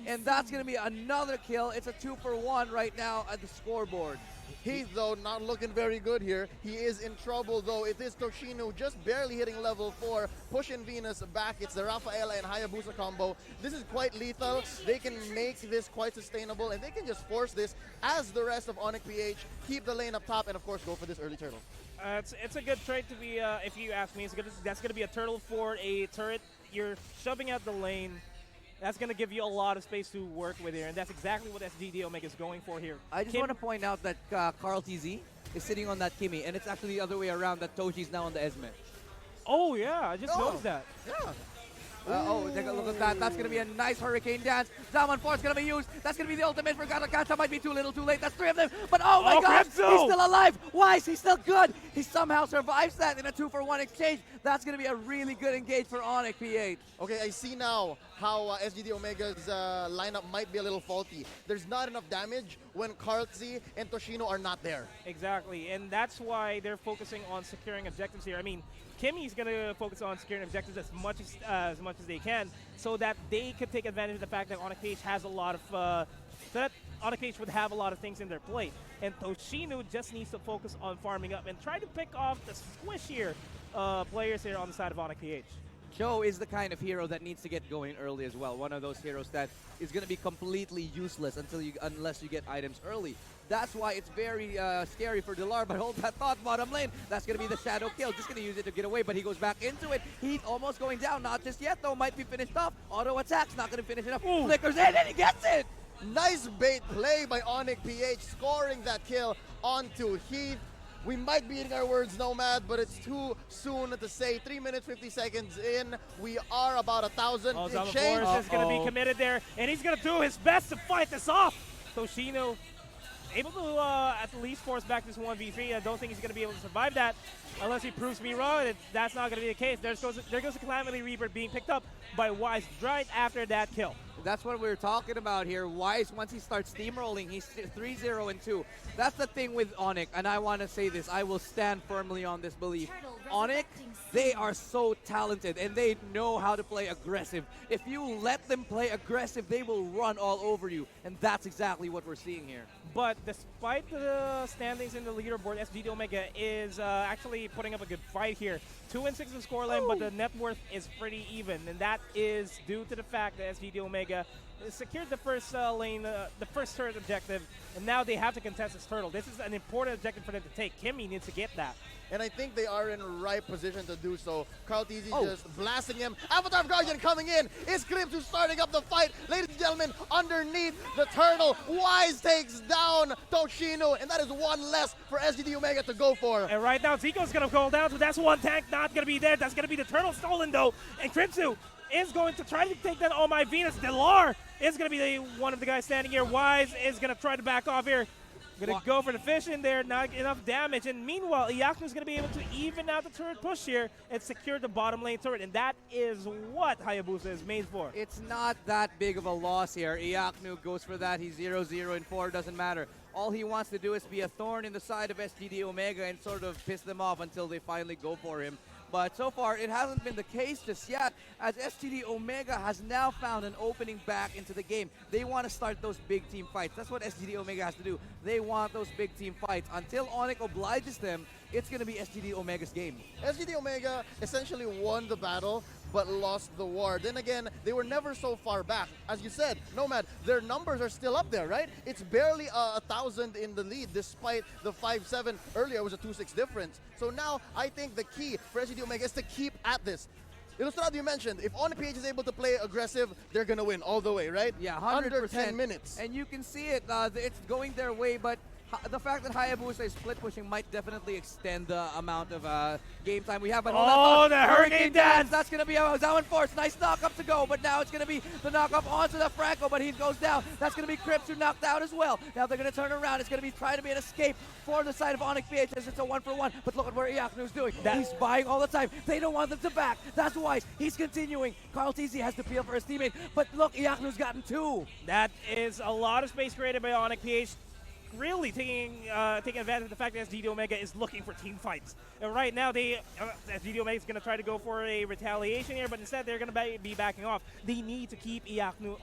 and that's going to be another kill. It's a 2-for-1 right now at the scoreboard. Heath, though, not looking very good here. He is in trouble, though. It is Toshino just barely hitting level 4, pushing Venus back. It's the Rafaela and Hayabusa combo. This is quite lethal. They can make this quite sustainable, and they can just force this as the rest of ONIC PH keep the lane up top, and of course go for this early turtle. It's a good trade to be, if you ask me. That's going to be a turtle for a turret. You're shoving out the lane. That's going to give you a lot of space to work with here, and that's exactly what SGD Omega is going for here. I just want to point out that Carl TZ is sitting on that Kimi, and it's actually the other way around, that Toshi's now on the Esme. Oh, yeah, I just noticed that. Yeah. Take a look at that. That's going to be a nice hurricane dance. Zaman Force going to be used. That's going to be the ultimate for Gatakacha. Might be too little, too late. That's 3 of them. But oh my God, he's still alive. Wise, he's still good. He somehow survives that in a 2-for-1 exchange. That's going to be a really good engage for ONIC PH. Okay, I see now how SGD Omega's lineup might be a little faulty. There's not enough damage when Karlzy and Toshino are not there. Exactly, and that's why they're focusing on securing objectives here. I mean, Kimmy's going to focus on securing objectives as much as they can, so that they could take advantage of the fact that ONIC PH has a lot of ONIC PH would have a lot of things in their plate, and Toshino just needs to focus on farming up and try to pick off the squishier players here on the side of ONIC PH. Joe is the kind of hero that needs to get going early as well. One of those heroes that is going to be completely useless unless you get items early. That's why it's very scary for Delar, but hold that thought, bottom lane. That's going to be the shadow kill. Just going to use it to get away, but he goes back into it. He's almost going down. Not just yet, though. Might be finished off. Auto attacks. Not going to finish it up. Ooh. Flickers in, and he gets it! Nice bait play by ONIC PH, scoring that kill onto Heath. We might be eating our words, Nomad, but it's too soon to say. 3 minutes, 50 seconds in. We are about 1,000. Exchange is going to be committed there, and he's going to do his best to fight this off. Toshino able to at least force back this 1v3. I don't think he's going to be able to survive that unless he proves me wrong. That's not going to be the case. There goes the Calamity Reaper being picked up by Wise right after that kill. That's what we're talking about here. Wise, once he starts steamrolling, he's 3-0-2. That's the thing with ONIC, and I want to say this. I will stand firmly on this belief. ONIC, they are so talented and they know how to play aggressive. If you let them play aggressive, they will run all over you, and that's exactly what we're seeing here. But despite the standings in the leaderboard, SGD Omega is actually putting up a good fight here. 2-6 in scoreline, but the net worth is pretty even, and that is due to the fact that SGD Omega secured the first lane, the first turret objective, and now they have to contest this turtle. This is an important objective for them to take. Kimmy needs to get that. And I think they are in right position to do so. Carl Tizzy just blasting him. Avatar of Guardian coming in. Is Clips starting up the fight. Ladies and gentlemen, underneath the turtle, Wise takes down Toshino, and that is one less for SGD Omega to go for. And right now, Zico's going to go down, so that's one tank not going to be there. That's going to be the turtle stolen, though. And Crimsu is going to try to take down Oh My Venus. Delar is going to be one of the guys standing here. Wise is going to try to back off here. Going to go for the fish in there, not enough damage. And meanwhile, Iyaku's going to be able to even out the turret push here and secure the bottom lane turret. And that is what Hayabusa is made for. It's not that big of a loss here. Iyaku goes for that. He's 0-0 and 4. Doesn't matter. All he wants to do is be a thorn in the side of SGD Omega and sort of piss them off until they finally go for him. But so far, it hasn't been the case just yet, as SGD Omega has now found an opening back into the game. They want to start those big team fights. That's what SGD Omega has to do. They want those big team fights. Until ONIC obliges them, it's going to be SGD Omega's game. SGD Omega essentially won the battle, but lost the war. Then again, they were never so far back. As you said, Nomad, their numbers are still up there, right? It's barely 1,000 in the lead, despite the 5-7 earlier was a 2-6 difference. So now, I think the key for SGD Omega is to keep at this. Illustrado, you mentioned, if ONIC is able to play aggressive, they're going to win all the way, right? Yeah, 100%. Under 10 minutes. And you can see it, it's going their way, but the fact that Hayabusa is split pushing might definitely extend the amount of game time we have. But the Hurricane Dance! That's going to be a Zawan Force. Nice knock up to go, but now it's going to be the knock up onto the Franco, but he goes down. That's going to be Crips who knocked out as well. Now they're going to turn around. It's going to be trying to be an escape for the side of ONIC-PH as it's a 1-for-1. But look at where Iyaku's doing. He's buying all the time. They don't want them to back. That's why he's continuing. Carl Tizzy has to peel for his teammate, but look, Iyaku's gotten 2. That is a lot of space created by ONIC-PH. Really taking advantage of the fact that SGD Omega is looking for team fights. And right now, SGD Omega is going to try to go for a retaliation here, but instead they're going to be backing off. They need to keep Iyaku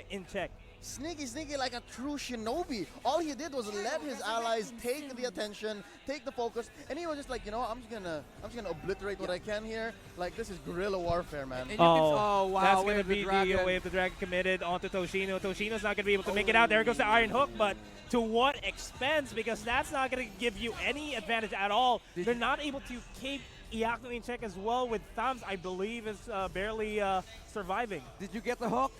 in check. Sneaky like a true shinobi. All he did was let his allies take the attention, take the focus, and he was just like, you know, I'm just gonna obliterate what I can here. Like, this is guerrilla warfare, man. Oh wow! That's gonna be the Wave the Dragon committed onto Toshino. Toshino's not gonna be able to make it out. There goes the Iron Hook, but to what expense? Because that's not gonna give you any advantage at all. They're not able to keep Iyaku in check as well, with Thumbs, I believe, is barely surviving. Did you get the hook?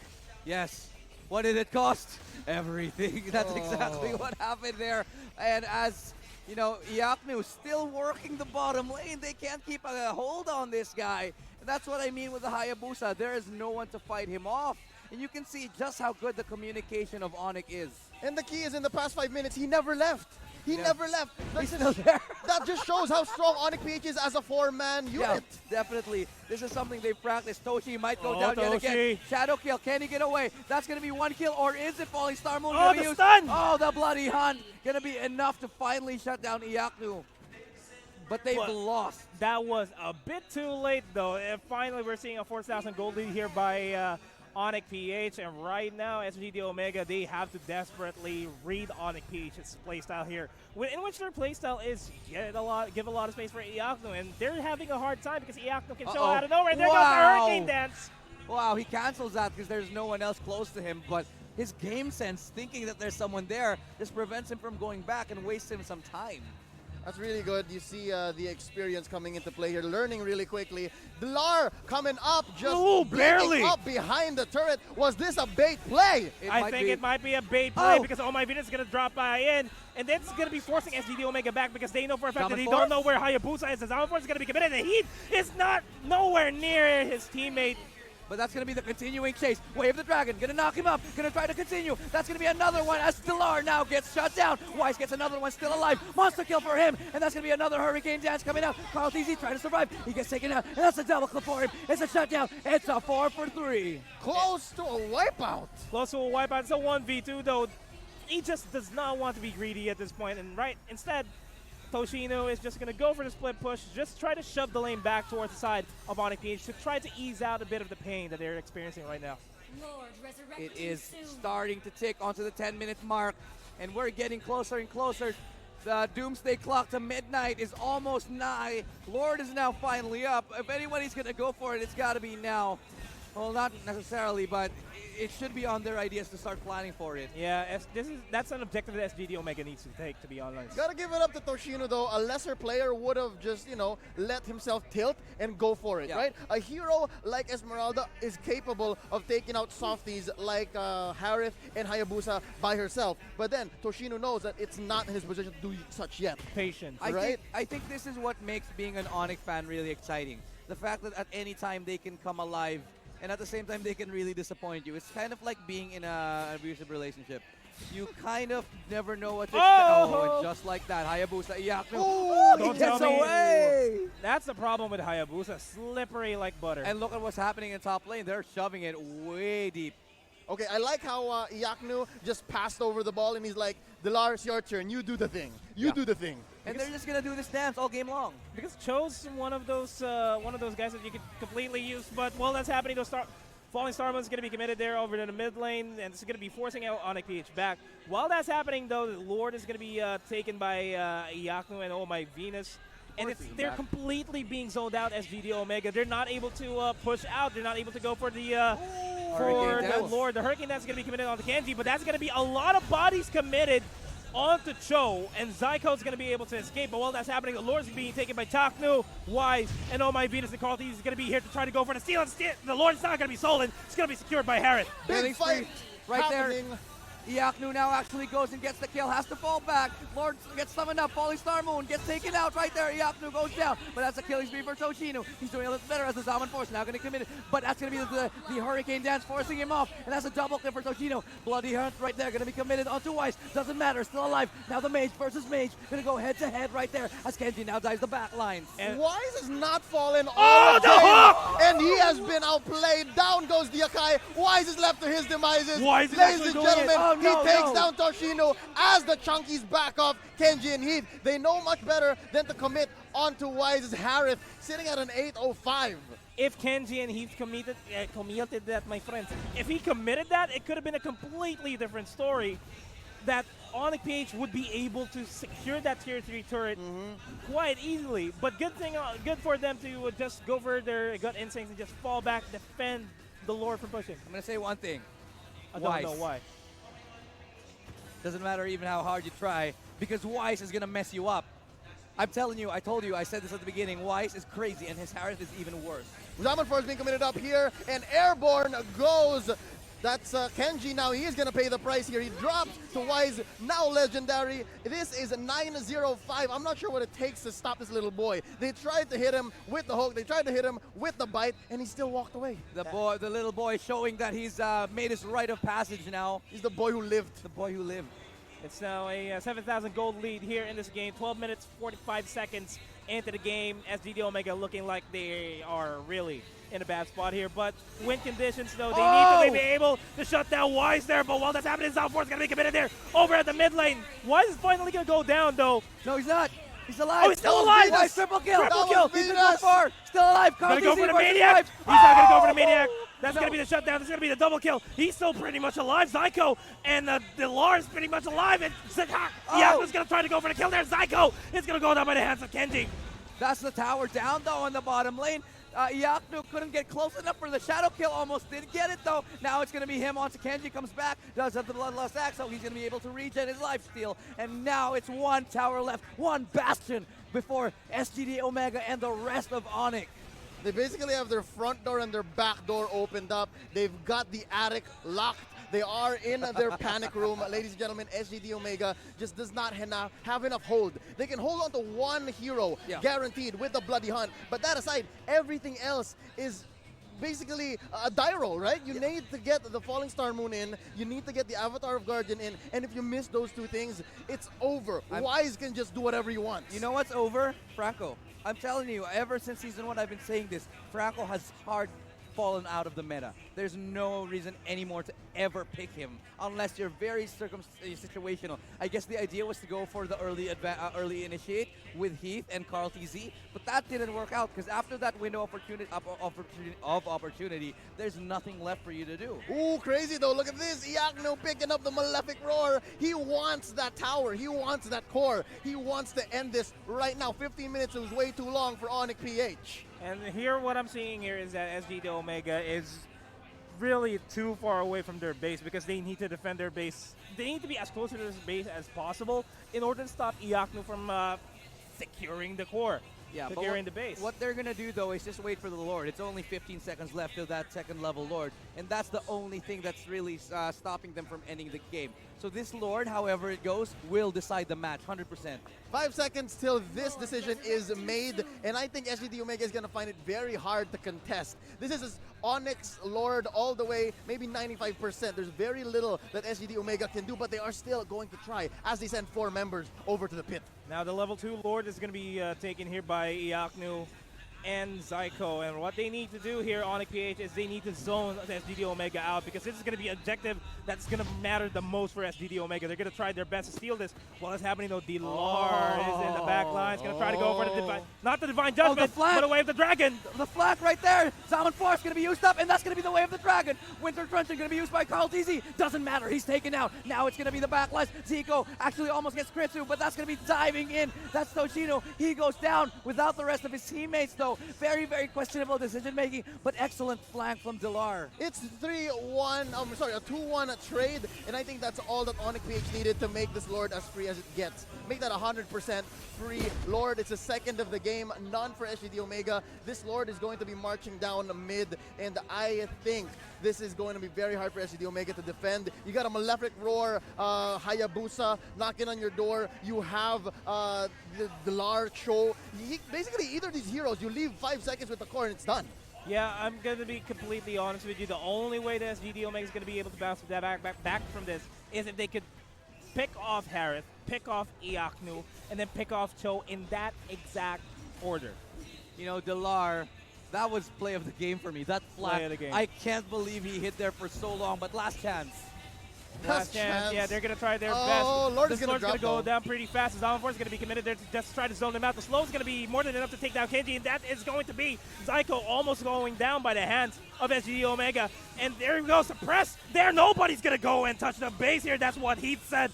Yes. What did it cost? Everything. That's exactly what happened there. And as you know, Iyaku still working the bottom lane. They can't keep a hold on this guy. And that's what I mean with the Hayabusa. There is no one to fight him off. And you can see just how good the communication of ONIC is. And the key is in the past 5 minutes, he never left. He never left. He's still there. That just shows how strong ONIC-PH is as a 4-man unit. Yeah, definitely. This is something they've practiced. Toshi might go down yet again. Shadow kill. Can he get away? That's going to be 1 kill, or is it Falling Star Moon? Oh, the stun! Oh, the Bloody Hunt. Going to be enough to finally shut down Iyaku. But they've lost. That was a bit too late, though. And finally, we're seeing a 4,000 gold lead here by ONIC-PH, and right now SGD Omega, they have to desperately read ONIC-PH's playstyle here, in which their playstyle is give a lot of space for Iyaku, and they're having a hard time because Iyaku can show out of nowhere, and there goes the Hurricane Dance! Wow, he cancels that because there's no one else close to him, but his game sense, thinking that there's someone there, just prevents him from going back and wasting some time. That's really good. You see the experience coming into play here, learning really quickly. Delar coming up, just barely up behind the turret. Was this a bait play? I think it might be a bait play because Oh My Venus is going to drop by in, and that's going to be forcing SGD Omega back because they know for a fact that they don't know where Hayabusa is. The Zawan Force is going to be committed, and he is not nowhere near his teammate. But that's going to be the continuing chase. Wave the Dragon, going to knock him up, going to try to continue. That's going to be another one as Delar now gets shut down. Wise gets another one still alive. Monster kill for him, and that's going to be another Hurricane Dance coming out. Carl Tizzy trying to survive. He gets taken out, and that's a double clip for him. It's a shutdown. It's a 4-for-3. Close to a wipeout. Close to a wipeout. It's a 1v2, though. He just does not want to be greedy at this point, and instead, Toshino is just going to go for the split push, just try to shove the lane back towards the side of ONIC to try to ease out a bit of the pain that they're experiencing right now. It is starting to tick onto the 10-minute mark, and we're getting closer and closer. The doomsday clock to midnight is almost nigh. Lord is now finally up. If anybody's going to go for it, it's got to be now. Well, not necessarily, but it should be on their ideas to start planning for it. Yeah, that's an objective that SGD Omega needs to take, to be honest. Gotta give it up to Toshino, though. A lesser player would have just, you know, let himself tilt and go for it, right? A hero like Esmeralda is capable of taking out softies like Harith and Hayabusa by herself. But then Toshino knows that it's not in his position to do such yet. Patience, right? I think this is what makes being an ONIC fan really exciting. The fact that at any time they can come alive, and at the same time they can really disappoint you. It's kind of like being in an abusive relationship. You kind of never know what to expect. Oh, and just like that, Hayabusa, he gets away! That's the problem with Hayabusa, slippery like butter. And look at what's happening in top lane. They're shoving it way deep. Okay, I like how Iaknu just passed over the ball and he's like, Delar, it's your turn. You do the thing. You do the thing. And they're just gonna do this dance all game long. Because Cho's one of those guys that you could completely use, but while that's happening, Falling Starman's going to be committed there over to the mid lane, and it's going to be forcing out ONIC-PH back. While that's happening, though, the Lord is going to be taken by Iaknu and Oh My Venus. And they're completely being zoned out as GD Omega. They're not able to push out. They're not able to go for the Lord. The Hurricane Dance is going to be committed on the Genji, but that's going to be a lot of bodies committed onto Cho, and Zyko's going to be able to escape. But while that's happening, the Lord's being taken by Taknu, Wise, and Oh My Venus and Carlton is going to be here to try to go for the steal. And the Lord's not going to be stolen. It's going to be secured by Harith. Big fight right there. Iaknu now actually goes and gets the kill, has to fall back. Lord gets summoned up, Falling Star Moon gets taken out right there. Iaknu goes down, but that's a killing spree for Toshino. He's doing a little better as the Zaman Force now going to commit it, but that's going to be the Hurricane Dance forcing him off, and that's a double kill for Toshino. Bloody Hunt right there, going to be committed onto Wise. Doesn't matter, still alive. Now the Mage versus Mage, going to go head to head right there as Kenji now dives the back lines. And Wise has not fallen all the hook! And he has been outplayed. Down goes the Akai. Wise is left to his devices. Wise Ladies and gentlemen, he takes down Toshino as the Chunkies back off Kenji and Heath. They know much better than to commit onto Wise's Harith, sitting at an 805. If Kenji and Heath committed that, my friends, if he committed that, it could have been a completely different story. That ONIC-PH would be able to secure that tier 3 turret quite easily. But good for them to just go for their gut instincts and just fall back, defend the Lord from pushing. I'm going to say one thing. I don't know why. Doesn't matter even how hard you try, because Wise is going to mess you up. I'm telling you, I told you, I said this at the beginning, Wise is crazy, and his Harith is even worse. Zaman Force being committed up here, and Airborne goes. That's Kenji now. He is going to pay the price here. He drops to Wise, now legendary. This is 905. I'm not sure what it takes to stop this little boy. They tried to hit him with the hook. They tried to hit him with the bite, and he still walked away. The little boy showing that he's made his rite of passage now. He's the boy who lived. The boy who lived. It's now a 7,000 gold lead here in this game. 12 minutes, 45 seconds into the game. SGD Omega looking like they are really in a bad spot here. But win conditions, though, they need to be able to shut down Wise there. But while that's happening, Southforce is going to be committed there over at the mid lane. Wise is finally going to go down, though. No, he's not. He's alive. Oh, he's still alive. Wise, triple kill. Triple kill. He's been going far. Still alive. Going to go for the Maniac. He's not going to go for the Maniac. That's going to be the shutdown. That's going to be the double kill. He's still pretty much alive. Zyko and the Lars pretty much alive. And Yaku's going to try to go for the kill there. Zyko is going to go down by the hands of Kenji. That's the tower down, though, in the bottom lane. Iaknu couldn't get close enough for the shadow kill. Almost did get it, though. Now it's going to be him onto Kenji. Comes back. Does have the Bloodlust Axe, so he's going to be able to regen his lifesteal. And now it's one tower left. One bastion before SGD Omega and the rest of ONIC. They basically have their front door and their back door opened up. They've got the attic locked. They are in their panic room. Ladies and gentlemen, SGD Omega just does not have enough hold. They can hold on to one hero, guaranteed, with the Bloody Hunt. But that aside, everything else is basically a die roll, right? You need to get the Falling Star Moon in. You need to get the Avatar of Guardian in. And if you miss those two things, it's over. Wise can just do whatever he wants. You know what's over? Franco. I'm telling you, ever since Season 1, I've been saying this. Franco has hard fallen out of the meta. There's no reason anymore to ever pick him unless you're very situational. I guess the idea was to go for the early initiate with Heath and Carl TZ, but that didn't work out because after that window of opportunity, there's nothing left for you to do. Ooh, crazy though. Look at this. EVOS picking up the Malefic Roar. He wants that tower. He wants that core. He wants to end this right now. 15 minutes was way too long for ONIC PH. And here, what I'm seeing here is that SGD Omega is really too far away from their base because they need to defend their base. They need to be as close to this base as possible in order to stop EVOS from securing the core. Yeah, securing the base. What they're going to do, though, is just wait for the Lord. It's only 15 seconds left till that second level Lord, and that's the only thing that's really stopping them from ending the game. So this Lord, however it goes, will decide the match, 100%. 5 seconds till this decision is made, and I think SGD Omega is going to find it very hard to contest. This is Onyx Lord all the way, maybe 95%. There's very little that SGD Omega can do, but they are still going to try as they send 4 members over to the pit. Now the level 2 Lord is going to be taken here by EVOS and Zyko, and what they need to do here, ONIC PH, is they need to zone SGD Omega out because this is going to be an objective that's going to matter the most for SGD Omega. They're going to try their best to steal this. While it's happening though, Dilar is in the back line. He's going to try to go for the Divine, not the Divine Judgment, but the Way of the Dragon. The flag right there. Zaman Force going to be used up, and that's going to be the Way of the Dragon. Winter Truncheon going to be used by Carl TZ. Doesn't matter. He's taken out. Now it's going to be the backlash. Zico actually almost gets Kritsu, but that's going to be diving in. That's Toshino. He goes down without the rest of his teammates, though. Very, very questionable decision-making, but excellent flank from Dilar. It's 3-1, a 2-1 trade, and I think that's all that ONIC PH needed to make this Lord as free as it gets. Make that 100% free Lord. It's a second of the game, none for SGD Omega. This Lord is going to be marching down the mid, and I think this is going to be very hard for SGD Omega to defend. You got a Malefic Roar, Hayabusa knocking on your door. You have the Dilar Cho. Basically, either of these heroes, you leave 5 seconds with the core and it's done. Yeah, I'm going to be completely honest with you. The only way that SGD Omega is going to be able to bounce back from this is if they could pick off Harith, pick off Iaknu, and then pick off Cho in that exact order. You know, Dilar, that was play of the game for me. That flag, I can't believe he hit there for so long, but last chance. Last chance. Yeah, they're going to try their best. This Lord's going to go down pretty fast. Zaman Force is going to be committed there to just try to zone them out. The slow is going to be more than enough to take down Kenji, and that is going to be Zyko almost going down by the hands of SGD Omega. And there we go, suppress. There, nobody's going to go and touch the base here. That's what Heath said.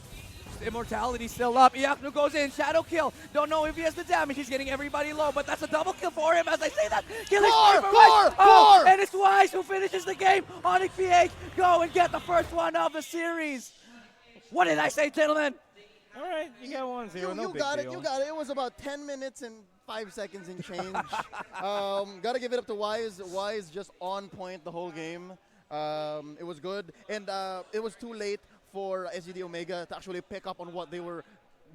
Immortality still up. Iaknu goes in. Shadow kill. Don't know if he has the damage. He's getting everybody low, but that's a double kill for him as I say that. Killing Core! And it's Wise who finishes the game. ONIC PH go and get the first one of the series. What did I say, gentlemen? All right, you got 1-0. You got it. It was about 10 minutes and 5 seconds and change. Got to give it up to Wise. Wise just on point the whole game. It was good, and it was too late for SGD Omega to actually pick up on what they were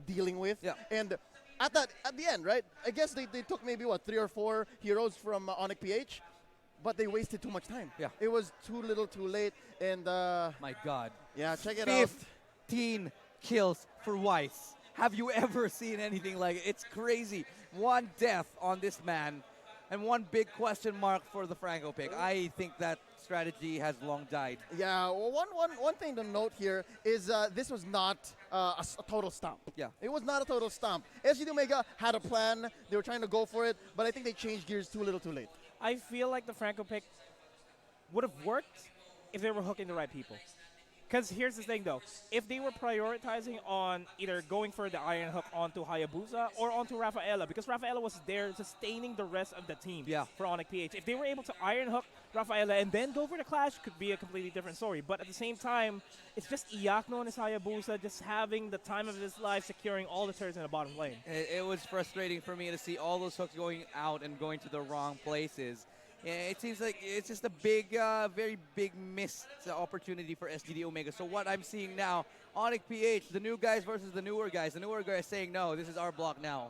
dealing with. Yeah. And at the end, right, I guess they took maybe, 3 or 4 heroes from ONIC PH, but they wasted too much time. Yeah. It was too little too late, and my God. Yeah, check it out. 15 kills for Weiss. Have you ever seen anything like it? It's crazy. 1 death on this man, and 1 big question mark for the Franco pick. I think that strategy has long died. Yeah, well, one thing to note here is this was not a total stomp. Yeah. It was not a total stomp. SGD Omega had a plan. They were trying to go for it, but I think they changed gears too little too late. I feel like the Franco pick would have worked if they were hooking the right people. Because here's the thing, though. If they were prioritizing on either going for the Iron Hook onto Hayabusa or onto Rafaela, because Rafaela was there sustaining the rest of the team for ONIC PH. If they were able to Iron Hook Rafaela and then go for the Clash, could be a completely different story. But at the same time, it's just Iakno and his Hayabusa just having the time of his life securing all the turrets in the bottom lane. It was frustrating for me to see all those hooks going out and going to the wrong places. It seems like it's just a big, very big missed opportunity for SGD Omega. So what I'm seeing now, ONIC PH, the new guys versus the newer guys. The newer guys saying, no, this is our block now.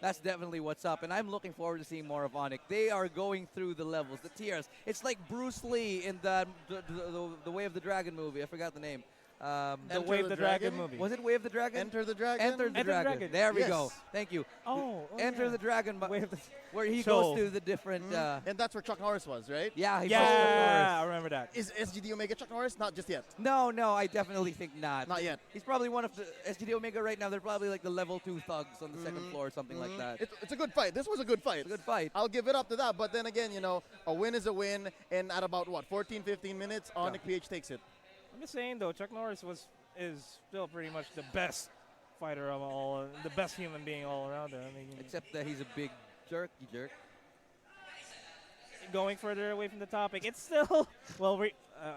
That's definitely what's up, and I'm looking forward to seeing more of ONIC. They are going through the levels, the tiers. It's like Bruce Lee in the Way of the Dragon movie. I forgot the name. The Wave the Dragon movie. Was it Wave the Dragon? Enter the Dragon. Enter the Dragon. There we go. Yes. Thank you. Oh, Enter the Dragon, Wave the where he show. goes to the different. And that's where Chuck Norris was, right? Yeah, he Yeah, I remember that. Is SGD Omega Chuck Norris? Not just yet. No, I definitely think not. Not yet. He's probably one of the SGD Omega right now. They're probably like the level 2 thugs on the second floor or something like that. It's a good fight. This was a good fight. It's a good fight. I'll give it up to that. But then again, you know, a win is a win. And at about, what, 14, 15 minutes, ONIC PH takes it. I'm just saying, though, Chuck Norris is still pretty much the best fighter of all, the best human being all around there. I mean, Except that he's a big jerk. Going further away from the topic, it's still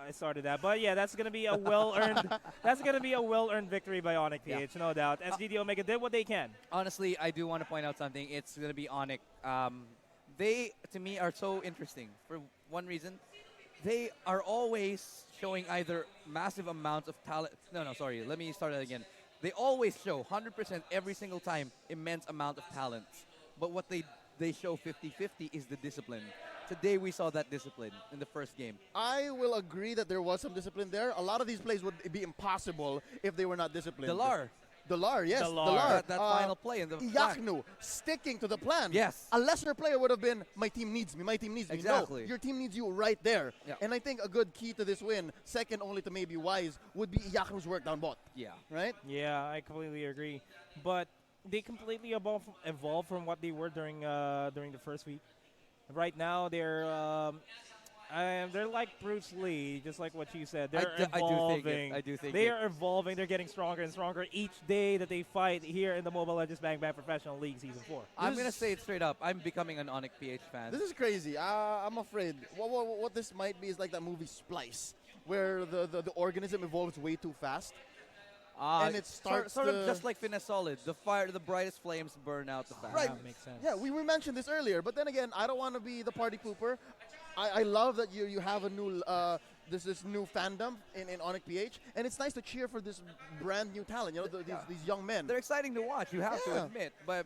I started that, but yeah, that's gonna be a well-earned victory by ONIC PH, no doubt. SGD Omega did what they can. Honestly, I do want to point out something. It's going to be ONIC. They, to me, are so interesting for one reason. They are always showing either massive amounts of talent. No, sorry. Let me start that again. They always show 100% every single time immense amount of talent. But what they show 50-50 is the discipline. Today we saw that discipline in the first game. I will agree that there was some discipline there. A lot of these plays would be impossible if they were not disciplined. Delar, yes. Delar. That final play in the Yaknu sticking to the plan. Yes. A lesser player would have been, my team needs me, my team needs me. Exactly. No, your team needs you right there. Yeah. And I think a good key to this win, second only to maybe Wise, would be Yaknu's work down bot. Yeah. Right? Yeah, I completely agree. But they completely evolved from what they were during the first week. Right now, they're like Bruce Lee, just like what you said. They're evolving. I do think they are evolving. They're getting stronger and stronger each day that they fight here in the Mobile Legends Bang Bang Professional League Season 4. I'm going to say it straight up. I'm becoming an ONIC PH fan. This is crazy. I'm afraid. What this might be is like that movie Splice, where the organism evolves way too fast. And it starts sort of just like Finesse Solid. The brightest flames burn out the fast. Right. That makes sense. Yeah, we mentioned this earlier, but then again, I don't want to be the party pooper. I love that you have a new this new fandom in ONIC PH, and it's nice to cheer for this brand new talent. You know, these young men. They're exciting to watch. You have to admit, but.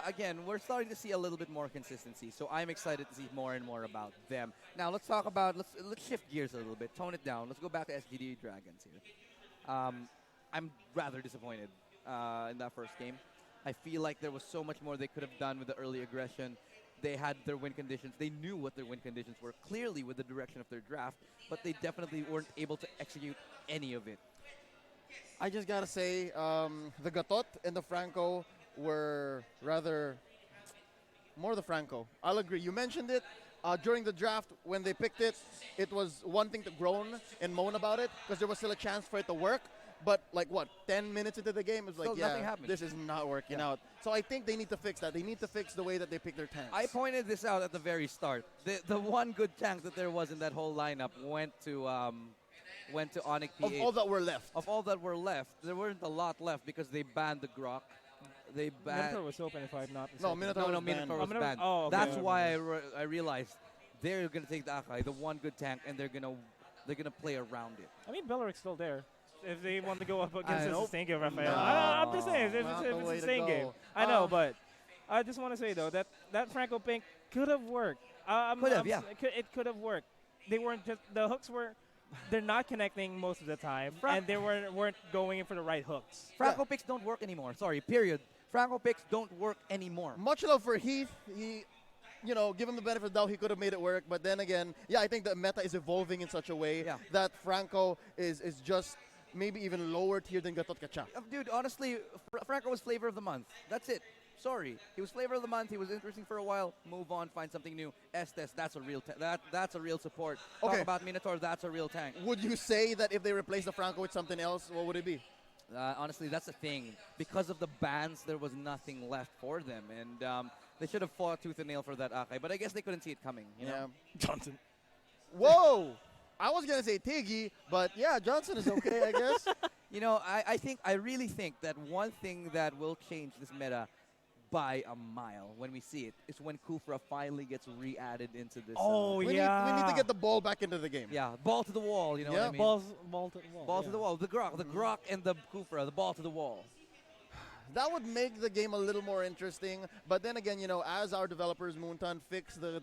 Again, we're starting to see a little bit more consistency, so I'm excited to see more and more about them. Now, let's talk about let's shift gears a little bit, tone it down. Let's go back to SGD Dragons here. I'm rather disappointed in that first game. I feel like there was so much more they could have done with the early aggression. They had their win conditions. They knew what their win conditions were clearly with the direction of their draft, but they definitely weren't able to execute any of it. I just gotta say, the Gatot and the Franco were rather more the Franco. I'll agree. You mentioned it during the draft when they picked it. It was one thing to groan and moan about it because there was still a chance for it to work. But like what, 10 minutes into the game, it was like, yeah, this is not working out. So I think they need to fix that. They need to fix the way that they pick their tanks. I pointed this out at the very start. The one good tank that there was in that whole lineup went to ONIC PH. Of all that were left. Of all that were left, there weren't a lot left because they banned the Grok. They banned. Minotaur was open if I'm not mistaken. No, Minotaur was banned. Oh, okay. That's why I realized they're gonna take the Akai, the one good tank, and they're gonna play around it. I mean, Bellaric's still there. If they want to go up against a sustained game, Rafael. No. I'm just saying, if it's a sustained game. I know, but I just want to say, though, that Franco pink could have worked. It could have worked. They weren't just, the hooks were, they're not connecting most of the time, and they weren't going in for the right hooks. Franco picks don't work anymore. Sorry, period. Franco picks don't work anymore. Much love for Heath. He, you know, give him the benefit of the doubt, he could have made it work. But then again, I think the meta is evolving in such a way that Franco is just maybe even lower tier than Gatot Kacha. Dude, honestly, Franco was flavor of the month. That's it. Sorry. He was flavor of the month. He was interesting for a while. Move on, find something new. Estes, that's a real that's a real support. Okay. Talk about Minotaur, that's a real tank. Would you say that if they replace the Franco with something else, what would it be? Honestly, that's the thing. Because of the bans, there was nothing left for them. And they should have fought tooth and nail for that Akai. But I guess they couldn't see it coming. You know? Johnson. Whoa! I was going to say Tiggy, but yeah, Johnson is okay, I guess. You know, I really think that one thing that will change this meta by a mile when we see it is when Kufra finally gets re-added into this. We need to get the ball back into the game. Yeah, ball to the wall, you know what I mean? Ball to the wall. Ball to the wall. The Grok and the Kufra, the ball to the wall. that would make the game a little more interesting. But then again, you know, as our developers, Moonton, fix the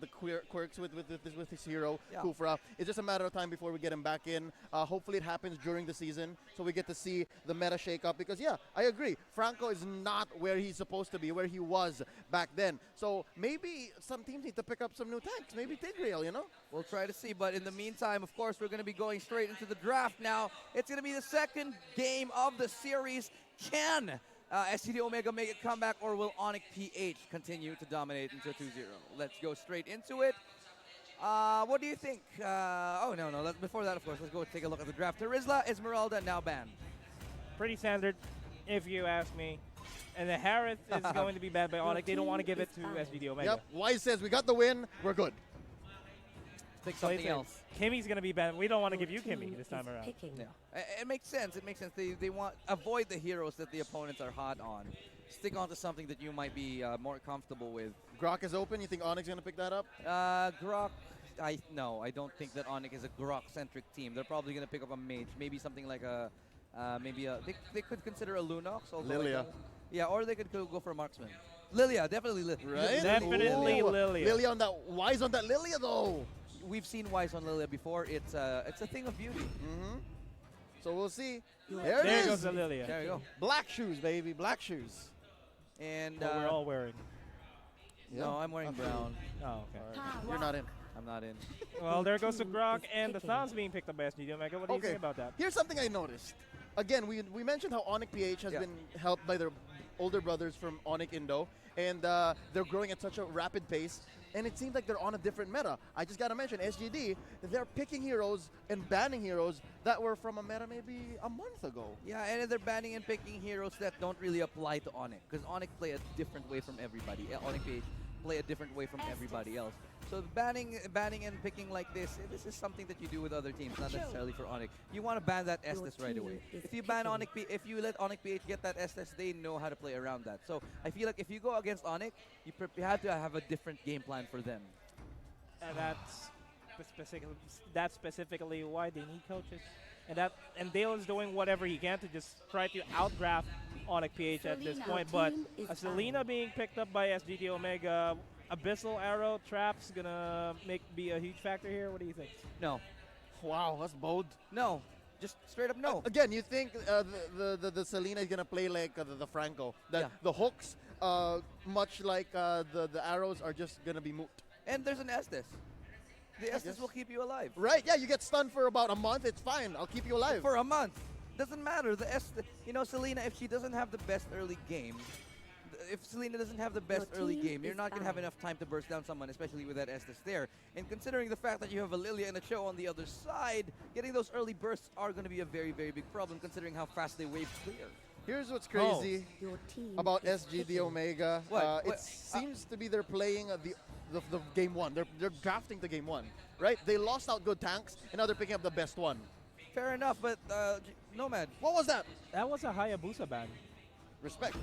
quirks with his hero, Kufra, it's just a matter of time before we get him back in. Hopefully it happens during the season, so we get to see the meta shake up. Because, yeah, I agree. Franco is not where he's supposed to be, where he was back then. So maybe some teams need to pick up some new tanks. Maybe Tigreal, you know? We'll try to see. But in the meantime, of course, we're going to be going straight into the draft now. It's going to be the second game of the series. Can SCD Omega make a comeback, or will ONIC PH continue to dominate into 2-0? Let's go straight into it. What do you think? Before that, of course, let's go take a look at the draft. Terizla, Esmeralda, now banned. Pretty standard, if you ask me. And the Harith is going to be banned by ONIC. They don't want to give it to SGD Omega. Yep, Wise says, we got the win, we're good. Pick something else. Kimmy's going to be banned. We don't want to give you Kimmy this time around. Yeah. It makes sense. It makes sense. They want avoid the heroes that the opponents are hot on. Stick on to something that you might be more comfortable with. Grok is open. You think ONIC's going to pick that up? Grok, I don't think that ONIC is a Grok-centric team. They're probably going to pick up a mage. Maybe something like they could consider a Lunox. Lilia. Yeah, or they could go for a marksman. Lilia, definitely Lilia. Right? Definitely Lilia. Lilia on that, Wise on that Lilia though. We've seen Wise on Lilia before. It's a thing of beauty. So we'll see. There it is. Goes the Lilia. There you go. Black shoes, baby. Black shoes. And what we're all wearing. No, I'm wearing brown. Oh, okay. You're not in. I'm not in. Well, there goes the Grok, and the Thumb's being picked up by SGD Omega. What do you think about that? Here's something I noticed. Again, we mentioned how ONIC PH has been helped by their older brothers from ONIC Indo, and they're growing at such a rapid pace, and it seems like they're on a different meta. I just got to mention, SGD, they're picking heroes and banning heroes that were from a meta maybe a month ago. Yeah, and they're banning and picking heroes that don't really apply to ONIC, because ONIC play a different way from everybody. ONIC PH play a different way from everybody else. So the banning and picking like this is something that you do with other teams, not necessarily for ONIC. You want to ban that Estes right away. If you ban ONIC, if you let ONIC PH get that Estes, they know how to play around that. So I feel like if you go against ONIC, you have to have a different game plan for them. And that's specifically why they need coaches. And Dale is doing whatever he can to just try to outdraft ONIC PH at this point. But Selena being picked up by SGD Omega, Abyssal Arrow Trap's gonna be a huge factor here. What do you think? No. Wow, that's bold. No. Just straight up no. Again, you think the Selena is gonna play like the Franco? The hooks, much like the arrows, are just gonna be moot. And there's an Estes. The Estes will keep you alive. Right? Yeah, you get stunned for about a month. It's fine. I'll keep you alive. For a month. Doesn't matter. The Estes, Selena, if she doesn't have the best early game, if Selena doesn't have the best early game, you're not going to have enough time to burst down someone, especially with that Estes there. And considering the fact that you have a Lilia and a Cho on the other side, getting those early bursts are going to be a very, very big problem, considering how fast they wave clear. Here's what's crazy about SGD Omega. It seems to be they're playing the game one. They're drafting the game one, right? They lost out good tanks, and now they're picking up the best one. Fair enough, but Nomad. What was that? That was a Hayabusa ban. Respect.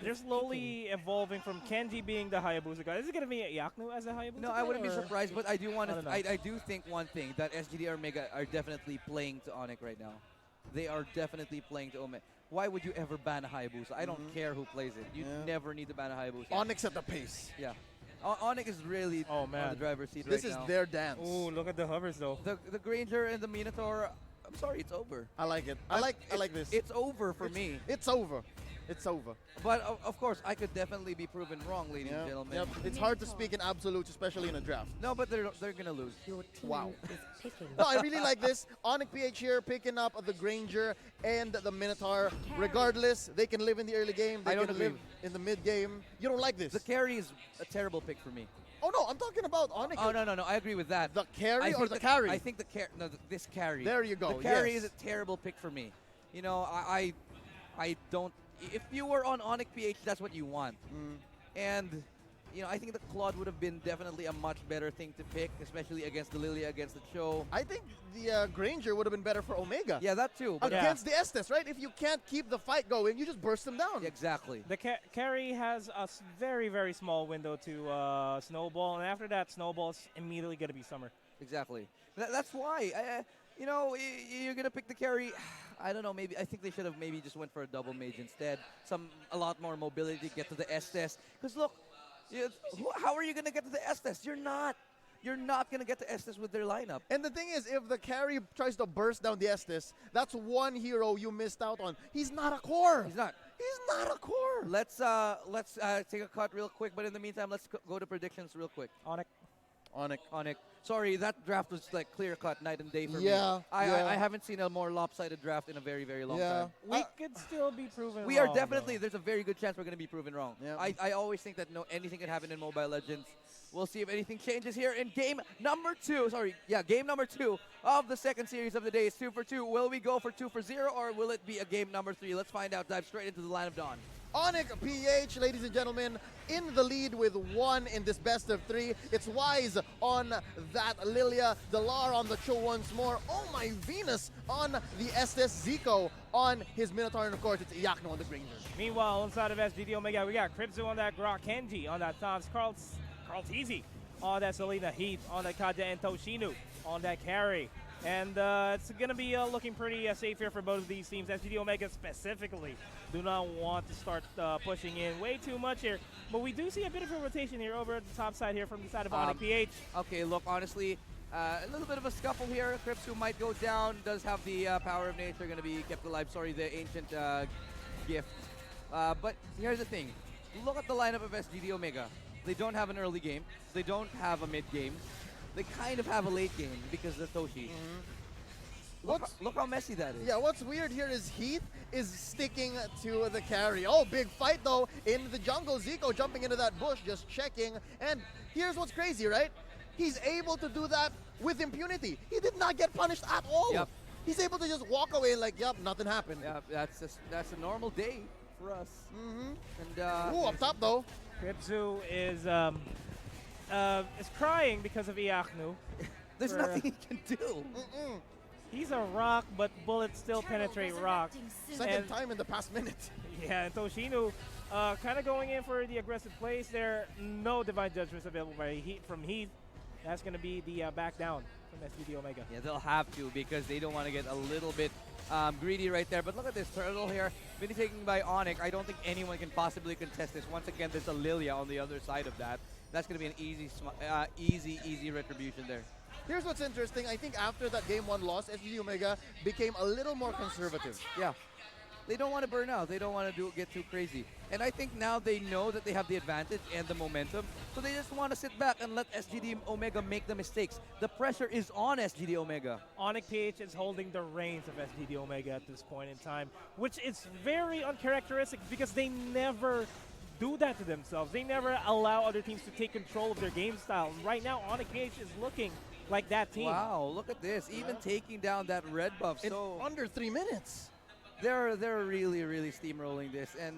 They're slowly evolving from Kenji being the Hayabusa guy. Is it going to be Yaknu as the Hayabusa No, guy, I wouldn't be surprised, but I do want to. I I do think one thing, that SGD Omega are definitely playing to ONIC right now. They are definitely playing to Omega. Why would you ever ban a Hayabusa? I don't care who plays it. You never need to ban a Hayabusa. ONIC's at the pace. Yeah. ONIC is really on the driver's seat this right now. This is their dance. Oh, look at the hovers though. The Granger and the Minotaur, I'm sorry, it's over. I like it. I like this. It's over for me. It's over. It's over. But of course, I could definitely be proven wrong, ladies and gentlemen. Yep. It's hard to speak in absolutes, especially in a draft. No, but they're gonna lose. Wow. No, I really like this. ONIC PH here picking up the Granger and the Minotaur. Regardless, they can live in the early game. They can live in the mid game. You don't like this? The carry is a terrible pick for me. Oh no, I'm talking about ONIC. Oh no, I agree with that. The carry or the carry? I think this carry. There you go. The carry is a terrible pick for me. I don't. If you were on ONIC PH, that's what you want. And I think the Claude would have been definitely a much better thing to pick, especially against the Lilia, against the Cho. I think the Granger would have been better for Omega. Yeah, that too. But against the Estes, right? If you can't keep the fight going, you just burst them down. Exactly. The carry has a very, very small window to Snowball, and after that, Snowball's immediately going to be Summer. Exactly. That's why. You know, you're gonna pick the carry. I don't know. Maybe I think they should have maybe just went for a double mage instead. A lot more mobility to get to the Estes. Because look, how are you gonna get to the Estes? You're not. You're not gonna get to Estes with their lineup. And the thing is, if the carry tries to burst down the Estes, that's one hero you missed out on. He's not a core. He's not. He's not a core. Let's take a cut real quick. But in the meantime, let's go to predictions real quick. ONIC. Sorry, that draft was like clear cut, night and day for me. I haven't seen a more lopsided draft in a very, very long time. We could still be proven We wrong, are definitely, there's a very good chance we're going to be proven wrong. I always think that anything can happen in Mobile Legends. We'll see if anything changes here in game number 2. Game number 2 of the second series of the day is 2 for 2. Will we go for 2 for 0 or will it be a game number 3? Let's find out. Dive straight into the line of dawn. ONIC PH, ladies and gentlemen, in the lead with 1 in this best of 3. It's Wise on that Lilia, Delar on the Cho once more. Oh my Venus on the Estes, Zico on his Minotaur, and of course it's Iyakno on the Granger. Meanwhile, inside of SGD Omega, we got Kribzu on that Grok, Kenji on that Toms, Carl Teasy on that Selena, Heat on that Kaja, and Toshinu on that carry. And it's going to be looking pretty safe here for both of these teams. SGD Omega specifically do not want to start pushing in way too much here. But we do see a bit of a rotation here over at the top side here from the side of ONIC PH. Okay, look, honestly, a little bit of a scuffle here. Kribzu might go down, does have the power of nature going to be kept alive. Sorry, the ancient gift. But here's the thing. Look at the lineup of SGD Omega. They don't have an early game. They don't have a mid game. They kind of have a late game because of Toshi. Look how messy that is. Yeah, what's weird here is Heath is sticking to the carry. Oh, big fight though in the jungle. Zico jumping into that bush, just checking. And here's what's crazy, right? He's able to do that with impunity. He did not get punished at all. Yep. He's able to just walk away like, yep, nothing happened. Yeah, that's a normal day for us. And ooh, up top though. Kribzu is crying because of Iyakno. There's nothing he can do. He's a rock, but bullets still penetrate rock. Second time in the past minute. Yeah, and Toshinu kind of going in for the aggressive plays there. No Divine Judgments available from Heath. That's going to be the back down from SGD Omega. Yeah, they'll have to because they don't want to get a little bit greedy right there. But look at this turtle here. Being taken by ONIC. I don't think anyone can possibly contest this. Once again, there's a Lilia on the other side of that. That's going to be an easy retribution there. Here's what's interesting. I think after that Game 1 loss, SGD Omega became a little more conservative. Yeah. They don't want to burn out. They don't want to get too crazy. And I think now they know that they have the advantage and the momentum. So they just want to sit back and let SGD Omega make the mistakes. The pressure is on SGD Omega. ONIC PH is holding the reins of SGD Omega at this point in time, which is very uncharacteristic because they never do that to themselves. They never allow other teams to take control of their game style. Right now, ONIC PH is looking like that team. Wow, look at this. Even taking down that red buff. In under 3 minutes. They're really steamrolling this, and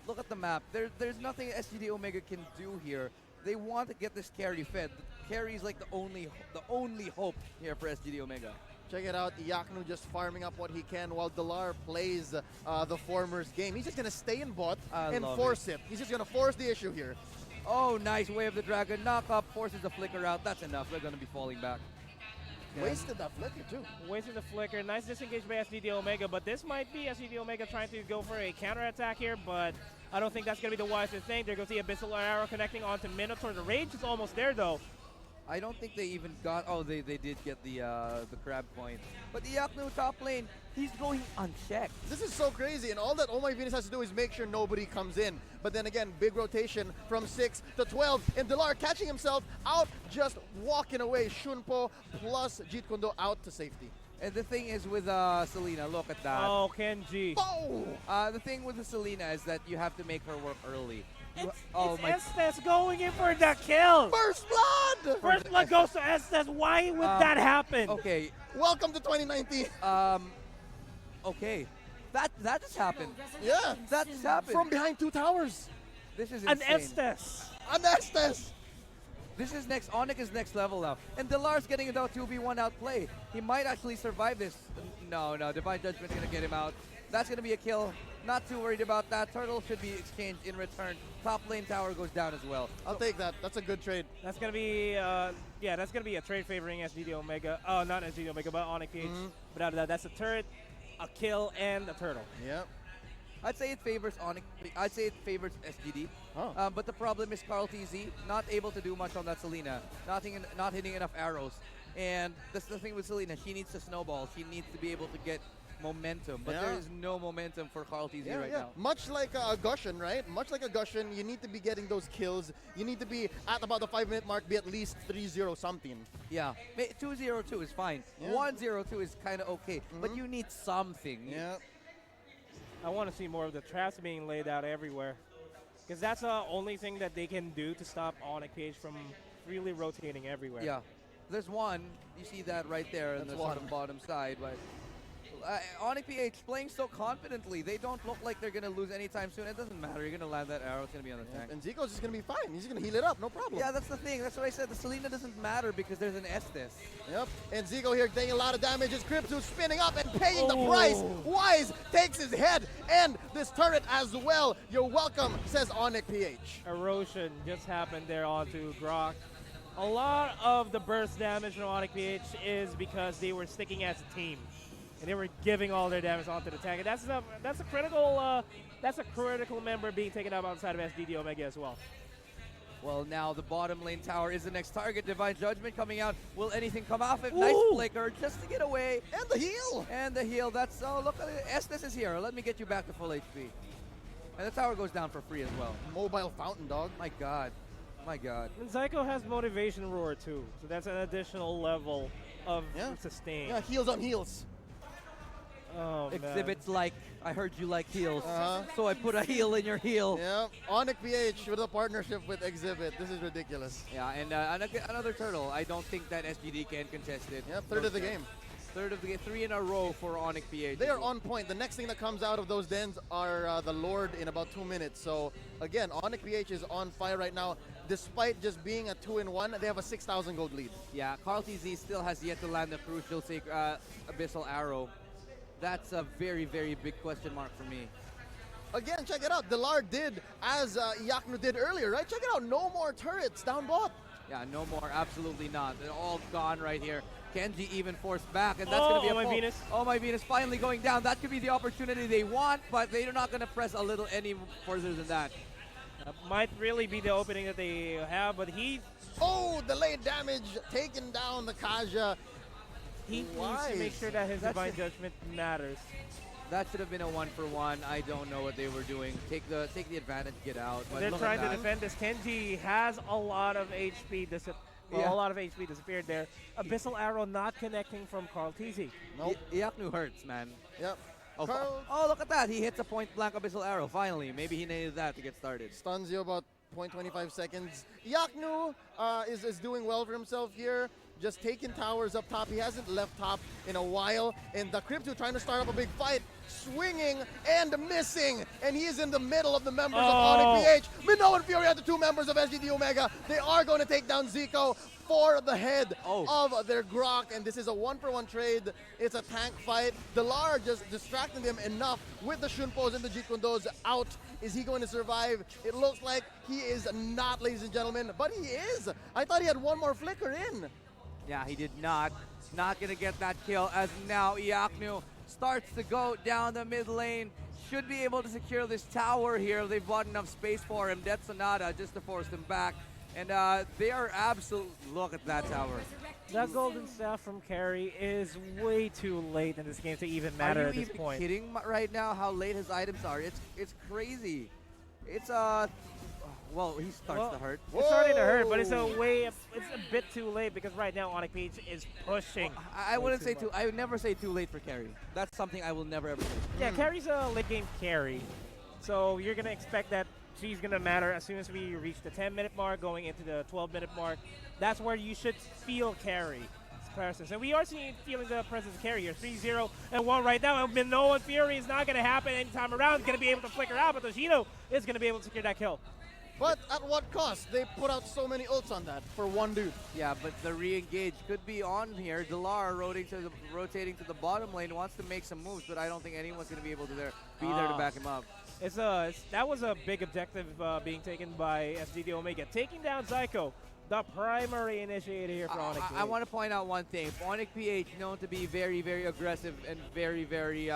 look at the map. There's nothing SGD Omega can do here. They want to get this carry fed. The carry is like the only hope here for SGD Omega. Check it out, Iyakno just farming up what he can while Delar plays the former's game. He's just going to stay in bot and force it. He's just going to force the issue here. Oh, nice Way of the Dragon. Knock up, forces the flicker out. That's enough. They're going to be falling back. Yeah. Wasted that flicker too. Wasted the flicker. Nice disengage by SGD Omega, but this might be SGD Omega trying to go for a counterattack here, but I don't think that's going to be the wisest thing. They're going to see Abyssal Arrow connecting onto Minotaur. The Rage is almost there though. I don't think they even got. Oh, they did get the crab coin. But the Iyakno top lane, he's going unchecked. This is so crazy, and all that Oh My Venus has to do is make sure nobody comes in. But then again, big rotation from 6 to 12, and Delar catching himself out, just walking away. Shunpo plus Jeet Kune Do out to safety. And the thing is with Selena, look at that. Oh, Kenji. Oh! The thing with the Selena is that you have to make her work early. It's Estes going in for the kill. First blood! First blood goes to Estes. Why would that happen? Okay. Welcome to 2019. Okay. That just happened. Yeah. That just happened. From behind 2 towers. This is An insane. Estes. An Estes. This is next. ONIC is next level now. And Delar's getting it out 2v1 outplay. He might actually survive this. No. Divine Judgment's going to get him out. That's going to be a kill. Not too worried about that. Turtle should be exchanged in return. Top lane tower goes down as well. I'll take that. That's a good trade. That's gonna be yeah, that's gonna be a trade favoring SGD Omega. Oh, not SGD Omega, but ONIC PH. But out of that, that's a turret, a kill, and a turtle. Yep. I'd say it favors ONIC. I'd say it favors SGD. Oh. But the problem is Carl TZ not able to do much on that Selena. Not hitting enough arrows. And that's the thing with Selena. She needs to snowball. She needs to be able to get momentum. But there is no momentum for Carl TZ right now. Much like a Gushin, right? Much like a Gushin, you need to be getting those kills. You need to be at about the 5-minute mark, be at least 3-0 something. Yeah, 2-0-2 is fine. 1-0-2 is kind of okay. But you need something. Yeah. I want to see more of the traps being laid out everywhere. Because that's the only thing that they can do to stop ONIC PH from really rotating everywhere. Yeah. There's one. You see that right there on the bottom side. But ONIC PH playing so confidently. They don't look like they're going to lose anytime soon. It doesn't matter. You're going to land that arrow. It's going to be on the tank. And Zico's just going to be fine. He's going to heal it up. No problem. Yeah, that's the thing. That's what I said. The Selena doesn't matter because there's an Estes. Yep. And Zico here taking a lot of damage. His Crypto's spinning up and paying the price. Wise takes his head and this turret as well. You're welcome, says ONIC PH. Erosion just happened there onto Grok. A lot of the burst damage from ONIC PH is because they were sticking as a team. And they were giving all their damage onto the tank. And that's a critical member being taken out outside of SGD Omega as well. Well, now the bottom lane tower is the next target. Divine Judgment coming out. Will anything come off it? Nice flicker just to get away. And the heal. And the heal. That's, oh, look at it. Estes is here. Let me get you back to full HP. And the tower goes down for free as well. Mobile fountain, dog. My God. My God. And Zyko has Motivation Roar too. So that's an additional level of sustain. Yeah, heals on heals. Oh, Exhibits like, I heard you like heals, so I put a heal in your heal. Yeah, ONIC PH with a partnership with Exhibit. This is ridiculous. Yeah, and another turtle. I don't think that SGD can contest it. Yep, third of the game. Third of the game, 3 in a row for ONIC PH. They are on point. The next thing that comes out of those dens are the Lord in about 2 minutes. So again, ONIC PH is on fire right now. Despite just being a 2-1, they have a 6,000 gold lead. Yeah, Carl TZ still has yet to land a crucial Abyssal Arrow. That's a very, very big question mark for me. Again, check it out. Delar did as Yaknu did earlier, right? Check it out. No more turrets down bot. Yeah, no more. Absolutely not. They're all gone right here. Kenji even forced back, and that's going to be a my Venus. Oh, my Venus finally going down. That could be the opportunity they want, but they're not going to press a little any further than that. That might really be the opening that they have, but he... Oh, delayed damage, taking down the Kaja. He needs to make sure that his Divine Judgment matters. That should have been a 1-for-1. I don't know what they were doing. Take the advantage, get out. But they're trying to defend this. Kenji has a lot of HP. A lot of HP disappeared there. Abyssal Arrow not connecting from Carl TZ. Nope. Yaknu hurts, man. Yep. Oh, look at that. He hits a point-blank Abyssal Arrow, finally. Maybe he needed that to get started. Stuns you about 0.25 seconds. Yaknu is doing well for himself here. Just taking towers up top. He hasn't left top in a while. And the Crypto trying to start up a big fight. Swinging and missing. And he is in the middle of the members of ONIC PH. Minoan and Fury are the 2 members of SGD Omega. They are going to take down Zico for the head of their Grok. And this is a 1-for-1 trade. It's a tank fight. Delar just distracting them enough with the Shunpos and the Jeet Kune Dos out. Is he going to survive? It looks like he is not, ladies and gentlemen. But he is. I thought he had one more flicker in. Yeah, he did not. Not going to get that kill as now Yaknu starts to go down the mid lane. Should be able to secure this tower here. They've bought enough space for him. Death Sonata just to force him back. And they are absolute. Look at that tower. That golden staff from Carry is way too late in this game to even matter at this point. Are you even kidding right now how late his items are? It's crazy. It's well, he starts to hurt. It's starting to hurt, but it's a bit too late because right now ONIC PH is pushing. Well, I wouldn't say I would never say too late for Carry. That's something I will never ever say. Yeah, Carry's a late game carry, so you're gonna expect that she's gonna matter as soon as we reach the 10-minute mark, going into the 12-minute mark. That's where you should feel Carry. Presence. And we are feeling the presence of Carry here. 3-0 and 1 right now. And Minoan Fury is not going to happen anytime around. He's going to be able to flicker out, but Toshino is going to be able to secure that kill. But at what cost? They put out so many ults on that for one dude. Yeah, but the re-engage could be on here. Delar rotating to the bottom lane, wants to make some moves, but I don't think anyone's going to be able to be there to back him up. That was a big objective being taken by SGD Omega. Taking down Zyko, the primary initiator here for ONIC. I want to point out one thing. ONIC-PH known to be very, very aggressive and very, very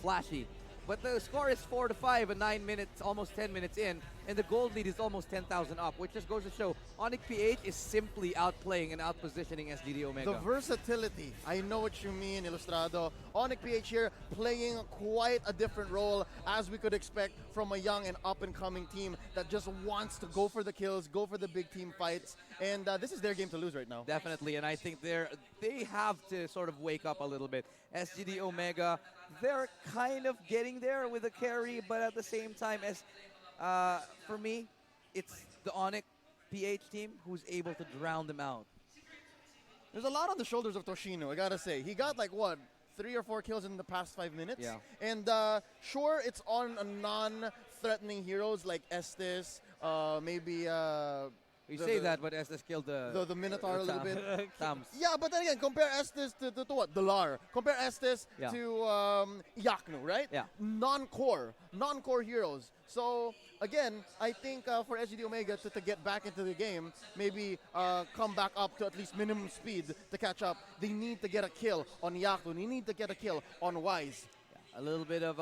flashy. But the score is 4-5 and 9 minutes, almost 10 minutes in, and the gold lead is almost 10,000 up, which just goes to show ONIC-PH is simply outplaying and outpositioning SGD Omega. The versatility, I know what you mean, Ilustrado. ONIC-PH here playing quite a different role as we could expect from a young and up-and-coming team that just wants to go for the kills, go for the big team fights, and this is their game to lose right now. Definitely, and I think they have to sort of wake up a little bit. SGD Omega, they're kind of getting there with a carry, but at the same time, for me, it's the ONIC-PH team who's able to drown them out. There's a lot on the shoulders of Toshino, I gotta say. He got like, what, 3 or 4 kills in the past 5 minutes? Yeah. And sure, it's on a non-threatening heroes like Estes, maybe... You say that, but Estes killed the Minotaur a little bit. Tams. Yeah, but then again, compare Estes to what? Delar. Compare Estes to Yaknu, right? Yeah. Non-core heroes. So again, I think for SGD Omega to get back into the game, maybe come back up to at least minimum speed to catch up, they need to get a kill on Yaknu. They need to get a kill on Wise. Yeah, a little bit of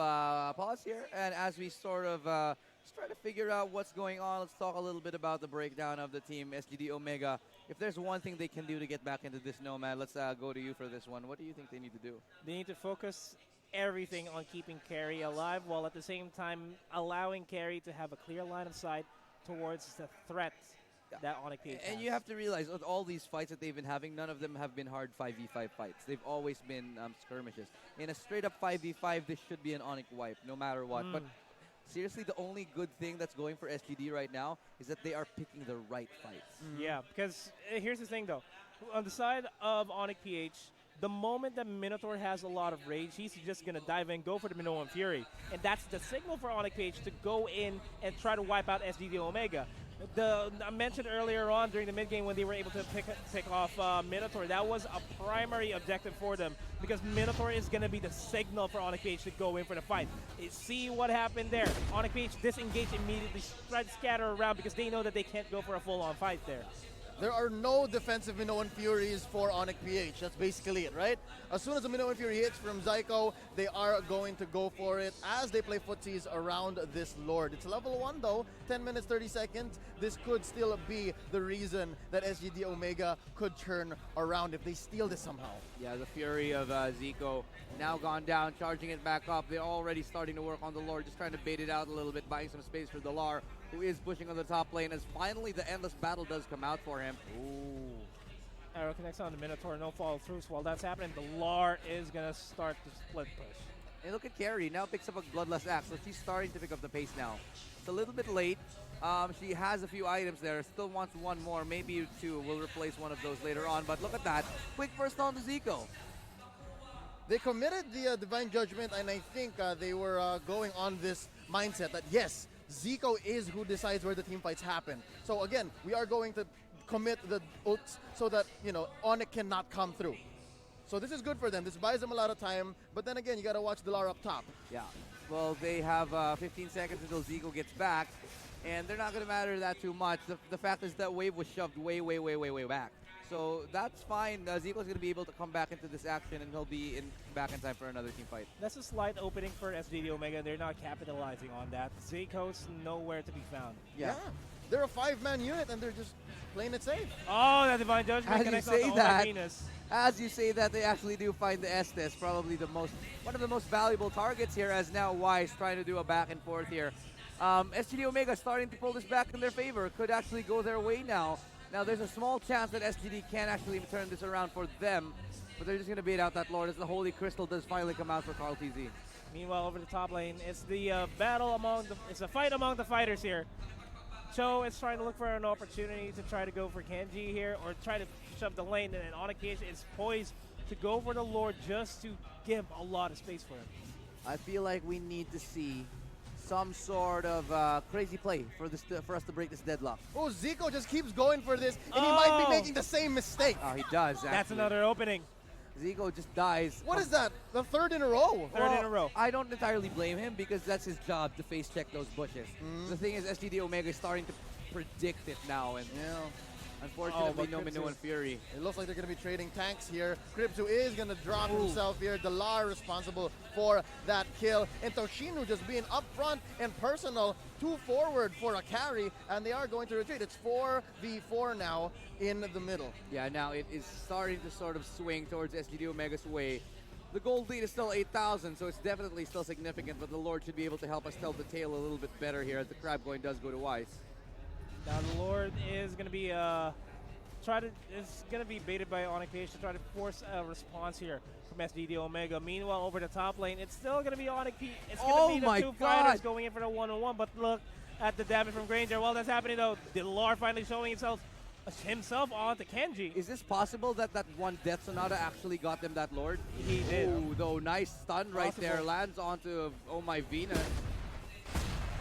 pause here, and as we sort of just try to figure out what's going on, let's talk a little bit about the breakdown of the team, SGD Omega. If there's one thing they can do to get back into this Nomad, let's go to you for this one. What do you think they need to do? They need to focus everything on keeping Carry alive, while at the same time allowing Carry to have a clear line of sight towards the threat that ONIC-PH has. And you have to realize, with all these fights that they've been having, none of them have been hard 5v5 fights. They've always been skirmishes. In a straight-up 5v5, this should be an ONIC wipe, no matter what. But seriously, the only good thing that's going for SGD right now is that they are picking the right fights. Yeah, because here's the thing, though. On the side of ONIC-PH, the moment that Minotaur has a lot of rage, he's just going to dive in, go for the Minoan Fury. And that's the signal for ONIC-PH to go in and try to wipe out SGD Omega. I mentioned earlier on during the mid-game when they were able to pick off Minotaur, that was a primary objective for them because Minotaur is going to be the signal for ONIC-PH to go in for the fight. See what happened there. ONIC-PH disengaged immediately, tried to scatter around because they know that they can't go for a full-on fight there. There are no defensive Minoan Furies for ONIC-PH. That's basically it, right? As soon as the Minoan Fury hits from Zyko, they are going to go for it as they play footsies around this Lord. It's level 1 though, 10 minutes, 30 seconds. This could still be the reason that SGD Omega could turn around if they steal this somehow. Yeah, the Fury of Zico now gone down, charging it back up. They're already starting to work on the Lord, just trying to bait it out a little bit, buying some space for Delar, who is pushing on the top lane as finally the endless battle does come out for him. Ooh. Arrow connects on the Minotaur, no follow throughs. While that's happening, Delar is going to start the split push. And look at Carrie, now picks up a Bloodlust Axe, so she's starting to pick up the pace now. It's a little bit late. She has a few items there, still wants one more, maybe 2. We'll replace one of those later on, but look at that. Quick first on to Zico. They committed the Divine Judgment, and I think they were going on this mindset that, yes, Zico is who decides where the team fights happen. So again, we are going to commit the ults so that, you know, ONIC cannot come through. So this is good for them. This buys them a lot of time, but then again, you got to watch Delar up top. Yeah, well, they have 15 seconds until Zico gets back, and they're not going to matter that too much. The fact is that wave was shoved way back. So that's fine. Zico's going to be able to come back into this action, and he'll be back in time for another team fight. That's a slight opening for SGD Omega. They're not capitalizing on that. Zico's nowhere to be found. Yeah. They're a 5-man unit, and they're just playing it safe. Oh, that Divine Judgment connects on Venus. As you say that, they actually do find the Estes, probably one of the most valuable targets here, as now Wise trying to do a back and forth here. SGD Omega starting to pull this back in their favor. Could actually go their way now. Now, there's a small chance that SGD can actually turn this around for them, but they're just going to beat out that Lord as the Holy Crystal does finally come out for Carl TZ. Meanwhile, over the top lane, it's the it's a fight among the fighters here. Cho is trying to look for an opportunity to try to go for Kenji here, or try to shove the lane, and then ONIC-PH is poised to go for the Lord just to give a lot of space for him. I feel like we need to see some sort of crazy play for for us to break this deadlock. Oh, Zico just keeps going for this, and he might be making the same mistake. Oh, he does, actually. That's another opening. Zico just dies. What is that? The third in a row? Third in a row. I don't entirely blame him because that's his job to face check those bushes. The thing is, SGD Omega is starting to predict it now, and unfortunately, no Minoan Fury. It looks like they're going to be trading tanks here. Kripsu is going to drop himself here. Delar responsible for that kill. And Toshinu just being up front and personal, 2 forward for a carry, and they are going to retreat. It's 4v4 now in the middle. Yeah, now it is starting to sort of swing towards SGD Omega's way. The gold lead is still 8,000, so it's definitely still significant, but the Lord should be able to help us tell the tale a little bit better here as the crab coin does go to Wise. Now the Lord is going to be baited by ONIC PH to try to force a response here from SGD Omega. Meanwhile, over the top lane, it's still going to be ONIC PH. It's going to be the two fighters going in for the one-on-one, but look at the damage from Granger. While that's happening though, Delar finally showing himself onto Kenji. Is this possible that that one Death Sonata actually got them that Lord? He did. Ooh, though, nice stun right there. Lands onto Oh My Venus.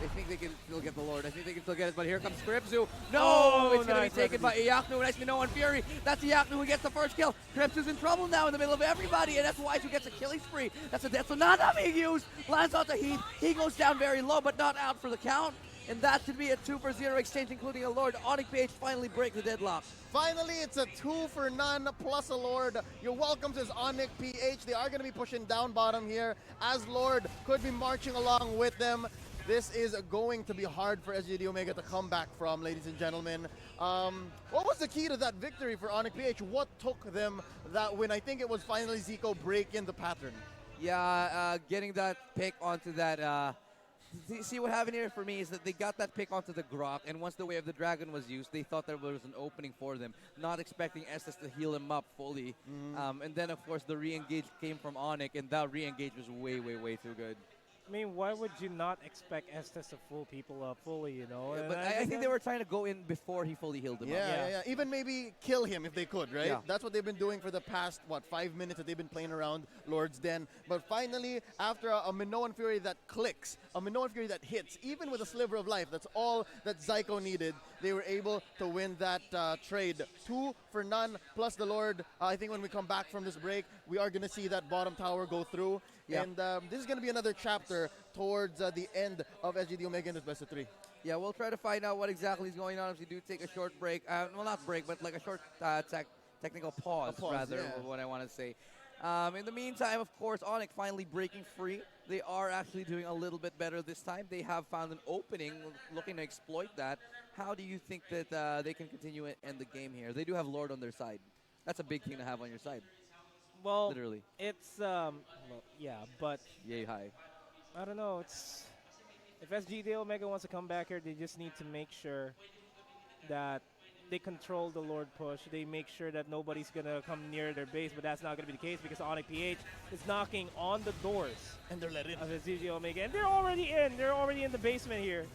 I think they can still get the Lord. I think they can still get it, but here comes Kripsu. No, it's going to be taken by Iyaknu. Nice Minoan Fury. That's Iyaknu who gets the first kill. Kripsu's in trouble now in the middle of everybody, and that's Wise who gets a killing spree. That's a Death Sonata being used. Lands onto Heath. He goes down very low, but not out for the count. And that should be a 2-for-0 exchange, including a Lord. ONIC PH finally break the deadlock. Finally, it's a 2-for-none plus a Lord. Your welcome says ONIC PH. They are going to be pushing down bottom here, as Lord could be marching along with them. This is going to be hard for SGD Omega to come back from, ladies and gentlemen. What was the key to that victory for ONIC PH? What took them that win? I think it was finally Zico breaking the pattern. Yeah, getting that pick onto that... see what happened here for me is that they got that pick onto the Grok, and once the Way of the Dragon was used, they thought there was an opening for them, not expecting Estes to heal him up fully. And then, of course, the re-engage came from ONIC, and that re-engage was way, way, way too good. I mean, why would you not expect Estes to fool people up fully, you know? Yeah, but I think they were trying to go in before he fully healed him up. Yeah. Even maybe kill him if they could, right? Yeah. That's what they've been doing for the past, 5 minutes that they've been playing around Lord's Den. But finally, after a Minoan Fury that clicks, a Minoan Fury that hits, even with a sliver of life, that's all that Zico needed, they were able to win that trade. 2-for-none plus the Lord. I think when we come back from this break, we are going to see that bottom tower go through. Yeah. And this is going to be another chapter towards the end of SGD Omega in this best of 3. Yeah, we'll try to find out what exactly is going on if we do take a short break. Well, not break, but like a short technical pause, rather, what I want to say. In the meantime, of course, ONIC finally breaking free. They are actually doing a little bit better this time. They have found an opening, looking to exploit that. How do you think that they can continue and end the game here? They do have Lord on their side. That's a big thing to have on your side. Well, literally. It's, yeah, but... Yay high. I don't know, it's... If SGD Omega wants to come back here, they just need to make sure that they control the Lord push. They make sure that nobody's going to come near their base, but that's not going to be the case because ONIC PH is knocking on the doors. And they're let in. Of SGD Omega. And they're already in. They're already in the basement here.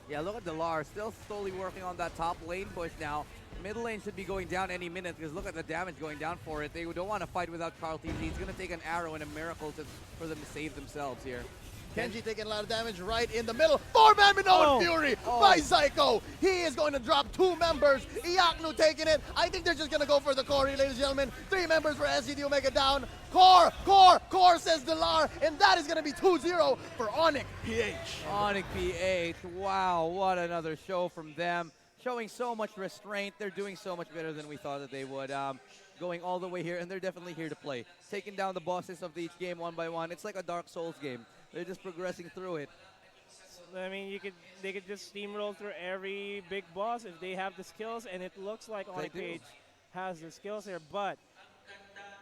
Yeah, look at Delar, still slowly working on that top lane push now. Middle lane should be going down any minute because look at the damage going down for it. They don't want to fight without Carl TZ. He's going to take an arrow and a miracle for them to save themselves here. Kenji taking a lot of damage right in the middle. 4-man Minoan Fury by Zico. He is going to drop 2 members. Iyaknu taking it. I think they're just going to go for the core, ladies and gentlemen. 3 members for SGD Omega down. Core, says Delar. And that is going to be 2-0 for ONIC PH. ONIC PH, wow, what another show from them. Showing so much restraint. They're doing so much better than we thought that they would. Going all the way here, and they're definitely here to play. Taking down the bosses of each game one by one. It's like a Dark Souls game. They're just progressing through it. I mean, they could just steamroll through every big boss if they have the skills, and it looks like ONIC PH has the skills here, but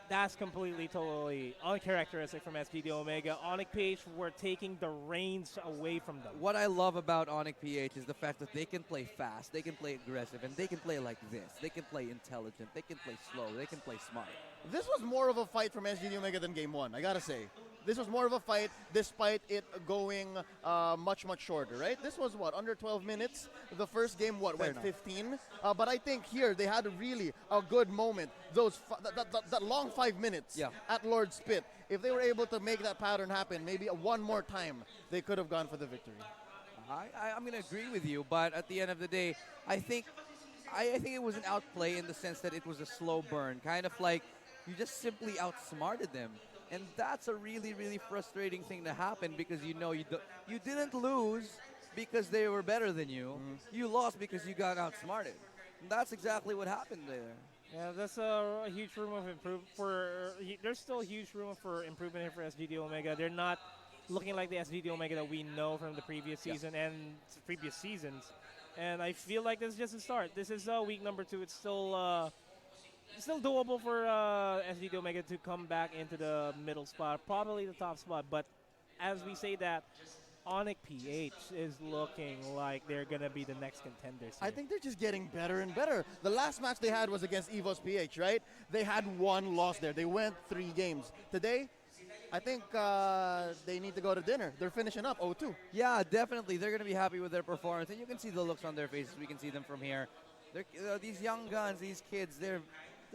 that's completely, totally uncharacteristic from SGD Omega. ONIC PH were taking the reins away from them. What I love about ONIC PH is the fact that they can play fast, they can play aggressive, and they can play like this. They can play intelligent, they can play slow, they can play smart. This was more of a fight from SGD Omega than game 1, I gotta say. this was more of a fight despite it going much shorter, right? This was what, under 12 minutes? The first game, what, went 15? But I think here they had really a good moment. Those that long 5 minutes at Lord Spit. If they were able to make that pattern happen, maybe one more time, they could have gone for the victory. I'm going to agree with you, but at the end of the day, I think it was an outplay in the sense that it was a slow burn, kind of like you just simply outsmarted them. And that's a really, really frustrating thing to happen because you know you didn't lose because they were better than you. You lost because you got outsmarted. And that's exactly what happened there. Yeah, that's a huge room of improvement. There's still a huge room for improvement here for SGD Omega. They're not looking like the SGD Omega that we know from the previous season and previous seasons. And I feel like this is just a start. This is week number 2. It's still doable for SGD Omega to come back into the middle spot, probably the top spot. But as we say that, ONIC PH is looking like they're going to be the next contenders here. I think they're just getting better and better. The last match they had was against EVOS PH, right? They had 1 loss there. They went 3 games. Today, I think they need to go to dinner. They're finishing up 0-2. Yeah, definitely. They're going to be happy with their performance. And you can see the looks on their faces. We can see them from here. These young guns, these kids, they're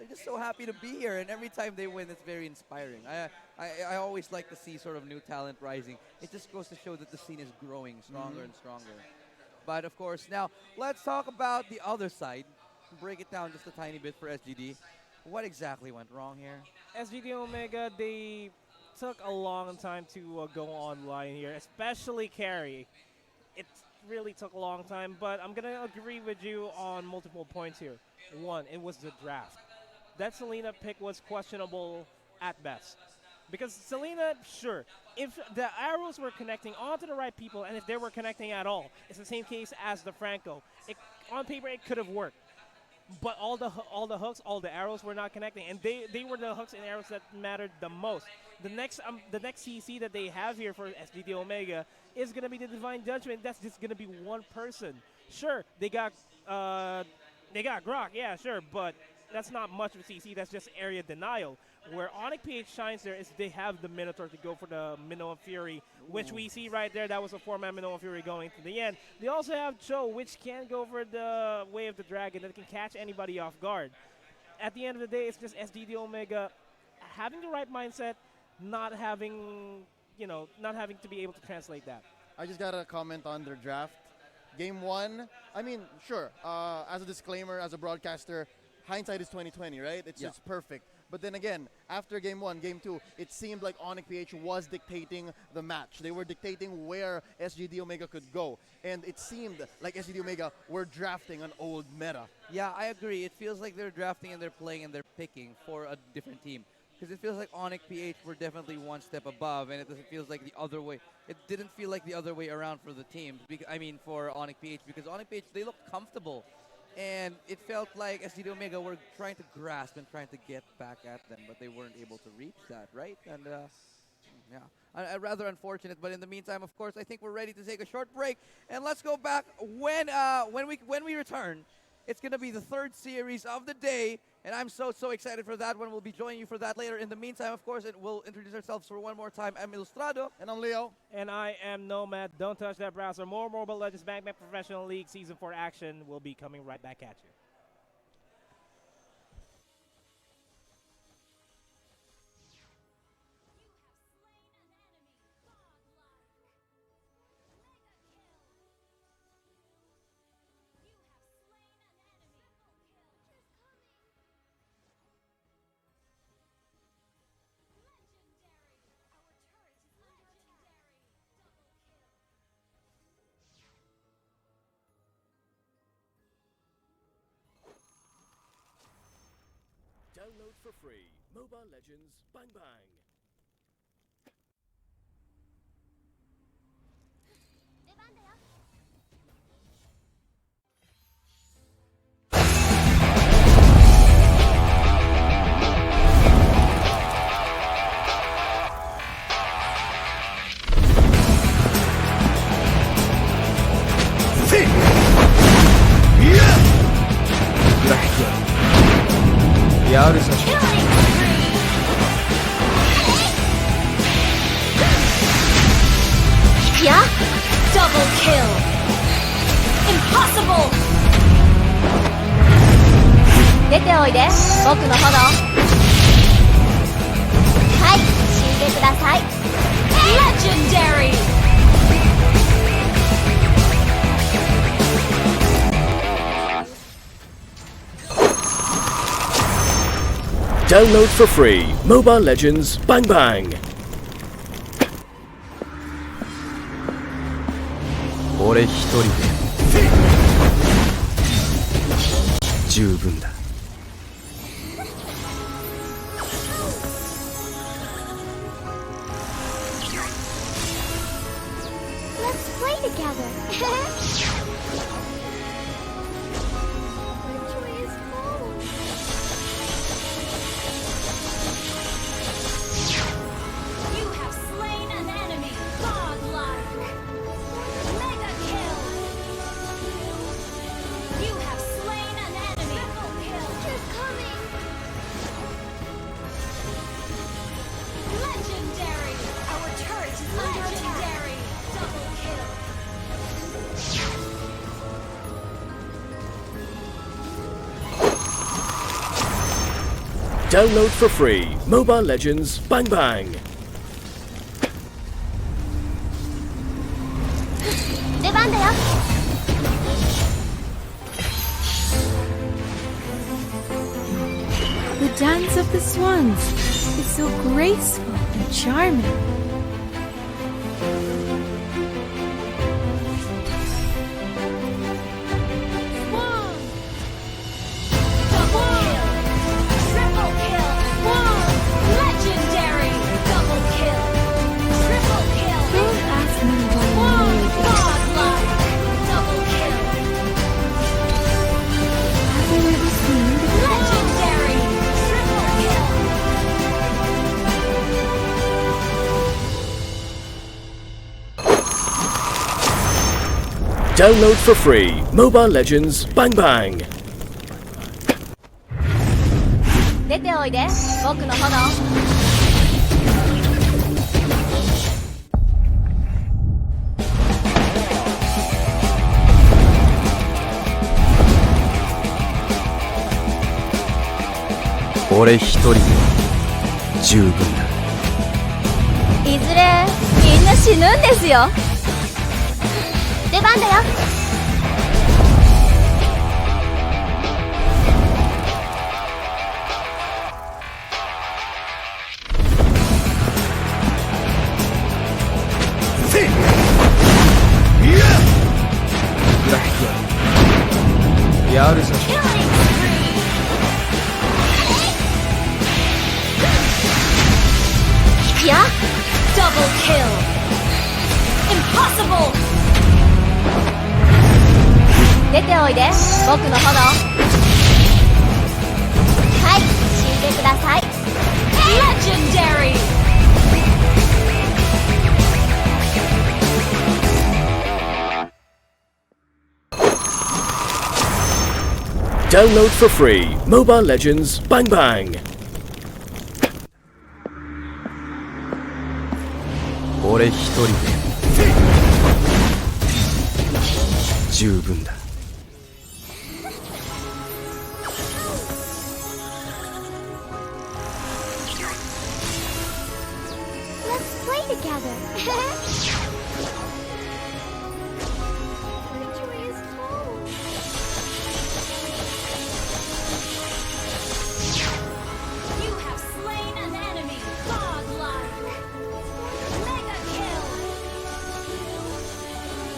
just so happy to be here. And every time they win, it's very inspiring. I always like to see sort of new talent rising. It just goes to show that the scene is growing stronger and stronger. But, of course, now let's talk about the other side. Break it down just a tiny bit for SGD. What exactly went wrong here? SGD Omega, they took a long time to go online here, especially carry. It really took a long time, but I'm going to agree with you on multiple points here. 1, it was the draft. That Selena pick was questionable at best. Because Selena, sure, if the arrows were connecting onto the right people and if they were connecting at all, it's the same case as the Franco. On paper, it could have worked. But all the hooks, all the arrows were not connecting, and they were the hooks and arrows that mattered the most. The next CC that they have here for SGD Omega is gonna be the Divine Judgment. That's just gonna be one person. Sure, they got Grok, yeah, sure, but that's not much of a CC. That's just area denial. Where ONIC PH shines there is they have the Minotaur to go for the Minoan Fury, which we see right there. That was a 4-man Minoan Fury going to the end. They also have Cho, which can go for the Way of the Dragon that can catch anybody off guard. At the end of the day, it's just SGD Omega having the right mindset, not having to be able to translate that. I just got to comment on their draft. Game 1, I mean, sure, as a disclaimer, as a broadcaster, hindsight is 20/20, right? It's just perfect. But then again, after Game 1, Game 2, it seemed like ONIC PH was dictating the match. They were dictating where SGD Omega could go. And it seemed like SGD Omega were drafting an old meta. Yeah, I agree. It feels like they're drafting and they're playing and they're picking for a different team. Because it feels like ONIC PH were definitely one step above, and it doesn't feel like the other way. It didn't feel like the other way around for the team. For ONIC PH, because ONIC PH, they looked comfortable. And it felt like SGD Omega were trying to grasp and trying to get back at them, but they weren't able to reach that, right? And rather unfortunate. But in the meantime, of course, I think we're ready to take a short break, and let's go back when we return. It's going to be the 3rd series of the day, and I'm so excited for that one. We'll be joining you for that later. In the meantime, of course, we'll introduce ourselves for one more time. I'm Ilustrado. And I'm Leo. And I am Nomad. Don't touch that browser. More Mobile Legends Bang Bang Professional League Season 4 action will be coming right back at you. Download for free Mobile Legends Bang Bang. The outer session. Double kill. Impossible. 出ておいで、僕の炎。はい、死んでください。Legendary. Download for free Mobile Legends Bang Bang. 俺一人で十分だ。Let's play together. Victory is full. You have slain an enemy. Godlike. Mega kill. You have slain an enemy. Triple kill. She's coming. Legendary. Our turret is under attack. Double kill. Download for free Mobile Legends Bang Bang. 出番だよ。The dance of the swans is so graceful and charming. Double kill. Triple kill. Legendary. Double kill. Triple kill. Don't ask me why I know it. Godlike. Double kill. Have you ever seen the Legendary. Triple kill. Download for free Mobile Legends Bang Bang. 出ておいで、僕の炎。俺一人で十分だ。いずれみんな死ぬんですよ。出番だよ。ブラックはやるじゃん。いや、Double kill. Impossible. 出ておいで、僕の炎。はい、死んでください。Legendary. Download for free Mobile Legends Bang Bang. 俺一人で十分だ。Let's play together. Victory is full. You have slain an enemy. Godlike. Mega kill.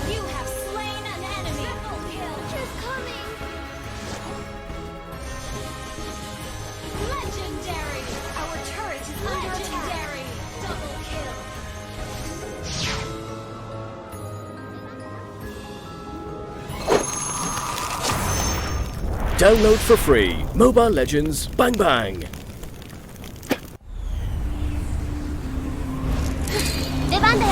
You have slain an enemy. Triple kill. She's coming. Legendary. Our turret is under attack. Double kill. Download for free Mobile Legends Bang Bang. 出番だよ。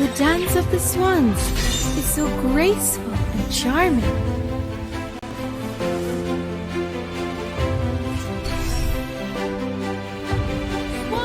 The dance of the swans is so graceful and charming. One.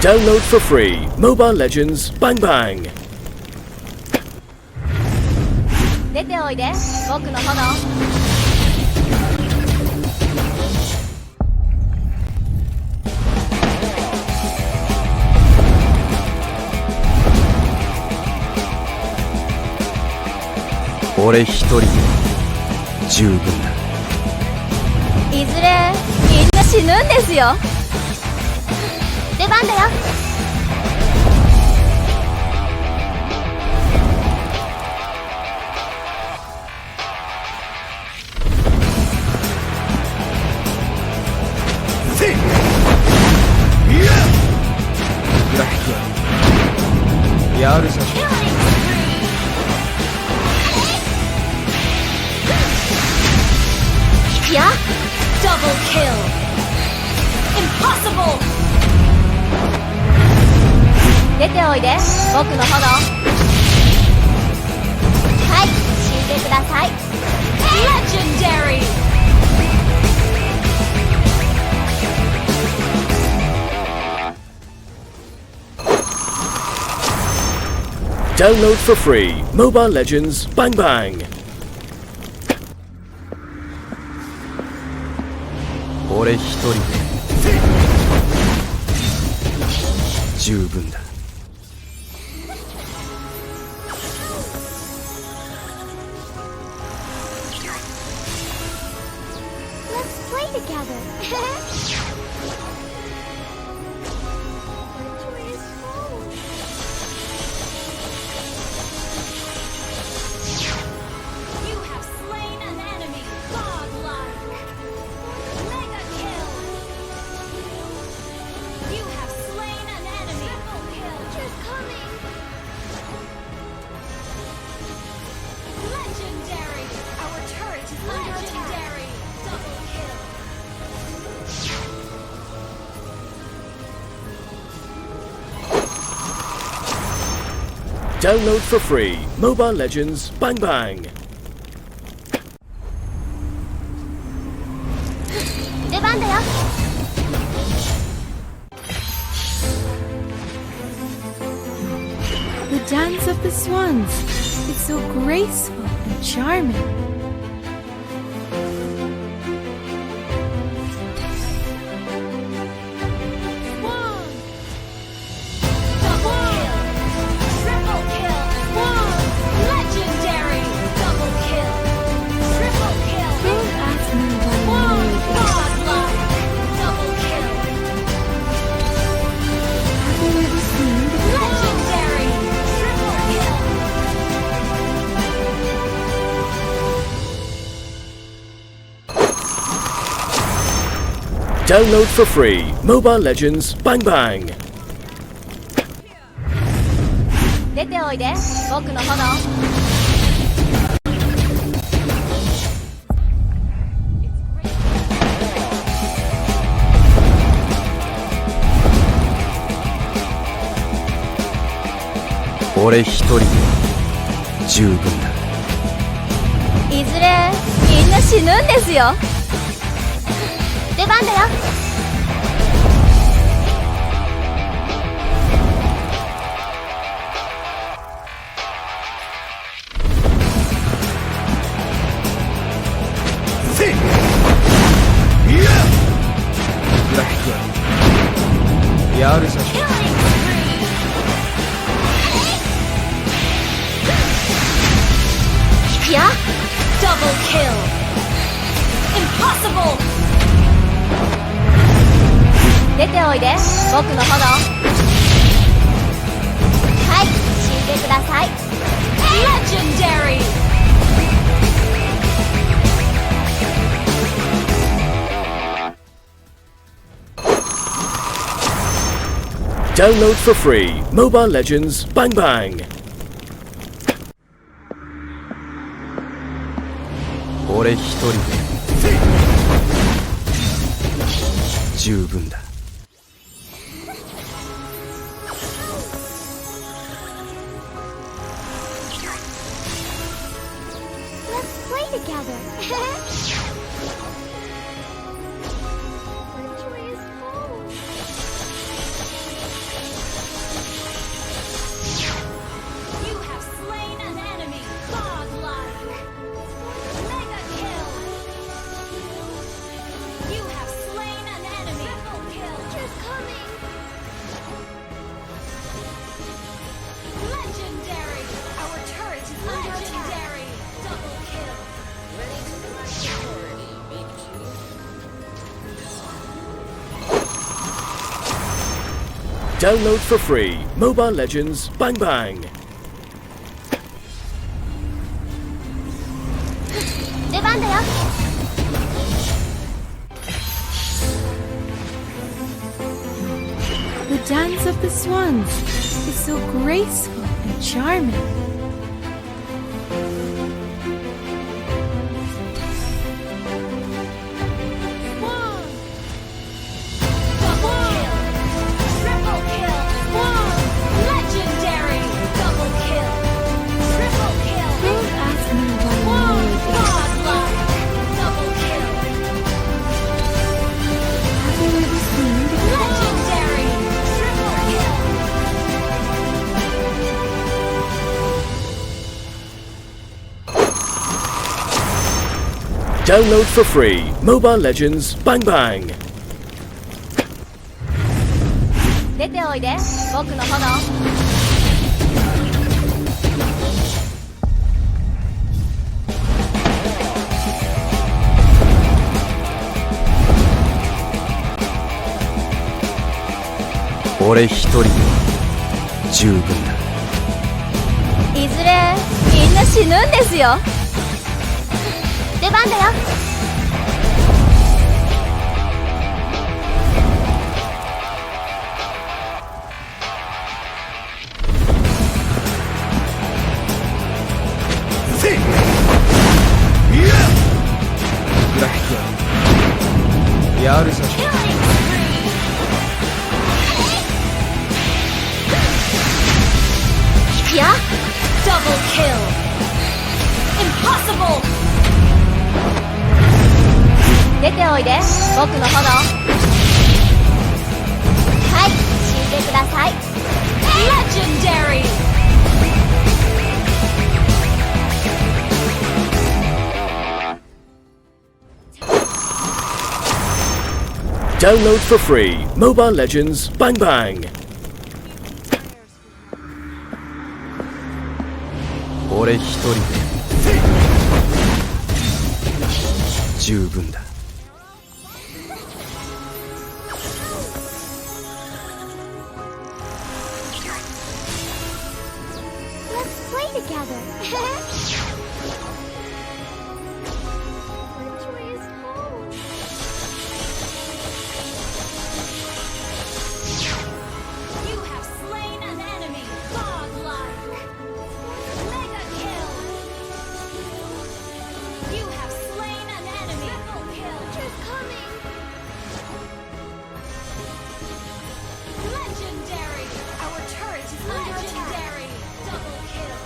Download for free Mobile Legends Bang Bang. 出ておいで僕の炎。俺一人で十分だ。いずれみんな死ぬんですよ。出番だよ。グラフィックはやるじゃん。や Double kill Impossible 出ておいで僕の炎。はい死んでください。 Legendary Download for free Mobile Legends Bang Bang. 俺一人で十分だ。Let's play together You have slain an enemy. Godlike. Mega kill. You have slain an enemy. Triple kill. Just coming. Legendary. Our turret is under attack. Double kill. Download for free Mobile Legends Bang Bang. 出番だよ。The dance of the swans is so graceful and charming. Double kill. Triple kill. Legendary. Double kill. Triple kill. Don't ask me why I know this. Godlike. Double kill. Have you ever seen the Legendary. Triple kill. Download for free Mobile Legends Bang Bang. 出ておいで僕の炎。俺一人で十分だ。いずれみんな死ぬんですよ。出番だよ。グラフィックはやるじゃん。や Double kill Impossible 出ておいで僕の炎。はい死んでください。 Legendary Download for free Mobile Legends Bang Bang. 俺一人で十分だ。Let's play together Joyous home. Download for free Mobile Legends Bang Bang. 出番だよ。 The dance of the swans is so graceful and charming. Triple kill! Legendary! Double kill! Triple kill! Don't ask me why I know this. Godlike! Double kill! Have you ever seen the Legendary! Triple kill! Download for free Mobile Legends Bang Bang. 出ておいで、僕の炎。俺一人で十分だ。いずれみんな死ぬんですよ。出番だよ。グラフィックはやるさ。引くよ。Double kill! Impossible! 出ておいで、僕の炎。はい、死んでください。Legendary! Download for free Mobile Legends Bang Bang. 俺一人で十分だ。Let's play together. Joy is home. You have slain an enemy! Godlike! Mega kill! You have slain an enemy! Triple kill! She's coming. Legendary! Our turret is under attack. Legendary! Double kill!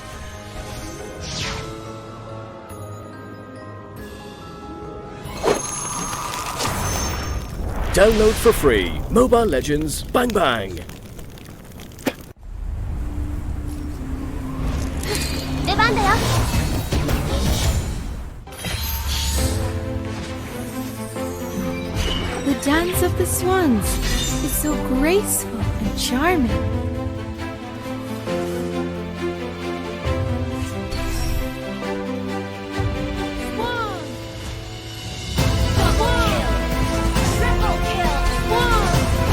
Download for free Mobile Legends Bang Bang. 出番だよ。The dance of the swans is so graceful and charming. Double kill! Triple kill!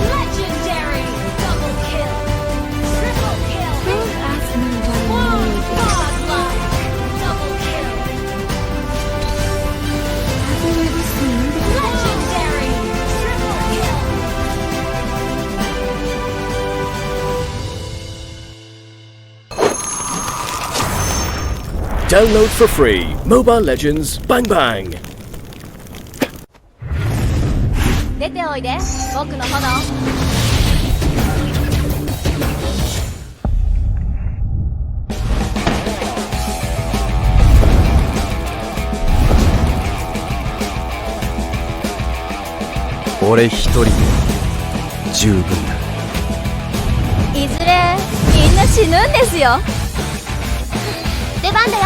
Legendary! Double kill! Triple kill! Don't ask me why I know this. Godlike! Double kill! Have you ever seen the Legendary! Triple kill! Download for free Mobile Legends Bang Bang. 出ておいで、僕の炎。俺一人で十分だ。いずれみんな死ぬんですよ。出番だよ。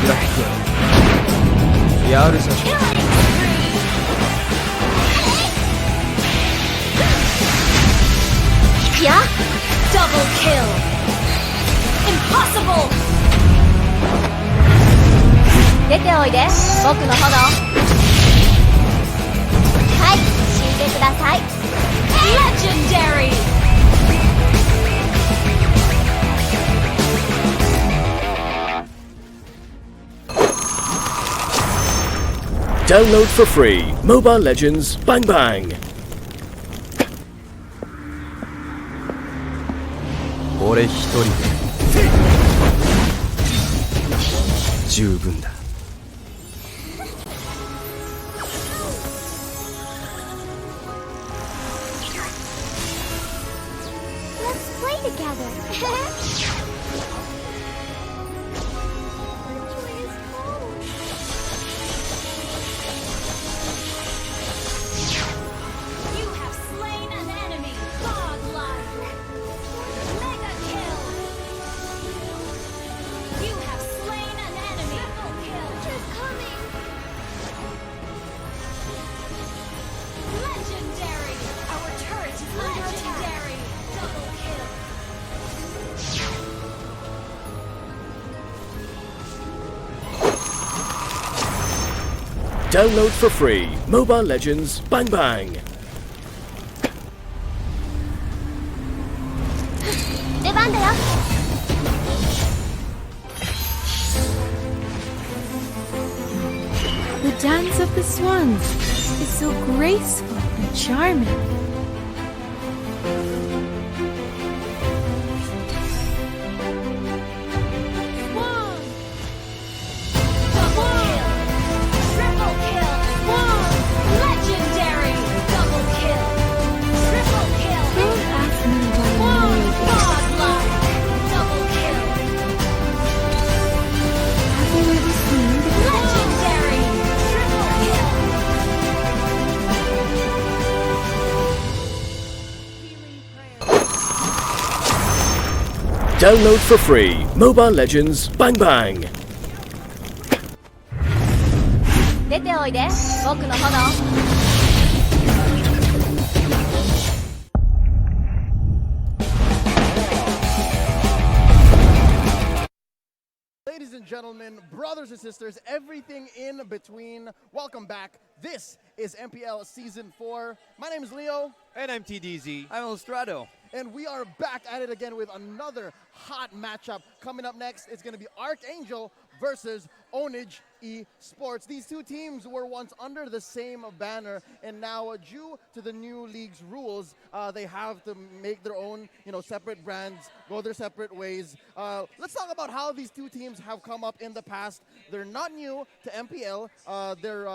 グラフィックはやるさ。引くよ。Double kill. Impossible. 出ておいで、僕の炎。はい、死んでください。Legendary. Download for free Mobile Legends Bang Bang. 俺一人で十分だ。Let's play together. You have slain an enemy. Godlike. Mega kill. You have slain an enemy. Triple kill. She's coming. Legendary. Our turret is under attack. Double kill. Download for free Mobile Legends Bang Bang. 出番だよ。The dance of the swans is so graceful and charming. Double kill. Triple kill. Legendary. Double kill. Triple kill. Don't ask me why I made this. Godlike. Double kill. Have you ever seen the Legendary. Triple kill. Download for free Mobile Legends Bang Bang. 出ておいで、僕の炎。Ladies and gentlemen, brothers and sisters, everything in between, welcome back. This is MPL Season 4. My name is Leo. And I'm TDZ. I'm Estrado. And we are back at it again with another hot matchup. Coming up next, it's going to be ArkAngel versus Ownage Esports. These two teams were once under the same banner, and now due to the new league's rules, they have to make their own, separate brands, go their separate ways. Let's talk about how these two teams have come up in the past. They're not new to MPL. They're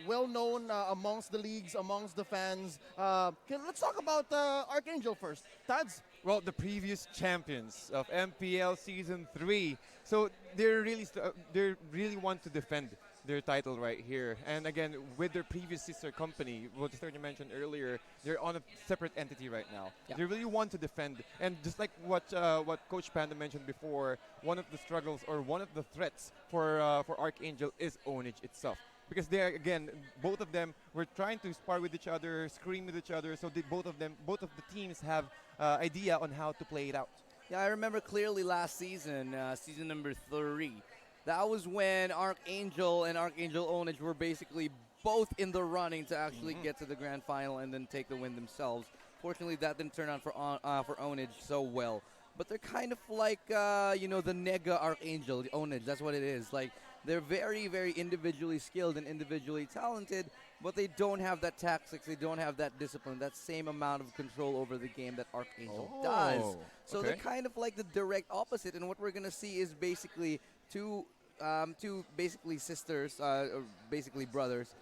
well known amongst the leagues, amongst the fans. Let's talk about ArkAngel first. Tads? Well, the previous champions of MPL Season 3. So they really want to defend their title right here. And again, with their previous sister company, what you mentioned earlier, they're on a separate entity right now. Yeah. They really want to defend. And just like what Coach Panda mentioned before, one of the struggles or one of the threats for ArkAngel is Ownage itself. Because both of them were trying to spar with each other, scream with each other. So both of the teams have idea on how to play it out. Yeah, I remember clearly last season, season number 3. That was when ArkAngel and ArkAngel Ownage were basically both in the running to actually get to the grand final and then take the win themselves. Fortunately, that didn't turn out for Ownage so well. But they're kind of like, the Nega ArkAngel, the Ownage. That's what it is. Like, they're very, very individually skilled and individually talented, but they don't have that tactics, they don't have that discipline, that same amount of control over the game that ArkAngel does. So they're kind of like the direct opposite, and what we're going to see is basically two basically sisters, or basically brothers,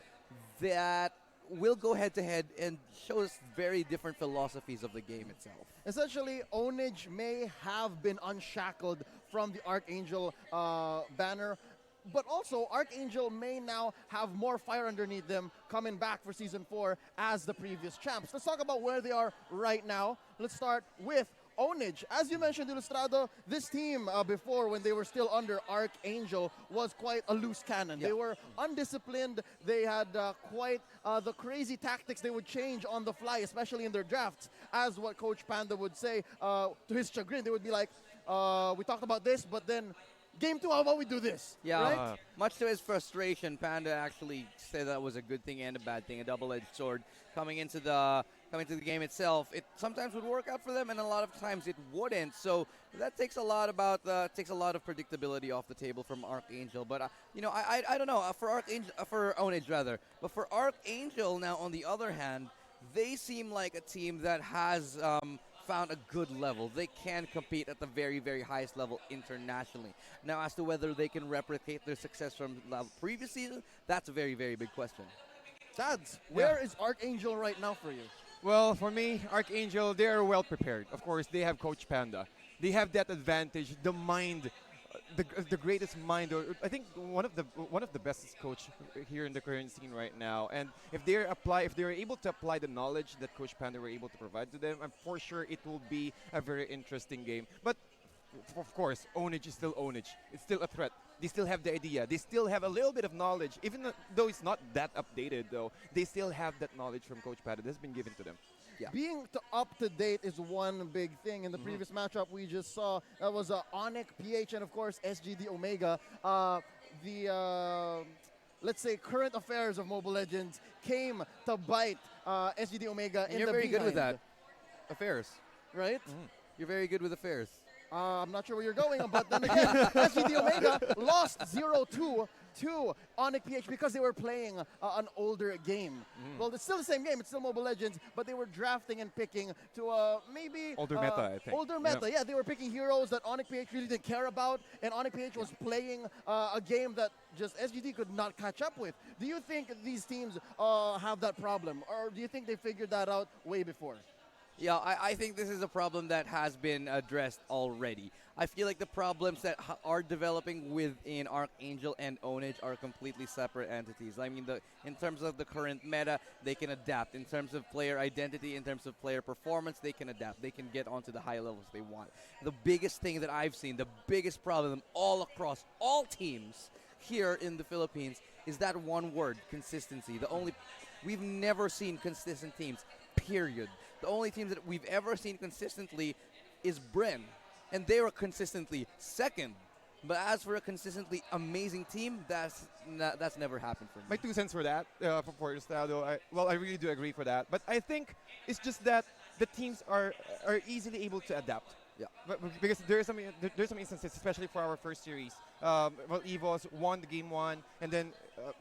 that will go head-to-head and show us very different philosophies of the game itself. Essentially, Ownage may have been unshackled from the ArkAngel banner, but also ArkAngel may now have more fire underneath them coming back for Season 4 as the previous champs. Let's talk about where they are right now. Let's start with Ownage, as you mentioned, Ilustrado, this team before, when they were still under ArkAngel, was quite a loose cannon. They were undisciplined. They had quite the crazy tactics they would change on the fly, especially in their drafts. As what Coach Panda would say, to his chagrin, they would be like, we talked about this, but then game 2, how about we do this? Yeah, right? Much to his frustration, Panda actually said that was a good thing and a bad thing, a double-edged sword. Coming into the game itself, it sometimes would work out for them, and a lot of times it wouldn't. So that takes a lot of predictability off the table from ArkAngel. But you know, I don't know for Ownage rather. But for ArkAngel now, on the other hand, they seem like a team that has found a good level. They can compete at the very, very highest level internationally. Now, as to whether they can replicate their success from the previous season, that's a very, very big question. Sads, where is ArkAngel right now for you? Well, for me, ArkAngel, they are well prepared. Of course, they have Coach Panda. They have that advantage, the mind, the greatest mind, or I think one of the best coach here in the current scene right now. And if they're able to apply the knowledge that Coach Panda were able to provide to them, I'm for sure it will be a very interesting game. But of course, Ownage is still Ownage. It's still a threat. They still have the idea. They still have a little bit of knowledge, even though it's not that updated. Though they still have that knowledge from Coach Panda that's been given to them. Yeah. Being up to date is one big thing. In the previous matchup we just saw, that was ONIC, PH, and of course SGD Omega. Let's say current affairs of Mobile Legends came to bite SGD Omega in the You're very good with behind. that. Affairs. Right? You're very good with affairs. I'm not sure where you're going, but then again, SGD Omega lost 0-2 to ONIC PH because they were playing an older game. Well, it's still the same game. It's still Mobile Legends, but they were drafting and picking to maybe older meta, I think. Older meta, yeah. They were picking heroes that ONIC PH really didn't care about, and ONIC PH was playing a game that just SGD could not catch up with. Do you think these teams have that problem, or do you think they figured that out way before? Yeah, I think this is a problem that has been addressed already. I feel like the problems that are developing within ArkAngel and Ownage are completely separate entities. I mean, in terms of the current meta, they can adapt. In terms of player identity, in terms of player performance, they can adapt. They can get onto the high levels they want. The biggest thing that I've seen, the biggest problem all across all teams here in the Philippines is that one word, consistency. We've never seen consistent teams, period. The only teams that we've ever seen consistently is Bren, and they were consistently second. But as for a consistently amazing team, that's never happened for me. My 2 cents for that, for Estado, I really do agree for that. But I think it's just that the teams are easily able to adapt. Yeah. Because there's some instances, especially for our first series. Well, EVOS won the game 1, and then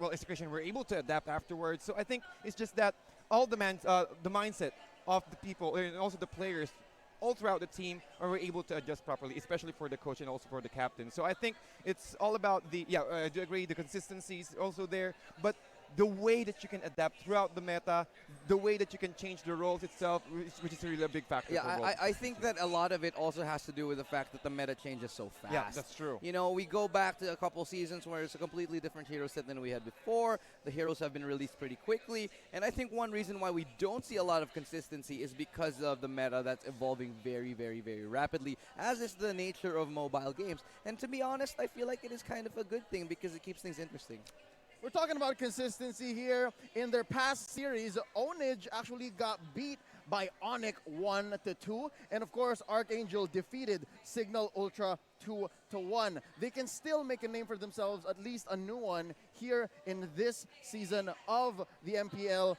Execration were able to adapt afterwards. So I think it's just that all the mindset of the people and also the players all throughout the team are able to adjust properly, especially for the coach and also for the captain. So I think it's all about I do agree, the consistency is also there, but the way that you can adapt throughout the meta, the way that you can change the roles itself, which is really a big factor. Yeah, I think that a lot of it also has to do with the fact that the meta changes so fast. Yeah, that's true. You know, we go back to a couple seasons where it's a completely different hero set than we had before. The heroes have been released pretty quickly, and I think one reason why we don't see a lot of consistency is because of the meta that's evolving very, very, very rapidly, as is the nature of mobile games. And to be honest, I feel like it is kind of a good thing because it keeps things interesting. We're talking about consistency here. In their past series, Ownage actually got beat by ONIC 1-2. And of course, ArkAngel defeated Cignal Ultra 2-1. They can still make a name for themselves, at least a new one, here in this season of the MPL.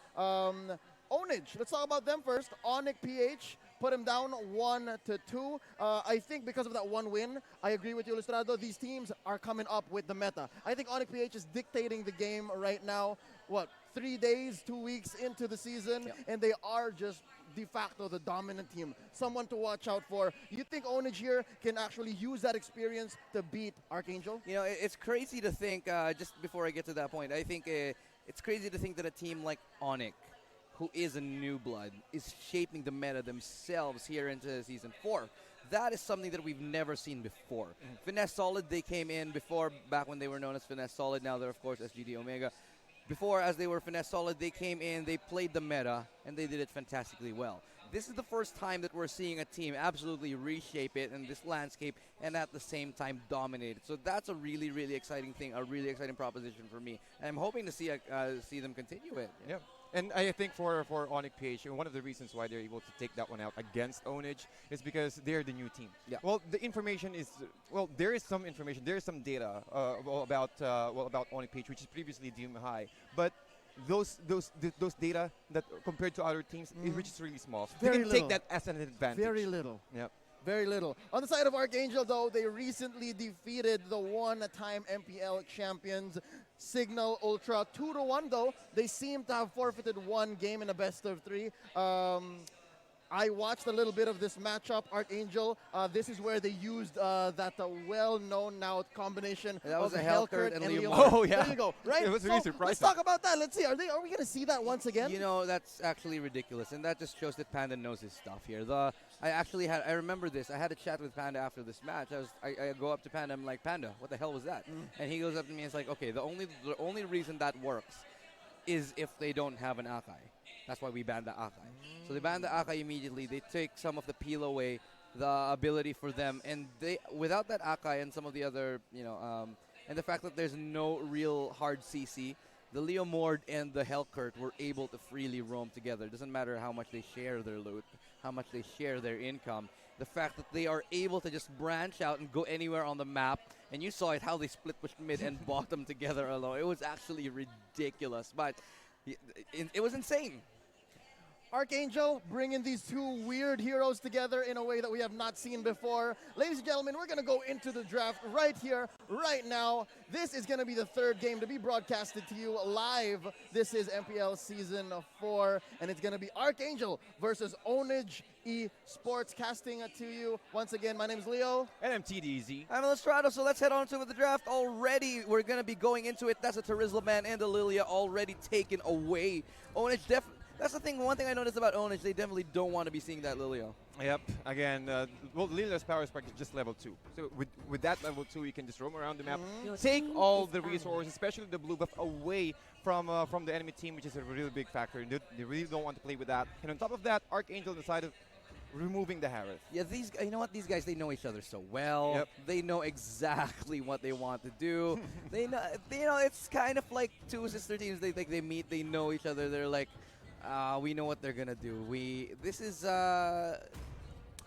Ownage, let's talk about them first. ONIC PH put him down 1-2. I think because of that one win, I agree with you, Ilustrado, these teams are coming up with the meta. I think ONIC PH is dictating the game right now. 3 days, 2 weeks into the season, and they are just de facto the dominant team. Someone to watch out for. You think Ownage here can actually use that experience to beat ArkAngel? You know, it's crazy to think, just before I get to that point, I think it's crazy to think that a team like ONIC, who is a new blood, is shaping the meta themselves here into Season 4. That is something that we've never seen before. Finesse Solid, they came in before, back when they were known as Finesse Solid. Now they're, of course, SGD Omega. Before, as they were finesse solid, they came in, they played the meta, and they did it fantastically well. This is the first time that we're seeing a team absolutely reshape it in this landscape and at the same time dominate it. So that's a really, really exciting thing, a really exciting proposition for me. And I'm hoping to see them continue it. Yeah. And I think for ONIC PH, one of the reasons why they're able to take that one out against Ownage is because they're the new team. Yeah. Well, the information is, well, there is some information, there is some data about ONIC PH, which is previously deemed high, but those data that compared to other teams, which is really small. Very they can little. take that as an advantage. Very little. Yep. Very little. On the side of ArkAngel, though, they recently defeated the one-time MPL champions, Cignal Ultra, 2-1. Though they seem to have forfeited one game in a best-of-3. I watched a little bit of this matchup, ArkAngel. This is where they used that well-known now combination that was of a Hellcurt and Leo. Oh, yeah. There you go. Right? It was So really surprising. let's talk about that. Let's see. Are we going to see that once again? You know, that's actually ridiculous, and that just shows that Panda knows his stuff here. I remember this. I had a chat with Panda after this match. I go up to Panda. I'm like, Panda, what the hell was that? And he goes up to me and is like, okay, the only reason that works is if they don't have an Akai. That's why we banned the Akai. So they banned the Akai immediately. They take some of the peel away, the ability for them, and they without that Akai and some of the other, and the fact that there's no real hard CC, the Leomord and the Hellcurt were able to freely roam together. It doesn't matter how much they share their loot, how much they share their income. The fact that they are able to just branch out and go anywhere on the map, and you saw it, how they split push mid and bottom together alone. It was actually ridiculous, but it was insane. ArkAngel bringing these two weird heroes together in a way that we have not seen before. Ladies and gentlemen, we're going to go into the draft right here, right now. This is going to be the third game to be broadcasted to you live. This is MPL Season 4, and it's going to be ArkAngel versus Ownage Esports. Casting to you once again. My name is Leo. And I'm TDZ. I'm Lestrado, so let's head on to the draft already. We're going to be going into it. That's a Terizla man and a Lilia already taken away. Ownage that's the thing. One thing I noticed about Ownage, they definitely don't want to be seeing that Lilia. Yep. Again, well, Lilia's power spike is just level 2. So with that level 2, you can just roam around the map, take all the resources, especially the blue buff, away from the enemy team, which is a really big factor. They really don't want to play with that. And on top of that, ArkAngel decided removing the Harith. Yeah, you know what? These guys, they know each other so well. Yep. They know exactly what they want to do. They know, it's kind of like two sister teams. They meet, they know each other. They're like, we know what they're gonna do. This is how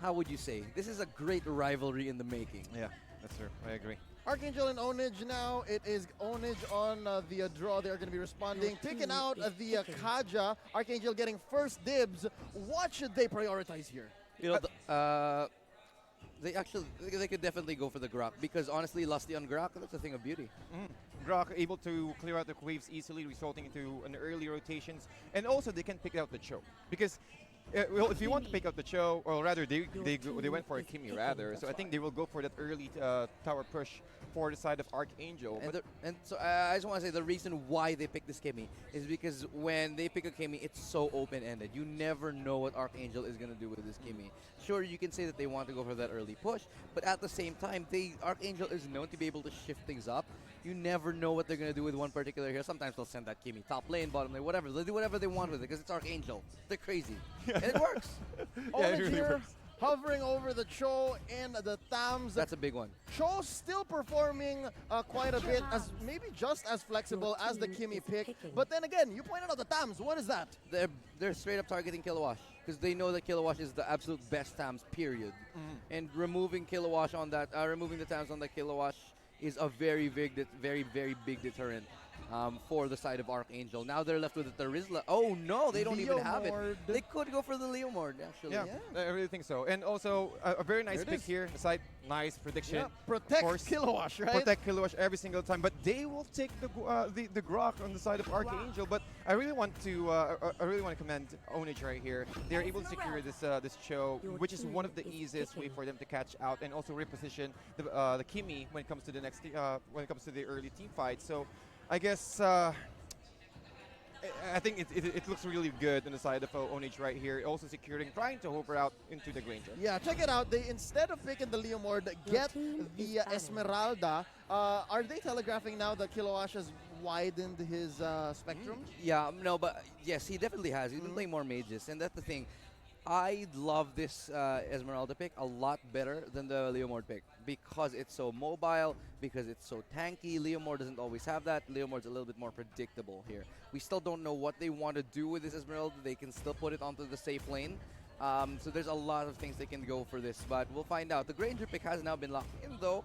would you say? This is a great rivalry in the making. Yeah, that's true. I agree. ArkAngel and Ownage now. It is Ownage on the draw. They're going to be responding. Picking out the Kaja. ArkAngel getting first dibs. What should they prioritize here? You know, they could definitely go for the Grok because honestly, Lusty on Grok, that's a thing of beauty. Grok able to clear out the waves easily, resulting into an early rotations, and also they can pick out the Cho because. Well, if you want to pick out the Cho, or rather they went for a Kimi rather, so I think they will go for that early tower push for the side of ArkAngel. And so I just want to say the reason why they pick this Kimi is because when they pick a Kimi, it's so open-ended. You never know what ArkAngel is going to do with this Kimi. Sure, you can say that they want to go for that early push, but at the same time, ArkAngel is known to be able to shift things up. You never know what they're going to do with one particular hero. Sometimes they'll send that Kimi top lane, bottom lane, whatever. They'll do whatever they want with it because it's ArkAngel. They're crazy. And it works. Yeah, it really here, works. hovering over the Cho and the Thams. That's a big one. Cho still performing quite a bit, as maybe just as flexible as the Kimi pick. But then again, you pointed out the Thams. What is that? They're straight up targeting Kilowash because they know that Kilowash is the absolute best Thams, period. And removing Kilowash on that, removing the Thams on the Kilowash is a very big deterrent for the side of ArkAngel. Now they're left with the Terizla. Oh no, they don't even have it. They could go for the Leomord, actually. Yeah, I really think so. And also, a very nice pick here. Aside, nice prediction. Yeah, protect Kilowash, right? Protect Kilowash every single time. But they will take the Grok on the side of ArkAngel. But I really want to commend Ownage right here. They're able to secure this Cho, which is one of the easiest way for them to catch out and also reposition the Kimi when it comes to the next when it comes to the early team fight. So I guess I think it looks really good on the side of Ownage right here. Also securing, trying to hover out into the Granger. Yeah, check it out. They, instead of picking the Leomord, get the Esmeralda. Are they telegraphing now that Kilowash has widened his spectrum. Yeah, no, but yes, he definitely has. He's been playing more mages, and that's the thing. I love this Esmeralda pick a lot better than the Leomord pick because it's so mobile, because it's so tanky. Leomord doesn't always have that. Leomord's a little bit more predictable here. We still don't know what they want to do with this Esmeralda. They can still put it onto the safe lane. So there's a lot of things they can go for this, but we'll find out. The Granger pick has now been locked in, though.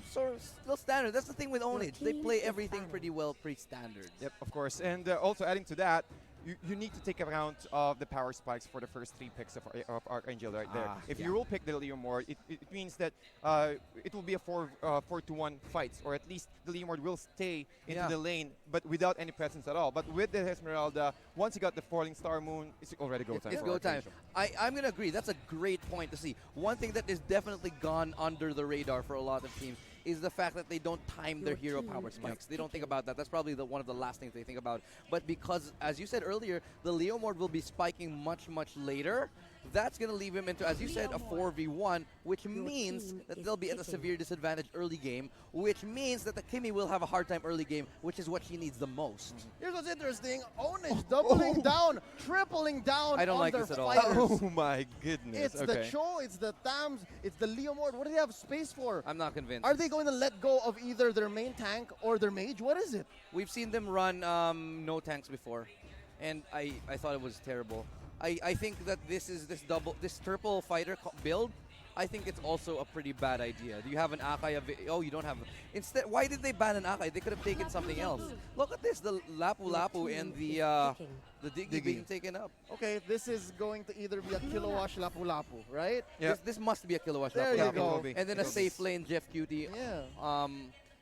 So still standard. That's the thing with Ownage. They play everything pretty well pre-standard. Yep, of course. And also adding to that, you need to take account of the power spikes for the first 3 picks of ArkAngel right there. If you will pick the Leomord, it means that it will be a 4-to-1 fight, or at least the Leomord will stay into the lane, but without any presence at all. But with the Esmeralda, once you got the Falling Star Moon, it's already go time. It's go time. I'm going to agree. That's a great point to see. One thing that is definitely gone under the radar for a lot of teams is the fact that they don't time their hero power spikes. They don't think about that. That's probably one of the last things they think about. But because, as you said earlier, the Leomord will be spiking much, much later, that's going to leave him into, as you said, a 4v1, which means that they'll be at a severe disadvantage early game, which means that the Kimmy will have a hard time early game, which is what she needs the most. Here's what's interesting. Ownage doubling down, tripling down I don't on like their this at all. fighters. Oh my goodness. It's the Cho, it's the Thams, it's the Leomord. What do they have space for? I'm not convinced. Are they going to let go of either their main tank or their mage? What is it? We've seen them run no tanks before, and I thought it was terrible. I think that this triple fighter build, I think it's also a pretty bad idea. Do you have an Akai? Oh, you don't have. Instead, why did they ban an Akai? They could have taken something else. Look at this, the Lapu Lapu and the Diggy being taken up. Okay, this is going to either be a Kilowash Lapu Lapu, right? Yeah. This must be a Kilowash There Lapu you Lapu. go. And then a safe lane Jeff Cutie. Yeah.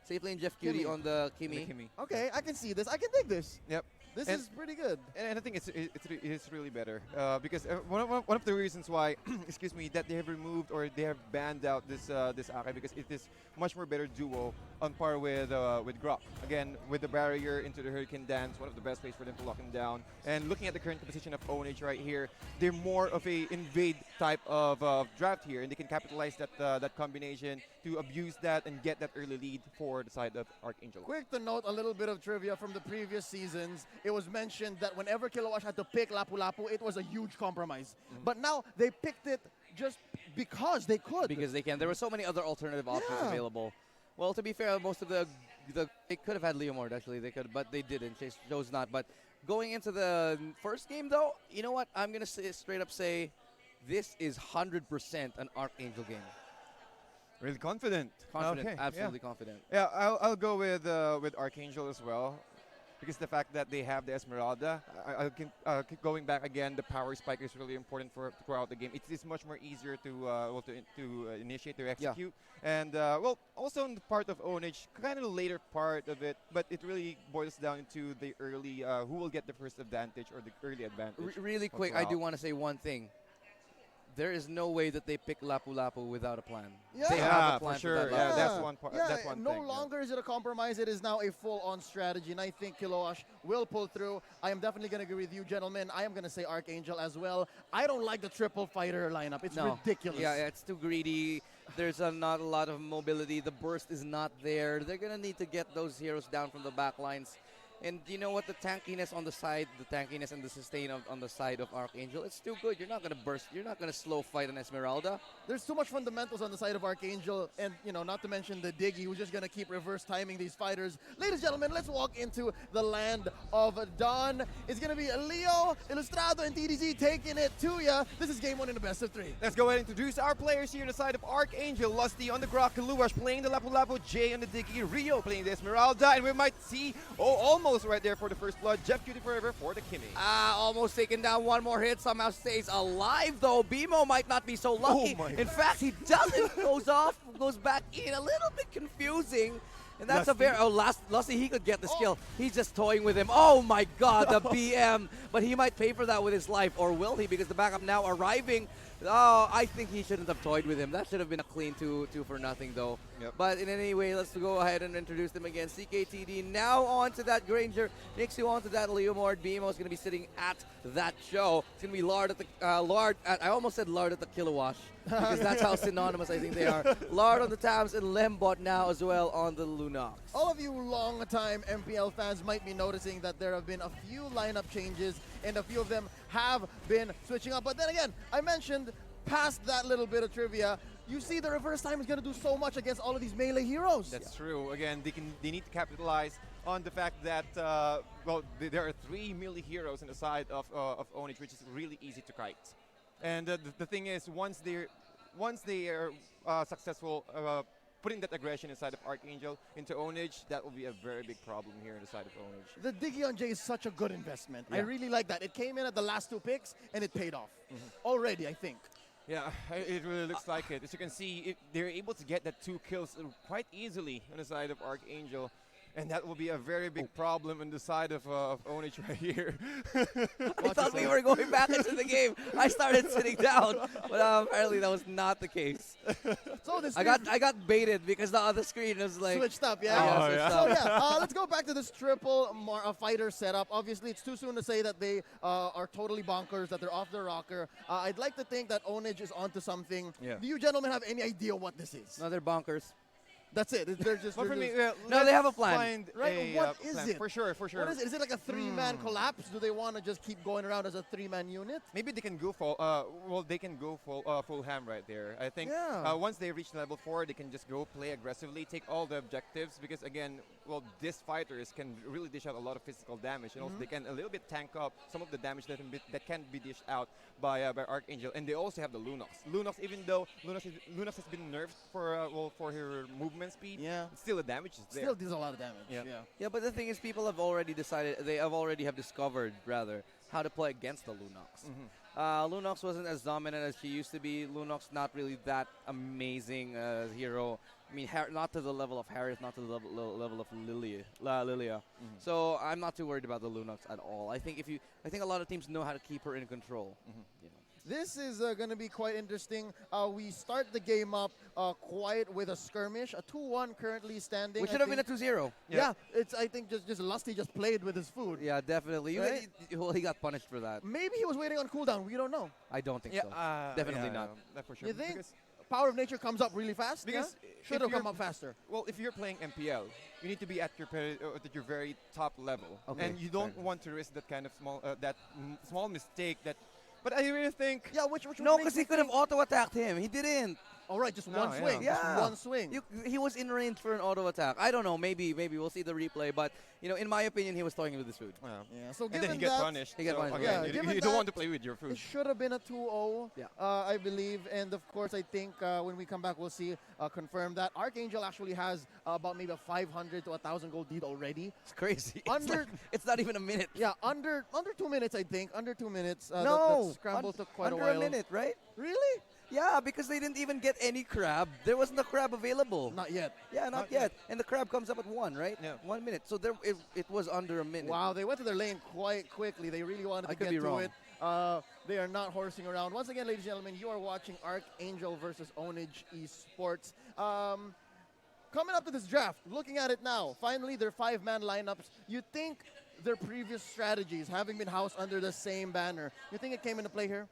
Safe lane Jeff Cutie on the Kimmy. Okay, I can see this. I can dig this. Yep. This is pretty good. And I think it's really better because one of the reasons why, excuse me, that they have removed or they have banned out this Akai because it is much more better duo on par with Grok. Again, with the barrier into the Hurricane Dance, one of the best ways for them to lock him down. And looking at the current position of Ownage right here, they're more of a invade type of draft here, and they can capitalize that combination to abuse that and get that early lead for the side of ArkAngel. Quick to note a little bit of trivia from the previous seasons. It was mentioned that whenever Kilowash had to pick Lapu Lapu, it was a huge compromise. But now they picked it just because they could. Because they can. There were so many other alternative options available. Well, to be fair, most of they could have had Leomord actually. They could, but they didn't. They chose not. But going into the first game, though, you know what? I'm gonna straight up say, this is 100% an ArkAngel game. Really confident. Confident, Okay, absolutely confident. Yeah, I'll go with ArkAngel as well. Because the fact that they have the Esmeralda, I can keep going back again. The power spike is really important throughout the game. It is much more easier to initiate or execute. Yeah. And also in the part of Ownage, kind of the later part of it, but it really boils down to the early who will get the first advantage or the early advantage. Really quick, I do want to say one thing. There is no way that they pick Lapu Lapu without a plan. Yeah, they have a plan for sure. For that that's one part. Yeah, that's one no thing. longer is it a compromise. It is now a full-on strategy, and I think Kilowash will pull through. I am definitely going to agree with you, gentlemen. I am going to say ArkAngel as well. I don't like the triple fighter lineup. It's ridiculous. Yeah, it's too greedy. There's not a lot of mobility. The burst is not there. They're going to need to get those heroes down from the back lines. And you know what? The tankiness on the side, the tankiness and the sustain on the side of ArkAngel, it's too good. You're not going to burst. You're not going to slow fight an Esmeralda. There's too much fundamentals on the side of ArkAngel, and not to mention the Diggy, who's just going to keep reverse timing these fighters. Ladies and gentlemen, let's walk into the land of Dawn. It's going to be Leo, Ilustrado, and TDZ taking it to ya. This is game 1 in the best of 3. Let's go ahead and introduce our players here on the side of ArkAngel. Lusty on the Grok, Kaluwash playing the Lapu Lapu, Jay on the Diggy, Rio playing the Esmeralda, and we might see, almost right there for the first blood, Jeff Cutie Forever for the Kimmy. Almost taken down. One more hit, somehow stays alive though. BMO might not be so lucky. In fact, he doesn't. Goes back in. A little bit confusing. And that's Lusty. Lusty, he could get the skill. He's just toying with him. Oh my god, the BM. But he might pay for that with his life, or will he? Because the backup now arriving Oh, I think he shouldn't have toyed with him. That should have been a clean 2 for nothing, though. Yep. But in any way, let's go ahead and introduce them again. CKTD now on to that Granger. Next you on to that Leomord. BMO is going to be sitting at that show. It's going to be Lard at the I almost said Lard at the Kilowash because that's how synonymous I think they are. Lard on the Tams and Lembot now as well on the Lunox. All of you long-time MPL fans might be noticing that there have been a few lineup changes, and a few of them have been switching up. But then again, I mentioned past that little bit of trivia, you see the reverse time is going to do so much against all of these melee heroes. That's true. Again, they need to capitalize on the fact that there are 3 melee heroes on the side of Ownage, which is really easy to kite. And the thing is, once they are successful putting that aggression inside of ArkAngel into Ownage, that will be a very big problem here on the side of Ownage. The Diggy on J is such a good investment. I really like that. It came in at the last 2 picks, and it paid off already, I think. Yeah, it really looks like it. As you can see, they're able to get that 2 kills quite easily on the side of ArkAngel. And that will be a very big problem on the side of Ownage right here. I thought we were going back into the game. I started sitting down, but apparently that was not the case. So this I got baited because the other screen was like switched up, yeah. Let's go back to this triple fighter setup. Obviously, it's too soon to say that they are totally bonkers, that they're off the rocker. I'd like to think that Ownage is onto something. Yeah. Do you gentlemen have any idea what this is? No, they're bonkers. That's it. They're just. But for me, no, they have a plan. Right? What is plan. it? For sure. What is it? Is it like a 3-man collapse? Do they want to just keep going around as a 3-man unit? Maybe they can go full. They can go full ham right there. I think once they reach level 4, they can just go play aggressively, take all the objectives. Because again, these fighters can really dish out a lot of physical damage, and also they can a little bit tank up some of the damage that can be dished out by ArkAngel. And they also have the Lunox. Lunox, even though Lunox has been nerfed for her movement speed, still the damage is there. Still does a lot of damage. Yeah, but the thing is, people have already decided, they have already discovered rather how to play against the Lunox. Lunox wasn't as dominant as she used to be. Lunox not really that amazing hero. I mean, not to the level of Harris, not to the level of Lilia. So I'm not too worried about the Lunox at all. I think a lot of teams know how to keep her in control. You know. This is going to be quite interesting. We start the game up quite with a skirmish, a 2-1 currently standing. We should have been a 2-0. Yeah, it's I think just Lusty just played with his food. Yeah, definitely. Right? He got punished for that. Maybe he was waiting on cooldown. We don't know. I don't think so. Definitely not. That for sure. You think Power of Nature comes up really fast? Because should have come up faster. Well, if you're playing MPL, you need to be at your very top level, and you don't want to risk that kind of small mistake that. But I really think... Yeah, which no, because he could have auto-attacked him. He didn't. All right, just one swing. Yeah. Just one swing. He was in range for an auto-attack. I don't know. Maybe we'll see the replay. But, in my opinion, he was toying with his food. Yeah. So and then he got punished. He got punished. Again, you don't want to play with your food. It should have been a 2-0, I believe. And, of course, I think when we come back, we'll see confirm that. ArkAngel actually has about maybe a 500 to 1,000 gold lead already. It's crazy. It's not even a minute. Yeah, under 2 minutes, I think. Under 2 minutes. No. That scramble took quite a while. Under a minute, right? Really? Yeah, because they didn't even get any crab. There wasn't a crab available. Not yet. Yeah, not yet. And the crab comes up at 1, right? Yeah. 1 minute. So it was under a minute. Wow, they went to their lane quite quickly. They really wanted to get to it. They are not horsing around. Once again, ladies and gentlemen, you are watching ArkAngel versus Ownage Esports. Coming up to this draft, looking at it now, finally their 5-man lineups. You think their previous strategies, having been housed under the same banner, you think it came into play here?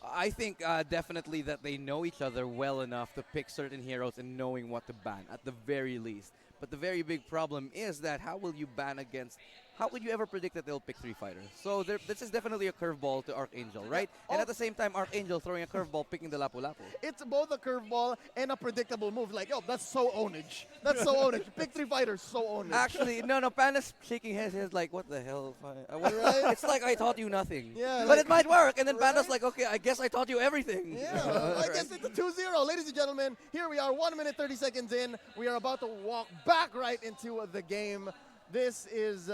I think definitely that they know each other well enough to pick certain heroes and knowing what to ban, at the very least. But the very big problem is that how will you ban against... How would you ever predict that they'll pick 3 fighters? So this is definitely a curveball to ArkAngel, right? And at the same time, ArkAngel throwing a curveball, picking the Lapu-Lapu. It's both a curveball and a predictable move. Like, that's so Ownage. That's so Ownage. Pick 3 fighters, so Ownage. Actually, no, Panda's shaking his head like, what the hell? Right? It's like, I taught you nothing. Yeah, but it might work. And then Panda's like, okay, I guess I taught you everything. Yeah, I guess it's a 2-0. Ladies and gentlemen, here we are, 1 minute, 30 seconds in. We are about to walk back right into the game. This is...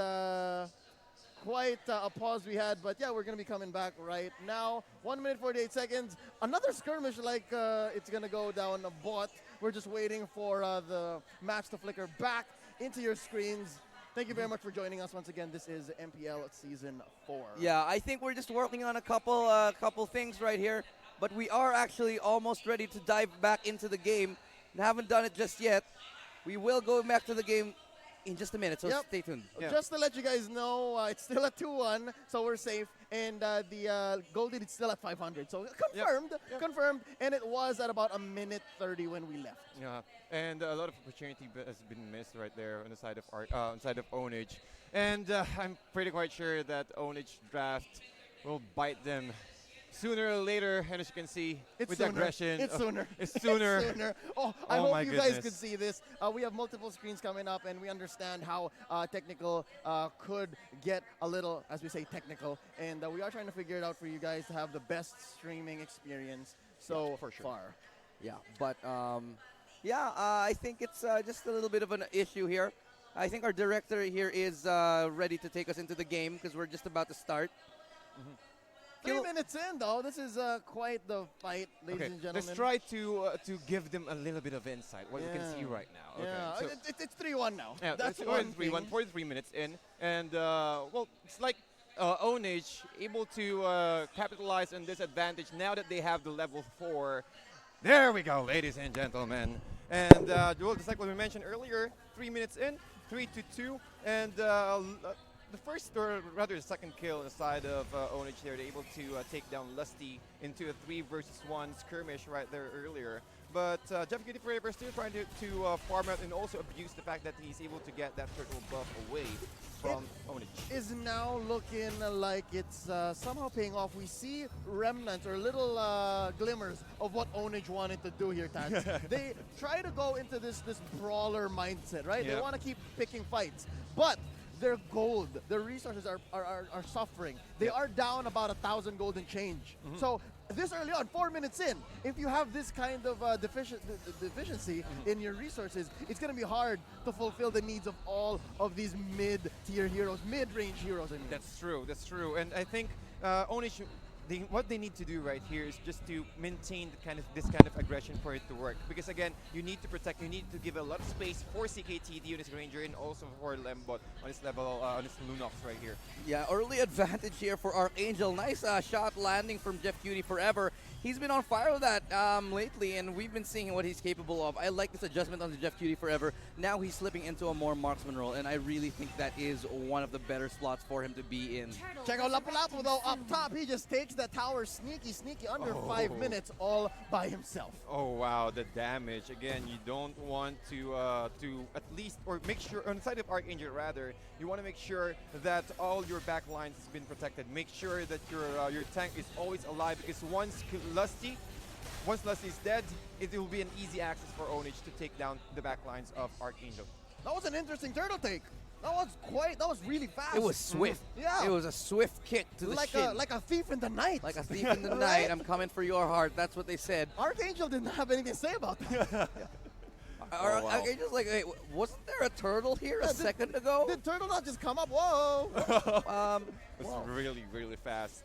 quite a pause we had, but yeah, we're going to be coming back right now. 1 minute, 48 seconds. Another skirmish like it's going to go down a bot. We're just waiting for the match to flicker back into your screens. Thank you very much for joining us once again. This is MPL Season 4. Yeah, I think we're just working on a couple things right here, but we are actually almost ready to dive back into the game. We haven't done it just yet. We will go back to the game in just a minute, so stay tuned. Just to let you guys know, it's still at 2-1, so we're safe. And the gold lead is still at 500. So confirmed. And it was at about 1:30 when we left. Yeah, and a lot of opportunity has been missed right there on the side of Ownage. And I'm pretty quite sure that Ownage draft will bite them sooner or later, and as you can see, with the aggression. It's sooner. It's sooner. It's sooner. I hope you guys could see this. We have multiple screens coming up, and we understand how technical could get a little, as we say, technical. And we are trying to figure it out for you guys to have the best streaming experience so far. Yeah, but I think it's just a little bit of an issue here. I think our director here is ready to take us into the game because we're just about to start. 3 minutes in, though. This is quite the fight, ladies and gentlemen. Let's try to give them a little bit of insight, what we can see right now. Yeah, so it's 3-1 now. Yeah, that's 3-1, 43 minutes in. And, well, it's like Ownage able to capitalize on this advantage now that they have the level 4. There we go, ladies and gentlemen. And, well, just like what we mentioned earlier, 3 minutes in, 3-2. And the first, or rather the second kill on the side of Ownage there, they're able to take down Lusty into a 3-versus-1 skirmish right there earlier. But Jeff Cutie Forever still trying to farm out and also abuse the fact that he's able to get that turtle buff away from Ownage. Is now looking like it's somehow paying off. We see remnants or little glimmers of what Ownage wanted to do here, Tats. They try to go into this brawler mindset, right? They want to keep picking fights. But their gold, their resources are suffering. They are down about 1,000 gold and change. So this early on, 4 minutes in, if you have this kind of deficiency in your resources, it's going to be hard to fulfill the needs of all of these mid-tier heroes, mid-range heroes. I mean. That's true. And I think Ownage, what they need to do right here is just to maintain this kind of aggression for it to work. Because again, you need to protect, you need to give a lot of space for CKT, the Unis Ranger, and also for Lembot on this level, on this Lunox right here. Yeah, early advantage here for ArkAngel. Nice shot landing from Jeff Cutie Forever. He's been on fire with that lately, and we've been seeing what he's capable of. I like this adjustment on the Jeff Cutie Forever. Now he's slipping into a more marksman role, and I really think that is one of the better slots for him to be in. Check out Lapu-Lapu, though, up top. He just takes that tower sneaky, under 5 minutes all by himself. Oh, wow, the damage. Again, you don't want to at least, or make sure, on the side of ArkAngel rather, you want to make sure that all your back lines has been protected. Make sure that your tank is always alive, because once Lusty is dead, it will be an easy access for Ownage to take down the back lines of ArkAngel. That was an interesting turtle take. That was really fast. It was swift. Yeah. It was a swift kick to the shin. Like a thief in the night. Like a thief in the night. I'm coming for your heart. That's what they said. ArkAngel didn't have anything to say about that. ArkAngel's like, hey, wasn't there a turtle here a second ago? Did turtle not just come up? Whoa. It's really, really fast.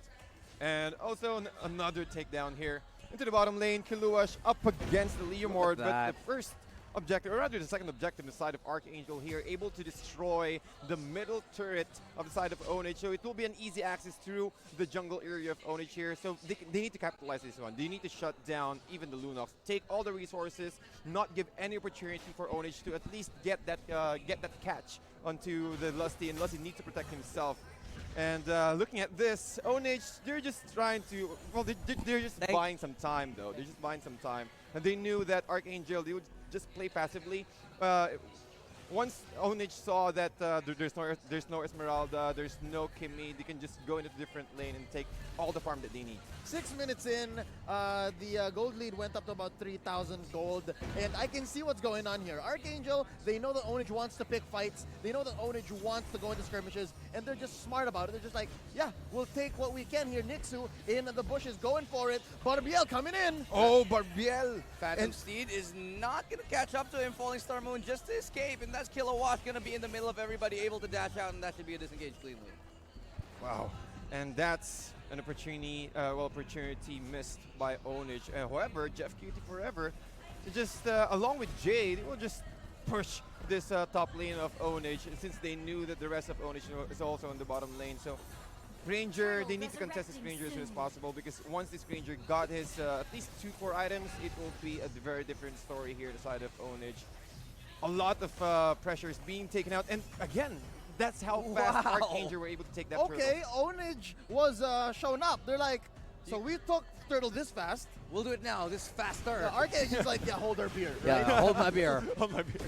And also another takedown here into the bottom lane. Kiluash up against the Leomord, but the first objective, or rather the second objective on the side of ArkAngel here, able to destroy the middle turret of the side of Ownage. So it will be an easy access through the jungle area of Ownage here. So they need to capitalize this one. They need to shut down even the Lunox, take all the resources, not give any opportunity for Ownage to at least get that catch onto the Lusty, and Lusty needs to protect himself. And looking at this, Ownage, they're just trying to, well, they're just buying some time, though. They're just buying some time. And they knew that ArkAngel, they would just play passively. Once Ownage saw that there's no Esmeralda, there's no Kimmy, they can just go into a different lane and take all the farm that they need. 6 minutes in, the gold lead went up to about 3,000 gold, and I can see what's going on here. ArkAngel, they know that Ownage wants to pick fights, they know that Ownage wants to go into skirmishes, and they're just smart about it. They're just like, yeah, we'll take what we can here. Nixu in the bushes, going for it. Barbiel coming in. Oh, Barbiel! Phantom Steed is not going to catch up to him. Falling Star Moon just to escape, and that's Kilowatt going to be in the middle of everybody, able to dash out, and that should be a disengage cleanly. Wow, and that's an opportunity missed by Ownage. However, Jeff Cutie Forever, just along with Jade, will just push this top lane of Ownage, since they knew that the rest of Ownage is also in the bottom lane. So Granger, they need to contest this Granger as soon as possible, because once this Granger got his at least 2 core items, it will be a very different story here on the side of Ownage. A lot of pressure is being taken out, and again, that's how fast ArkAngel were able to take that Okay, Ownage was shown up. They're like, so we took Turtle this fast. We'll do it now, this faster. ArkAngel's like, yeah, hold our beer. Yeah, Right? hold my beer. Hold my beer.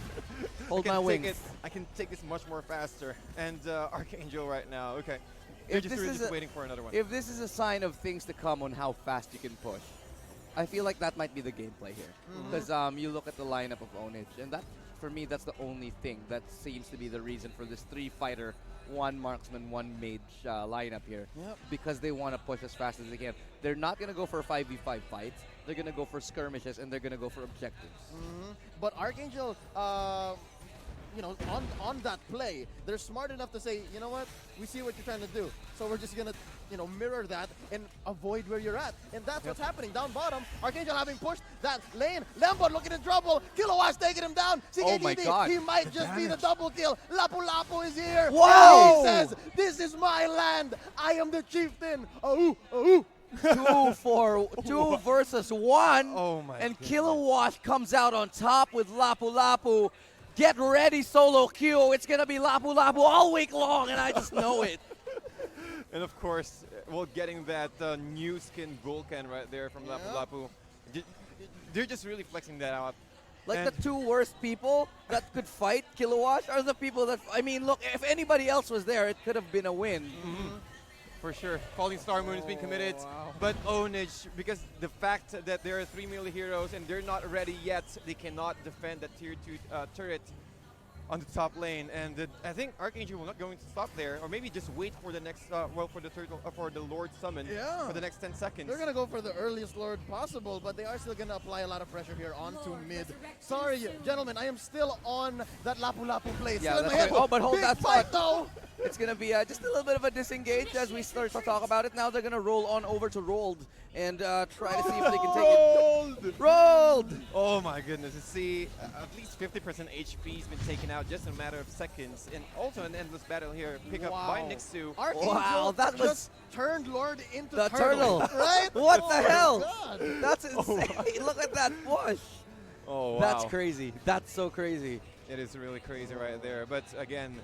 Hold my wings. I can take this much more faster. And ArkAngel right now, okay. They're just waiting for another one. If this is a sign of things to come on how fast you can push, I feel like that might be the gameplay here. Because you look at the lineup of Ownage, and that, for me, that's the only thing that seems to be the reason for this 3-fighter, 1 marksman, 1 mage lineup here. Because they want to push as fast as they can. They're not going to go for 5v5 fights. They're going to go for skirmishes, and they're going to go for objectives. But ArkAngel, you know, on that play, they're smart enough to say, you know what, we see what you're trying to do, so we're just gonna, you know, mirror that and avoid where you're at, and that's what's happening down bottom. ArkAngel having pushed that lane. Lembo looking in trouble. Kilowatt's taking him down. Oh my God! He might just be the double kill. Lapu Lapu is here. Wow! He says, "This is my land. I am the chieftain." Oh, oh. 2 versus 1. Oh my and goodness. Kilowatt comes out on top with Lapu Lapu. Get ready, solo queue. It's going to be Lapu Lapu all week long, and I just know it. And of course, well, getting that new skin Vulcan right there from Lapu Lapu. They're just really flexing that out. Like and the 2 worst people that could fight Kilowatt are the people that, I mean, look, if anybody else was there, it could have been a win. For sure. Falling Star Moon has been committed. But Ownage, because the fact that there are 3 melee heroes and they're not ready yet, they cannot defend that tier 2 turret on the top lane. And I think ArkAngel will not going to stop there, or maybe just wait for the next, for the turtle, for the Lord summon for the next 10 seconds. They're gonna go for the earliest Lord possible, but they are still gonna apply a lot of pressure here onto mid. Sorry, gentlemen, I am still on that Lapu Lapu play. Yeah, Still in my that's head. right. Oh, but hold Big that fight, thought. though. It's going to be just a little bit of a disengage as we start to talk about it. Now they're going to roll on over to Rolled and try to see if they can take it. Rolled! Oh my goodness. You see, at least 50% HP has been taken out just in a matter of seconds. And also an endless battle here. Pick up by Nixu. ArkAngel that was just turned Lord into the turtle. Right? What the hell? God. That's insane. Look at that push. Oh, wow. That's crazy. That's so crazy. It is really crazy right there. But again,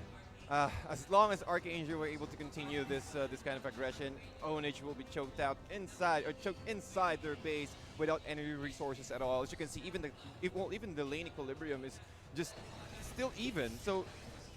as long as ArkAngel were able to continue this this kind of aggression, Ownage will be choked out inside, or choked inside their base without any resources at all. As you can see, even the lane equilibrium is just still even. So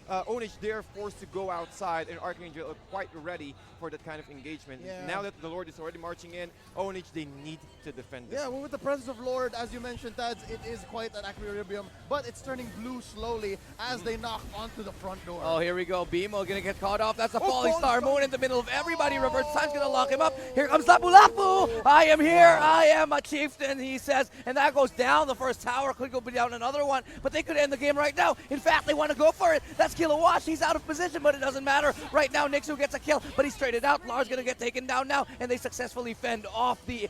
Ownage, they're forced to go outside, and ArkAngel are quite ready for that kind of engagement. Now that the Lord is already marching in, Ownage, they need to defend this. Yeah, well, with the presence of Lord, as you mentioned, Tads, it is quite an equilibrium, but it's turning blue slowly as they knock onto the front door. Oh, here we go. BMO gonna get caught off. That's a falling star moon in the middle of everybody. Reverse time's gonna lock him up. Here comes Lapu Lapu. I am here. I am a chieftain, he says. And that goes down. The first tower could go down another one, but they could end the game right now. In fact, they want to go for it. That's Kilowatt. He's out of position, but it doesn't matter. Right now, Nixu gets a kill, but he's traded out. Lars gonna get taken down now, and they successfully fend off the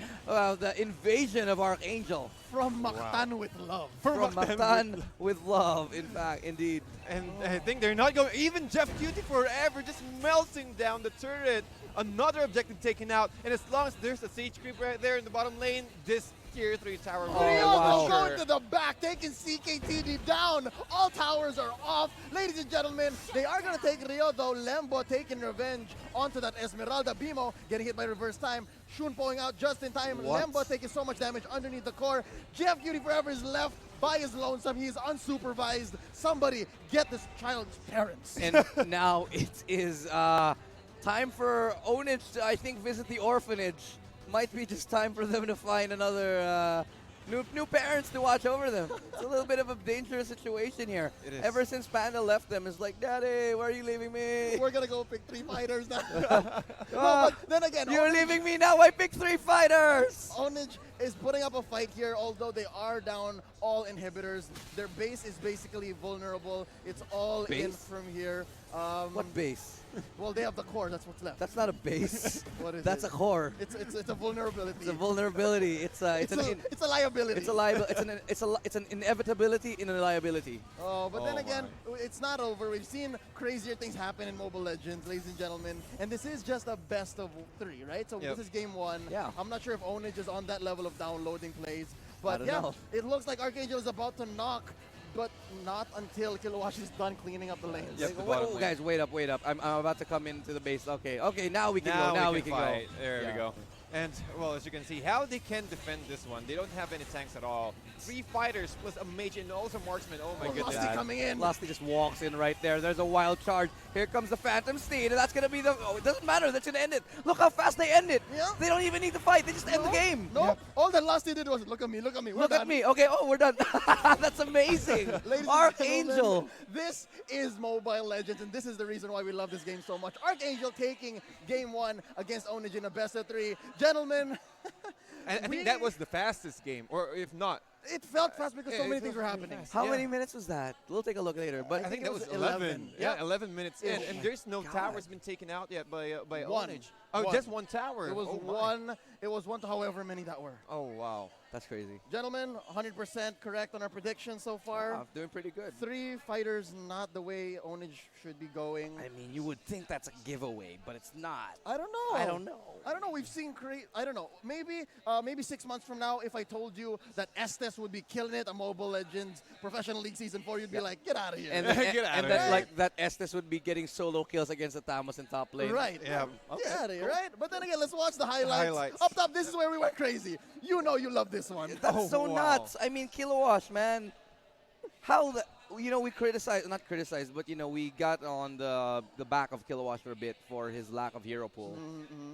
invasion of ArkAngel. From Mactan with love. From Mactan with love, in fact, indeed. And I think they're not going, even Jeff Cutie forever just melting down the turret. Another objective taken out, and as long as there's a Sage Creep right there in the bottom lane, this tier 3 tower will going to the back, taking CKTD down. All towers are off. Ladies and gentlemen, they are going to take Rio, though. Lembo taking revenge onto that Esmeralda. BMO getting hit by reverse time. Shun pulling out just in time. Lembo taking so much damage underneath the core. Jeff Cutie forever is left by his lonesome. He is unsupervised. Somebody get this child's parents. And now it is time for Ownage to, I think, visit the orphanage. Might be just time for them to find another new parents to watch over them. It's a little bit of a dangerous situation here. It is. Ever since Panda left them, it's like, Daddy, where are you leaving me? We're going to go pick 3 fighters now. No, but then again, you're leaving me now. I picked 3 fighters. Ownage is putting up a fight here, although they are down all inhibitors. Their base is basically vulnerable. It's all in from here. What base? Well, they have the core. That's what's left. That's not a base. What is That's it? a core. It's a vulnerability. It's a vulnerability. It's a liability. It's an inevitability in a liability. Oh, but then again, it's not over. We've seen crazier things happen in Mobile Legends, ladies and gentlemen, and this is just a best of 3, right? So this is game 1. Yeah. I'm not sure if Ownage is on that level of downloading plays, I but don't yeah, know. it looks like ArkAngel is about to knock, but not until Kilowash is done cleaning up the lanes. Yep, the Wait, bottom lane. guys, wait up. I'm about to come into the base. Okay, now we can go. Now we can fight. go. There Yeah. we go. And, well, as you can see, how they can defend this one. They don't have any tanks at all. 3 fighters plus a mage and also marksman. Oh, my goodness. Lusty coming in. Lusty just walks in right there. There's a wild charge. Here comes the Phantom Steed, and that's going to be the... Oh, it doesn't matter. That's going to end it. Look how fast they end it. Yeah. They don't even need to fight. They just end the game. No, all that Lusty did was, look at me, look at me. We're Look done. at me. Okay, oh, we're done. That's amazing. Ladies and ArkAngel. gentlemen, this is Mobile Legends, and this is the reason why we love this game so much. ArkAngel taking game 1 against Ownage in a best of 3. Gentlemen, And I think that was the fastest game, or if not. it felt fast because so it many things felt were really happening. fast. How Yeah. many minutes was that? We'll take a look later. But I think that was 11. 11. Yeah, Yep. 11 minutes in, Oh and my there's no God. towers been taken out yet by One. Ownage. Oh, One. just one tower. It was Oh, my. one. It was one to however many that were. Oh, wow. that's crazy. Gentlemen, 100% correct on our predictions so far. Wow, doing pretty good. 3 fighters, not the way Ownage should be going. I mean, you would think that's a giveaway, but it's not. I don't know. I don't know. I don't know. We've seen I don't know. Maybe 6 months from now, if I told you that Estes would be killing it, a Mobile Legends Professional League Season 4, you'd be like, get out of here. And, Get out and of that, here. like, that Estes would be getting solo kills against the Tamos in top lane. Right. Yeah. Get out of here, right? But then again, let's watch the highlights. Highlights. Up top, this is where we went crazy. You know you love this one. That's so wow. nuts. I mean, Kilowash, man. How the... You know, we not criticized, but, you know, we got on the back of Kilowash for a bit for his lack of hero pool.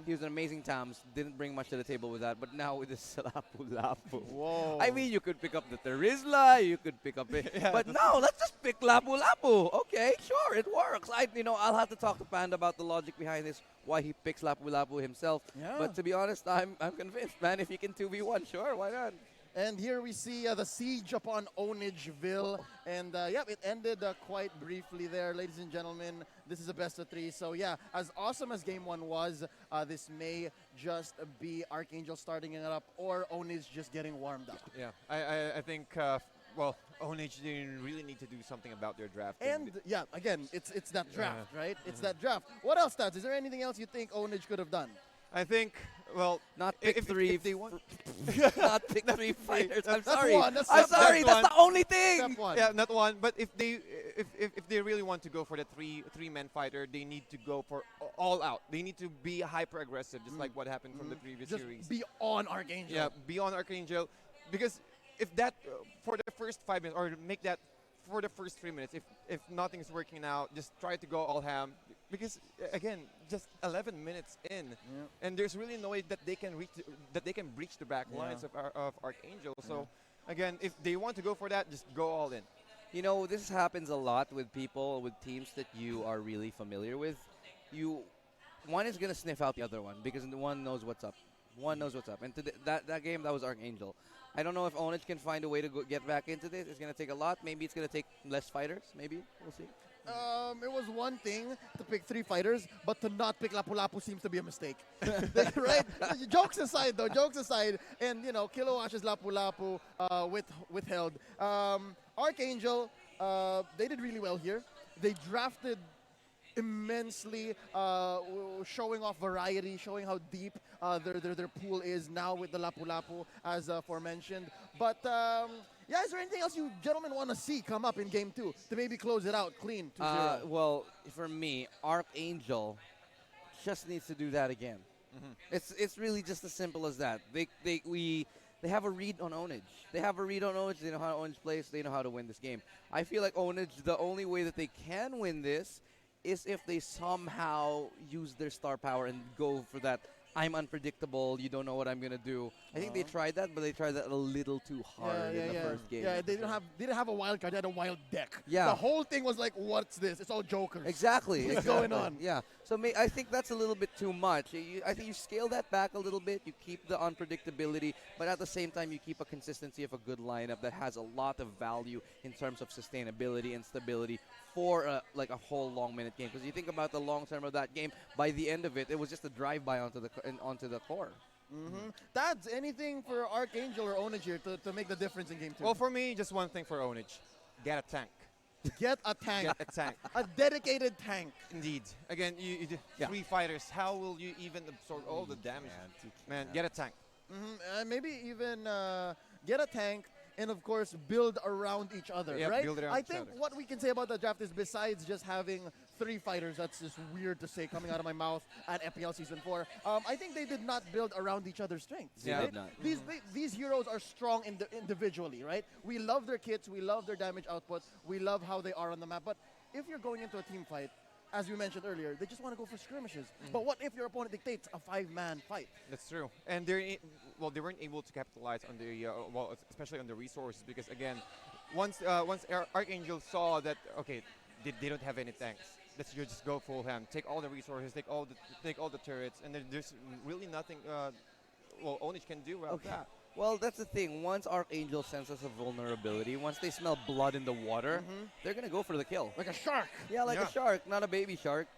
He was an amazing Tams, didn't bring much to the table with that, but now with this Lapu-Lapu. Whoa. I mean, you could pick up the Terizla, you could pick up it, but no, let's just pick Lapu-Lapu. Okay, sure, it works. I'll have to talk to Panda about the logic behind this, why he picks Lapu-Lapu himself. Yeah. But to be honest, I'm convinced, man. If he can 2v1, sure, why not? And here we see the siege upon Ownageville. And it ended quite briefly there, ladies and gentlemen. This is a best of 3. So yeah, as awesome as game 1 was, this may just be ArkAngel starting it up or Ownage just getting warmed up. Yeah, I think, Ownage didn't really need to do something about their draft. And yeah, again, it's that draft, right? It's that draft. What else, Stats? Is there anything else you think Ownage could have done? I think, well, Not pick if they want. Not pick 3 fighters. I'm That's sorry. one, that's I'm step sorry. one. That's the only thing. Step 1. Yeah, not one. But if they really want to go for the three-man fighter, they need to go for all out. They need to be hyper aggressive, just like what happened from the previous Just series. be on ArkAngel. Yeah, beyond ArkAngel, because if that for the first 5 minutes, or make that for the first 3 minutes, if nothing's working out, just try to go all ham. Because again, just 11 minutes in, and there's really no way that they can breach the back lines of ArkAngel. So again, if they want to go for that, just go all in. You know, this happens a lot with people, with teams that you are really familiar with. One is going to sniff out the other one because one knows what's up. One knows what's up. And that game, that was ArkAngel. I don't know if Ownage can find a way to get back into this. It's going to take a lot. Maybe it's going to take less fighters. Maybe. We'll see. It was one thing to pick 3 fighters, but to not pick Lapu-Lapu seems to be a mistake. Right? Jokes aside, though. Jokes aside. And, you know, Kilowash's Lapu-Lapu withheld. ArkAngel, they did really well here. They drafted immensely, showing off variety, showing how deep their pool is now with the Lapu-Lapu, as aforementioned. But yeah, is there anything else you gentlemen want to see come up in game 2 to maybe close it out clean 2-0? Well, for me, ArkAngel just needs to do that again. It's really just as simple as that. They have a read on Ownage. They have a read on Ownage. They know how Ownage plays. They know how to win this game. I feel like Ownage, the only way that they can win this is if they somehow use their star power and go for that I'm unpredictable, you don't know what I'm going to do. I think they tried that, but they tried that a little too hard in the first game. Yeah, they didn't have a wild card, they had a wild deck. Yeah. The whole thing was like, what's this? It's all jokers. Exactly. What's going on? Yeah. So I think that's a little bit too much. I think you scale that back a little bit. You keep the unpredictability, but at the same time, you keep a consistency of a good lineup that has a lot of value in terms of sustainability and stability for like a whole long-minute game. Because you think about the long term of that game, by the end of it, it was just a drive-by onto the core. That's anything for ArkAngel or Ownage here to make the difference in game 2? Well, for me, just one thing for Ownage. Get a tank. Get a tank. Get a tank. A dedicated tank. Indeed. Again, you 3 fighters. How will you even absorb all the damage? Man, get a tank. Maybe even get a tank and, of course, build around each other, Yep, right? build around I each think other. what we can say about the draft is besides just having 3 fighters, that's just weird to say coming out of my mouth at MPL Season 4, I think they did not build around each other's strengths. They right? did not. These heroes are strong individually, right? We love their kits, we love their damage output, we love how they are on the map, but if you're going into a team fight, as you mentioned earlier, they just want to go for skirmishes. But what if your opponent dictates a 5-man fight? That's true. And they weren't able to capitalize on the especially on the resources, because again, once ArkAngel saw that they don't have any tanks, let's just go full hand, take all the resources, take all the turrets, and then there's really nothing Ownage can do about that. Well, that's the thing. Once ArkAngel senses a vulnerability, once they smell blood in the water, they're going to go for the kill. Like a shark. Yeah, like a shark. Not a baby shark,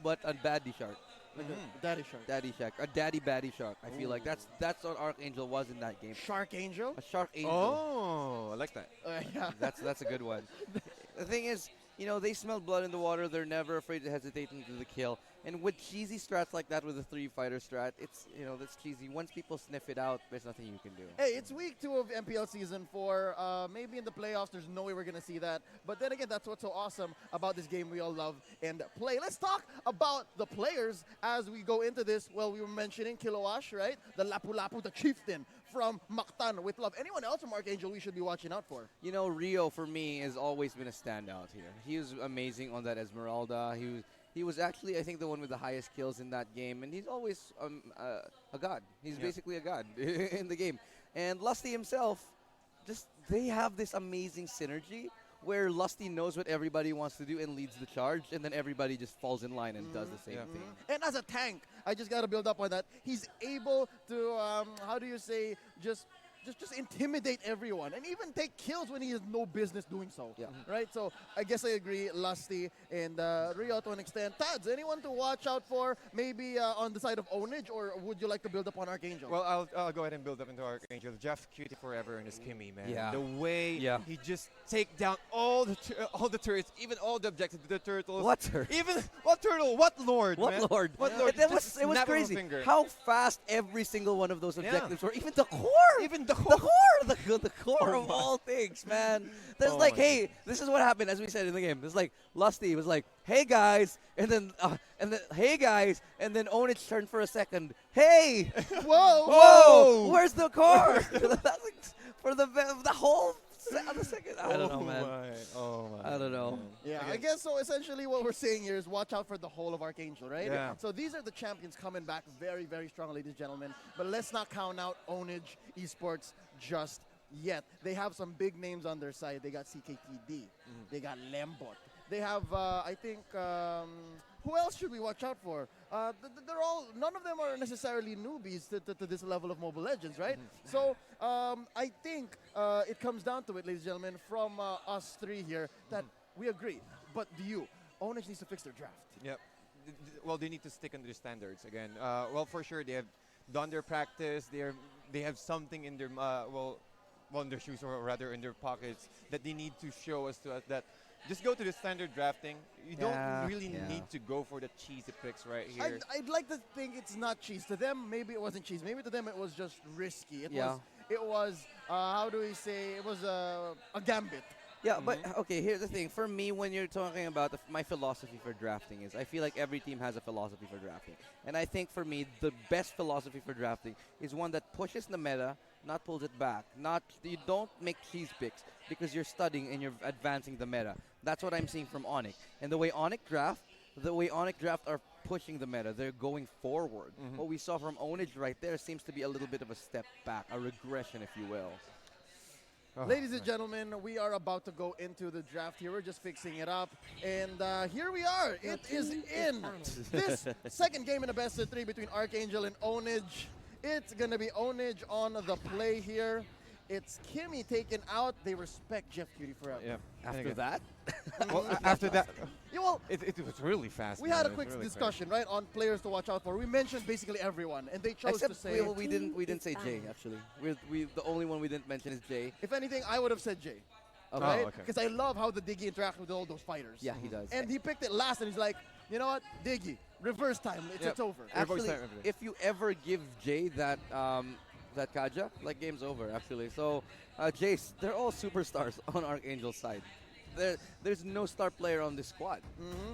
but a baddie shark. Like a daddy shark. Daddy shark. A daddy baddie shark. I feel like that's what ArkAngel was in that game. Shark Angel? A shark angel. Oh, I like that. Yeah. That's a good one. The thing is, they smell blood in the water. They're never afraid to hesitate into the kill. And with cheesy strats like that, with a 3-fighter strat, it's, that's cheesy. Once people sniff it out, there's nothing you can do. Hey, it's week 2 of MPL Season 4. Maybe in the playoffs, there's no way we're going to see that. But then again, that's what's so awesome about this game we all love and play. Let's talk about the players as we go into this. Well, we were mentioning Kilowash, right? The Lapu-Lapu, the chieftain from Mactan with love. Anyone else from ArkAngel we should be watching out for? Rio, for me, has always been a standout here. He was amazing on that Esmeralda. He was actually, I think, the one with the highest kills in that game, and he's always a god. He's basically a god in the game. And Lusty himself, they have this amazing synergy where Lusty knows what everybody wants to do and leads the charge, and then everybody just falls in line and does the same thing. And as a tank, I just got to build up on that. He's able to, how do you say, just intimidate everyone and even take kills when he has no business doing so. Yeah. Right? So I guess I agree, Lusty and Rio to an extent. Tads, anyone to watch out for maybe on the side of Ownage, or would you like to build up on ArkAngel? Well, I'll go ahead and build up into ArkAngel. Jeff Cutie forever in his Kimmy, man. Yeah. The way he just take down all the turrets, even all the objectives, the turtles. What turret? Even what turtle? What lord? What man? lord? What lord? It was Snap of a crazy finger. how fast every single one of those objectives were. Even the core. Even the The core of all things, man. There's hey, this is what happened, as we said in the game. It's like Lusty was like, hey guys, and then hey guys, and then Ownage turned for a second. Hey, whoa, where's the core? For the whole second. I don't know, man. I don't know. Yeah, I guess so. Essentially, what we're saying here is watch out for the whole of ArkAngel, right? Yeah. So these are the champions coming back very, very strong, ladies and gentlemen. But let's not count out Ownage Esports just yet. They have some big names on their side. They got CKTD. They got Lembot. They have, I think, who else should we watch out for? They're all, none of them are necessarily newbies to this level of Mobile Legends, right? So I think it comes down to it, ladies and gentlemen, from us 3 here, that we agree. But do you? Ownage needs to fix their draft. Yep. Well, they need to stick on their standards again. Well, for sure, they have done their practice. They have something in their in their shoes, or rather in their pockets, that they need to show us that. Just go to the standard drafting. You don't really need to go for the cheesy picks right here. I'd like to think it's not cheese. To them, maybe it wasn't cheese. Maybe to them it was just risky. It was how do we say, it was a gambit. Yeah, but okay, here's the thing. For me, when you're talking about my philosophy for drafting is, I feel like every team has a philosophy for drafting. And I think for me, the best philosophy for drafting is one that pushes the meta, not pulls it back. You don't make cheese picks because you're studying and you're advancing the meta. That's what I'm seeing from ONIC. And the way ONIC draft are pushing the meta. They're going forward. What we saw from Ownage right there seems to be a little bit of a step back, a regression, if you will. Ladies and gentlemen, we are about to go into the draft here. We're just fixing it up. And here we are. It is in this second game in the best of 3 between ArkAngel and Ownage. It's going to be Ownage on the play here. It's Kimmy taken out. They respect Jeff Cutie forever. Yeah. After that? Well, after that, Yeah, well, it was really fast. we had a quick discussion, right, on players to watch out for. We mentioned basically everyone, and they chose Except to say. we didn't say Jay actually. The only one we didn't mention is Jay. If anything, I would have said Jay. Okay. Right? Oh, okay. Because I love how the Diggy interacts with all those fighters. Yeah, he does. And he picked it last, and he's like, you know what, Diggy, reverse time. It's over. Actually, if you ever give Jay that that Kaja, like game's over. Actually, so Jace, they're all superstars on ArkAngel's side. There's no star player on this squad.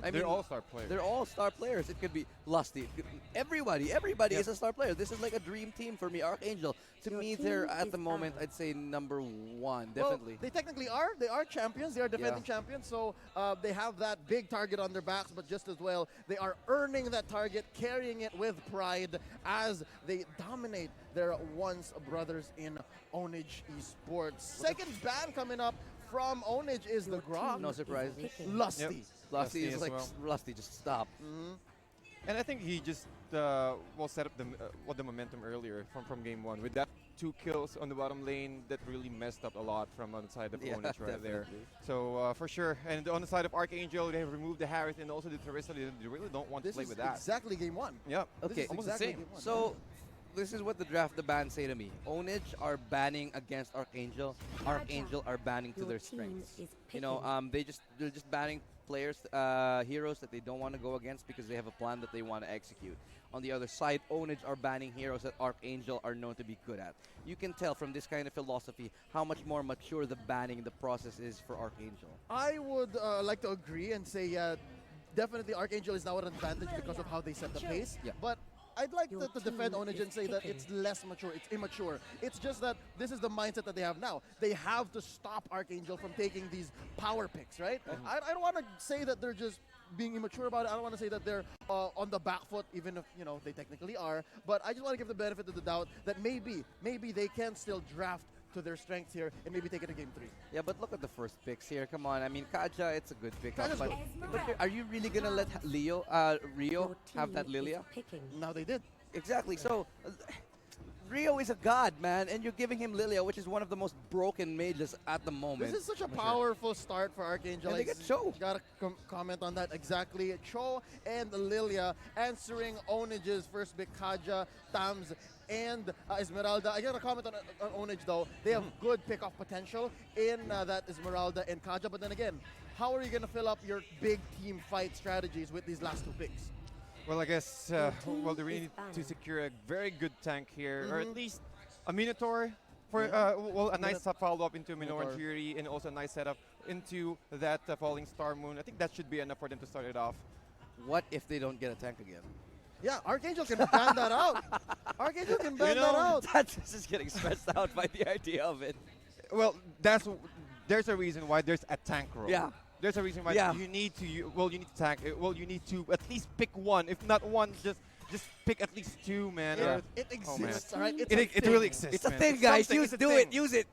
I mean, They're all star players. They're all star players. It could be Lusty. Everybody is a star player. This is like a dream team for me. ArkAngel, to me, they're at the moment, I'd say #1, definitely. Well, they technically are. They are champions. They are defending champions. So they have that big target on their backs, but just as well, they are earning that target, carrying it with pride as they dominate their once brothers in Ownage Esports. Second ban coming up from Ownage is the Grok. No surprise. Lusty. Yep. Lusty is as like, well. Lusty, just stop. And I think he just set up the momentum earlier from game 1 with that 2 kills on the bottom lane that really messed up a lot from on the side of Ownage right there. So for sure, and on the side of ArkAngel, they have removed the Harith and also the Teresa. They really don't want to play with that. Exactly game 1. Yeah. Okay. Almost exactly the same. game 1. So this is what the ban say to me. Ownage are banning against ArkAngel. ArkAngel are banning to their strengths. You know, they're just banning players, heroes that they don't want to go against because they have a plan that they want to execute. On the other side, Ownage are banning heroes that ArkAngel are known to be good at. You can tell from this kind of philosophy how much more mature the banning, the process is for ArkAngel. I would like to agree and say definitely ArkAngel is now at an advantage because of how they set the pace. Yeah. But I'd like to defend Ownage and say that it's less mature, it's immature. It's just that this is the mindset that they have now. They have to stop ArkAngel from taking these power picks, right? I don't want to say that they're just being immature about it. I don't want to say that they're on the back foot, even if, you know, they technically are. But I just want to give the benefit of the doubt that maybe they can still draft to their strengths here and maybe take it to game 3. Yeah, but look at the first picks here. Come on, I mean, Kaja, it's a good pick. Kaja's But are you really gonna let Rio have that Lilia? Now they did. Exactly. So Rio is a god, man, and you're giving him Lilia, which is one of the most broken mages at the moment. This is such a powerful start for ArkAngel. And they get Cho. Gotta comment on that exactly. Cho and Lilia answering Onage's first pick, Kaja, Tams, and Esmeralda. I gotta comment on Ownage though. They have good pick-off potential in that Esmeralda and Kaja. But then again, how are you gonna fill up your big team fight strategies with these last 2 picks? Well, I guess well, they really need to secure a very good tank here, or at least a Minotaur for well, a nice follow-up into Minotaur and Fury, and also a nice setup into that Falling Star Moon. I think that should be enough for them to start it off. What if they don't get a tank again? Yeah, ArkAngel can ban that out. ArkAngel can ban that out. That's just getting stressed out by the idea of it. Well, there's a reason why there's a tank role. Yeah. There's a reason why you need to tank. Well, you need to at least pick one. If not one, just pick at least 2, man. It exists, all right? It really exists. It's a man. thing, guys. Use it.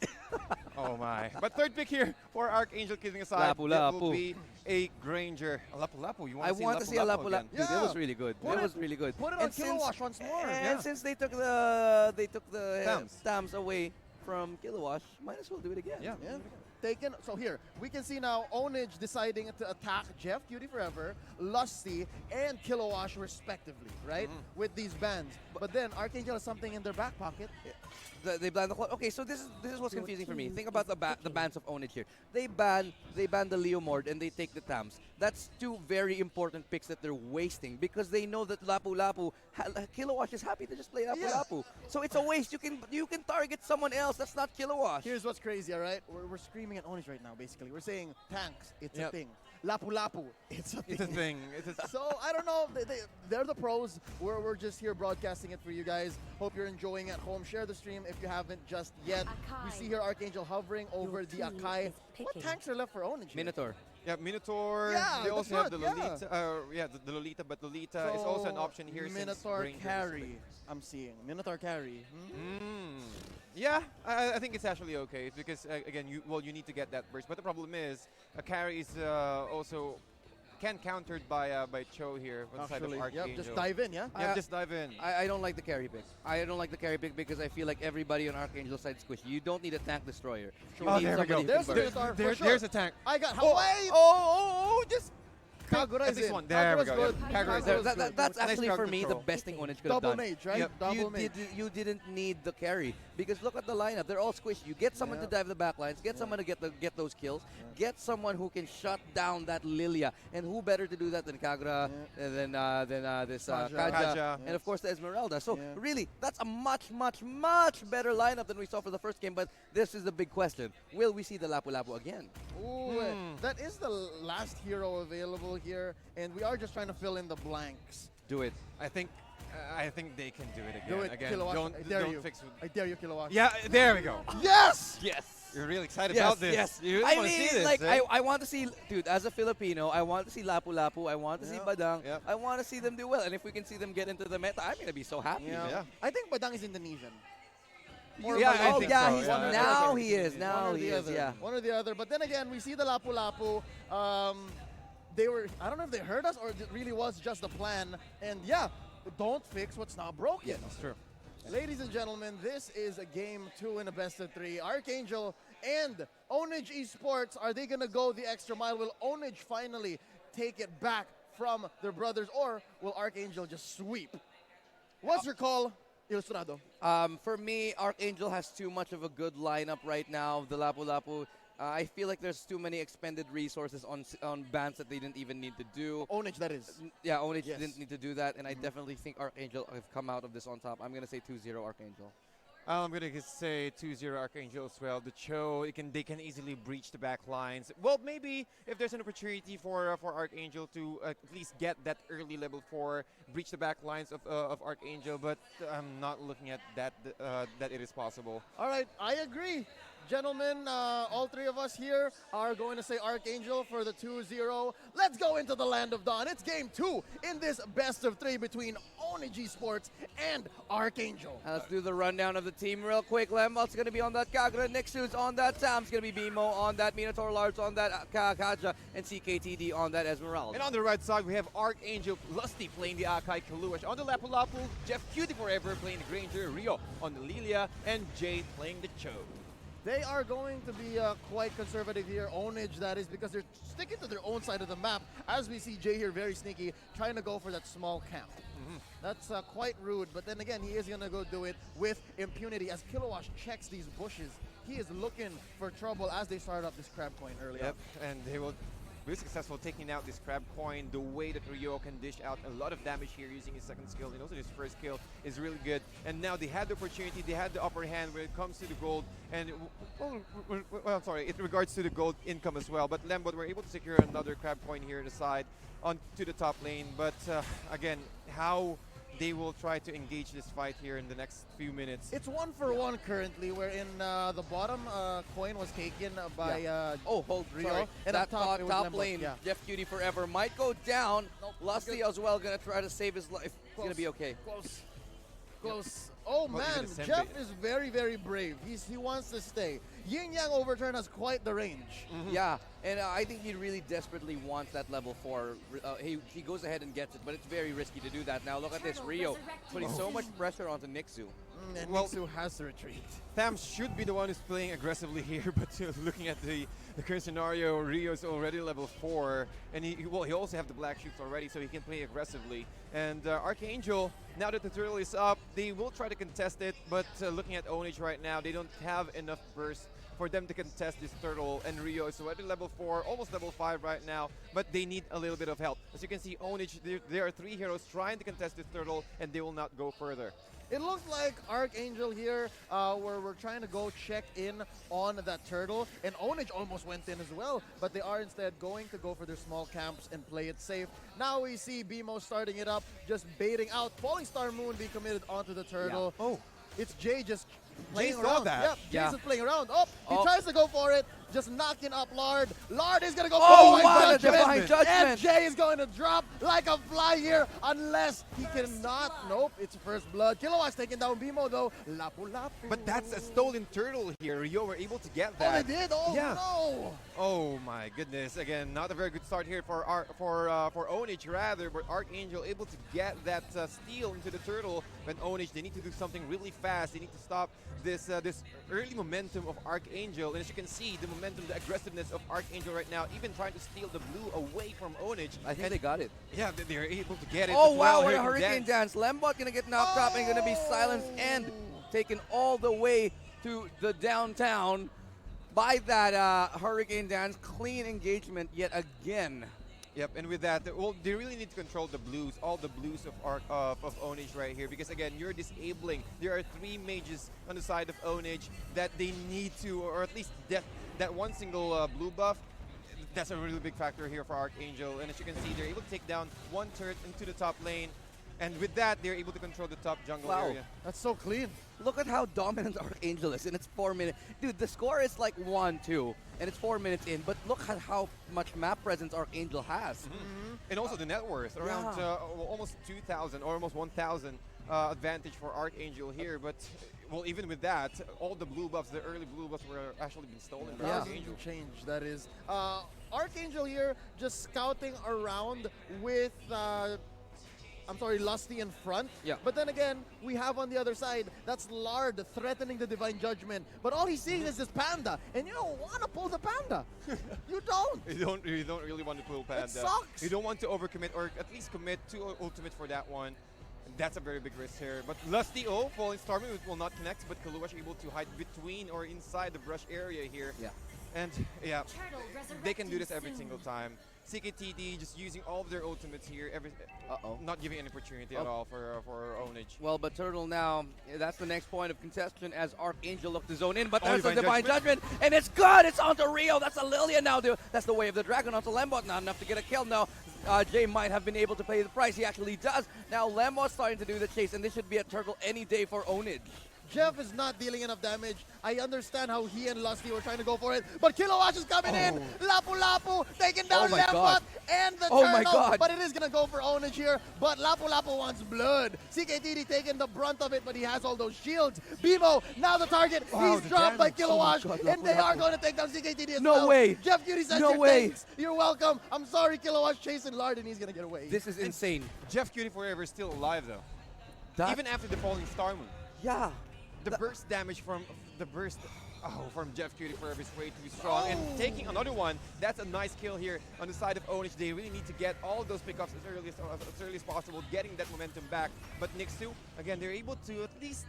Oh my! But third pick here for ArkAngel, kidding aside, Lapu that Lapu. will be a Granger. A Lapu Lapu. You I want to see a Lapu Lapu. Dude, it was really good. Put It was really good. Put it on Kilowash once more. And since they took the Tams away from Kilowash, might as well do it again. Yeah. Taken. So here, we can see now Ownage deciding to attack Jeff, Cutie Forever, Lusty, and Kilowash respectively, right? With these bans. But then ArkAngel has something in their back pocket. They ban the clock. Okay, so this is what's confusing for me. Think about the bans of Ownage here. They ban the Leomord and they take the Tams. That's 2 very important picks that they're wasting because they know that Lapu Lapu, Kilowash is happy to just play Lapu Lapu. So it's a waste. You can target someone else. That's not Kilowash. Here's what's crazy, all right? We're screaming at Ownage right now, basically. We're saying tanks, it's a thing. Lapu Lapu, it's a thing. It's a thing. So, I don't know. They're the pros. We're just here broadcasting it for you guys. Hope you're enjoying at home. Share the stream if you haven't just yet. We see here ArkAngel hovering over the Akai. What tanks are left for Ownage? Minotaur. Yeah, Minotaur. Yeah, they also have the good, Lolita. The Lolita, but Lolita is also an option here. Minotaur since carry. I'm seeing Minotaur carry. Yeah, I think it's actually okay because again, you need to get that burst. But the problem is, a carry is also countered by Cho here on the side of ArkAngel. Yep, just dive in, yeah? Yeah, just dive in. I don't like the carry pick. I don't like the carry pick because I feel like everybody on ArkAngel's side squishy. You don't need a tank destroyer. You need there we go. somebody who can burst. There's a tank. I got just Kagura is in. One. There we Kagura's go. good. Yep. Kagura's good. That's Nice actually crowd for me the control. best thing Ownage could have Double done. nade, right? Yep. Double nade. You didn't need the carry because look at the lineup. They're all squishy. You get someone to dive the backlines, get someone to get those kills, get someone who can shut down that Lilia, and who better to do that than Kagura, than this Kaja, and of course the Esmeralda. So really, that's a much better lineup than we saw for the first game. But this is the big question: will we see the Lapu Lapu again? Ooh, that is the last hero available here, and we are just trying to fill in the blanks. Do it. I think they can do it again. Do it, again. Kilowatt. Don't fix. I dare you, Kilowatt. Yeah, there we go. Yes! Yes! You're really excited about this. Yes. You really I want to mean, see this. like, eh? I want to see, dude, as a Filipino, I want to see Lapu Lapu, I want to see Badang, I want to see them do well. And if we can see them get into the meta, I'm going to be so happy. Yeah. I think Badang is Indonesian. I think so. He's now he is. Now he is. Yeah. One or the other. But then again, we see the Lapu Lapu. They were, I don't know if they heard us or it really was just the plan. And yeah, don't fix what's not broken. Yeah, that's true. Ladies and gentlemen, this is a game 2 in a best of 3. ArkAngel and Ownage Esports, are they going to go the extra mile? Will Ownage finally take it back from their brothers, or will ArkAngel just sweep? What's your call, Ilustrado? For me, ArkAngel has too much of a good lineup right now. The Lapu Lapu, I feel like there's too many expended resources on bans that they didn't even need to do. Ownage, that is. Yeah, Ownage didn't need to do that, and I definitely think ArkAngel have come out of this on top. I'm going to say 2-0 ArkAngel. I'm going to say 2-0 ArkAngel as well. The Cho, they can easily breach the back lines. Well, maybe if there's an opportunity for ArkAngel to at least get that early level 4, breach the back lines of ArkAngel, but I'm not looking at that it is possible. All right, I agree. Gentlemen, all three of us here are going to say ArkAngel for the 2-0. Let's go into the Land of Dawn. It's game 2 in this best of 3 between Ownage Esports and ArkAngel. Let's do the rundown of the team real quick. Lambot's going to be on that Kagura, Nixu's on that, Sam's going to be BMO on that, Minotaur Large on that, Kaja, and CKTD on that Esmeralda. And on the right side, we have ArkAngel Lusty playing the Akai Kaluash. On the Lapu Lapu, Jeff Cutie Forever playing the Granger, Rio on the Lilia, and Jade playing the Cho. They are going to be quite conservative here, Ownage that is, because they're sticking to their own side of the map. As we see Jay here, very sneaky, trying to go for that small camp. That's quite rude, but then again, he is going to go do it with impunity. As Kilowatt checks these bushes, he is looking for trouble as they start up this crab coin early up. And they will be successful taking out this crab coin. The way that Rio can dish out a lot of damage here using his second skill and also his first kill is really good. And now they had the opportunity, they had the upper hand when it comes to the gold. And, well, I'm sorry, in regards to the gold income as well. But Lambot were able to secure another crab coin here on the side onto the top lane. But again, how they will try to engage this fight here in the next few minutes. It's 1-for-1 currently, wherein the bottom coin was taken by hold Rio. Sorry. And that up top lane, Jeff Cutie Forever might go down. Lusty as well going to try to save his life. It's going to be okay. Close. Oh man, Jeff is very, very brave. He wants to stay. Yin Yang Overturn has quite the range. Yeah, and I think he really desperately wants that level 4. He goes ahead and gets it, but it's very risky to do that. Now look at this, Rio putting so much pressure onto Nixu. And Nixu has to retreat. Tham should be the one who's playing aggressively here, but looking at the current scenario, Rio is already level 4, and he also have the black shoots already, so he can play aggressively. And ArkAngel, now that the turtle is up, they will try to contest it, but looking at Ownage right now, they don't have enough burst for them to contest this turtle, and Rio is already level 4, almost level 5 right now, but they need a little bit of help. As you can see, Ownage, there are 3 heroes trying to contest this turtle, and they will not go further. It looks like ArkAngel here, where we're trying to go check in on that turtle, and Ownage almost went in as well, but they are instead going to go for their small camps and play it safe. Now we see BMO starting it up, just baiting out. Falling Star Moon being committed onto the turtle. Yeah. Oh. It's Jay just playing Jay around. saw that. Yep, Jay's just playing around. Oh, he tries to go for it. just knocking up Lard. Lard is gonna go Oh, for wow, the Divine Divine Judgment. MJ is going to drop like a fly here unless he cannot. Nope, it's first blood. Kilowatts taking down Bimo though. Lapu Lapu. But that's a stolen turtle here. Rio were able to get that. Oh, they did? Oh, yeah. no. Oh my goodness! Again, not a very good start here for Ownage rather, but ArkAngel able to get that steal into the turtle. But Ownage, they need to do something really fast. They need to stop this this early momentum of ArkAngel. And as you can see, the momentum, the aggressiveness of ArkAngel right now, even trying to steal the blue away from Ownage. I think they got it. Yeah, they're able to get it. Oh as wow, well. what a hurricane dance. Lembot gonna get knocked up and gonna be silenced and taken all the way to the downtown by that hurricane dance. Clean engagement yet again. Yep, and with that, well, they really need to control the blues, all the blues of Ownage right here, because again, you're disabling. There are 3 mages on the side of Ownage that they need to, or at least that one single blue buff. That's a really big factor here for ArkAngel, and as you can see, they're able to take down 1 turret into the top lane, and with that, they're able to control the top jungle area. That's so clean. Look at how dominant ArkAngel is, and it's 4 minutes. Dude, the score is like 1-2, and it's 4 minutes in, but look at how much map presence ArkAngel has. And also the net worth, around almost 2,000 or almost 1,000 advantage for ArkAngel here, but well, even with that, all the blue buffs, the early blue buffs were actually been stolen by ArkAngel. Change, that is. ArkAngel here just scouting around with Lusty in front. Yeah. But then again, we have on the other side, that's Lard threatening the Divine Judgment. But all he's seeing is this Panda, and you don't want to pull the Panda. You don't. You don't really want to pull Panda. It sucks. You don't want to overcommit, or at least commit 2 ultimate for that one. That's a very big risk here. But Lusty Falling Starman will not connect, but Kaluash able to hide between or inside the brush area here. Yeah. And yeah, they can do this every single time. CKTD just using all of their ultimates here, not giving any opportunity at all for Ownage. Well, but Turtle now, that's the next point of contention as ArkAngel look to zone in, but Oh, there's a Divine Divine Judgment, and it's good! It's onto Rio, that's a Lilia now, dude. That's the way of the dragon onto Lembot, not enough to get a kill now. Jay might have been able to pay the price, he actually does. Now Lembot's starting to do the chase, and this should be a Turtle any day for Ownage. Jeff is not dealing enough damage. I understand how he and Lusty were trying to go for it, but Kilowatch is coming in. Lapu Lapu taking down Lembot and the turtle. But it is going to go for Ownage here, but Lapu Lapu wants blood. CKTD taking the brunt of it, but he has all those shields. Bimo, now the target. He's dropped by Kilowatch, and they are going to take down CKTD as well. No way. Jeff Cutie says thanks. You're welcome. I'm sorry, Kilowatch chasing Lard, and he's going to get away. This is insane. Jeff Cutie Forever is still alive though. Even after the Falling Star Moon. Yeah. The burst damage from from Jeff Cutie Forever is way too strong. And taking another one, that's a nice kill here on the side of Ownage. They really need to get all those pickups as early as possible, getting that momentum back. But Nixu, again, they're able to at least,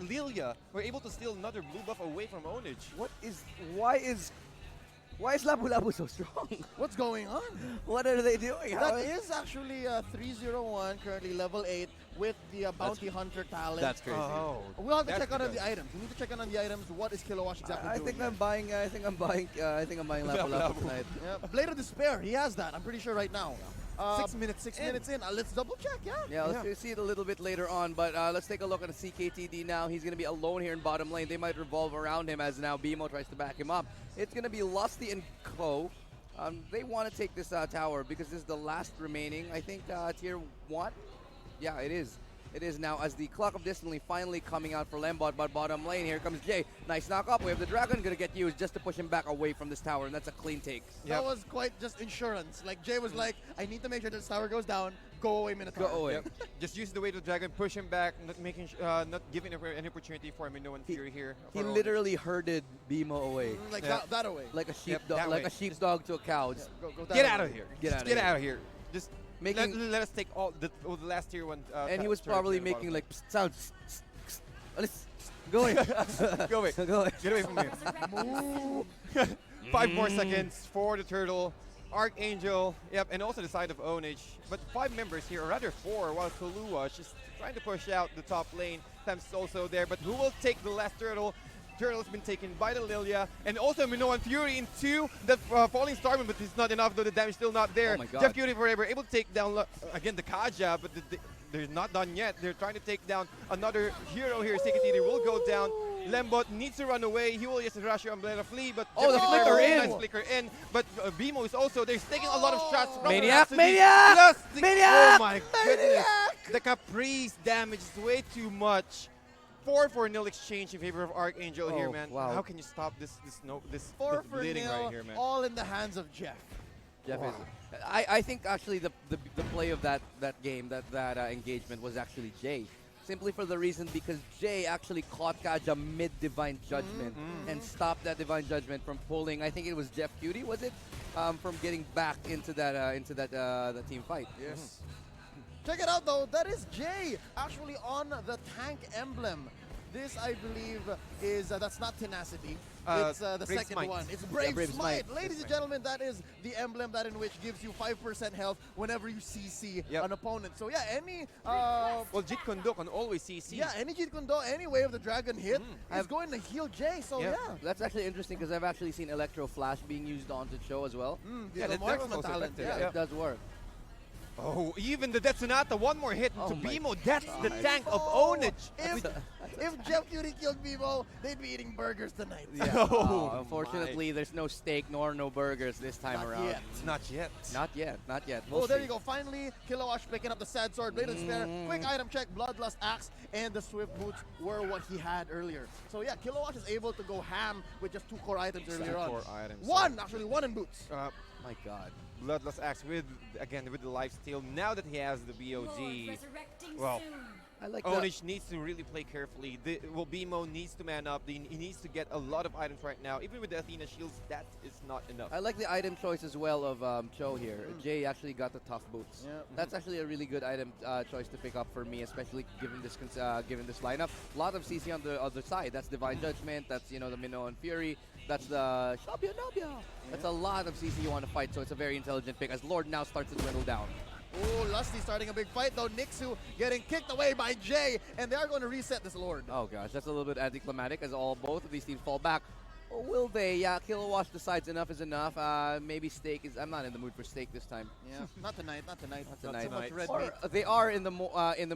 Lilia, we're able to steal another blue buff away from Ownage. Why is Lapu Lapu so strong? What's going on? What are they doing? That is actually 301, currently level 8, with the Bounty Hunter talent. That's crazy. We'll have to check on the items. We need to check on the items. What is Kilowatch exactly doing? I think I'm buying Lapu Lapu tonight. Yeah, Blade of Despair, he has that. I'm pretty sure right now. 6 minutes in. Let's double check, Yeah, let's see it a little bit later on, but let's take a look at the CKTD now. He's going to be alone here in bottom lane. They might revolve around him as now Bimo tries to back him up. It's going to be Lusty and Co. They want to take this tower because this is the last remaining, I think, tier 1. Yeah, it is. It is now as the Clock of Destiny finally coming out for Lembot, but bottom lane, here comes Jay. Nice knock up. We have the Dragon going to get used just to push him back away from this tower, and that's a clean take. That was quite just insurance. Like, Jay was like, I need to make sure this tower goes down. Go away, Minotaur. Go away. Just use the weight of the Dragon, push him back, not giving any opportunity for Minoan Fury here. He literally herded Bimo away. That away. Like a sheepdog, like a sheepdog to a cow. Get out of here. Get out of here. Just let us take all the last tier 1. And he was probably making like sounds. Go away. Go away. Go away. Get away from me. 5 more seconds for the turtle. ArkAngel, and also the side of Ownage. But 5 members here, or rather 4, while Kalua is just trying to push out the top lane. Thames also there, but who will take the last turtle? Turtle has been taken by the Lilia, and also Minoan Fury into the Falling Starman, but it's not enough, though the damage still not there. Oh my God. Jeff Cutie Forever able to take down, again, the Kaja, but they're not done yet. They're trying to take down another hero here. CKTD will go down. Lembot needs to run away. He will just rush your Umbrella Flea, but Oh, the flicker in! Nice flicker in. But BMO is also, they're taking a lot of shots from Maniac! Rhapsody. Maniac! Plus Maniac! Oh my goodness. The Caprice damage is way too much. 4-4-0 exchange in favor of ArkAngel here, man. Wow. How can you stop this 4-4 bleeding right here, man? all in the hands of Jeff. Jeff is. I think actually the play of that game, that engagement was actually Jay. Simply for the reason because Jay actually caught Kaja mid Divine Judgment and stopped that Divine Judgment from pulling. I think it was Jeff Cutie, was it, from getting back into that team fight. Yes. Check it out though, that is Jay actually on the tank emblem. This, I believe, is, that's not Tenacity. It's the Brave second Smite. one. It's Brave, Brave Smite. Smite. Ladies and gentlemen, that is the emblem that in which gives you 5% health whenever you CC an opponent. So yeah, any... well, Jeet Kune Do can always CC. Yeah, any Jeet Kune Do, any way of the dragon hit is going to heal Jay, so yeah. That's actually interesting because I've actually seen Electro Flash being used onto Cho as well. Yeah, that marksman was also talent. effective, Yeah. It does work. Oh, even the Death Sonata, one more hit Oh to my BMO. That's the God. tank of Oh, Ownage. If Jeff Cutie killed BMO, they'd be eating burgers tonight. Unfortunately, there's no steak nor no burgers this time Not around. yet. Not yet. Not yet. Not yet. Oh, there you go. Finally, Kilowash picking up the Sad Sword, Blade and Spare. Quick item check, Bloodlust Axe, and the Swift Boots were what he had earlier. So yeah, Kilowash is able to go ham with just 2 core items earlier on. One in boots. My God. Bloodless Axe with the lifesteal. Now that he has the BOG, well, I like Ownage needs to really play carefully. BMO needs to man up. He needs to get a lot of items right now. Even with the Athena shields, that is not enough. I like the item choice as well of Cho here. Jay actually got the tough boots. That's actually a really good item choice to pick up for me, especially given this lineup. A lot of CC on the other side. That's Divine Judgment. That's the Minnow and Fury. That's the Shabia Nabia. That's a lot of CC you want to fight, so it's a very intelligent pick as Lord now starts to dwindle down. Oh, Lusty starting a big fight though. Nixu getting kicked away by Jay, and they are going to reset this Lord. Oh gosh, that's a little bit anticlimactic as both of these teams fall back. Or will they? Yeah, Kilowash decides enough is enough. Maybe Steak is. I'm not in the mood for Steak this time. Yeah, not tonight. Not tonight. Not tonight. So much red Or meat. they are in the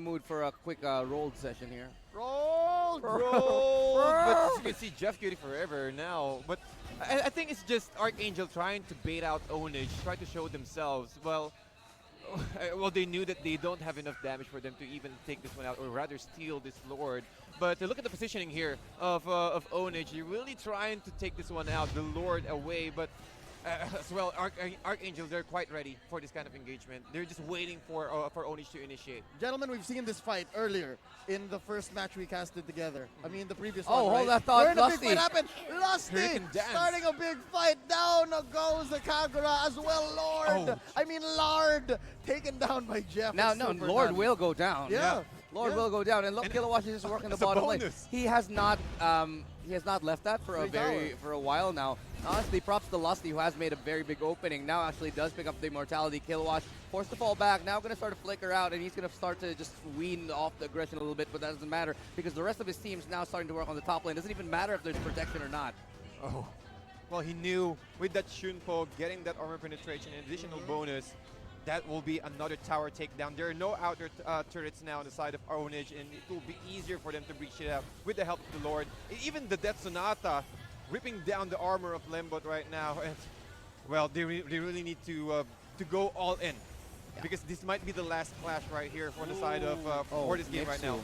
mood for a quick rolled session here. Roll. But you can see Jeff Cutie forever now. But I think it's just ArkAngel trying to bait out Ownage, try to show themselves. Well, they knew that they don't have enough damage for them to even take this one out, or rather steal this Lord. But look at the positioning here of Ownage. You're really trying to take this one out, the Lord away, but as well, ArkAngel, they're quite ready for this kind of engagement. They're just waiting for Ownage to initiate. Gentlemen, we've seen this fight earlier in the first match we casted together. I mean, the previous Oh, one, hold right? that thought, Where the Lusty. big fight happened. Lusty Hurricane dance. starting a big fight. Down goes the Kagura as well. Lord. Oh. I mean, Lard taken down by Jeff. Now, It's no, super Lord none. will go down. Yeah. Lord will go down, and look, Kilowash is just working the It's a bottom lane. bonus. He has not left that for a while now. Honestly, props to Lusty, who has made a very big opening. Now actually does pick up the immortality. Kilowash forced to fall back. Now going to start to flicker out, and he's going to start to just wean off the aggression a little bit, but that doesn't matter because the rest of his team's now starting to work on the top lane. Doesn't even matter if there's protection or not. Oh. Well, he knew with that Shunpo getting that armor penetration, an additional bonus, that will be another tower takedown. There are no outer turrets now on the side of Ownage, and it will be easier for them to breach it out with the help of the Lord. Even the Death Sonata ripping down the armor of Lembot right now. And, well, they really need to go all in. Because this might be the last clash right here for the side of for this game right now.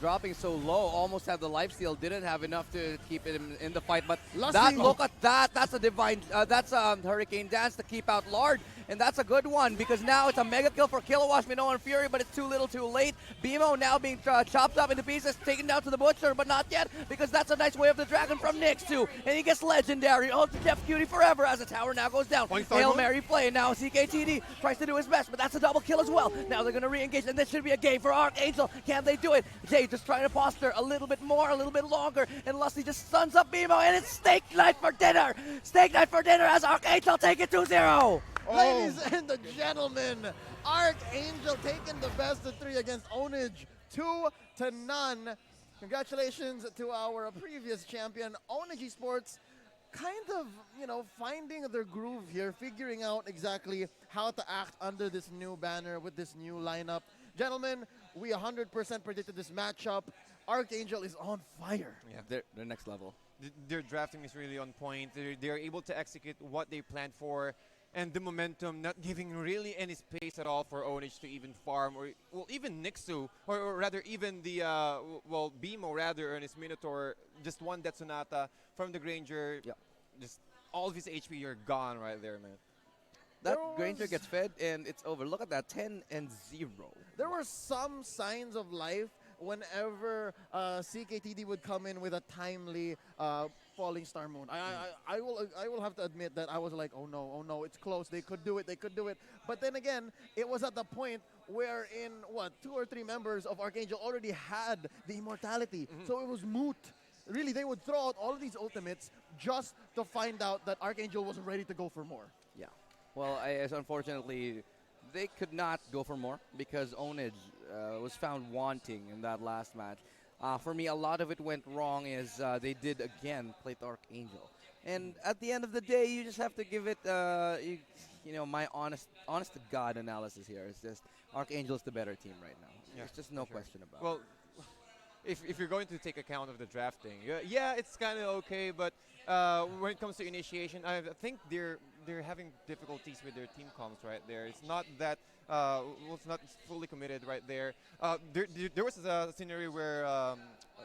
Dropping so low, almost had the lifesteal, didn't have enough to keep it in the fight. But Lusty. look at that, that's a divine, that's a Hurricane Dance to keep out Lard. And that's a good one because now it's a mega kill for Kilowash, Minnow, and Fury, but it's too little too late. BMO now being chopped up into pieces, taken down to the Butcher, but not yet because that's a nice way of the Dragon from Nyx too. And he gets Legendary. Oh, to Jeff Cutie forever as the tower now goes down. Hail Mary play, and now CKTD tries to do his best, but that's a double kill as well. Now they're going to re-engage, and this should be a game for ArkAngel. Can they do it? Jay just trying to posture a little bit more, a little bit longer, and Lusty just stuns up BMO, and it's Steak Night for dinner! Steak Night for dinner as ArkAngel take it 2-0! Ladies and gentlemen, ArkAngel taking the best of 3 against Ownage, 2-0. Congratulations to our previous champion, Ownage Esports, kind of, finding their groove here, figuring out exactly how to act under this new banner with this new lineup. Gentlemen, we 100% predicted this matchup. ArkAngel is on fire. Yeah. They're next level. Their drafting is really on point. They're able to execute what they planned for, and the momentum not giving really any space at all for Ownage to even farm, or well, even Nixu, or rather even the BMO rather, Ernest Minotaur just won that Sonata from the Granger. Yep. Just all of his HP, you're gone right there, man. That Granger gets fed and it's over. Look at that, 10-0. There were some signs of life whenever CKTD would come in with a timely Falling Star Moon. I will have to admit that I was like, oh no, it's close. They could do it. But then again, it was at the point wherein 2 or 3 members of ArkAngel already had the immortality, so it was moot. Really, they would throw out all of these ultimates just to find out that ArkAngel wasn't ready to go for more. Yeah. Well, unfortunately, they could not go for more because Ownage was found wanting in that last match. For me, a lot of it went wrong is they did again play the ArkAngel. And at the end of the day, you just have to give it, my honest to God analysis here is just ArkAngel's the better team right now. Yeah, There's just no question about it. Well, if you're going to take account of the drafting, yeah, it's kind of okay, but when it comes to initiation, I think they're having difficulties with their team comms right there. It's not that it's not fully committed right there. There was a scenario where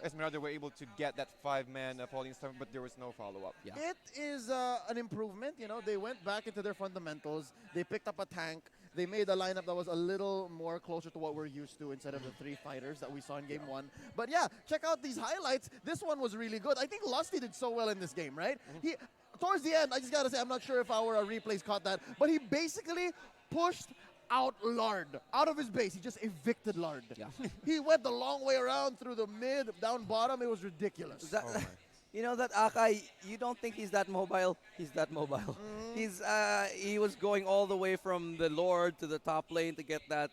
Esmeralda were able to get that 5-man Falling Star, but there was no follow-up. Yeah. It is an improvement. They went back into their fundamentals. They picked up a tank. They made a lineup that was a little more closer to what we're used to instead of the 3 fighters that we saw in Game 1. But yeah, check out these highlights. This one was really good. I think Lusty did so well in this game, right? He, towards the end, I just got to say, I'm not sure if our replays caught that, but he basically pushed out Lard out of his base. He just evicted Lard. Yeah. He went the long way around through the mid, down bottom. It was ridiculous. You know that Akai, you don't think he's that mobile? He's that mobile. He was going all the way from the Lord to the top lane to get that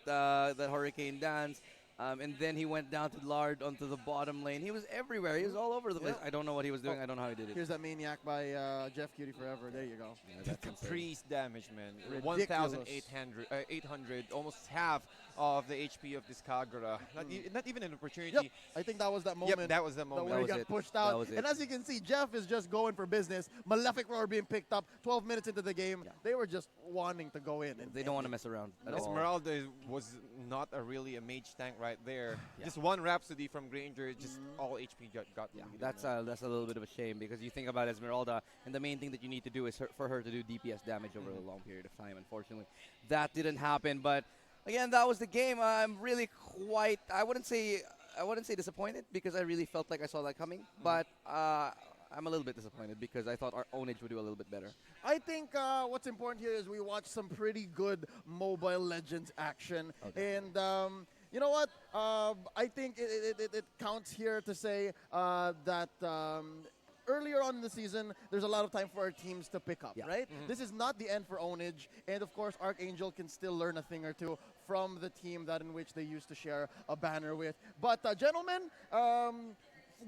Hurricane Dance. And then he went down to Lard onto the bottom lane. He was everywhere. He was all over the place. I don't know what he was doing. I don't know how he did it. Here's that Maniac by Jeff Cutie Forever. There you go. Yeah, Caprice damage, man. Ridiculous. 1,800, almost half of the HP of this Kagura. Not even an opportunity. Yep. I think that was that moment. Yep, that was the moment. Where he got pushed out. And as you can see, Jeff is just going for business. Malefic Roar being picked up 12 minutes into the game. Yeah. They were just wanting to go in. And they don't want to mess around at all. Esmeralda was not really a mage tank right there. Yeah. Just one Rhapsody from Granger, just all HP got. Yeah, that's a little bit of a shame because you think about Esmeralda, and the main thing that you need to do is for her to do DPS damage over a long period of time. Unfortunately, that didn't happen. But again, that was the game. I'm really quite. I wouldn't say disappointed because I really felt like I saw that coming. But I'm a little bit disappointed because I thought our Ownage would do a little bit better. I think what's important here is we watched some pretty good Mobile Legends action. Okay. And you know what? I think it counts here to say that earlier on in the season, there's a lot of time for our teams to pick up, right? This is not the end for Ownage. And of course, ArkAngel can still learn a thing or two from the team that in which they used to share a banner with. But gentlemen,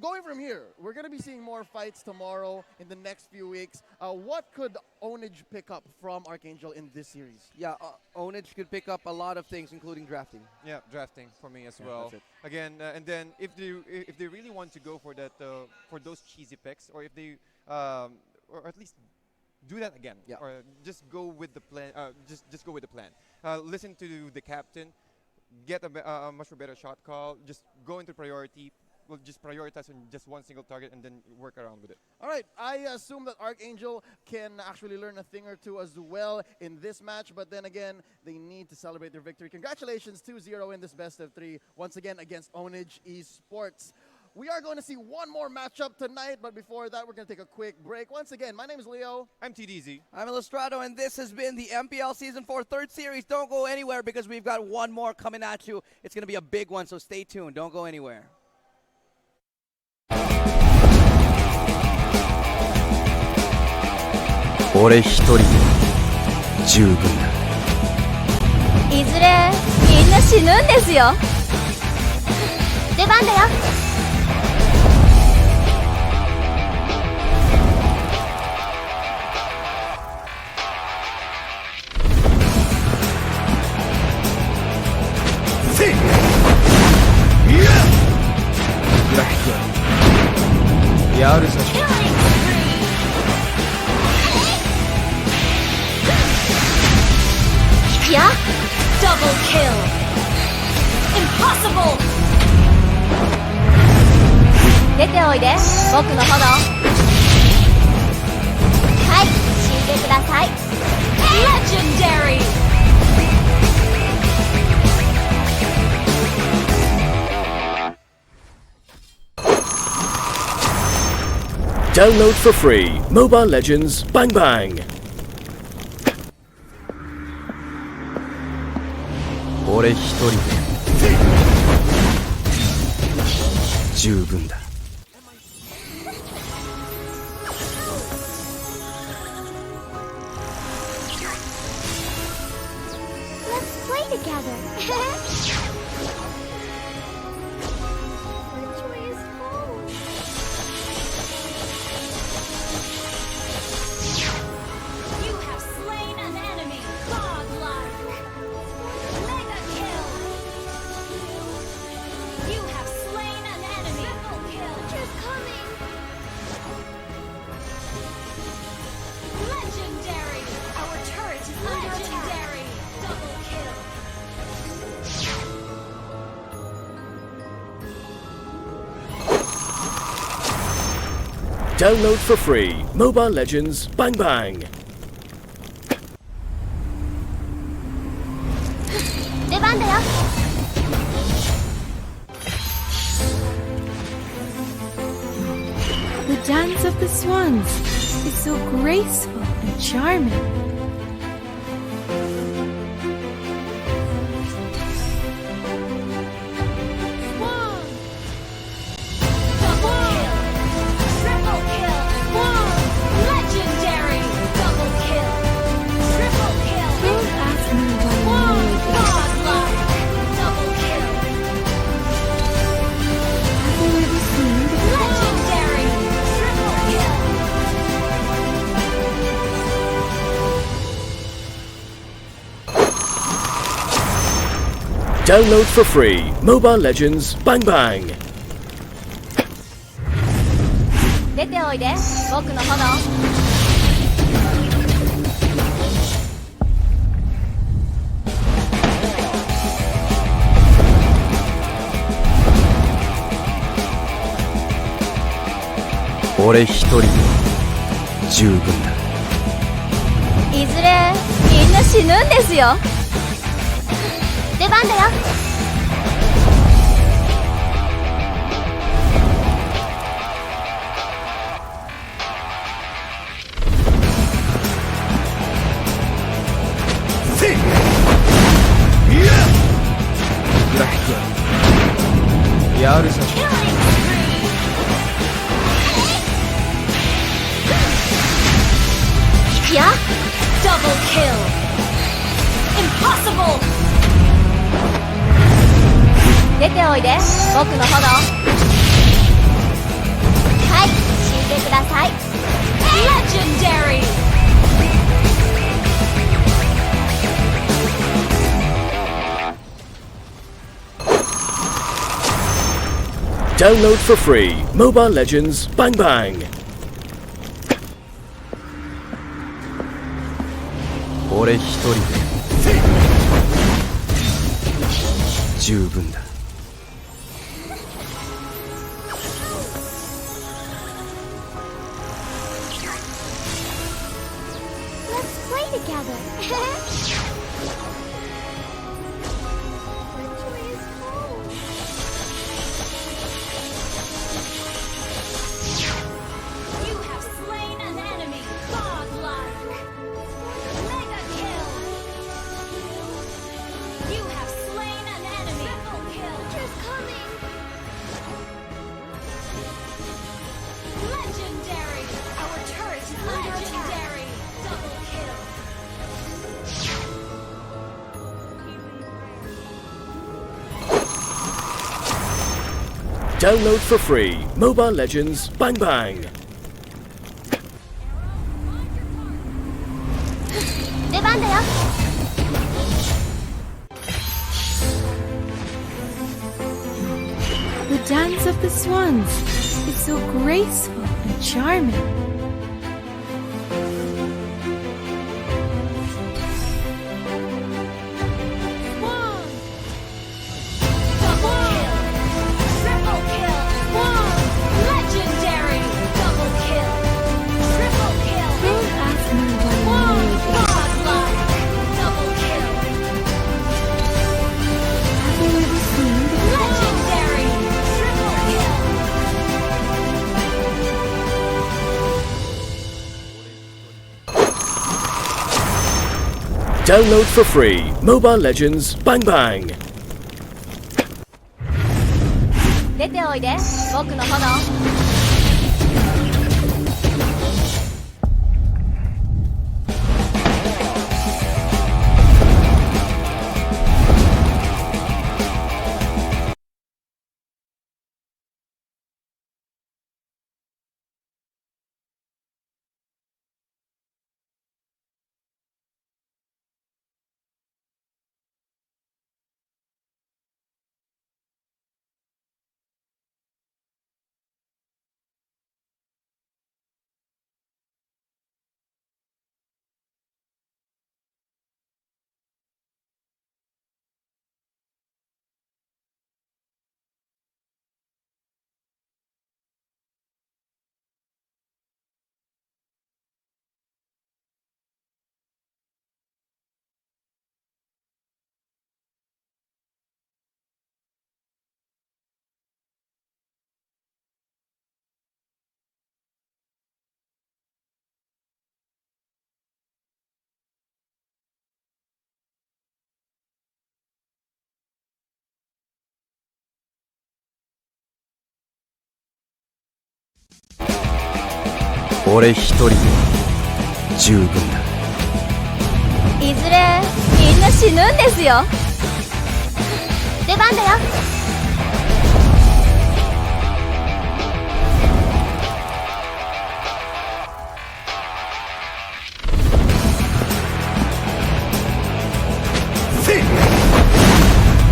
going from here, we're going to be seeing more fights tomorrow in the next few weeks. What could Ownage pick up from ArkAngel in this series? Yeah, Ownage could pick up a lot of things, including drafting. Yeah, drafting for me as well. Again, and then if they really want to go for that for those cheesy picks, or if they or at least do that again, or just go with the plan. Just go with the plan. Listen to the captain, get a much better shot call. Just go into priority. We'll just prioritize on just one single target and then work around with it. All right, I assume that ArkAngel can actually learn a thing or two as well in this match, but then again, they need to celebrate their victory. Congratulations, 2-0 in this best of 3, once again against Ownage Esports. We are going to see one more matchup tonight, but before that, we're going to take a quick break. Once again, my name is Leo. I'm TDZ. I'm Illustrato, and this has been the MPL Season 4 3rd Series. Don't go anywhere because we've got one more coming at you. It's going to be a big one, so stay tuned. Don't go anywhere. 俺一人で十分だ。いずれみんな死ぬんですよ。出番だよ。せい。いや。Yeah? Double kill. Impossible. 出ておいで、僕の炎。はい、死んでください。Legendary. Download for free Mobile Legends Bang Bang. 俺一人で十分だ。Let's play together. You have slain an enemy. Godlike. Mega kill. You have slain an enemy. Triple kill. She's coming. Legendary. Our turret is under attack. Double kill. Download for free Mobile Legends Bang Bang. 出番だよ。The dance of the swans is so graceful and charming. Double kill. Triple kill. Legendary. Double kill. Triple kill. Don't ask me why I know like this. Godlike. Double kill. Have you ever seen the Legendary. Triple kill. Download for free Mobile Legends Bang Bang. 出ておいで、僕の炎。俺一人で十分だ。いずれみんな死ぬんですよ。出番だよ。ブラックやるじゃん。Yeah? Double kill. Impossible. 出ておいで、僕の炎。はい、死んでください。Legendary. Download for free Mobile Legends Bang Bang. 俺一人で十分だ。Let's play together. You have slain an enemy. Godlike. Mega kill. You have slain an enemy. Triple kill. She's coming. Legendary. Our turret is under attack. Double kill. Download for free Mobile Legends Bang Bang. 出番だよ。The dance of the swans is so graceful and charming. Download for free Mobile Legends Bang Bang. 出ておいで僕の炎。俺一人で十分だ。いずれみんな死ぬんですよ。出番だよ。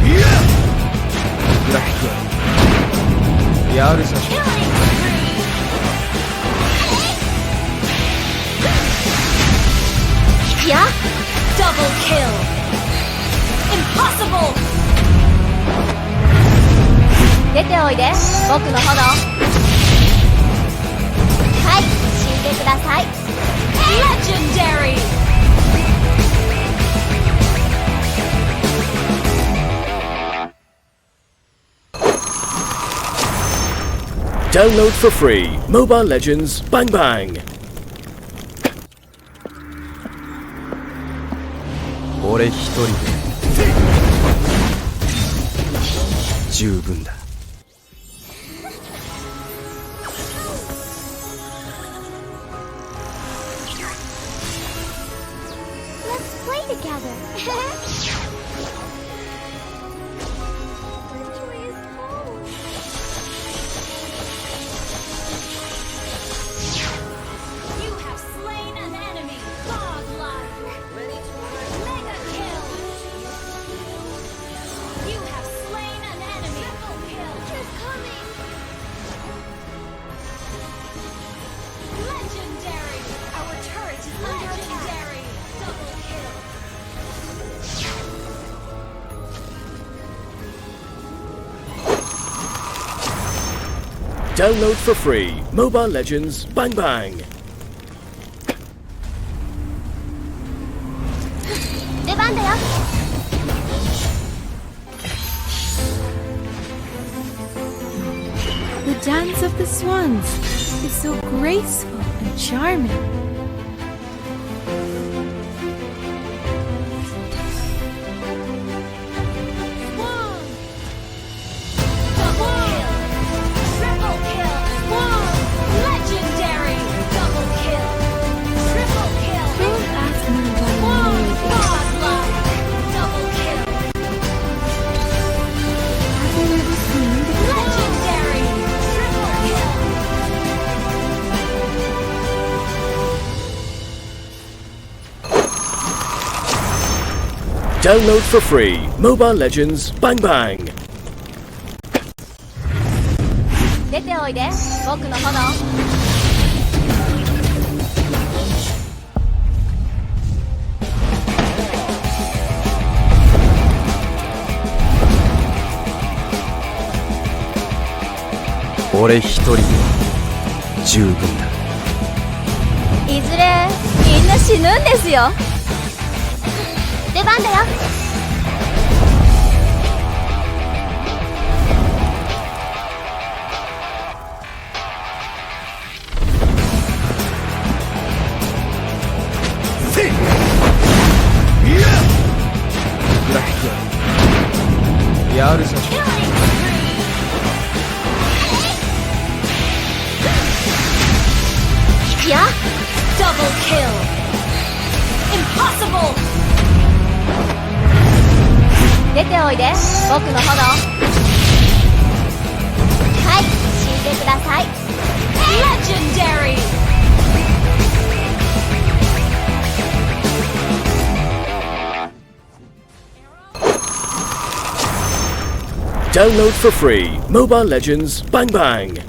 グラフィックやるじゃん。いや Double kill Impossible 出ておいで僕の炎。はい死んでください。 Legendary Download for free Mobile Legends Bang Bang. 俺一人で十分だ。Let's play together. You have slain an enemy. Godlike. Mega kill. You have slain an enemy. Triple kill. He's coming. Legendary. Our turret is under legendary. Double kill. Download for free Mobile Legends Bang Bang. 出番だよ。The dance of the swans is so graceful and charming. Double kill. Triple kill. Legendary. Double kill. Triple kill. Don't ask me why I know this. Godlike. Double kill. Have you ever seen the Legendary. Triple kill. Download for free Mobile Legends Bang Bang. 出ておいで僕の炎。俺一人で十分だ。いずれみんな死ぬんですよ。出番だよ。Yeah! Yeah? Double kill. Impossible. 出ておいで、僕の炎。はい、死んでください。Legendary. Download for free Mobile Legends Bang Bang.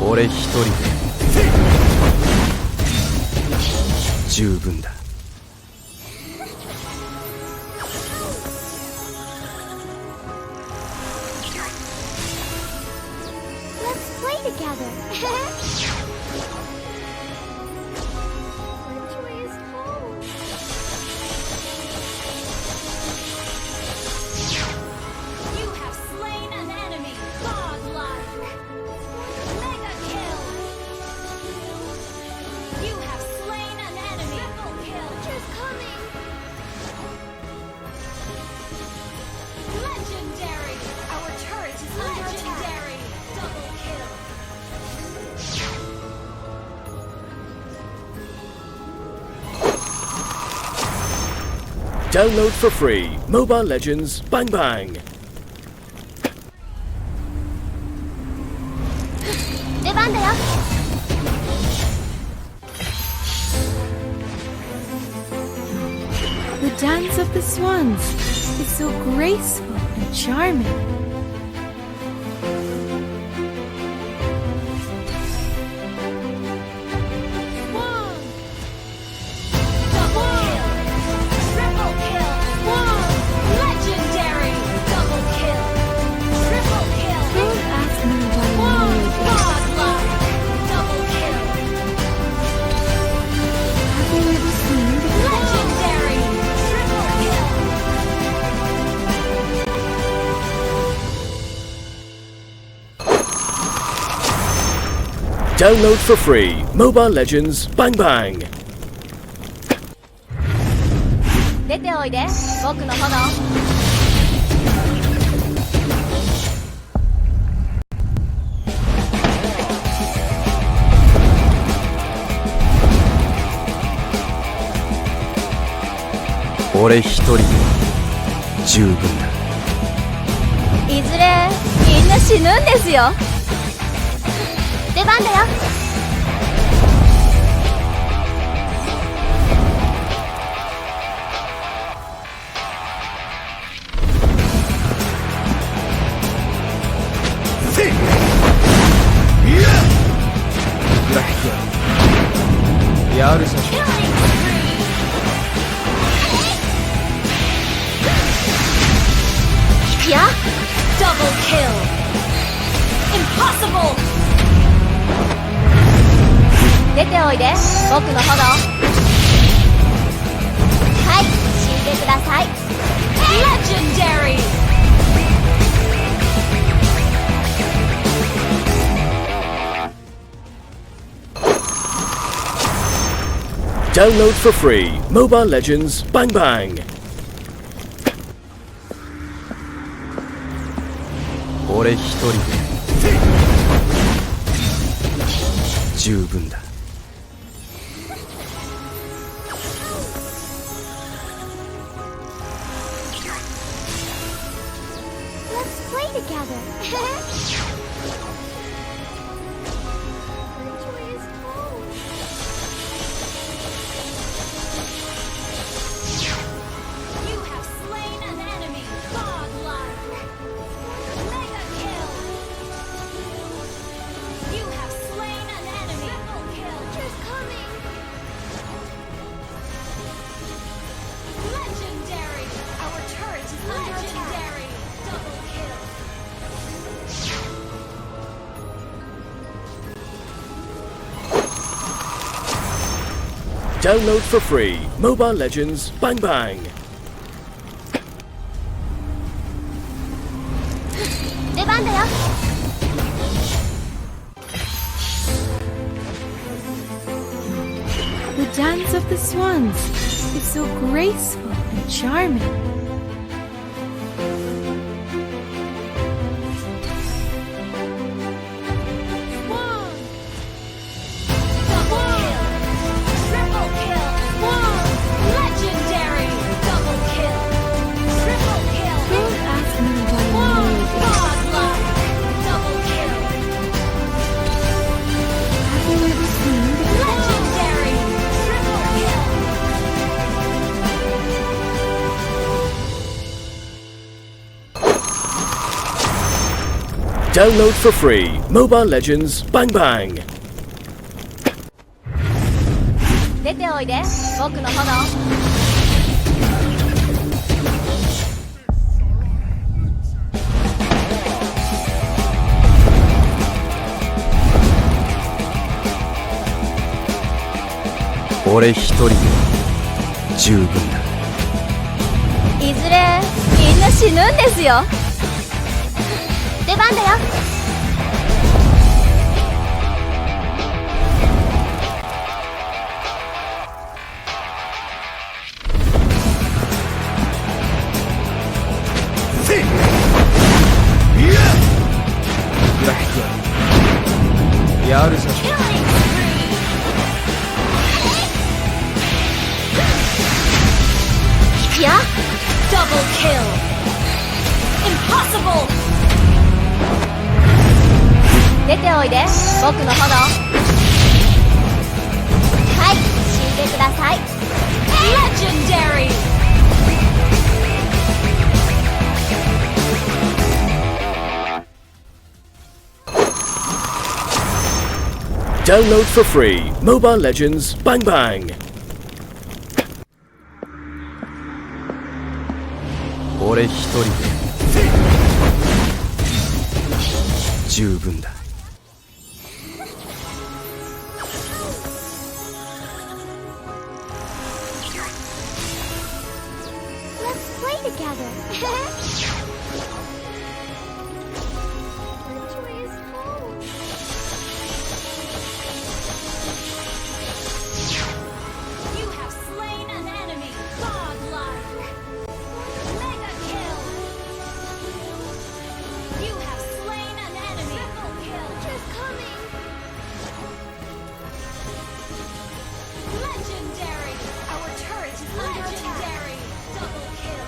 俺一人で十分だ。Let's play together. Joy is home. You have slain an enemy. Godlike. Mega kill. You have slain an enemy. Triple kill. Just coming. Legendary. Our turret is legendary. Double kill. Download for free Mobile Legends Bang Bang. 出番だよ。The dance of the swans is so graceful and charming. Double kill. Triple kill. Legendary. Double kill. Triple kill. Don't ask me why I know this. Godlike. Double kill. Have you ever seen the Legendary. Triple kill. Download for free Mobile Legends Bang Bang. 出ておいで、僕の炎。俺一人で十分だ。いずれみんな死ぬんですよ。出番だよ。やるさ。いくよ。Double kill. Impossible. 出ておいで、僕の炎。はい、死んでください。Legendary. Download for free Mobile Legends Bang Bang. 俺一人で十分だ。Let's play together. Joy is home. You have slain an enemy. Godlike. Mega kill. You have slain an enemy. Triple kill. Just coming. Legendary. Our turret is legendary. Double kill. Download for free Mobile Legends Bang Bang. 出番だよ。The dance of the swans is so graceful and charming. Download for free Mobile Legends Bang Bang. 出ておいで僕の炎。俺一人で十分だ。いずれみんな死ぬんですよ。出番だよ。ブラックやるぞ。引きや Double kill Impossible 出ておいで僕の炎。はい死んでください。 Legendary Download for free Mobile Legends Bang Bang. 俺一人で十分だ。Let's play together. Victory is close. You have slain an enemy. Godlike. Mega kill. You have slain an enemy. Triple kill. Just coming. Legendary. Our turret is under attack. Double kill.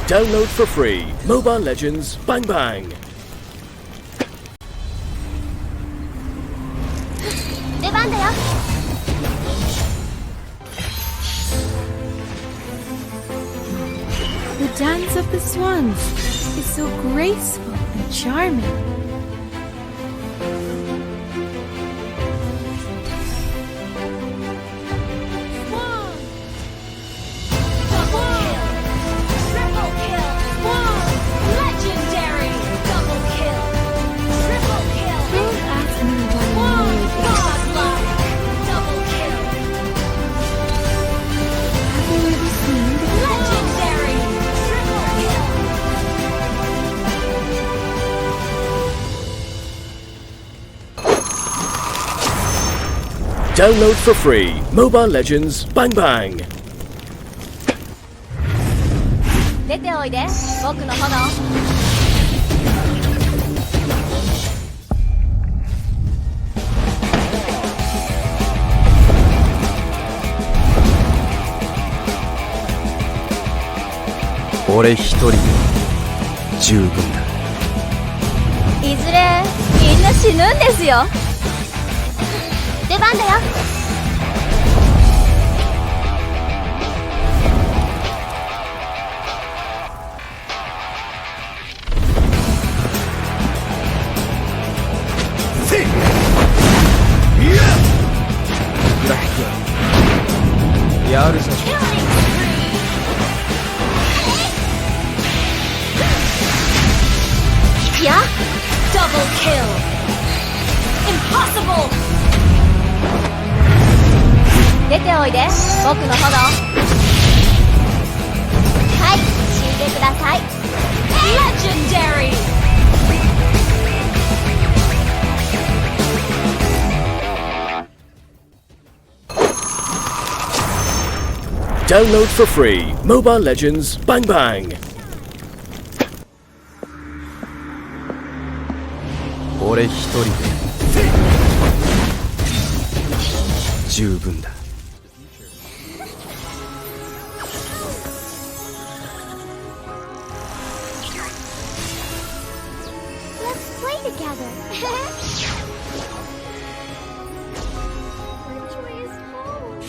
Download for free Mobile Legends Bang Bang. 出番だよ。The dance of the swans is so graceful and charming. Double kill. Triple kill. Legendary. Double kill. Triple kill. Don't ask me why I know this. Godlike. Double kill. Have you ever seen the Legendary. Triple kill. Download for free Mobile Legends Bang Bang. 出ておいで僕の炎。俺一人で十分だ。いずれみんな死ぬんですよ。出番だよ。ブラックやるぞ。引きや Double kill Impossible 出ておいで僕の炎。はい死んでください。 Legendary. Download for free Mobile Legends Bang Bang. 俺一人で十分だ。Let's play together. Victory is close.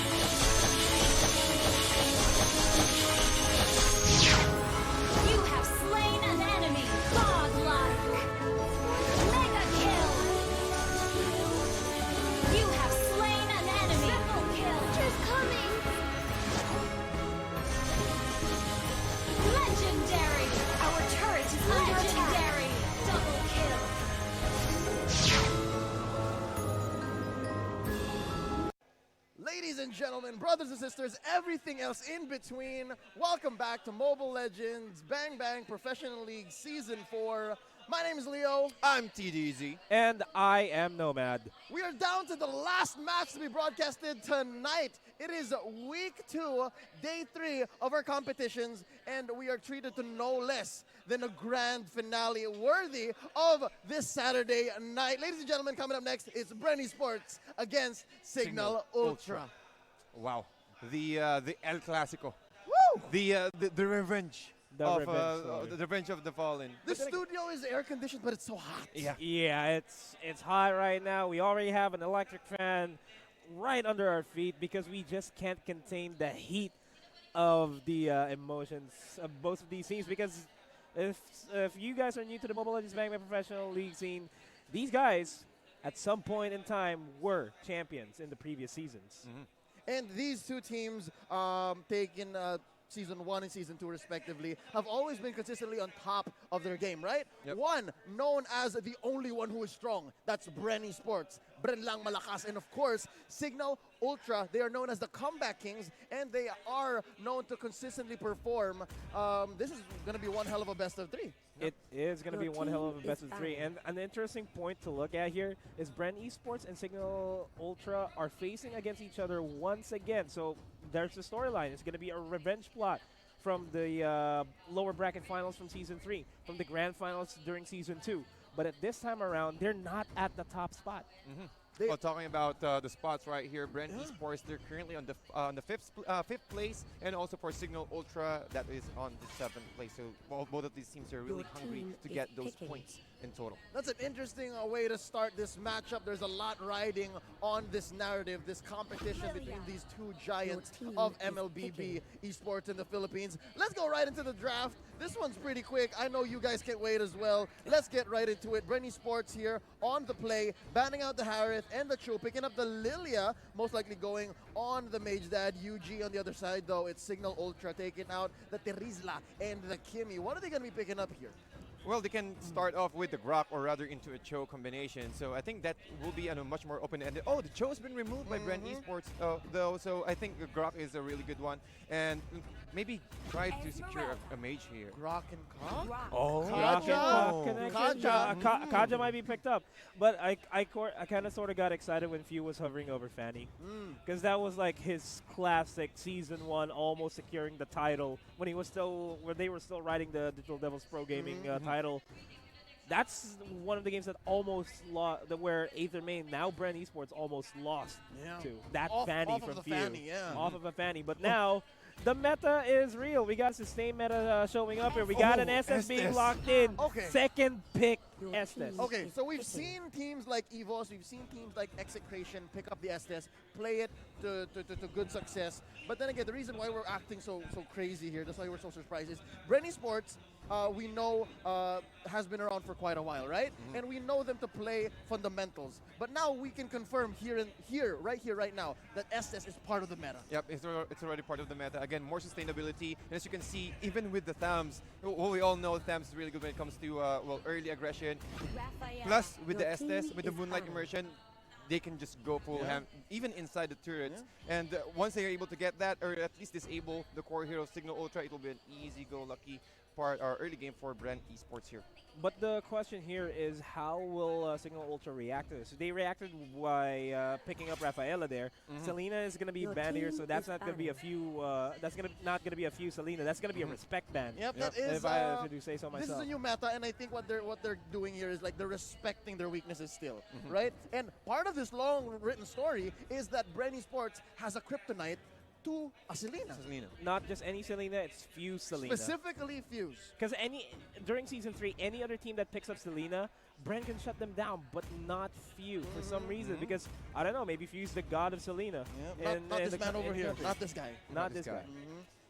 gentlemen, brothers and sisters, everything else in between, welcome back to Mobile Legends Bang Bang Professional League Season 4. My name is Leo. I'm TDZ. And I am Nomad. We are down to the last match to be broadcasted tonight. It is week 2, day 3 of our competitions, and we are treated to no less than a grand finale worthy of this Saturday night. Ladies and gentlemen, coming up next is Bren Esports against Cignal Ultra. Wow, the El Clasico. Woo! The revenge. The revenge of the fallen. The studio is air conditioned, but it's so hot. Yeah, it's hot right now. We already have an electric fan right under our feet because we just can't contain the heat of the emotions of both of these teams. Because if you guys are new to the Mobile Legends Bang Bang Professional League scene, these guys at some point in time were champions in the previous seasons. And these two teams taken Season 1 and Season 2 respectively, have always been consistently on top of their game, right? Yep. One, known as the only one who is strong. That's Bren Esports. Bren lang malakas. And of course, Cignal Ultra, they are known as the Comeback Kings, and they are known to consistently perform. This is going to be one hell of a best of 3. It is going to be one hell of a best of 3. And an interesting point to look at here is Bren Esports and Cignal Ultra are facing against each other once again. So there's the storyline. It's going to be a revenge plot from the lower bracket finals from Season 3, from the grand finals during Season 2. But at this time around, they're not at the top spot. Well, talking about the spots right here, Bren Esports, they're currently on the fifth place, and also for Cignal Ultra, that is on the 7th place. So both of these teams are really hungry to get those points in total. That's an interesting way to start this matchup. There's a lot riding on this narrative, this competition between these two giants of MLBB Esports in the Philippines. Let's go right into the draft. This one's pretty quick. I know you guys can't wait as well. Let's get right into it. Bren Esports here on the play, banning out the Harith and the Chu, picking up the Lilia, most likely going on the Mage Dad. UG on the other side, though, it's Cignal Ultra taking out the Terizla and the Kimi. What are they going to be picking up here? Well, they can start off with the Grok or rather into a Cho combination. So I think that will be a much more open-ended. Oh, the Cho has been removed by Bren Esports, though. So I think the Grok is a really good one. And maybe try to secure a mage here. Grok and Ka? Oh, Kaja might be picked up. But I kind of sort of got excited when Few was hovering over Fanny. Because that was like his classic Season 1 almost securing the title when they were still riding the Digital Devils Pro Gaming title. That's one of the games that almost lost, where Aether Main, now Bren Esports, almost lost to that Fanny from Few. Off of a Fanny. But now, the meta is real. We got sustained meta showing up here. We got an SS being locked in. Second pick, Estes. Okay, so we've seen teams like EVOS, we've seen teams like Execration pick up the Estes, play it to good success. But then again, the reason why we're acting so crazy here, that's why we're so surprised, is Bren Esports, we know has been around for quite a while, right? And we know them to play fundamentals. But now we can confirm right now, that Estes is part of the meta. Yep, it's already part of the meta. Again, more sustainability. And as you can see, even with the Thams, well, we all know Thams is really good when it comes to early aggression. Plus, with the Estes, with the Moonlight Immersion, they can just go full ham, even inside the turrets. And once they are able to get that, or at least disable the core hero Cignal Ultra, it will be an easy-go-lucky early game for Bren Esports here. But the question here is, how will Cignal Ultra react to this? They reacted by picking up Rafaela there. Selena is going to be banned here, so that's not going to be a few. That's not going to be a few Selena. That's going to be a respect ban. Yep, that is. If I do say so myself. This is a new meta, and I think what they're doing here is like they're respecting their weaknesses still, right? And part of this long written story is that Bren Esports has a kryptonite to a Selena. Not just any Selena, it's Fuse Selena. Specifically Fuse. Because during Season 3, any other team that picks up Selena, Bren can shut them down, but not Fuse for some reason. Because, I don't know, maybe Fuse the god of Selena. Not this man over here. Not this guy. Not this guy.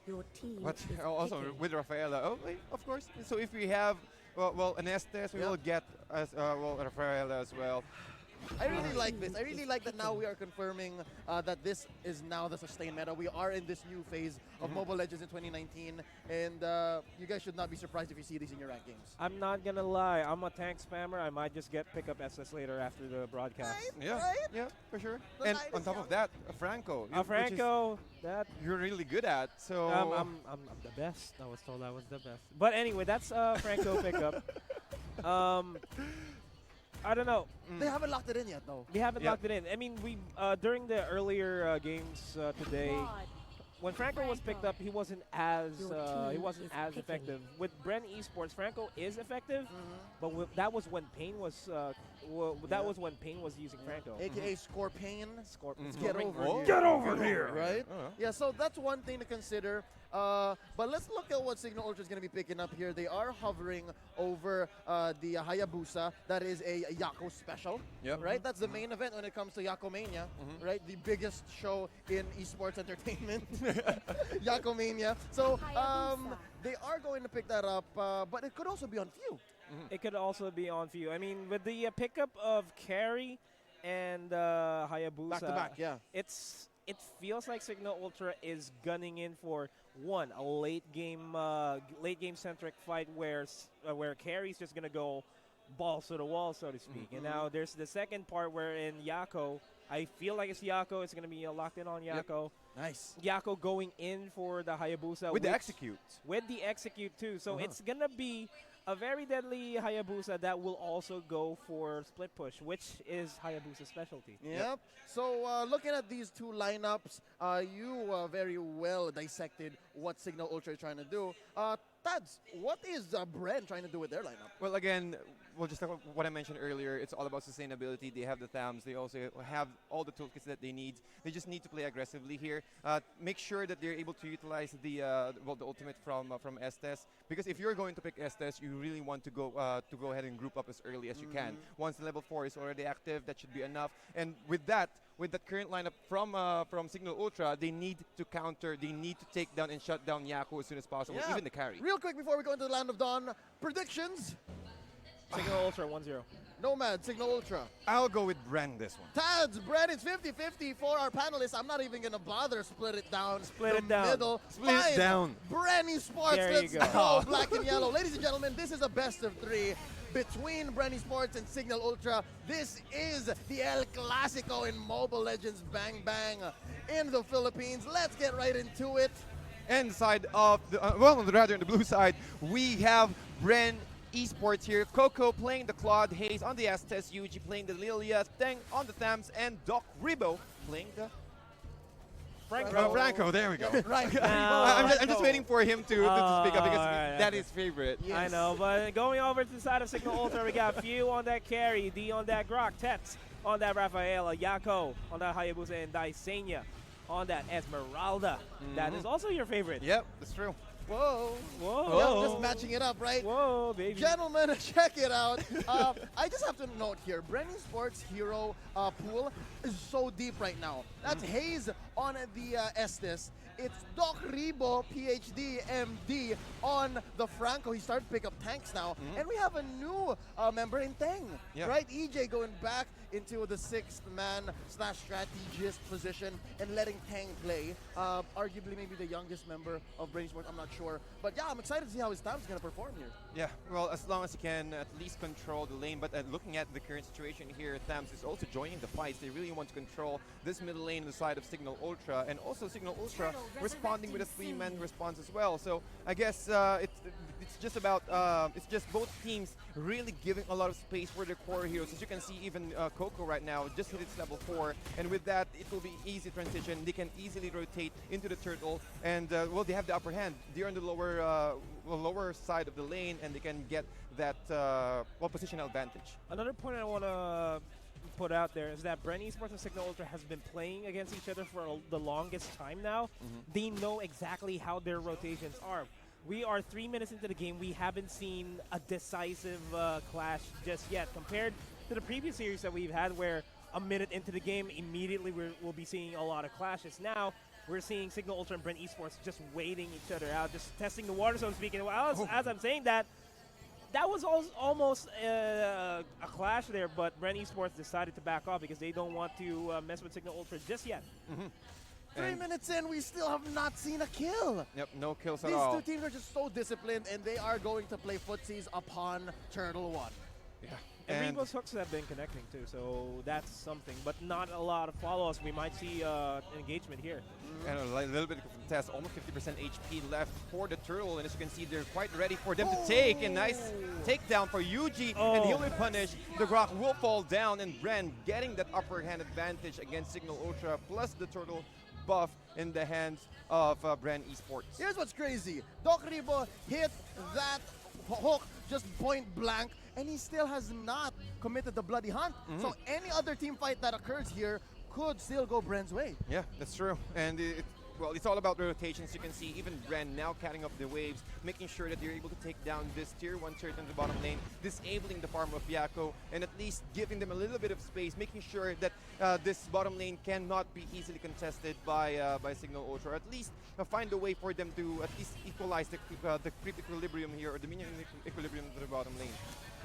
Your team But also with Rafaela, of course. So if we have, an Estes, we will get Rafaela as well. I really like this. I really like that now we are confirming that this is now the sustained meta. We are in this new phase of Mobile Legends in 2019, and you guys should not be surprised if you see these in your ranked games. I'm not gonna lie, I'm a tank spammer. I might just pick up SS later after the broadcast. Yeah, yeah, for sure. And on top of that, a Franco. Franco, that you're really good at. So I'm the best. I was told I was the best. But anyway, that's Franco pickup. I don't know. They haven't locked it in yet, though. We haven't locked it in. I mean, we during the earlier games today, when Franco was picked up, he wasn't as effective. With Bren Esports, Franco is effective, but that was when Pain was was when Pain was using Franco. AKA Scorpion. Get over here. Get over here. Right? Yeah, so that's one thing to consider. But let's look at what Cignal Ultra is going to be picking up here. They are hovering over the Hayabusa. That is a Yako special, right? That's the main event when it comes to Yakomania, right? The biggest show in esports entertainment, Yakomania. So they are going to pick that up, but it could also be on Few. It could also be on Few. I mean, with the pickup of Carry and Hayabusa, back to back, yeah. It feels like Cignal Ultra is gunning in for a late game centric fight where Carry's just gonna go balls to the wall, so to speak. And now there's the second part where in Yako, I feel like it's Yako. It's gonna be locked in on Yako. Nice. Yako going in for the Hayabusa with the execute. With the execute too. So it's gonna be a very deadly Hayabusa that will also go for split push, which is Hayabusa's specialty. Yep. So looking at these two lineups, you very well dissected what Cignal Ultra is trying to do. Tads, what is Bren trying to do with their lineup? Well, again, we'll just talk about what I mentioned earlier. It's all about sustainability. They have the THAMs. They also have all the toolkits that they need. They just need to play aggressively here. Make sure that they're able to utilize the ultimate from Estes. Because if you're going to pick Estes, you really want to go ahead and group up as early as you can. Once the level 4 is already active, that should be enough. And with that current lineup from Cignal Ultra, they need to counter. They need to take down and shut down Yako as soon as possible, even the carry. Real quick before we go into the Land of Dawn, predictions. Cignal Ultra 1-0. Nomad, Cignal Ultra. I'll go with Bren this one. Tads, Bren, it's 50-50 for our panelists. I'm not even going to bother split it down. Split it down. Middle. Split it down. Bren Esports, let's go. Black and yellow. Ladies and gentlemen, this is a best of 3 between Bren Esports and Cignal Ultra. This is the El Clasico in Mobile Legends Bang Bang in the Philippines. Let's get right into it. And side of the, rather on the blue side, we have Bren Esports here. Coco playing the Claude, Hayes on the Estes, Yuji playing the Lilia, Teng on the Thams, and Doc Ribo playing the Franco, there we go. Right. I'm just waiting for him to speak up because that is favorite. Yes. I know, but going over to the side of Cignal Ultra, we got Few on that carry, D on that Grok, Tets on that Rafaela, Yako on that Hayabusa, and Daisenia on that Esmeralda. That is also your favorite. Yep, that's true. Whoa. Whoa. Yeah, just matching it up, right? Whoa, baby. Gentlemen, check it out. I just have to note here, Bren Esports hero pool is so deep right now. That's Hayes on the Estes. It's Doc Ribo, PhD, MD on the Franco. He started to pick up tanks now. And we have a new member in Teng, right? EJ going back into the 6th man / strategist position and letting Teng play. Arguably maybe the youngest member of Bren Esports, I'm not sure. But yeah, I'm excited to see how his Tham's going to perform here. Yeah, well, as long as he can at least control the lane. But looking at the current situation here, Thams is also joining the fights. They really want to control this middle lane on the side of Cignal Ultra. And also Cignal Ultra responding with a 3-man response as well. So I guess it's just about, it's just both teams really giving a lot of space for their core heroes. As you can see, even Coco right now just hit its level 4. And with that, it will be easy transition. They can easily rotate into the turtle. And, well, they have the upper hand. They're on the lower side of the lane, and they can get that, positional advantage. Another point I want to put out there is that Bren Esports and Cignal Ultra has been playing against each other for the longest time now. They know exactly how their rotations are. We are 3 minutes into the game. We haven't seen a decisive clash just yet compared to the previous series that we've had where a minute into the game, immediately we'll be seeing a lot of clashes. Now, we're seeing Cignal Ultra and Bren Esports just waiting each other out, just testing the water, so to speak. And as I'm saying that, that was almost a clash there, but Bren Esports decided to back off because they don't want to mess with Cignal Ultra just yet. 3 minutes in, we still have not seen a kill. Yep, no kills at all. These two teams are just so disciplined, and they are going to play footsies upon Turtle 1. Yeah. And Rebo's hooks have been connecting too, so that's something. But not a lot of follow-ups. We might see engagement here. And a little bit of a contest, almost 50% HP left for the Turtle, and as you can see, they're quite ready for them to take. A nice takedown for Yuji, and he'll be punished. The Grok will fall down, and Bren getting that upper hand advantage against Cignal Ultra, plus the Turtle buff in the hands of Bren Esports. Here's what's crazy. Doc Rebo hit that hook just point blank, and he still has not committed the bloody hunt. So any other team fight that occurs here could still go Bren's way. Yeah, that's true. And well, it's all about the rotations. You can see even Bren now counting up the waves, making sure that they're able to take down this tier 1 turret in the bottom lane, disabling the farm of Yako, and at least giving them a little bit of space, making sure that this bottom lane cannot be easily contested by Cignal Ultra, or at least find a way for them to at least equalize the creep equilibrium here, or the minion equilibrium to the bottom lane.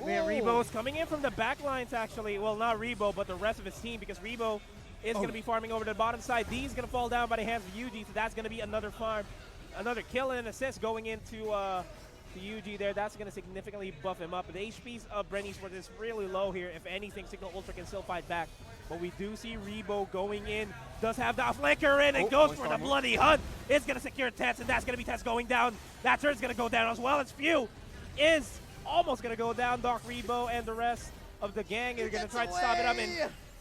Man, Rebo's coming in from the back lines, actually. Well, not Rebo, but the rest of his team, because Rebo is going to be farming over the bottom side. D's going to fall down by the hands of Yuji, so that's going to be another farm, another kill and an assist going into to Yuji there. That's going to significantly buff him up. But the HPs of Bren Esports is really low here. If anything, Cignal Ultra can still fight back. But we do see Rebo going in, does have the flanker in, and goes for the bloody hunt. It's going to secure Tets, and that's going to be Tets going down. That turn's going to go down as well as Few is almost going to go down. Doc Rebo and the rest of the gang are going to try to stop it up.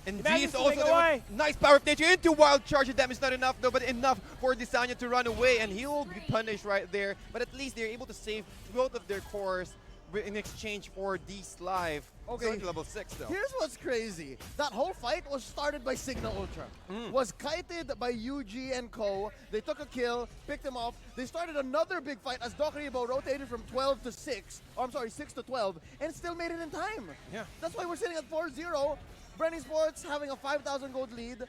And D is also there. Nice power of nature into wild charge. The damage is not enough though, but enough for Desanya to run away, and he will be punished right there. But at least they're able to save both of their cores in exchange for D's life. Okay, to level 6 though. Here's what's crazy. That whole fight was started by Cignal Ultra. Was kited by UG and Co. They took a kill, picked him off. They started another big fight as Doc Rebo rotated from 12 to 6. Oh, I'm sorry, 6 to 12, and still made it in time. Yeah. That's why we're sitting at 4-0. Bren Esports having a 5,000 gold lead.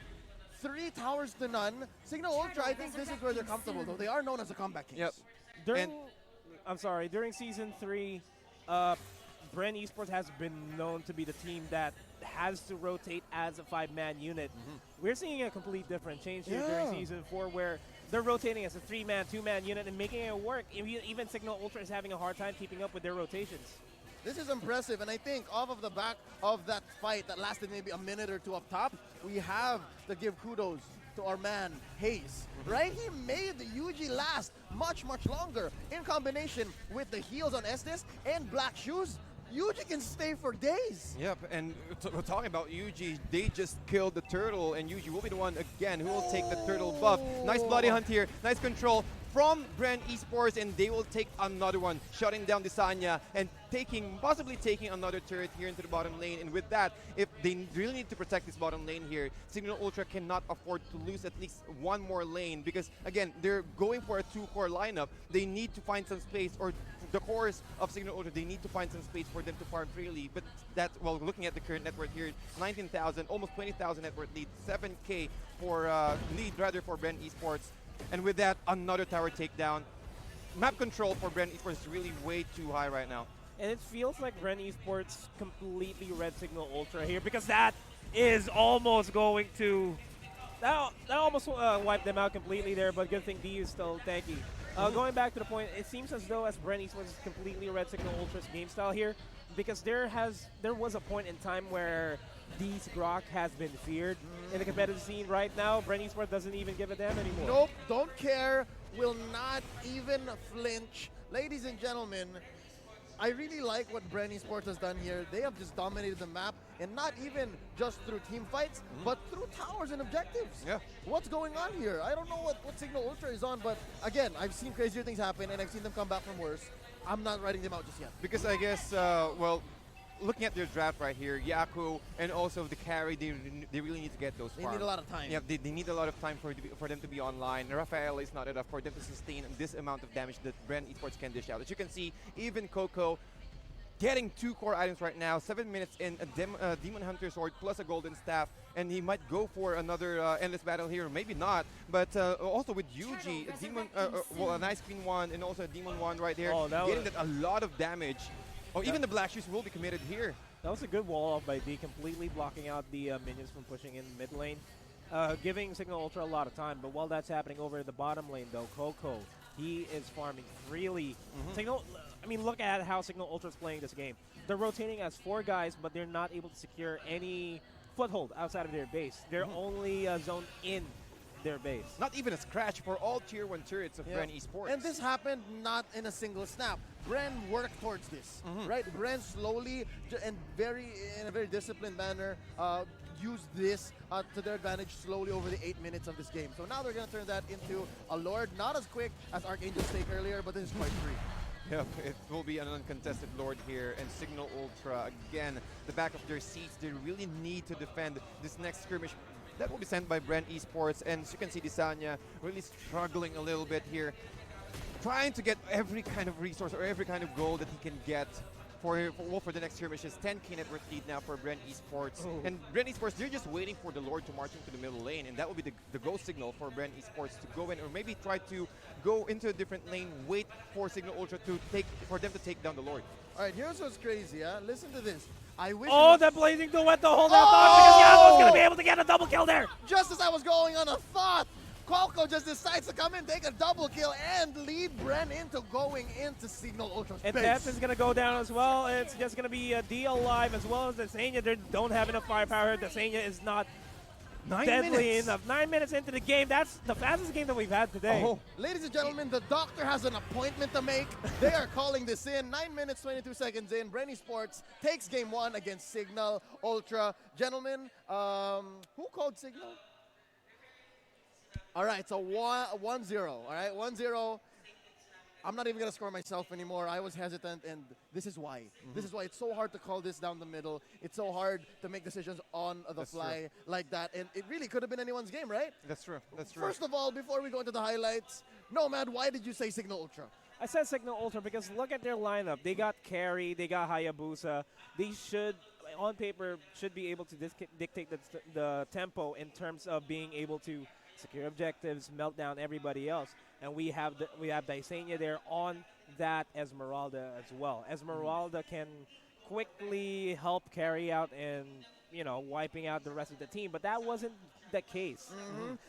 3 towers to none. Cignal Ultra, I think this is where they're comfortable though. They are known as the comeback kings. Yep. During Season 3, Bren Esports has been known to be the team that has to rotate as a 5-man unit. We're seeing a complete different change here during Season 4 where they're rotating as a 3-man, 2-man unit and making it work. Even Cignal Ultra is having a hard time keeping up with their rotations. This is impressive, and I think off of the back of that fight that lasted maybe a minute or two up top, we have to give kudos to our man, Hayes, right? He made the Yuji last much, much longer in combination with the heals on Estes and Black Shoes. Yuji can stay for days. Yep, and we're talking about Yuji. They just killed the turtle, and Yuji will be the one again who will take the turtle buff. Nice bloody hunt here, nice control from Bren Esports, and they will take another one, shutting down Desanya and possibly taking another turret here into the bottom lane. And with that, if they really need to protect this bottom lane here, Cignal Ultra cannot afford to lose at least one more lane because, again, they're going for a 2-core lineup. They need to find some space, or the cores of Cignal Ultra, they need to find some space for them to farm freely. But that's, well, looking at the current net worth here, 19,000, almost 20,000 net worth lead, 7K for lead rather for Bren Esports. And with that, another tower takedown. Map control for Bren Esports is really way too high right now. And it feels like Bren Esports completely read Cignal Ultra here because that is almost going to... That almost wiped them out completely there, but good thing D is still tanky. Going back to the point, it seems as though as Bren Esports completely read Cignal Ultra's game style here because there was a point in time where D's Grok has been feared in the competitive scene. Right now, Bren Esports doesn't even give a damn anymore. Nope, don't care, will not even flinch. Ladies and gentlemen, I really like what Bren Esports has done here. They have just dominated the map, and not even just through team fights, but through towers and objectives. Yeah. What's going on here? I don't know what Cignal Ultra is on, but again, I've seen crazier things happen, and I've seen them come back from worse. I'm not writing them out just yet. Because I guess, well, looking at their draft right here, Yaku and also the carry, they really need to get those farms. They need a lot of time. Yeah, they need a lot of time for them to be online. Rafael is not enough for them to sustain this amount of damage that Bren Esports can dish out. As you can see, even Coco getting 2 core items right now, 7 minutes in, a Demon Hunter Sword plus a Golden Staff, and he might go for another endless battle here, maybe not, but also with Yuji, a Demon, well, a nice Queen 1 and also a Demon 1 right there, getting that a lot of damage. Oh, even the Black Shoes will be committed here. That was a good wall off by D, completely blocking out the minions from pushing in mid lane, giving Cignal Ultra a lot of time. But while that's happening over the bottom lane, though, Coco, he is farming freely. I mean, look at how Cignal Ultra is playing this game. They're rotating as 4 guys, but they're not able to secure any foothold outside of their base. They're only zoned in their base. Not even a scratch for all tier 1 turrets of Bren Esports. And this happened not in a single snap. Bren worked towards this, right? Bren slowly and in a very disciplined manner used this to their advantage slowly over the 8 minutes of this game. So now they're going to turn that into a Lord, not as quick as ArkAngel's take earlier, but this is quite free. Yep, it will be an uncontested Lord here, and Cignal Ultra, again, the back of their seats, they really need to defend this next skirmish. That will be sent by Bren Esports, and as you can see, Desanya really struggling a little bit here, trying to get every kind of resource or every kind of goal that he can get for the next skirmishes. 10k net worth lead now for Bren Esports. And Bren Esports, they're just waiting for the Lord to march into the middle lane, and that will be the go signal for Bren Esports to go in, or maybe try to go into a different lane, wait for Cignal Ultra for them to take down the Lord. All right, here's what's crazy, Listen to this. I wish the blazing duet to hold that thought, because Yago's going to be able to get a double kill there. Just as I was going on a thought, Coco just decides to come in, take a double kill, and lead Bren into going into Cignal Ultra's And base. Death is going to go down as well. It's just going to be a D alive as well as Desanya. They don't have enough firepower. Desanya is not deadly enough. 9 minutes into the game. That's the fastest game that we've had today. Ladies and gentlemen, the doctor has an appointment to make. They are calling this in. 9 minutes, 22 seconds in. Bren Esports takes game 1 against Cignal Ultra. Gentlemen, who called Cignal? All right, so 1-0. All right, 1-0. I'm not even going to score myself anymore. I was hesitant, and this is why. This is why it's so hard to call this down the middle. It's so hard to make decisions on the fly like that. And it really could have been anyone's game, right? That's true. That's true. First of all, before we go into the highlights, Nomad, why did you say Cignal Ultra? I said Cignal Ultra because look at their lineup. They got Carry, they got Hayabusa. They should, on paper, should be able to dictate the tempo in terms of being able to secure objectives, melt down everybody else. And we have Desanya there on that Esmeralda as well. Esmeralda can quickly help carry out and, wiping out the rest of the team. But that wasn't the case.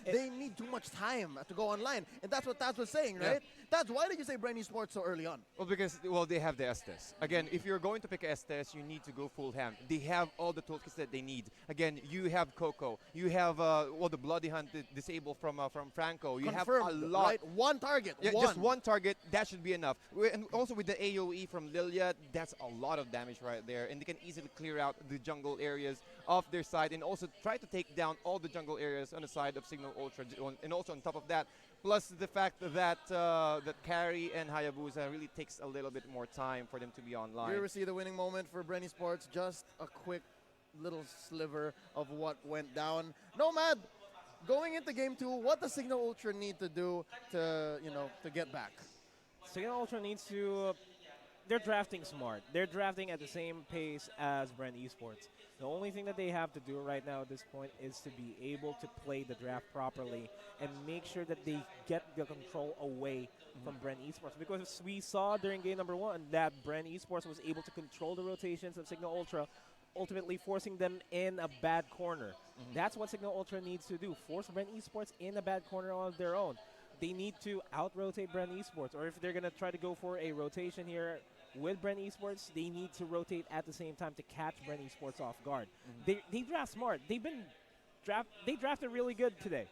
They need too much time to go online. And that's what Taz was saying, right? Taz, why did you say Bren Esports so early on? Well, because they have the Estes. Again, if you're going to pick Estes, you need to go full hand. They have all the toolkits that they need. Again, you have Coco. You have the Bloody Hunt disabled from Franco. You Confirmed, have a lot. Right? One target. Yeah, just one target. That should be enough. And also with the AoE from Lilia, that's a lot of damage right there. And they can easily clear out the jungle areas of their side and also try to take down all the jungle areas on the side of Cignal Ultra. And also on top of that, plus the fact that that Carry and Hayabusa really takes a little bit more time for them to be online. Here we see the winning moment for Bren Esports. Just a quick little sliver of what went down. Nomad, going into game 2, what does Cignal Ultra need to do to get back? Cignal Ultra needs to. They're drafting smart. They're drafting at the same pace as Bren Esports. The only thing that they have to do right now at this point is to be able to play the draft properly and make sure that they get the control away from Bren Esports. Because we saw during game number 1 that Bren Esports was able to control the rotations of Cignal Ultra, ultimately forcing them in a bad corner. That's what Cignal Ultra needs to do, force Bren Esports in a bad corner on their own. They need to out-rotate Bren Esports, or if they're going to try to go for a rotation here with Bren Esports, they need to rotate at the same time to catch Bren Esports off guard. They draft smart. They drafted really good today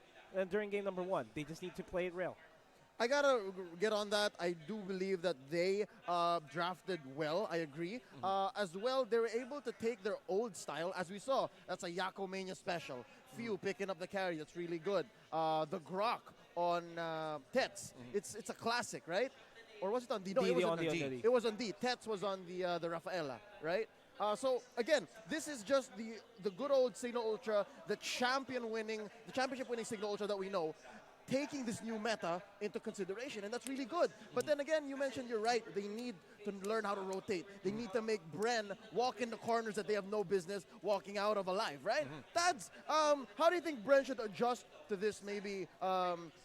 during game number 1. They just need to play it real. I gotta get on that. I do believe that they drafted well. I agree. As well, they were able to take their old style, as we saw. That's a Yako Mania special. Few picking up the carry. That's really good. The Grok on Tets. It's a classic, right? Or was it on D? No, it was on D. It was on D. Tets was on the Rafaela, right? So again, this is just the good old Cignal Ultra, the championship winning Cignal Ultra that we know, taking this new meta into consideration, and that's really good. But then again, you mentioned you're right. They need to learn how to rotate. They need to make Bren walk in the corners that they have no business walking out of alive, right? That's how do you think Bren should adjust to this maybe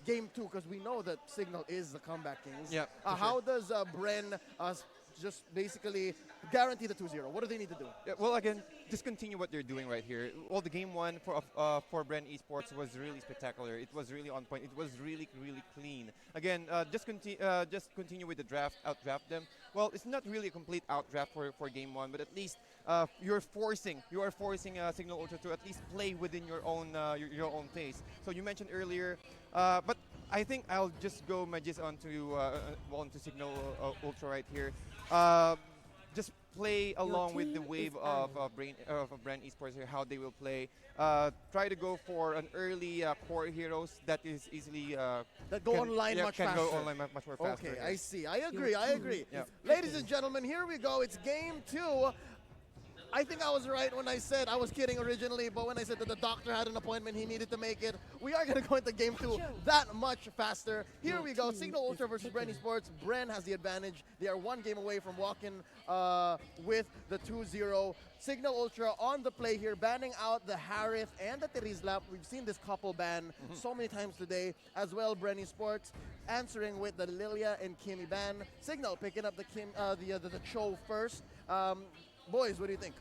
game 2? Because we know that Cignal is the comeback kings. Yeah. How does Bren just basically guarantee the 2-0? What do they need to do? Yeah, well, again, just continue what they're doing right here. Well, the game one for Bren Esports was really spectacular. It was really on point. It was really clean. Again, just continue with the draft, outdraft them. Well, it's not really a complete outdraft for game one, but at least you are forcing Cignal Ultra to at least play within your own pace. So you mentioned earlier, but I think I'll just go Magis onto Cignal Ultra right here. Just play along with the wave of Bren Esports here, how they will play. Try to go for an early core heroes that is easily that go online much faster. Go online much more faster. Okay, here. I see. I agree. Yeah. Ladies and gentlemen, here we go. It's game 2. I think I was right when I said, I was kidding originally, but when I said that the doctor had an appointment, he needed to make it. We are going to go into game 2 that much faster. Here we go, Cignal Ultra versus Bren Esports. Bren has the advantage. They are 1 game away from walking with the 2-0. Cignal Ultra on the play here, banning out the Harith and the Terizlap. We've seen this couple ban so many times today. As well, Bren Esports answering with the Lilia and Kimi ban. Cignal picking up the Cho first. Boys, what do you think?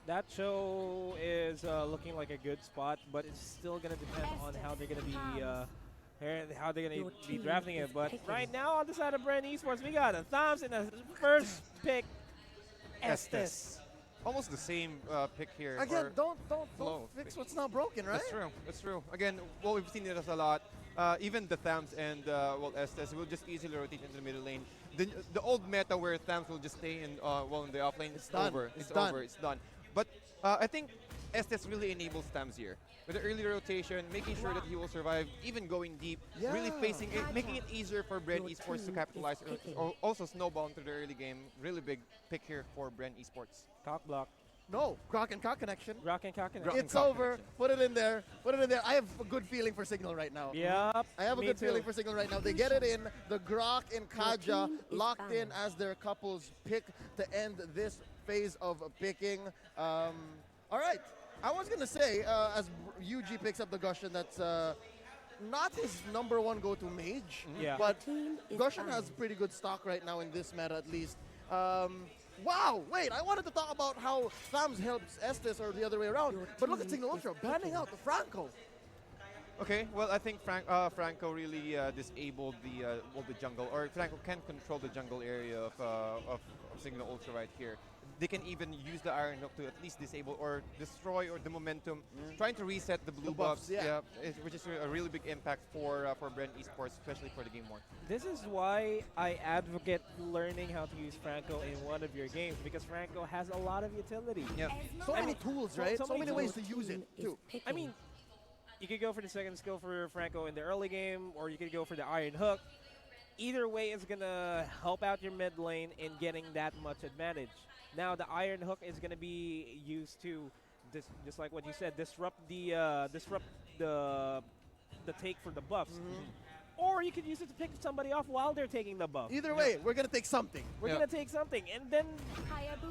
That show is looking like a good spot, but it's still going to depend on how they're going to be drafting it. But right now, on the side of Bren Esports, we got a Thumbs in the first pick, Estes. Almost the same pick here. Again, don't fix what's not broken, right? That's true. Again, well, we've seen it as a lot. Even the Thams and Estes will just easily rotate into the middle lane. The old meta where Thams will just stay in in the off lane, it's over. It's done. But I think Estes really enables Thams here. With the early rotation, making sure that he will survive, even going deep, really facing it, making it easier for Bren Esports to capitalize or also snowball into the early game. Really big pick here for Bren Esports. Cock block. No, Croc and Cock connection. It's over. Put it in there. I have a good feeling for Cignal right now. Yep. I have a good feeling for Cignal right now. They get it in. The Grok and Kaja locked in as their couples pick to end this phase of picking. All right. I was going to say, as UG picks up the Gushin, that's not his #1 go-to mage. Yeah. But Gushin has pretty good stock right now in this meta at least. Wow, wait, I wanted to talk about how Thams helps Estes or the other way around, but look at Cignal Ultra banning out the Franco. Okay, well, I think Franco really disabled the jungle, or Franco can control the jungle area of Cignal Ultra right here. They can even use the Iron Hook to at least disable or destroy or the momentum, trying to reset the blue buffs, which is a really big impact for Bren Esports, especially for the game 1. This is why I advocate learning how to use Franco in one of your games, because Franco has a lot of utility. Yeah. So many tools, right? So many ways to use it, too. I mean, you could go for the second skill for Franco in the early game, or you could go for the Iron Hook. Either way is going to help out your mid lane in getting that much advantage. Now, the Iron Hook is going to be used to, just like what you said, disrupt the take for the buffs. Or you could use it to pick somebody off while they're taking the buff. Either way, we're going to take something. We're going to take something. And then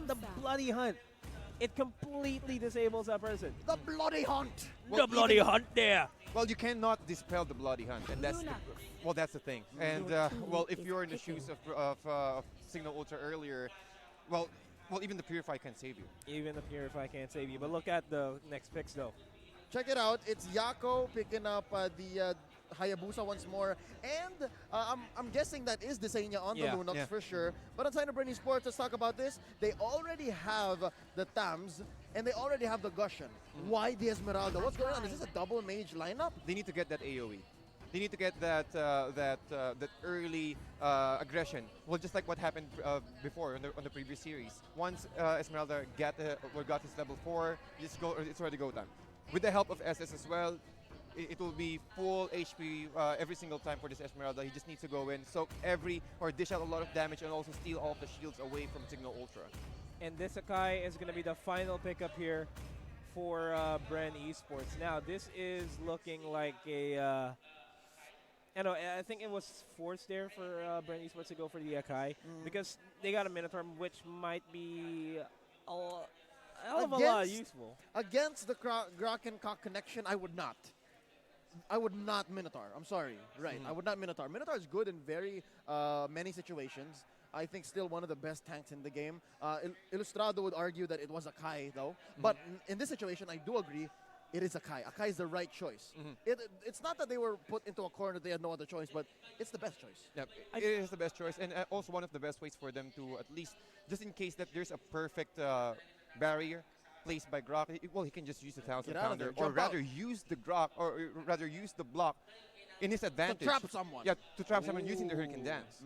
the Bloody Hunt. It completely disables that person. The Bloody Hunt. The Bloody Hunt there. Well, you cannot dispel the Bloody Hunt, and that's that's the thing. And well, if you're in the shoes of Cignal Ultra earlier, well, even the Purify can't save you. Even the Purify can't save you. But look at the next picks, though. Check it out. It's Yako picking up the Hayabusa once more. And I'm guessing that is Desenia on the Lunox for sure. But on side of Bren Esports, let's talk about this. They already have the Thams, and they already have the Gushin. Why the Esmeralda? What's going on? Is this a double mage lineup? They need to get that AoE. They need to get that early aggression. Well, just like what happened before on the previous series. Once Esmeralda got his level 4, it's already go time. With the help of SS as well, it will be full HP every single time for this Esmeralda. He just needs to go in, soak dish out a lot of damage, and also steal all of the shields away from Cignal Ultra. And this Akai is going to be the final pickup here for Bren Esports. Now, this is looking like a... I think it was forced there for Bren Esports to go for the Akai because they got a Minotaur, which might be a hell of a lot useful. Against the Grok and Cock connection, I would not. I would not Minotaur. I'm sorry. Right. I would not Minotaur. Minotaur is good in very many situations. I think still one of the best tanks in the game. Ilustrado would argue that it was Akai though, but in this situation, I do agree. It is Akai. Akai is the right choice. It's not that they were put into a corner, they had no other choice, but it's the best choice. Yep, it is the best choice, and also one of the best ways for them to at least, just in case that there's a perfect barrier placed by Grok, well, he can just use the 1000-pounder, or rather use the Grok, or rather use the block in his advantage. To trap someone. Yeah, to trap someone using the Hurricane Dance.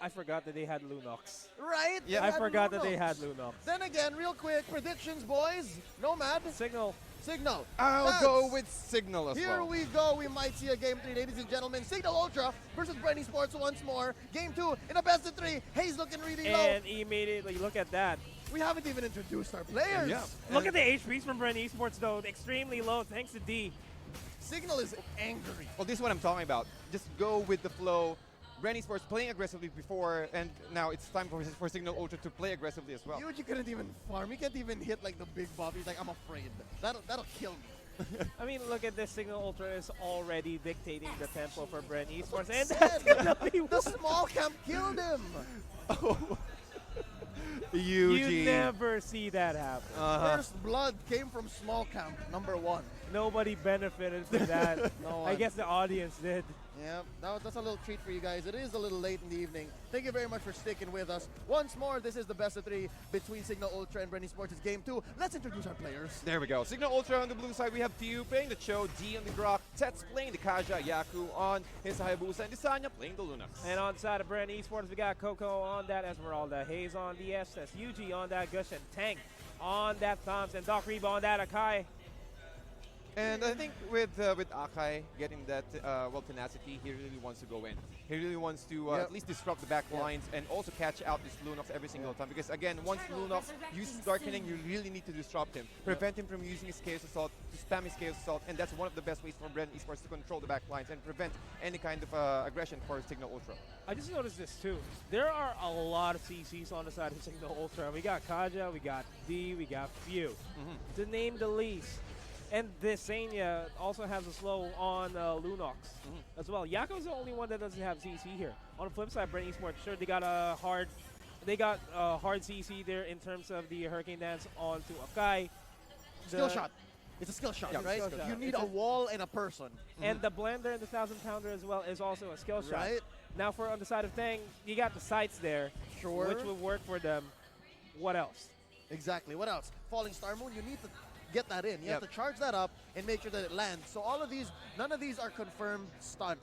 I forgot that they had Lunox. Right? Yeah, I forgot that they had Lunox. Then again, real quick, predictions, boys. Nomad. Cignal. Cignal. I'll go with Cignal as well. Here we go. We might see a Game 3, ladies and gentlemen. Cignal Ultra versus Bren Esports once more. Game 2 in a best of 3. Hayes looking really low. And immediately, look at that. We haven't even introduced our players. Yeah. Look at the HPs from Bren Esports, though. Extremely low, thanks to D. Cignal is angry. Well, this is what I'm talking about. Just go with the flow. Bren Esports playing aggressively before, and now it's time for Cignal Ultra to play aggressively as well. Yuji couldn't even farm. He can't even hit like the big buff. He's like, I'm afraid. That'll kill me. I mean, look at this. Cignal Ultra is already dictating the tempo for Bren Esports. And And that's gonna be the small camp killed him. You never see that happen. First blood came from small camp, #1. Nobody benefited from that. No I guess the audience did. Yeah, that's a little treat for you guys. It is a little late in the evening. Thank you very much for sticking with us. Once more, this is the best of 3 between Cignal Ultra and Bren Esports. It's Game 2. Let's introduce our players. There we go. Cignal Ultra on the blue side, we have Tiu playing the Cho, D on the Grok, Tets playing the Kaja, Yaku on his Hayabusa, and Desanya playing the Lunox. And on side of Bren Esports, we got Coco on that Esmeralda, Hayes on the SS, Yuji on that Gush, and Tank on that Thompson, Doc Reba on that Akai. And I think with Akai getting that tenacity, he really wants to go in. He really wants to at least disrupt the back lines and also catch out this Lunox every single time. Because again, once Lunox uses Darkening, you really need to disrupt him, prevent him from using his Chaos Assault, to spam his Chaos Assault, and that's one of the best ways for Bren Esports to control the back lines and prevent any kind of aggression for Cignal Ultra. I just noticed this too. There are a lot of CCs on the side of Cignal Ultra. We got Kaja, we got D, we got Few. To name the least. And Desanya also has a slow on Lunox as well. Yako's the only one that doesn't have CC here. On the flip side, Bren Esports, sure, they got a hard CC there in terms of the Hurricane Dance onto Akai. Skill shot. It's a skill shot, right? Skill shot. You need a wall and a person. And the Blender and the 1000-pounder as well is also a skill shot. Right. Now for on the side of Tang, you got the sights there, which will work for them. What else? Exactly. What else? Falling Star Moon, you need to get that in. You have to charge that up and make sure that it lands. So all of these, none of these are confirmed stuns,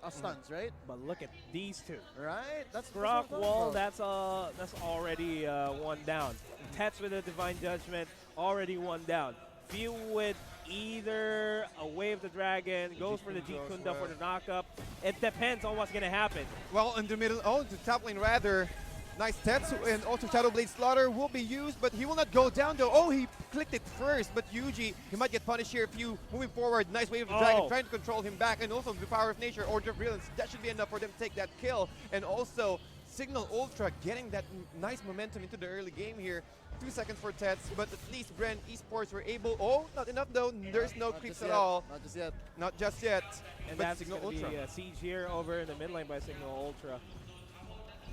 right? But look at these two. Right? That's Grok Wall, that's already one down. Tets with a Divine Judgment, already one down. Few with either a Wave the Dragon, goes for the Jeet Kunda for the knockup. It depends on what's going to happen. Well, in the middle, the top lane rather, nice Tetsu and also Shadowblade Slaughter will be used, but he will not go down though. Oh, he clicked it first, but Yuji, he might get punished here. Few moving forward, nice Wave of the Dragon, trying to control him back, and also the Power of Nature, Order of Brilliance, that should be enough for them to take that kill. And also, Cignal Ultra getting that nice momentum into the early game here. 2 seconds for Tets, but at least Bren Esports were able, not enough though, there's no creeps at all. Not just yet. Not just yet. And but that's Cignal going to Ultra. be a siege here over in the mid lane by Cignal Ultra.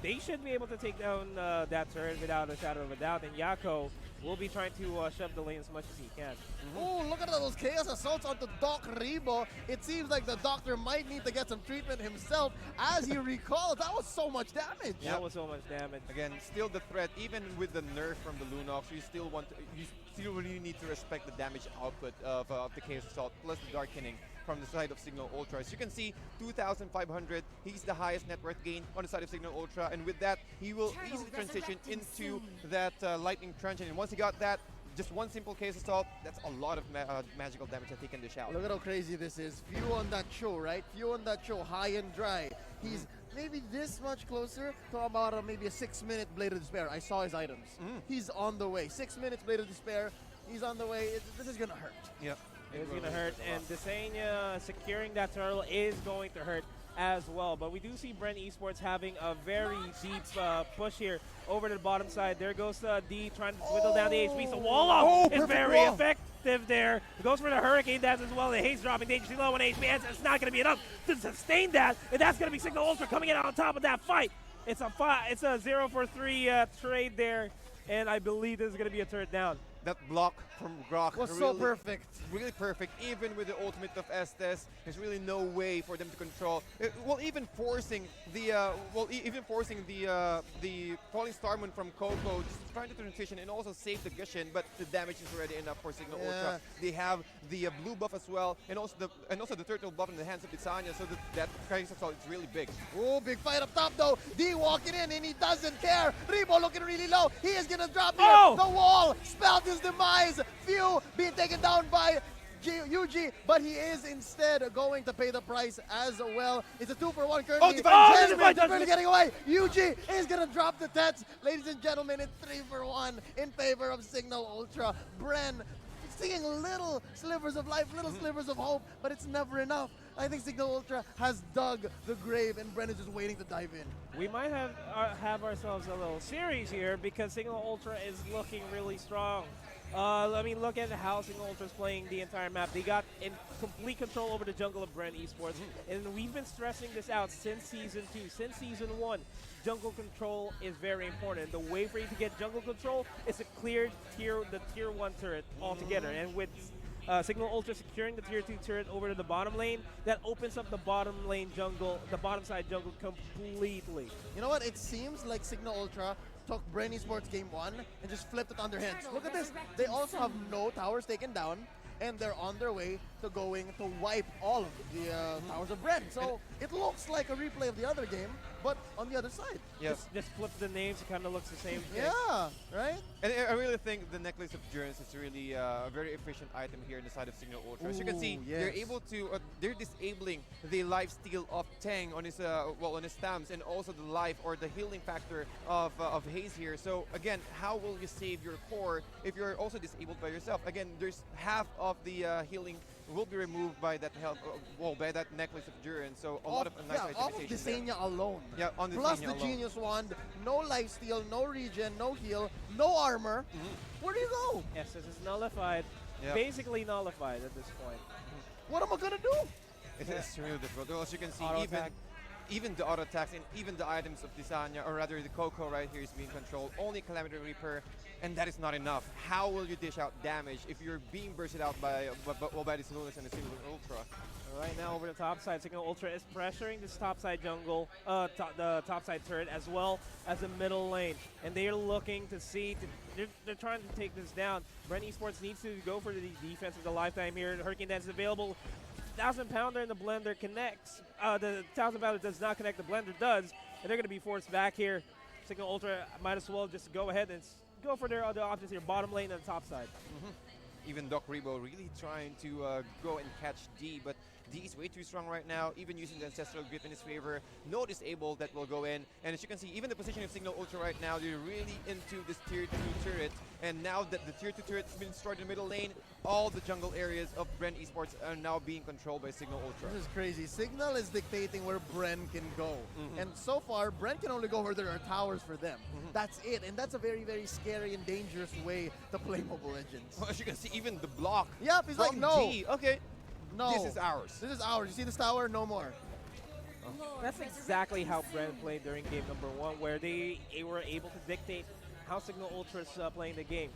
They should be able to take down that turret without a shadow of a doubt, and Yako will be trying to shove the lane as much as he can. Oh, look at those Chaos Assaults onto Doc Rebo. It seems like the doctor might need to get some treatment himself. As you recall, that was so much damage. That was so much damage. Again, still the threat, even with the nerf from the Lunox, you still really need to respect the damage output of the Chaos Assault, plus the Darkening from the side of Cignal Ultra. As you can see, 2,500, he's the highest net worth gain on the side of Cignal Ultra, and with that, he will easily transition into that Lightning Truncheon, and once he got that, just one simple Chaos Assault, that's a lot of magical damage that he can dish out. Look at how crazy this is. Few on that show, right? Few on that show, high and dry. He's maybe this much closer to about maybe a 6-minute Blade of Despair. I saw his items. He's on the way. 6 minutes Blade of Despair. He's on the way. This is going to hurt. Yeah. It's going to hurt, and Desanya securing that turtle is going to hurt as well. But we do see Bren Esports having a very deep push here over to the bottom side. There goes D trying to whittle down the HP. So wall off is very effective there. It goes for the Hurricane Dance as well. The haste dropping dangerously low on HP. It's not going to be enough to sustain that, and that's going to be Cignal Ultra coming in on top of that fight. It's a 0 for 3 trade there, and I believe this is going to be a third down. That block from Grok was really, so perfect. Really perfect. Even with the ultimate of Estes, there's really no way for them to control. Even forcing the the falling star moon from Coco, just trying to transition and also save the Gushin, but the damage is already enough for Cignal Ultra. They have the blue buff as well, and also the turtle buff in the hands of Bisanya, so that Crisis Assault is really big. Oh, big fight up top though. D walking in and he doesn't care. Rebo looking really low. He is gonna drop here. The wall spelled his demise. Few being taken down by UG, but he is instead going to pay the price as well. It's a 2-for-1 currently. Jasmine barely getting away. UG is gonna drop the Tets. Ladies and gentlemen, it's 3-for-1 in favor of Cignal Ultra. Bren seeing little slivers of life, little slivers of hope, but it's never enough. I think Cignal Ultra has dug the grave and Bren is just waiting to dive in. We might have ourselves a little series here because Cignal Ultra is looking really strong. I mean, look at how Cignal Ultra is playing the entire map. They got in complete control over the jungle of Bren Esports, and we've been stressing this out since Season 2, since Season 1. Jungle control is very important. The way for you to get jungle control is to clear the tier 1 turret altogether, and with Cignal Ultra securing the tier 2 turret over to the bottom lane, that opens up the bottom lane jungle, the bottom side jungle completely. You know what? It seems like Cignal Ultra took Bren Esports game 1 and just flipped it on their heads. Look at this. They also have no towers taken down, and they're on their way to going to wipe all of the towers of Bren. So it looks like a replay of the other game, but on the other side. Yes. Just flip the names, it kind of looks the same thing. Yeah, right? And I really think the Necklace of Durance is really a very efficient item here in the side of Cignal Ultra. As you can see, they're able to, they're disabling the life steal of Tang on his, on his stamps, and also the life or the healing factor of Haze here. So again, how will you save your core if you're also disabled by yourself? Again, there's half of the healing will be removed by that health, by that Necklace of Durance. So a lot of nice itemization. Off of Desenia alone. Yeah, on the Plus the Genius Wand, no life steal, no regen, no heal, no armor. Where do you go? Yes, this is nullified. Basically nullified at this point. What am I gonna do? It's really difficult. Well, as you can see, Auto attack. even the auto attacks and even the items of Desanya, or rather the Coco right here, is being controlled. Only Calamity Reaper, and that is not enough. How will you dish out damage if you're being bursted out by this Lunas and the Cignal Ultra? Right now over the top side, Cignal Ultra is pressuring this top side jungle, the top side turret, as well as the middle lane. And they're looking to see, they're trying to take this down. Bren Esports needs to go for the defense of the lifetime here. The Hurricane Dance is available. 1,000 Pounder in the blender connects. The 1,000 Pounder does not connect, the blender does. And they're going to be forced back here. Cignal Ultra might as well just go ahead and go for their other options here, bottom lane and the top side. Even Doc Rebo really trying to go and catch D, but D is way too strong right now, even using the Ancestral Grip in his favor. No disable that will go in. And as you can see, even the position of Cignal Ultra right now, they're really into this tier 2 turret. And now that the tier 2 turret has been destroyed in the middle lane, all the jungle areas of Bren Esports are now being controlled by Cignal Ultra. This is crazy. Signal is dictating where Bren can go. And so far, Bren can only go where there are towers for them. That's it. And that's a very, very scary and dangerous way to play Mobile Legends. Well, as you can see, even the block. Yep, he's like, no. D. Okay. No. This is ours. This is ours. You see this tower? No more. That's exactly how Bren played during game number 1, where they were able to dictate how Cignal Ultra is playing the game.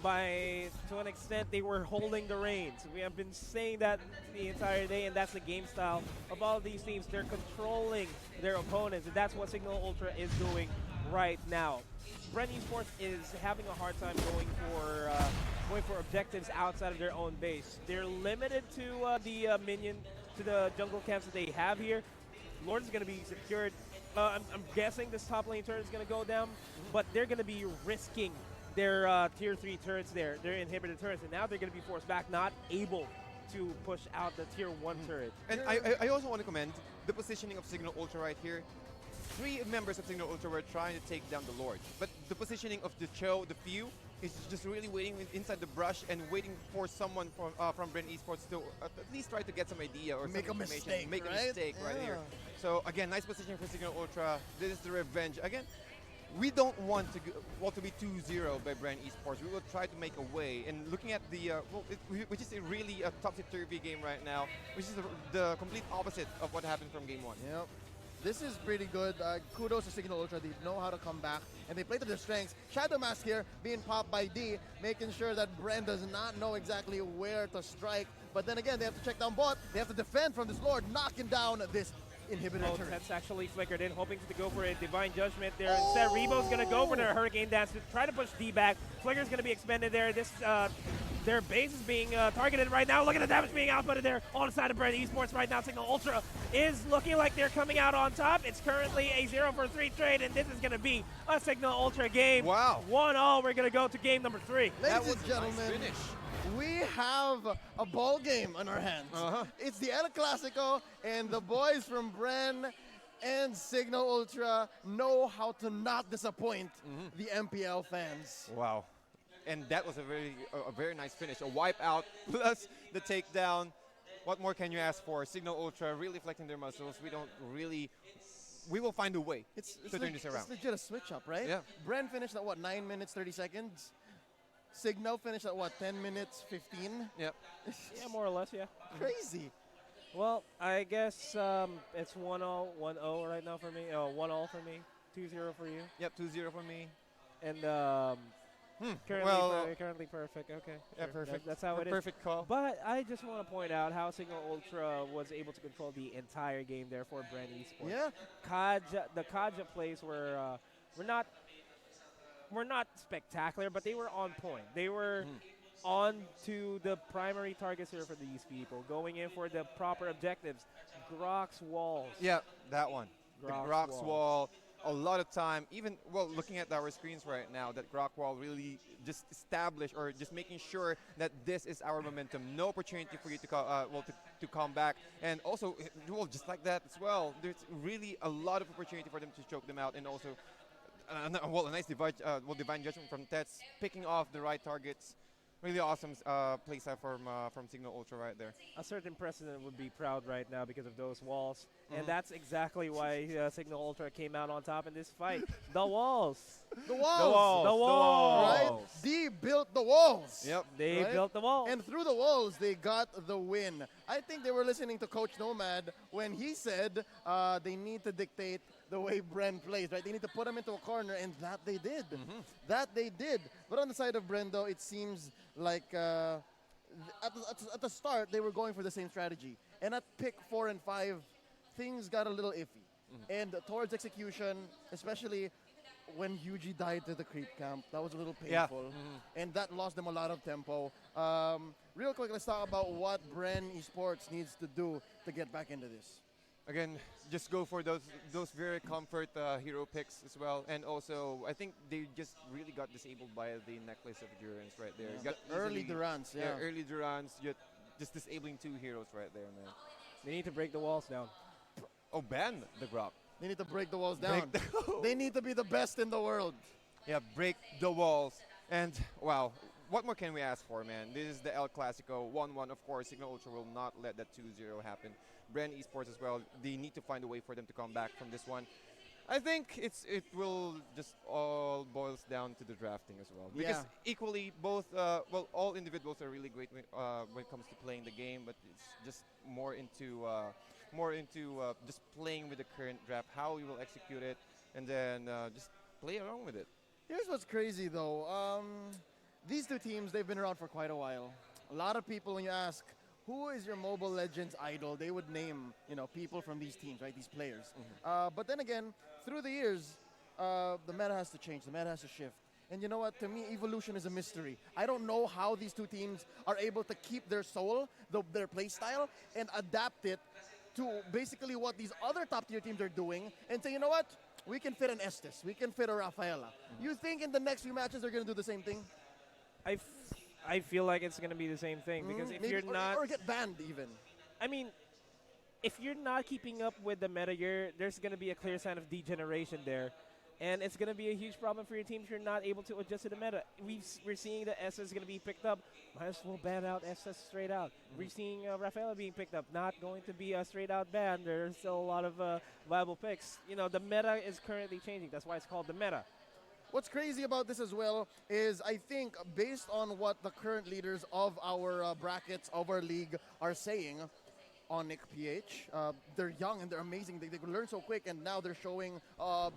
To an extent, they were holding the reins. We have been saying that the entire day, and that's the game style of all of these teams. They're controlling their opponents, and that's what Cignal Ultra is doing right now. Bren Esports is having a hard time going for objectives outside of their own base. They're limited to the jungle camps that they have here. Lord is going to be secured. I'm guessing this top lane turret is going to go down, but they're going to be risking their tier 3 turrets there, their inhibitor turrets, and now they're going to be forced back, not able to push out the tier 1 turret. And I also want to commend the positioning of Cignal Ultra right here. 3 members of Cignal Ultra were trying to take down the Lord, but the positioning of the Few, is just really waiting inside the brush and waiting for someone from Bren Esports to at least try to get some idea or make some a information. mistake, Make a mistake right here. So again, nice positioning for Cignal Ultra. This is the revenge. Again, we don't want to be 2-0 by Bren Esports. We will try to make a way. And looking at the, which is really a topsy-turvy game right now, which is the complete opposite of what happened from game 1. Yep. This is pretty good. Kudos to Cignal Ultra. They know how to come back, and they play to their strengths. Shadow Mask here being popped by D, making sure that Bren does not know exactly where to strike. But then again, they have to check down bot. They have to defend from this Lord, knocking down this inhibitor turret. That's actually flickered in, hoping to go for a Divine Judgment there. Instead, Rebo's going to go for their Hurricane Dance to try to push D back. Flicker's going to be expended there. This their base is being targeted right now. Look at the damage being outputted there on the side of Bren Esports right now. Cignal Ultra is looking like they're coming out on top. It's currently a 0-for-3 trade, and this is going to be a Cignal Ultra game. Wow. 1-0. We're going to go to game number 3. Ladies and gentlemen, we have a ball game on our hands. It's the El Clasico, and the boys from Bren and Cignal Ultra know how to not disappoint the MPL fans. Wow. And that was a very nice finish. A wipeout plus the takedown. What more can you ask for? Cignal Ultra really flexing their muscles. We will find a way to turn this around. It's legit a switch up, right? Yeah. Bren finished at what, 9 minutes, 30 seconds? Cignal finished at what, 10 minutes, 15? Yep. Yeah, more or less, yeah. Crazy. Well, I guess it's 1-0, 1-0 right now for me. 1-0 for me, 2-0 for you. Yep, 2-0 for me. And currently perfect. Okay. Yeah, sure. perfect. That's how it is. Perfect call. But I just want to point out how Cignal Ultra was able to control the entire game there for Bren Esports. Yeah. The Kaja plays were not spectacular, but they were on point. They were on to the primary targets here for these people, going in for the proper objectives. Grok's walls. Yeah, that one. Grok's The Grok's wall. A lot of time, even, well, looking at our screens right now, that Grok wall really just established or just making sure that this is our momentum. No opportunity for you to to come back. And also, well, just like that as well, there's really a lot of opportunity for them to choke them out. And also, a nice divine judgment from Tets, picking off the right targets. Really awesome playstyle from Cignal Ultra right there. A certain precedent would be proud right now because of those walls. And that's exactly why Cignal Ultra came out on top in this fight. The walls. The walls. The walls. Right? D built the walls. Yep. They built the walls. And through the walls, they got the win. I think they were listening to Coach Nomad when he said they need to dictate the way Bren plays, right? They need to put him into a corner, and that they did. That they did. But on the side of Bren, though, it seems like at the start, they were going for the same strategy. And at pick 4 and 5, things got a little iffy. And towards execution, especially when Yuji died to the creep camp, that was a little painful. And that lost them a lot of tempo. Real quick, let's talk about what Bren Esports needs to do to get back into this. Again, just go for those very comfort hero picks as well. And also, I think they just really got disabled by the Necklace of Durance right there. Yeah. The early Durance, yeah. Early Durance, just disabling 2 heroes right there, man. They need to break the walls down. Oh, ban the Grok. They need to break the walls down. They need to be the best in the world. Yeah, break the walls. And, wow, what more can we ask for, man? This is the El Clasico, 1-1, of course. Cignal Ultra will not let that 2-0 happen. Bren Esports as well, they need to find a way for them to come back from this one. I think it will just all boils down to the drafting as well. Because equally, both, all individuals are really great when it comes to playing the game, but it's just more into just playing with the current draft, how we will execute it, and then just play around with it. Here's what's crazy, though. These two teams, they've been around for quite a while. A lot of people, when you ask, who is your Mobile Legends idol, they would name, people from these teams, right? These players. But then again, through the years, the meta has to change. The meta has to shift. And you know what? To me, evolution is a mystery. I don't know how these two teams are able to keep their soul, their play style, and adapt it to basically what these other top-tier teams are doing and say, you know what? We can fit an Estes. We can fit a Rafaela. You think in the next few matches they're going to do the same thing? I feel like it's going to be the same thing because if you're not... Or get banned even. I mean, if you're not keeping up with the meta, there's going to be a clear sign of degeneration there. And it's going to be a huge problem for your team if you're not able to adjust to the meta. We're seeing the SS is going to be picked up. Might as well ban out SS straight out. We're seeing Rafaela being picked up. Not going to be a straight out ban. There's still a lot of viable picks. The meta is currently changing. That's why it's called the meta. What's crazy about this as well is I think based on what the current leaders of our brackets, of our league are saying, ONIC PH. They're young and they're amazing. They can learn so quick, and now they're showing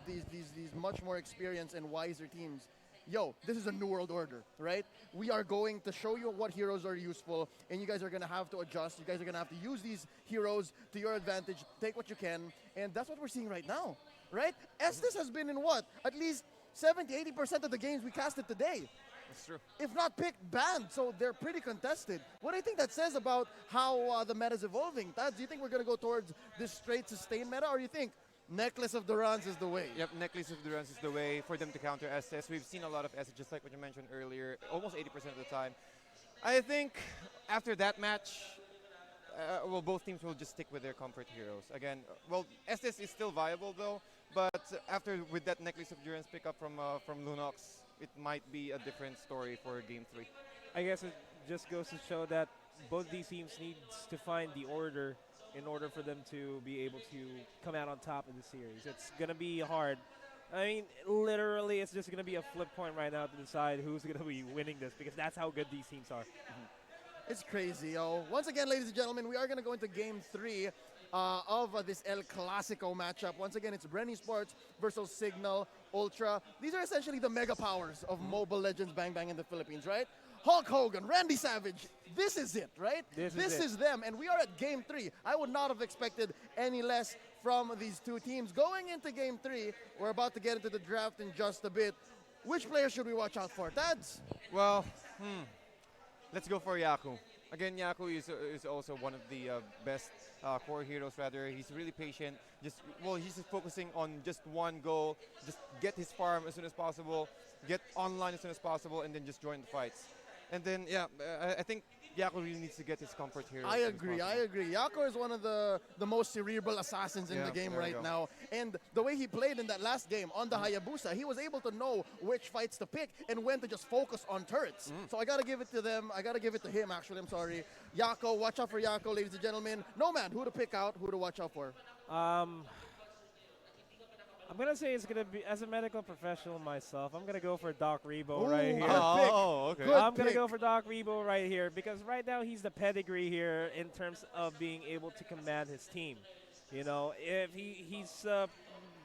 these much more experienced and wiser teams. Yo, this is a new world order, right? We are going to show you what heroes are useful, and you guys are going to have to adjust. You guys are going to have to use these heroes to your advantage, take what you can, and that's what we're seeing right now, right? Estes has been in what? At least 70-80% of the games we casted today. That's true. If not picked, banned, so they're pretty contested. What do you think that says about how the meta is evolving? Taz, do you think we're going to go towards this straight sustain meta, or do you think Necklace of Durans is the way? Yep, Necklace of Durans is the way for them to counter SS. We've seen a lot of SS, just like what you mentioned earlier, almost 80% of the time. I think after that match, well, both teams will just stick with their comfort heroes. Again, well, SS is still viable though, but after with that Necklace of Durans pickup from Lunox, it might be a different story for Game 3. I guess it just goes to show that both these teams needs to find the order in order for them to be able to come out on top of the series. It's going to be hard. I mean, literally, it's just going to be a flip point right now to decide who's going to be winning this, because that's how good these teams are. It's crazy, yo. Once again, ladies and gentlemen, we are going to go into Game 3 of this El Clasico matchup. Once again, it's Bren Esports versus Cignal Ultra. These are essentially the mega powers of Mobile Legends Bang Bang in the Philippines, right? Hulk Hogan, Randy Savage, this is it, right? This is them, and we are at Game 3. I would not have expected any less from these two teams. Going into Game 3, we're about to get into the draft in just a bit. Which player should we watch out for, Tads? Well, let's go for Yaku. Again, Yaku is also one of the best core heroes, rather. He's really patient. He's just focusing on just one goal, just get his farm as soon as possible, get online as soon as possible, and then just join the fights. And then, yeah, I think Yaku really needs to get his comfort here. I agree. Yaku is one of the most cerebral assassins in the game right now. And the way he played in that last game on the Hayabusa, he was able to know which fights to pick and when to just focus on turrets. So I got to give it to them. I got to give it to him, actually. I'm sorry. Yaku, watch out for Yaku, ladies and gentlemen. No man, who to pick out, who to watch out for? I'm going to say it's going to be, as a medical professional myself, I'm going to go for Doc Rebo right here. Okay. I'm going to go for Doc Rebo right here, because right now he's the pedigree here in terms of being able to command his team. You know, if he's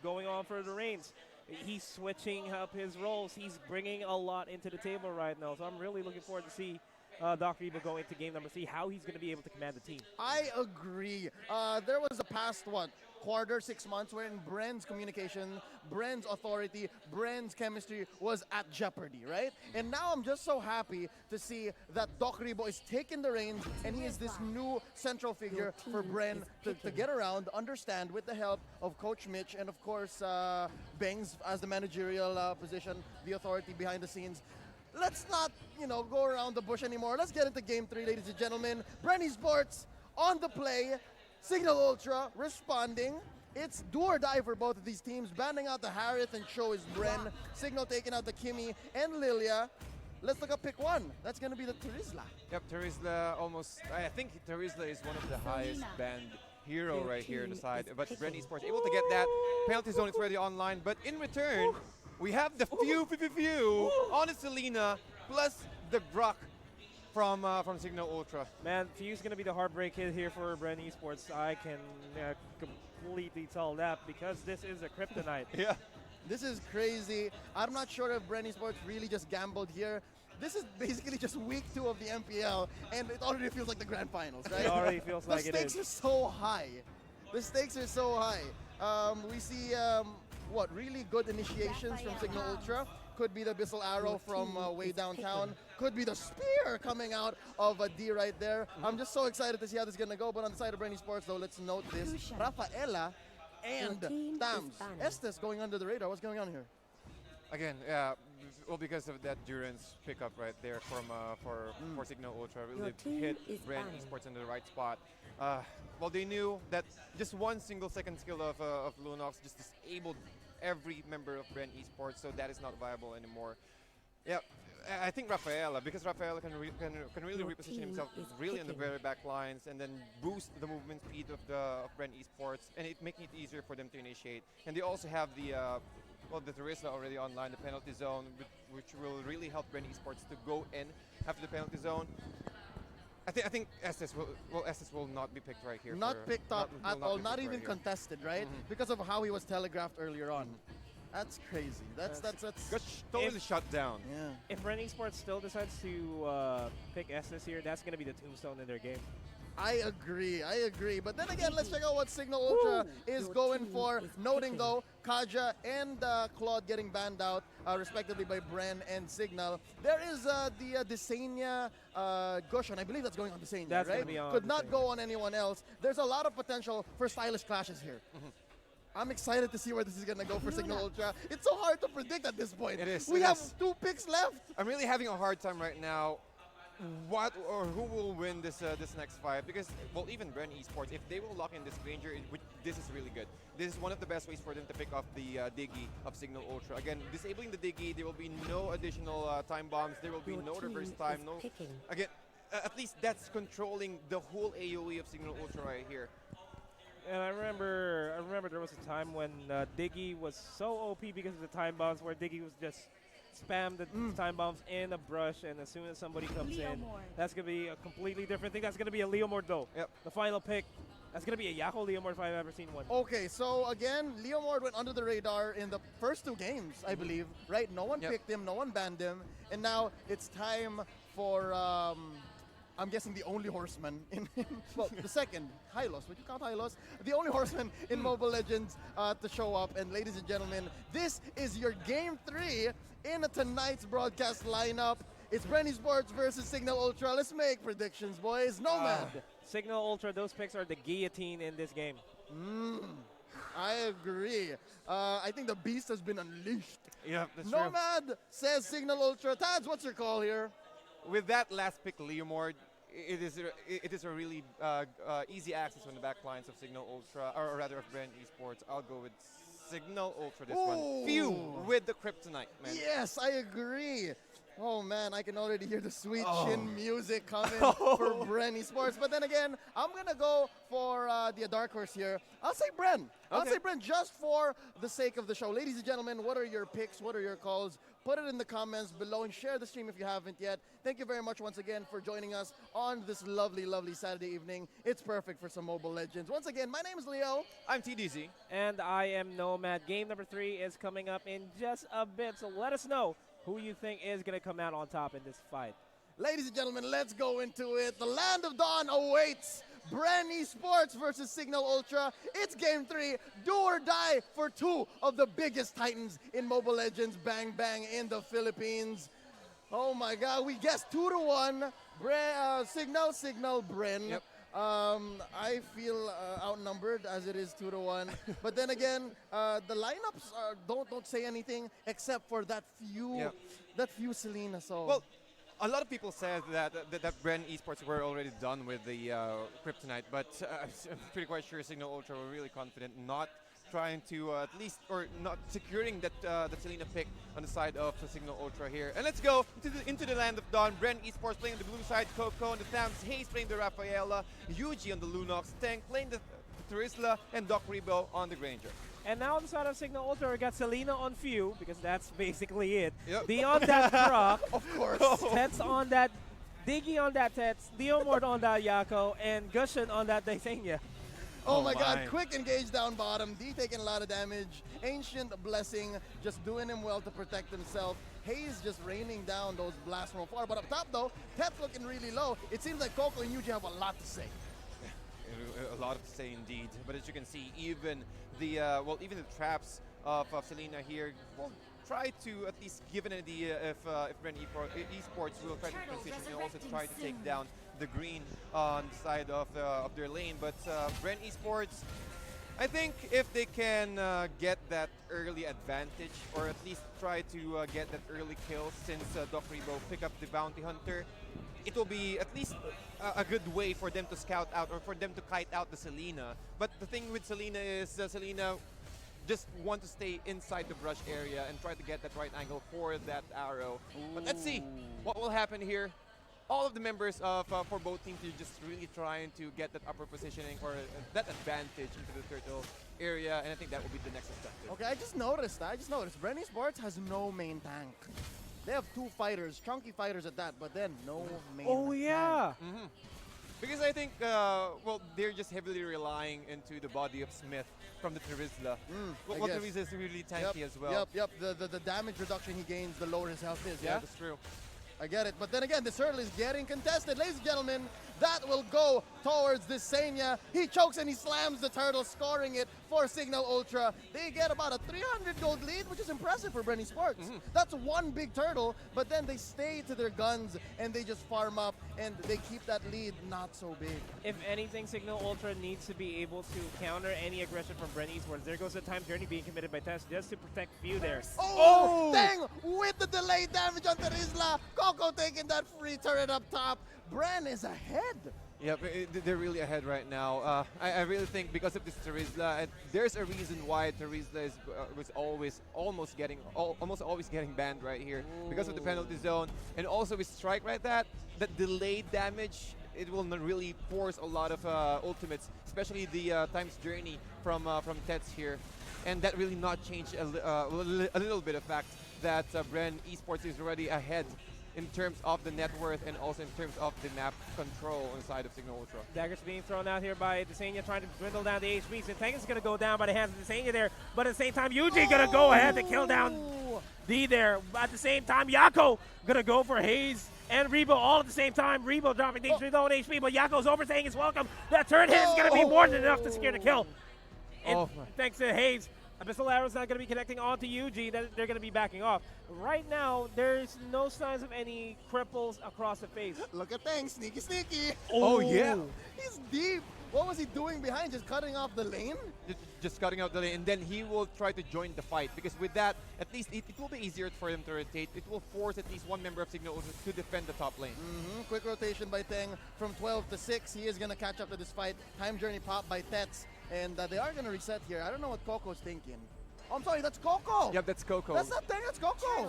going on for the reins, he's switching up his roles. He's bringing a lot into the table right now. So I'm really looking forward to see Doc Rebo go into game number 3, how he's going to be able to command the team. I agree. There was a past, quarter, 6 months, wherein Bren's communication, Bren's authority, Bren's chemistry was at jeopardy, right? And now I'm just so happy to see that Doc Rebo is taking the reins, and he is this new central figure for Bren to get around, understand, with the help of Coach Mitch, and of course, Bangs as the managerial position, the authority behind the scenes. Let's not, go around the bush anymore. Let's get into Game 3, ladies and gentlemen. Bren Esports on the play. Cignal Ultra responding. It's do or die for both of these teams. Banding out the Harith and Cho is Bren. Cignal taking out the Kimi and Lilia. Let's look up pick 1. That's going to be the Terizla. Yep, Terizla almost, I think Terizla is one of the highest banned hero right here on the side. But Bren Esports able to get that. Penalty zone is already online. But in return, we have the few on Selena plus the Brock from Cignal Ultra. Man, Few's going to be the heartbreak hit here for Bren Esports. I can completely tell that, because this is a kryptonite. Yeah. This is crazy. I'm not sure if Bren Esports really just gambled here. This is basically just week 2 of the MPL, and it already feels like the grand finals, right? It already feels like it is. The stakes are so high. The stakes are so high. We see, really good initiations from Cignal Ultra. Could be the Abyssal Arrow from way downtown. Could be the Spear coming out of a D right there. I'm just so excited to see how this is going to go. But on the side of Bren Esports, though, let's note this. Rafaela and Tams. Estes going under the radar. What's going on here? Again, yeah, well, because of that Durance pickup right there for Cignal Ultra, really hit Bren Esports in the right spot. Well, they knew that just one single second skill of Lunox just disabled every member of Bren Esports, so that is not viable anymore. Yeah, I think Rafaela, because Rafaela can really reposition himself really in the very back lines and then boost the movement speed of Bren Esports, and making it easier for them to initiate. And they also have the Terizla already online, the penalty zone, which will really help Bren Esports to go in after the penalty zone. I think SS will not be picked right here. Not picked up will at not all, be not picked even right here. contested, right? Because of how he was telegraphed earlier on. That's crazy. That's Got totally shut down. yeah. If Bren Esports still decides to pick S this year, that's going to be the tombstone in their game. I agree. But then again, let's check out what Cignal Ultra is going for. Noting though, Kaja and Claude getting banned out, respectively by Bren and Cignal. There is the Desania Gushan. I believe that's going on Desania, That's right? gonna be on Could not Desania. go on anyone else. There's a lot of potential for stylish clashes here. I'm excited to see where this is going to go for Cignal Ultra. It's so hard to predict at this point. It is. We it have is. 2 picks left. I'm really having a hard time right now. What or who will win this this next fight? Because well, even Bren Esports, if they will lock in this Granger, this is really good. This is one of the best ways for them to pick off the Diggy of Cignal Ultra. Again, disabling the Diggy, there will be no additional time bombs. There will be no reverse time. No. Again, at least that's controlling the whole AOE of Cignal Ultra right here. And I remember there was a time when Diggy was so OP because of the time bombs, where Diggy was just spam the time bombs in a brush, and as soon as somebody comes in, that's going to be a completely different thing. That's going to be a Leomord though. Yep. The final pick, that's going to be a Yako Leomord if I've ever seen one. Okay, so again, Leomord went under the radar in the first 2 games, I believe, right? No one picked him, no one banned him, and now it's time for, I'm guessing the only horseman in well, the second, Hylos. Would you count Hylos? The only horseman in Mobile Legends to show up. And ladies and gentlemen, this is your Game 3 in tonight's broadcast lineup. It's Bren Esports versus Cignal Ultra. Let's make predictions, boys. Nomad. Cignal Ultra, those picks are the guillotine in this game. I agree. I think the beast has been unleashed. Yeah, that's true. Nomad says Cignal Ultra. Tads, what's your call here? With that last pick, Leomord, it is a really easy access on the back lines of Cignal Ultra, or rather of Bren Esports. I'll go with Cignal Ultra this one. Few with the Kryptonite, man. Yes, I agree. Oh man, I can already hear the sweet chin music coming for Bren Esports. But then again, I'm gonna go for the dark horse here. I'll say Bren. I'll say Bren just for the sake of the show. Ladies and gentlemen, what are your picks? What are your calls? Put it in the comments below and share the stream if you haven't yet. Thank you very much once again for joining us on this lovely, lovely Saturday evening. It's perfect for some Mobile Legends. Once again, my name is Leo. I'm TDZ. And I am Nomad. Game number 3 is coming up in just a bit, so let us know who you think is going to come out on top in this fight. Ladies and gentlemen, let's go into it. The Land of Dawn awaits. Bren Esports versus Cignal Ultra. It's Game 3. Do or die for 2 of the biggest titans in Mobile Legends. Bang, bang in the Philippines. Oh my God, we guessed 2-1. Cignal, Bren. Yep. I feel outnumbered as it is 2-1. But then again, the lineups don't say anything except for that few Selena. So well, a lot of people said that Bren Esports were already done with the Kryptonite, but I'm pretty quite sure Cignal Ultra were really confident, not trying to at least, or not securing that Selena pick on the side of the Cignal Ultra here. And let's go into the Land of Dawn. Bren Esports playing the blue side, Coco on the Thams, Hayes playing the Rafaela, Yuji on the Lunox, Tank playing the Terisla, and Doc Rebo on the Granger. And now on the side of Cignal Ultra, we got Selena on Few, because that's basically it. Yep. Beyond that Brock, of course. Tets on that, Diggy on that Tets, Leomord on that Yako, and Gushan on that Daisenia. Oh my God, quick engage down bottom. D taking a lot of damage. Ancient Blessing just doing him well to protect himself. Hayes just raining down those blasts from afar. But up top though, Tets looking really low. It seems like Coco and Yuji have a lot to say. A lot to say indeed. But as you can see, even the even the traps of Selena here will try to at least give an idea if Bren Esports will try to transition and also try to take down the green on the side of their lane. But Bren Esports, I think if they can get that early advantage, or at least try to get that early kill, since Doc Rebo pick up the Bounty Hunter, it will be at least a good way for them to scout out, or for them to kite out the Selena. But the thing with Selena is Selena just want to stay inside the brush area and try to get that right angle for that arrow. But let's see what will happen here. All of the members of for both teams are just really trying to get that upper positioning, or that advantage into the turtle area, and I think that will be the next objective. Okay, I just noticed. Bren Esports has no main tank. They have 2 fighters, chunky fighters at that, but then no main. Oh yeah. Because I think, well, they're just heavily relying into the body of Smith from the Terizla. Well, Terizla is really tanky as well. Yep. The damage reduction he gains, the lower his health is. Yeah, that's true. I get it. But then again, this hurdle is getting contested. Ladies and gentlemen, that will go towards Desenia. He chokes and he slams the turtle, scoring it for Cignal Ultra. They get about a 300 gold lead, which is impressive for Bren Esports. That's one big turtle, but then they stay to their guns and they just farm up and they keep that lead not so big. If anything, Cignal Ultra needs to be able to counter any aggression from Bren Esports. There goes the time journey being committed by Tess just to protect Few there. Oh, dang! With the delayed damage on Terizla, Coco taking that free turret up top. Bren is ahead. Yep, they're really ahead right now. I really think because of this Terizla, and there's a reason why Terizla was always almost always getting banned right here because of the penalty zone, and also with strike right that delayed damage. It will not really force a lot of ultimates, especially the times journey from Tets here, and that really not change a little bit of fact that Bren Esports is already ahead in terms of the net worth and also in terms of the map control on the side of Cignal Ultra. Daggers being thrown out here by Desenia, trying to dwindle down the HPs. Zentanga's going to go down by the hands of Desenia there, but at the same time, Yuji going to go ahead to kill down D there. At the same time, Yako going to go for Hayes and Rebo all at the same time. Rebo dropping things with low on HP, but Yako's overstaying his welcome. That turret hit is going to be more than enough to secure the kill. And thanks to Hayes, Abyssal Arrow's not going to be connecting onto UG. They're going to be backing off. Right now, there's no signs of any cripples across the face. Look at things, sneaky. Oh yeah. He's deep. What was he doing behind? Just cutting off the lane? Just cutting out the lane, and then he will try to join the fight because with that, at least it will be easier for him to rotate. It will force at least one member of Cignal Ultra to defend the top lane. Quick rotation by Teng from 12 to 6. He is going to catch up to this fight. Time journey pop by Tets. And they are going to reset here. I don't know what Coco's thinking. Oh, I'm sorry, that's Coco. Yep, that's Coco. That's not Teng, that's Coco.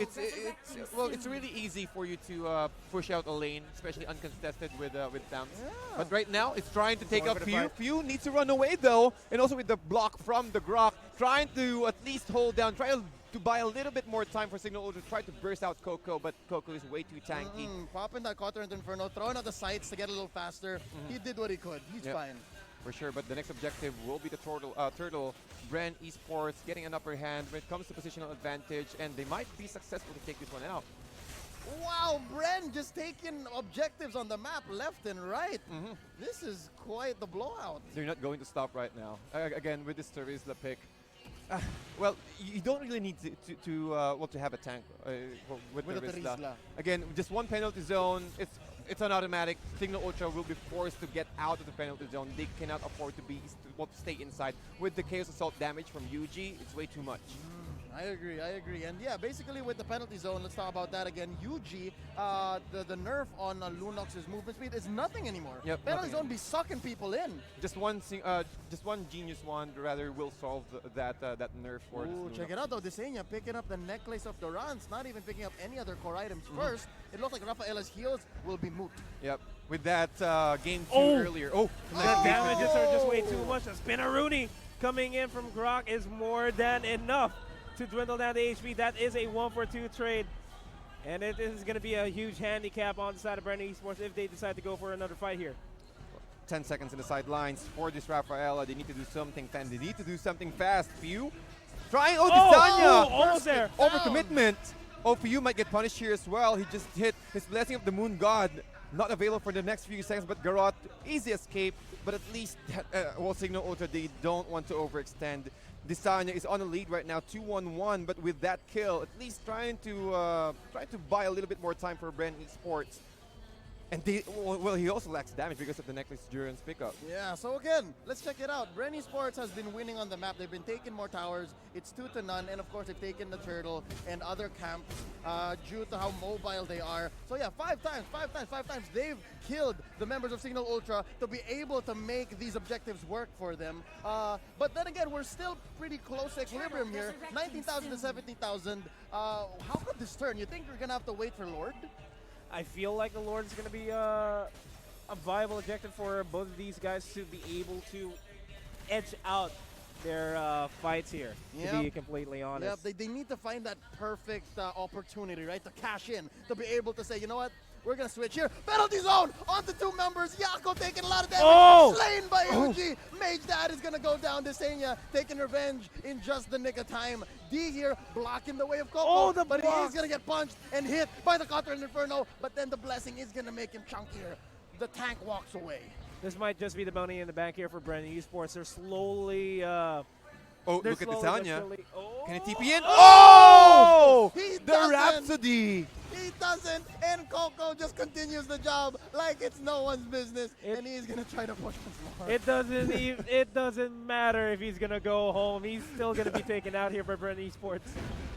It's really easy for you to push out a lane, especially uncontested with Tams. Yeah. But right now, it's trying to take up Few. Few needs to run away though, and also with the block from the Grok, trying to at least hold down, try to buy a little bit more time for Cignal Ultra, try to burst out Coco, but Coco is way too tanky. Popping that Cotter Inferno, throwing out the sights to get a little faster. He did what he could. He's fine. For sure, but the next objective will be the Turtle. Bren Esports getting an upper hand when it comes to positional advantage, and they might be successful to take this one out. Wow, Bren just taking objectives on the map left and right. This is quite the blowout. They're not going to stop right now. Again, with this Terizla pick. Well, you don't really need to have a tank with Terizla. Again, just one penalty zone. It's an automatic. Cignal Ultra will be forced to get out of the penalty zone. They cannot afford to stay inside. With the Chaos Assault damage from UG, it's way too much. I agree. And yeah, basically with the penalty zone, let's talk about that again. UG, the nerf on Lunox's movement speed is nothing anymore. Yep, penalty zone be sucking people in. Just one genius wand rather will solve that nerf for this Lunox. Check it out though, Desenia picking up the necklace of the runs, not even picking up any other core items first. It looks like Rafaela's heals will be moot. Yep, with that game 2 earlier. The damages are just way too much. A Spinaroonie coming in from Grok is more than enough to dwindle down the HP. That is a 1-for-2 trade. And it is going to be a huge handicap on the side of Bren Esports if they decide to go for another fight here. 10 seconds in the sidelines for this Rafaela. They need to do something fast. They need to do something fast. Few trying. Desanya! Almost there. Overcommitment. Few might get punished here as well. He just hit his Blessing of the Moon God. Not available for the next few seconds, but Garot, easy escape. But at least, Cignal Ultra, they don't want to overextend. Desanya is on the lead right now, 2-1-1, but with that kill, at least trying to buy a little bit more time for Bren Esports. And he also lacks damage because of the Necklace Durance pickup. Yeah, so again, let's check it out. Bren Esports has been winning on the map. They've been taking more towers. It's 2-0, and of course they've taken the Turtle and other camps due to how mobile they are. So yeah, 5 times they've killed the members of Cignal Ultra to be able to make these objectives work for them. But then again, we're still pretty close to equilibrium here. 19,000 to 17,000. How could this turn? You think we're gonna have to wait for Lord? I feel like the Lord is going to be a viable objective for both of these guys to be able to edge out fights here, to be completely honest. Yep, they need to find that perfect opportunity, right, to cash in, to be able to say, you know what, we're going to switch here. Penalty zone onto 2 members. Yako taking a lot of damage. Slain by UG. Mage Dad is going to go down. Desenia taking revenge in just the nick of time. D here blocking the way of Coco. But he's going to get punched and hit by the Counter Inferno. But then the blessing is going to make him chunkier. The tank walks away. This might just be the money in the bank here for Bren Esports. They're slowly... look at Desanya. Can he TP in? The Rhapsody! He doesn't, and Coco just continues the job like it's no one's business, and he's gonna try to push once more. It doesn't matter if he's gonna go home. He's still gonna be taken out here by Bren Esports.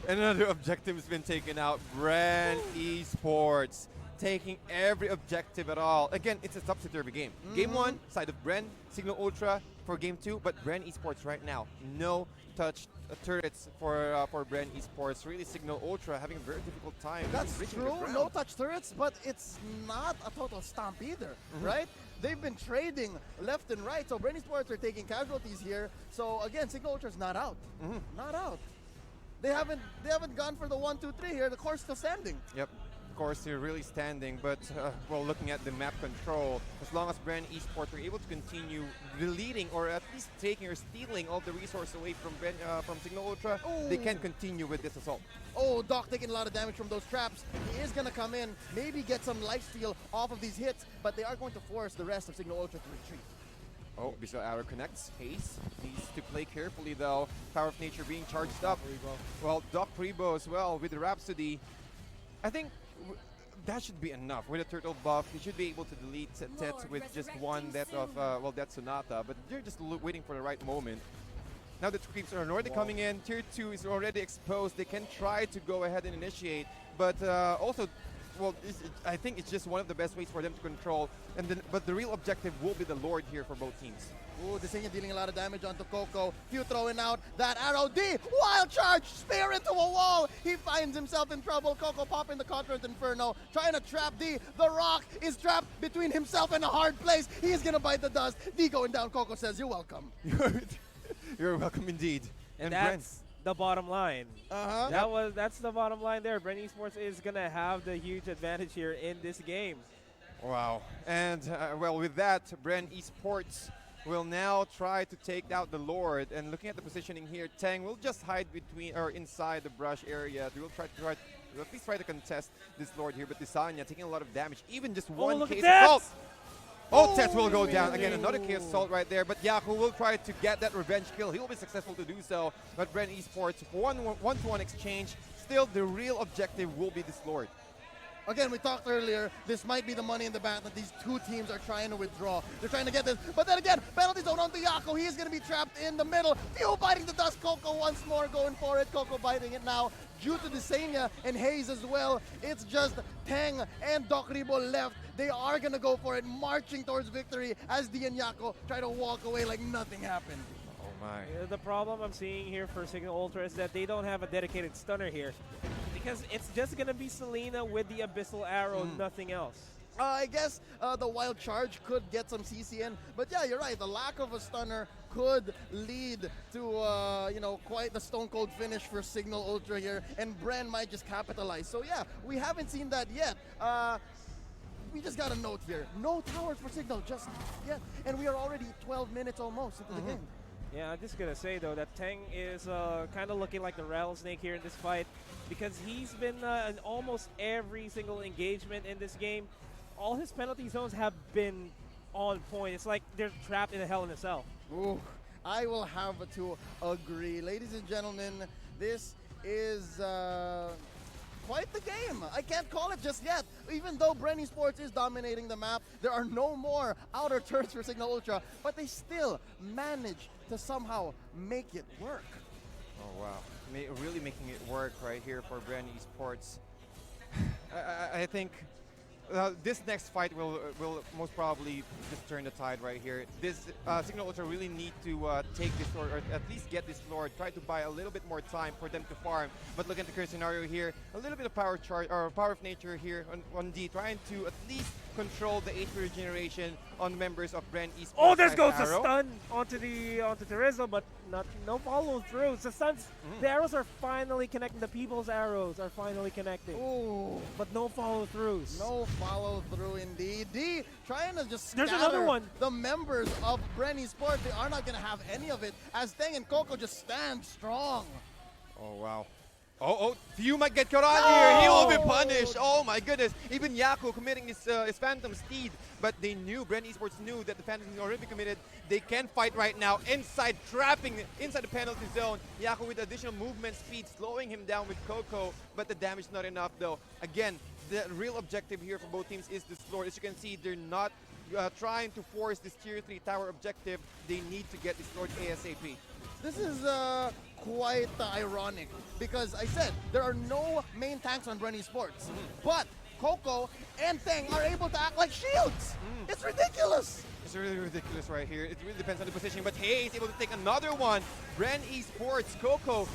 Another objective has been taken out. Bren Esports taking every objective at all. Again, it's a topsy-turvy game. Game 1, side of Bren, Cignal Ultra for Game 2, but Bren Esports right now, no touch turrets for Bren Esports. Really, Cignal Ultra having a very difficult time. That's true, no touch turrets, but it's not a total stomp either, right? They've been trading left and right, so Bren Esports are taking casualties here. So again, Cignal Ultra's not out, not out. They haven't gone for the 1-2-3 here. The core's still standing. Yep. Of course, they're really standing, but well, looking at the map control, as long as Bren Esports are able to continue deleting or at least taking or stealing all the resources away from Cignal Ultra, they can continue with this assault. Doc taking a lot of damage from those traps. He is going to come in, maybe get some lifesteal off of these hits, but they are going to force the rest of Cignal Ultra to retreat. Visual Arrow connects. Haze needs to play carefully though. Power of Nature being charged up. Well, Doc Prebo as well with the Rhapsody. I think that should be enough. With a turtle buff, he should be able to delete Tets with just one death of, that's Sonata, but they're just waiting for the right moment. Now the creeps are already coming in, tier 2 is already exposed, they can try to go ahead and initiate, but also, well, I think it's just one of the best ways for them to control, but the real objective will be the Lord here for both teams. Desenia dealing a lot of damage onto Coco. Few throwing out that arrow. D, wild charge, spear into a wall. He finds himself in trouble. Coco popping the Contract Inferno, trying to trap D. The Rock is trapped between himself and a hard place. He's gonna bite the dust. D going down. Coco says, "You're welcome." You're welcome indeed. And that's the bottom line. That's the bottom line there. Bren Esports is gonna have the huge advantage here in this game. Wow. And well, with that, Bren Esports will now try to take out the Lord. And looking at the positioning here, Tang will just hide between or inside the brush area. They will try to at least try to contest this Lord here. But Desanya taking a lot of damage. Even just one case assault. Tets will go down. Again, another case assault right there. But Yaku will try to get that revenge kill. He will be successful to do so. But Bren Esports, one-to-one exchange. Still, the real objective will be this Lord. Again, we talked earlier, this might be the money in the bank that these two teams are trying to withdraw. They're trying to get this, but then again, penalty zone onto Yako. He is going to be trapped in the middle. Theo biting the dust. Coco once more going for it. Coco biting it now. Due to Desenia and Haze as well, it's just Tang and Doc Ribo left. They are going to go for it, marching towards victory as D and Yako try to walk away like nothing happened. The problem I'm seeing here for Cignal Ultra is that they don't have a dedicated stunner here. Because it's just going to be Selena with the Abyssal Arrow, nothing else. I guess the Wild Charge could get some CCN, but yeah, you're right. The lack of a stunner could lead to, quite the Stone Cold finish for Cignal Ultra here, and Bren might just capitalize. So yeah, we haven't seen that yet. We just got a note here. No towers for Cignal just yet, and we are already 12 minutes almost into the game. Yeah, I'm just going to say, though, that Tang is kind of looking like the rattlesnake here in this fight because he's been in almost every single engagement in this game. All his penalty zones have been on point. It's like they're trapped in a hell in a cell. Ooh, I will have to agree. Ladies and gentlemen, this is quite the game. I can't call it just yet. Even though Bren Esports is dominating the map, there are no more outer turrets for Cignal Ultra, but they still manage to somehow make it work. Oh, wow. Really making it work right here for Bren Esports. I think this next fight will most probably just turn the tide right here. This Cignal Ultra really need to take this Lord, or at least get this Lord, try to buy a little bit more time for them to farm. But look at the current scenario here, a little bit of power charge or power of nature here on D, trying to at least control the HP regeneration on members of Bren Esports. There goes a stun onto Teresa, but no follow through. The arrows are finally connecting. The people's arrows are finally connecting. Ooh. But no follow throughs. No follow through indeed. D trying to just There's another one. the members of Bren Esports. They are not going to have any of it as Teng and Coco just stand strong. Oh, wow. Oh, Few might get caught on here. He will be punished. Oh my goodness. Even Yaku committing his Phantom Steed. But they knew, Bren Esports knew that the Phantom is already committed. They can fight right now inside, trapping inside the penalty zone. Yaku with additional movement speed, slowing him down with Coco. But the damage not enough though. Again, the real objective here for both teams is this floor. As you can see, they're not trying to force this tier 3 tower objective. They need to get this Lord ASAP. This is quite ironic because I said there are no main tanks on Bren Esports, but Coco and Teng are able to act like shields. It's ridiculous. It's really ridiculous right here. It really depends on the position, but Hey is able to take another one. Bren Esports, Coco.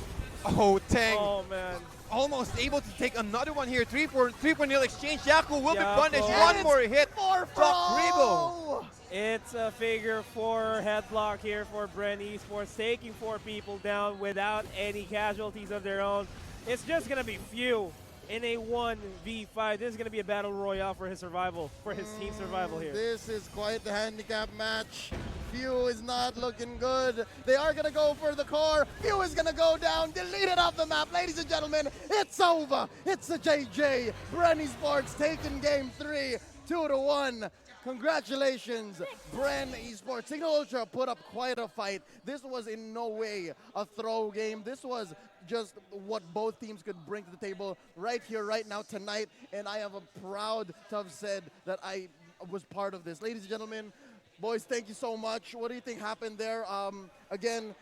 Oh, Teng. Oh, man. Almost able to take another one here. 3-0 exchange. Yaku will be punished. And One more hit. Doc Rebo. It's a figure 4 headlock here for Bren Esports, taking 4 people down without any casualties of their own. It's just going to be Few in a 1v5. This is going to be a battle royale for his survival, for his team survival here. This is quite the handicap match. Few is not looking good. They are going to go for the core. Few is going to go down, deleted off the map. Ladies and gentlemen, it's over. It's the JJ. Bren Esports taking game 3, 2-1. Congratulations, Bren Esports. Cignal Ultra put up quite a fight. This was in no way a throw game. This was just what both teams could bring to the table right here, right now, tonight. And I am proud to have said that I was part of this. Ladies and gentlemen, boys, thank you so much. What do you think happened there? Again,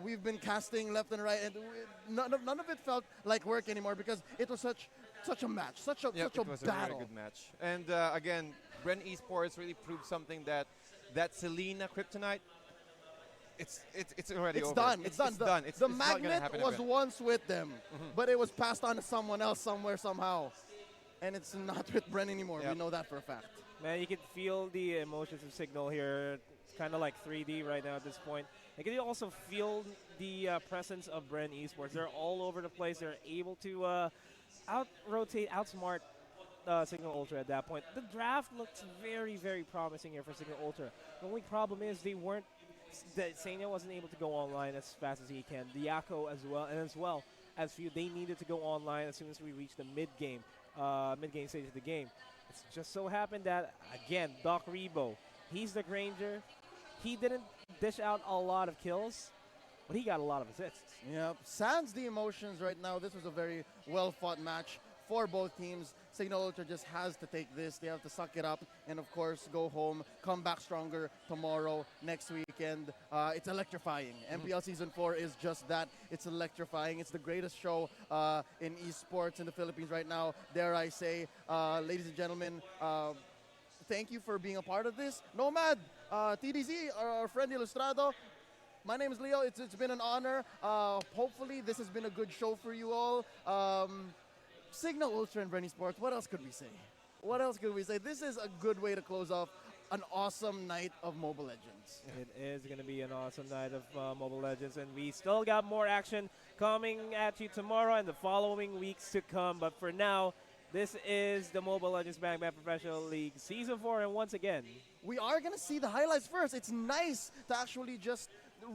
we've been casting left and right, and none of it felt like work anymore because it was such a match, such a it was battle. a very good match. And again, Bren Esports really proved something that Selena Kryptonite, it's already over. It's done. It's the not gonna magnet happen was again. once with them, but it was passed on to someone else somewhere, somehow. And it's not with Bren anymore. Yep. We know that for a fact. Man, you can feel the emotions of Cignal here. It's kind of like 3D right now at this point. You can also feel the presence of Bren Esports. They're all over the place. They're able to out-rotate, outsmart Cignal Ultra at that point. The draft looks very, very promising here for Cignal Ultra. The only problem is that Senya wasn't able to go online as fast as he can. Diako as well as Few, they needed to go online as soon as we reached the mid-game stage of the game. It's just so happened that, again, Doc Rebo, he's the Granger. He didn't dish out a lot of kills, but he got a lot of assists. Yep. Sans the emotions right now. This was a very well-fought match for both teams. Cignal Ultra just has to take this. They have to suck it up and, of course, go home, come back stronger tomorrow, next weekend. It's electrifying. MPL Season 4 is just that. It's electrifying. It's the greatest show in esports in the Philippines right now, dare I say. Ladies and gentlemen, thank you for being a part of this. Nomad, TDZ, our friend Ilustrado, my name is Leo. It's been an honor. Hopefully, this has been a good show for you all. Cignal Ultra and Bren Esports, what else could we say? What else could we say? This is a good way to close off an awesome night of Mobile Legends. It is going to be an awesome night of Mobile Legends, and we still got more action coming at you tomorrow and the following weeks to come. But for now, this is the Mobile Legends Bang Bang Professional League Season 4, and once again, we are going to see the highlights first. It's nice to actually just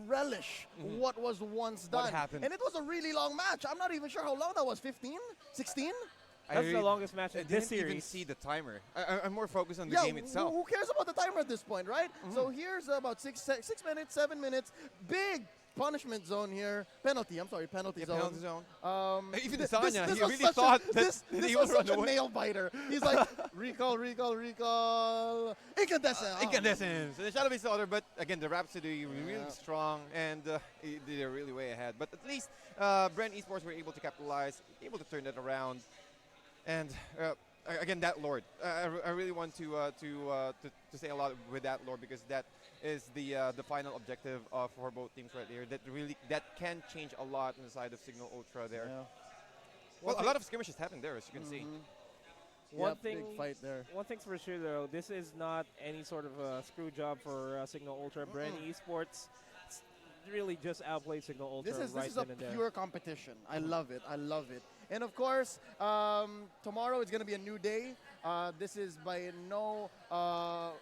relish what was once done. What happened. And it was a really long match. I'm not even sure how long that was. 15? 16? That's the longest match in this series. I didn't even see the timer. I'm more focused on the game itself. Who cares about the timer at this point, right? So here's about 6 minutes, 7 minutes. Big punishment zone here. Penalty zone. Penalty zone. Even this Sanya, he really was thought this he was would run such a away. nail biter. He's like, recall. Incandescent. Incandescence. The Shadow Beast Order, but again, the Rhapsody really strong, and they're really way ahead. But at least Bren Esports were able to capitalize, able to turn that around. And again, that Lord, I really want to say a lot with that Lord, because that is the final objective for both teams right here. That can change a lot on the side of Cignal Ultra there. Yeah. Well, a lot of skirmishes happened there, as you can see. Big fight there. One thing's for sure, though, this is not any sort of a screw job for Cignal Ultra. Bren Esports, really just outplayed Cignal Ultra. This right is a then and there. pure competition. I love it. I love it. And of course, tomorrow is going to be a new day. This is by no.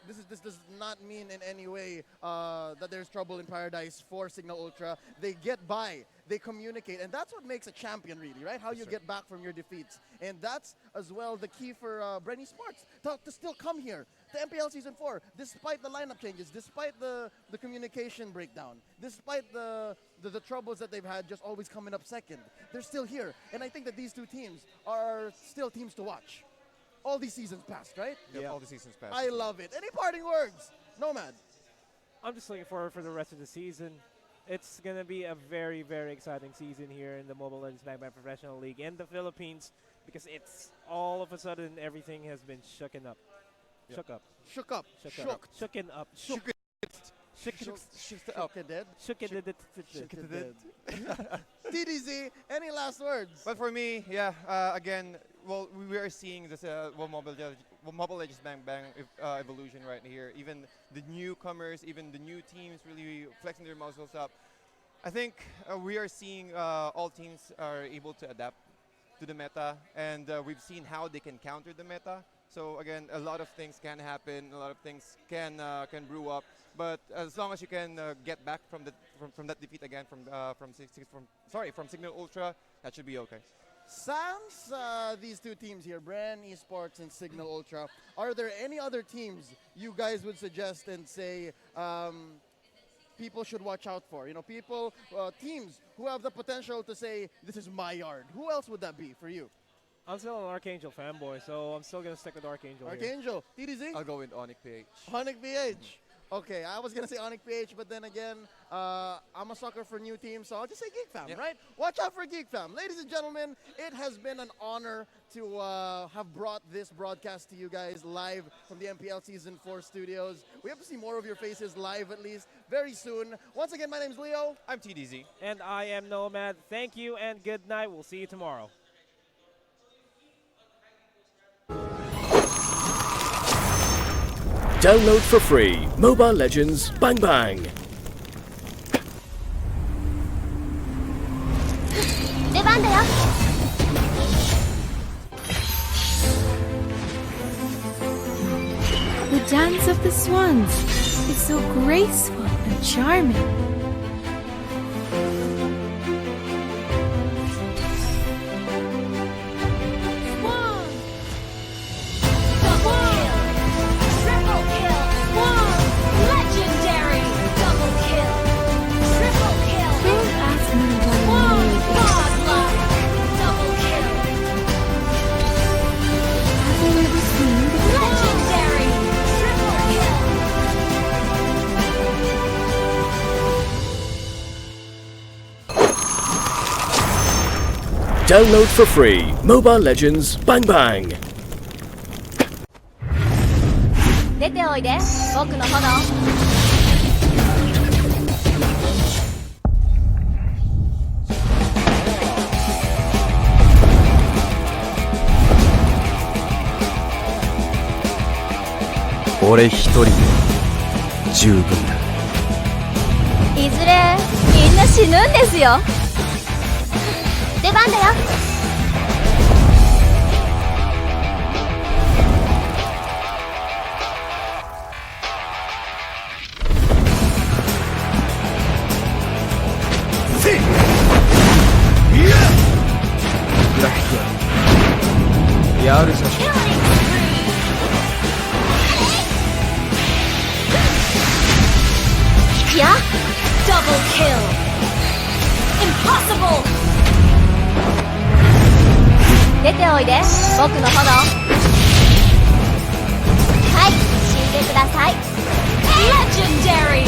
This does not mean in any way that there's trouble in paradise for Cignal Ultra. They get by. They communicate, and that's what makes a champion, really, right? How you get back from your defeats, and that's as well the key for Bren Esports to still come here to MPL Season 4, despite the lineup changes, despite the communication breakdown, despite the troubles that they've had just always coming up second. They're still here, and I think that these two teams are still teams to watch. All these seasons passed, right? Yeah, all the seasons passed. I love it. Any parting words? Nomad. I'm just looking forward for the rest of the season. It's going to be a very, very exciting season here in the Mobile Legends Bang Professional League in the Philippines, because it's all of a sudden everything has been shooken up. Yep. Shook up. Shook up. Shook up. Shooken up. Shook TDZ, any last words? But for me, yeah, again, well, we are seeing this Mobile Legends Bang evolution right here. Even the newcomers, even the new teams really flexing their muscles up. I think we are seeing all teams are able to adapt to the meta, and we've seen how they can counter the meta. So again, a lot of things can happen, a lot of things can brew up. But as long as you can get back from that defeat again from Cignal Ultra, that should be okay. Sans these two teams here, Bren Esports and Cignal Ultra, are there any other teams you guys would suggest and say people should watch out for? You know, teams who have the potential to say, this is my yard. Who else would that be for you? I'm still an ArkAngel fanboy, so I'm still going to stick with ArkAngel. ArkAngel. TDZ? I'll go with ONIC-PH. ONIC-PH. Okay, I was going to say ONIC-PH, but then again, I'm a sucker for new teams, so I'll just say Geek Fam, right? Watch out for Geek Fam. Ladies and gentlemen, it has been an honor to have brought this broadcast to you guys live from the MPL Season 4 studios. We have to see more of your faces live, at least, very soon. Once again, my name's Leo. I'm TDZ. And I am Nomad. Thank you and good night. We'll see you tomorrow. Download for free Mobile Legends Bang Bang. The dance of the swans is so graceful and charming. Download for free Mobile Legends Bang Bang. 出ておいで、僕の炎。俺一人で十分だ。いずれみんな死ぬんですよ。出番だよ。ブラックやるぞ。いくよ。Double kill. Impossible. 出ておいで、僕の炎。はい、死んでください。Legendary.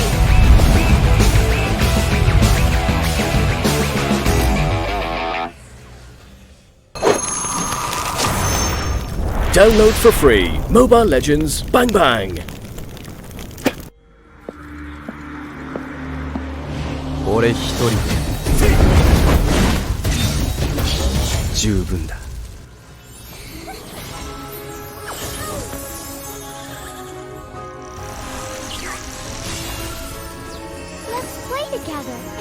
Download for free Mobile Legends Bang Bang. 俺一人で十分だ。Let's play together.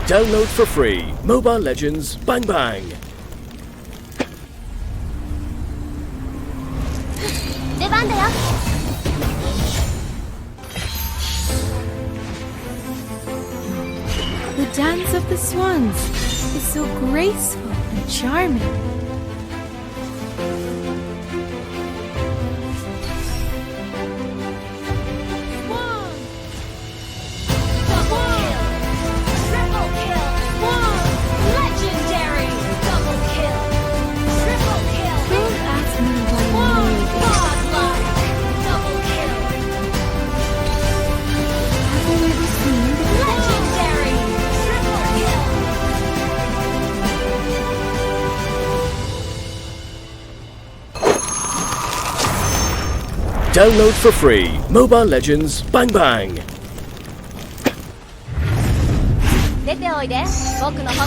Download for free Mobile Legends Bang Bang. 出番だよ。The dance of the swans is so graceful and charming. Download for free Mobile Legends Bang Bang. 出ておいで、僕の炎。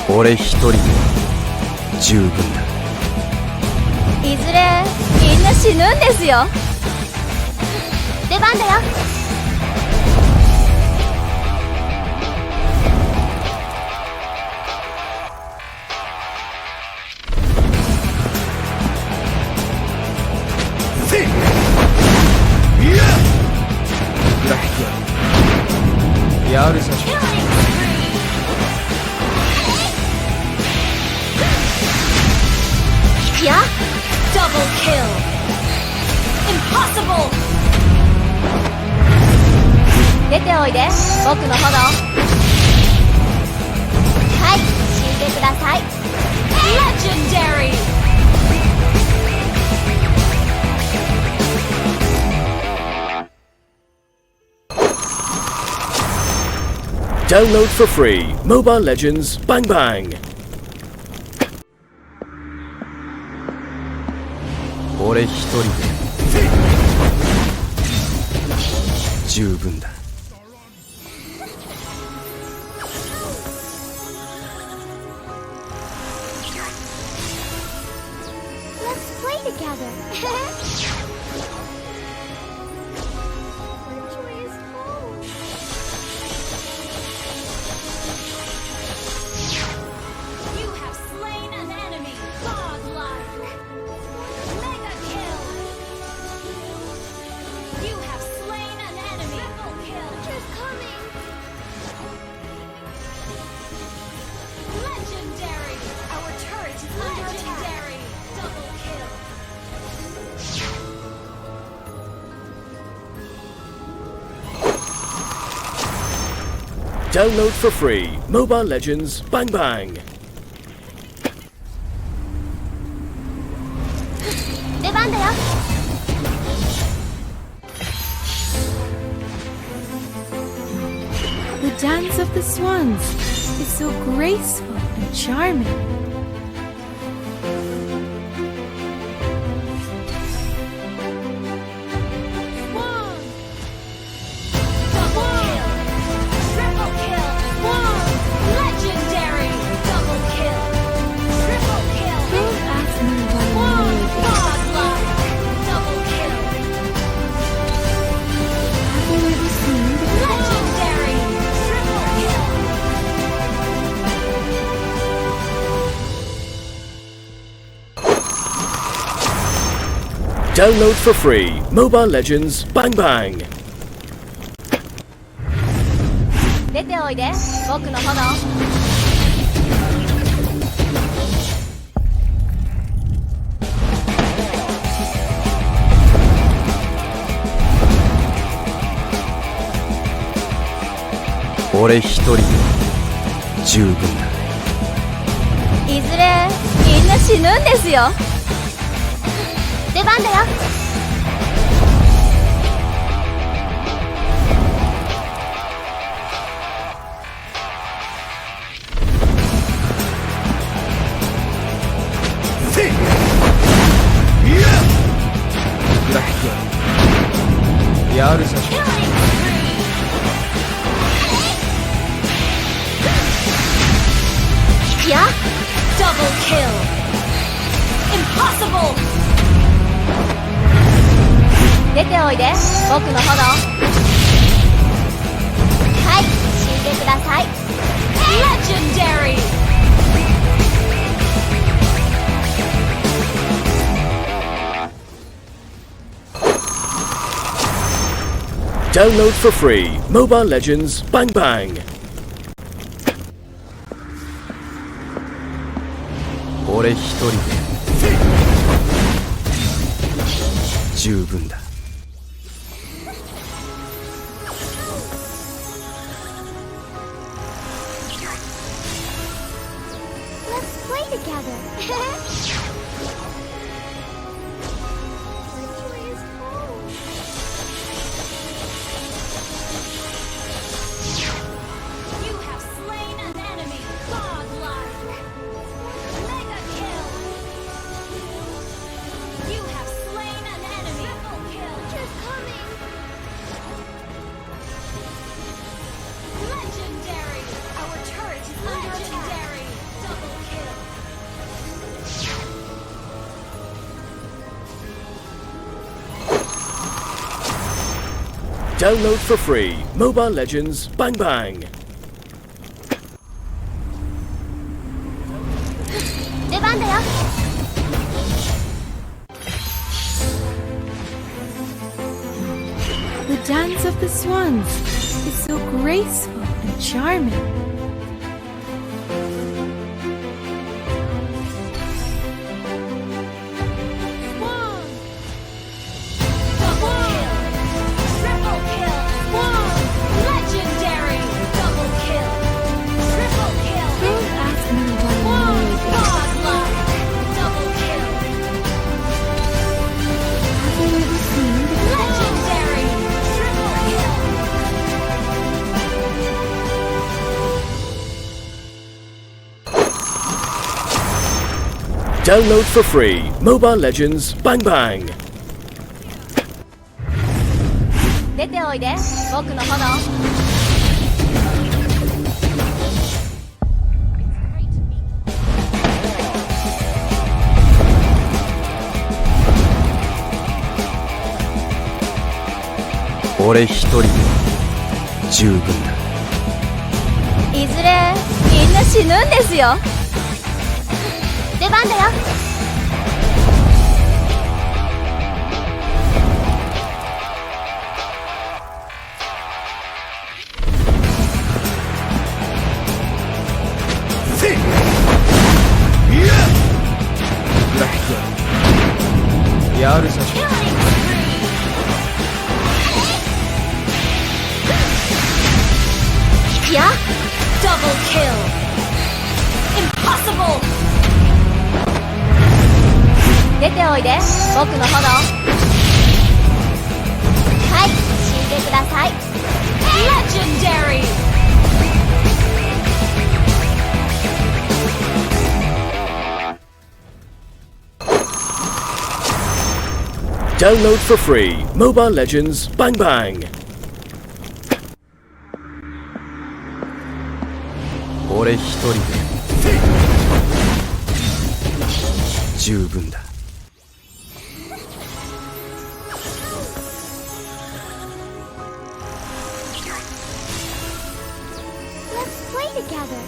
俺一人で十分だ。いずれみんな死ぬんですよ。出番だよ。やるぞ。いや、Double kill. Impossible. 出ておいで、僕の炎。はい、死んでください。Legendary. Download for free Mobile Legends Bang Bang. 俺一人で十分だ。Let's play together. You have slain an enemy. Godlike. Mega kill. You have slain an enemy. Triple kill. She's coming. Legendary. Our turret is under attack. Double kill. Download for free Mobile Legends Bang Bang. 出番だよ。The dance of the swans is so graceful and charming. Triple kill. Legendary. Double kill. Triple kill. Don't ask me why I know this. Godlike. Double kill. Have you ever seen the Legendary. Triple kill. Download for free Mobile Legends Bang Bang. 出ておいで、僕の炎。俺一人で十分だ。いずれみんな死ぬんですよ。出番だよ。やるぞ。いや、Double kill. Impossible. 出ておいで、僕の炎。はい、死んでください。Legendary. Download for free Mobile Legends Bang Bang. 俺一人で十分だ。Let's play together. Victory is home. You have slain an enemy. Godlike. Mega kill. You have slain an enemy. Triple kill. Just coming. Legendary. Our turret is legendary. Double kill. Download for free Mobile Legends Bang Bang. 出番だよ。The dance of the swans is so graceful and charming. Double kill. Triple kill. Legendary. Double kill. Triple kill. Don't ask me why I know this. Godlike. Double kill. Have you ever seen the Legendary. Triple kill. Download for free Mobile Legends Bang Bang. 出ておいで、僕の炎。俺一人で十分だ。いずれみんな死ぬんですよ。出番だよ。やるじゃん。いや、Double kill. Impossible. 出ておいで、僕の炎。はい、死んでください。Legendary. Download for free Mobile Legends Bang Bang. 俺一人で十分だ。Let's play together.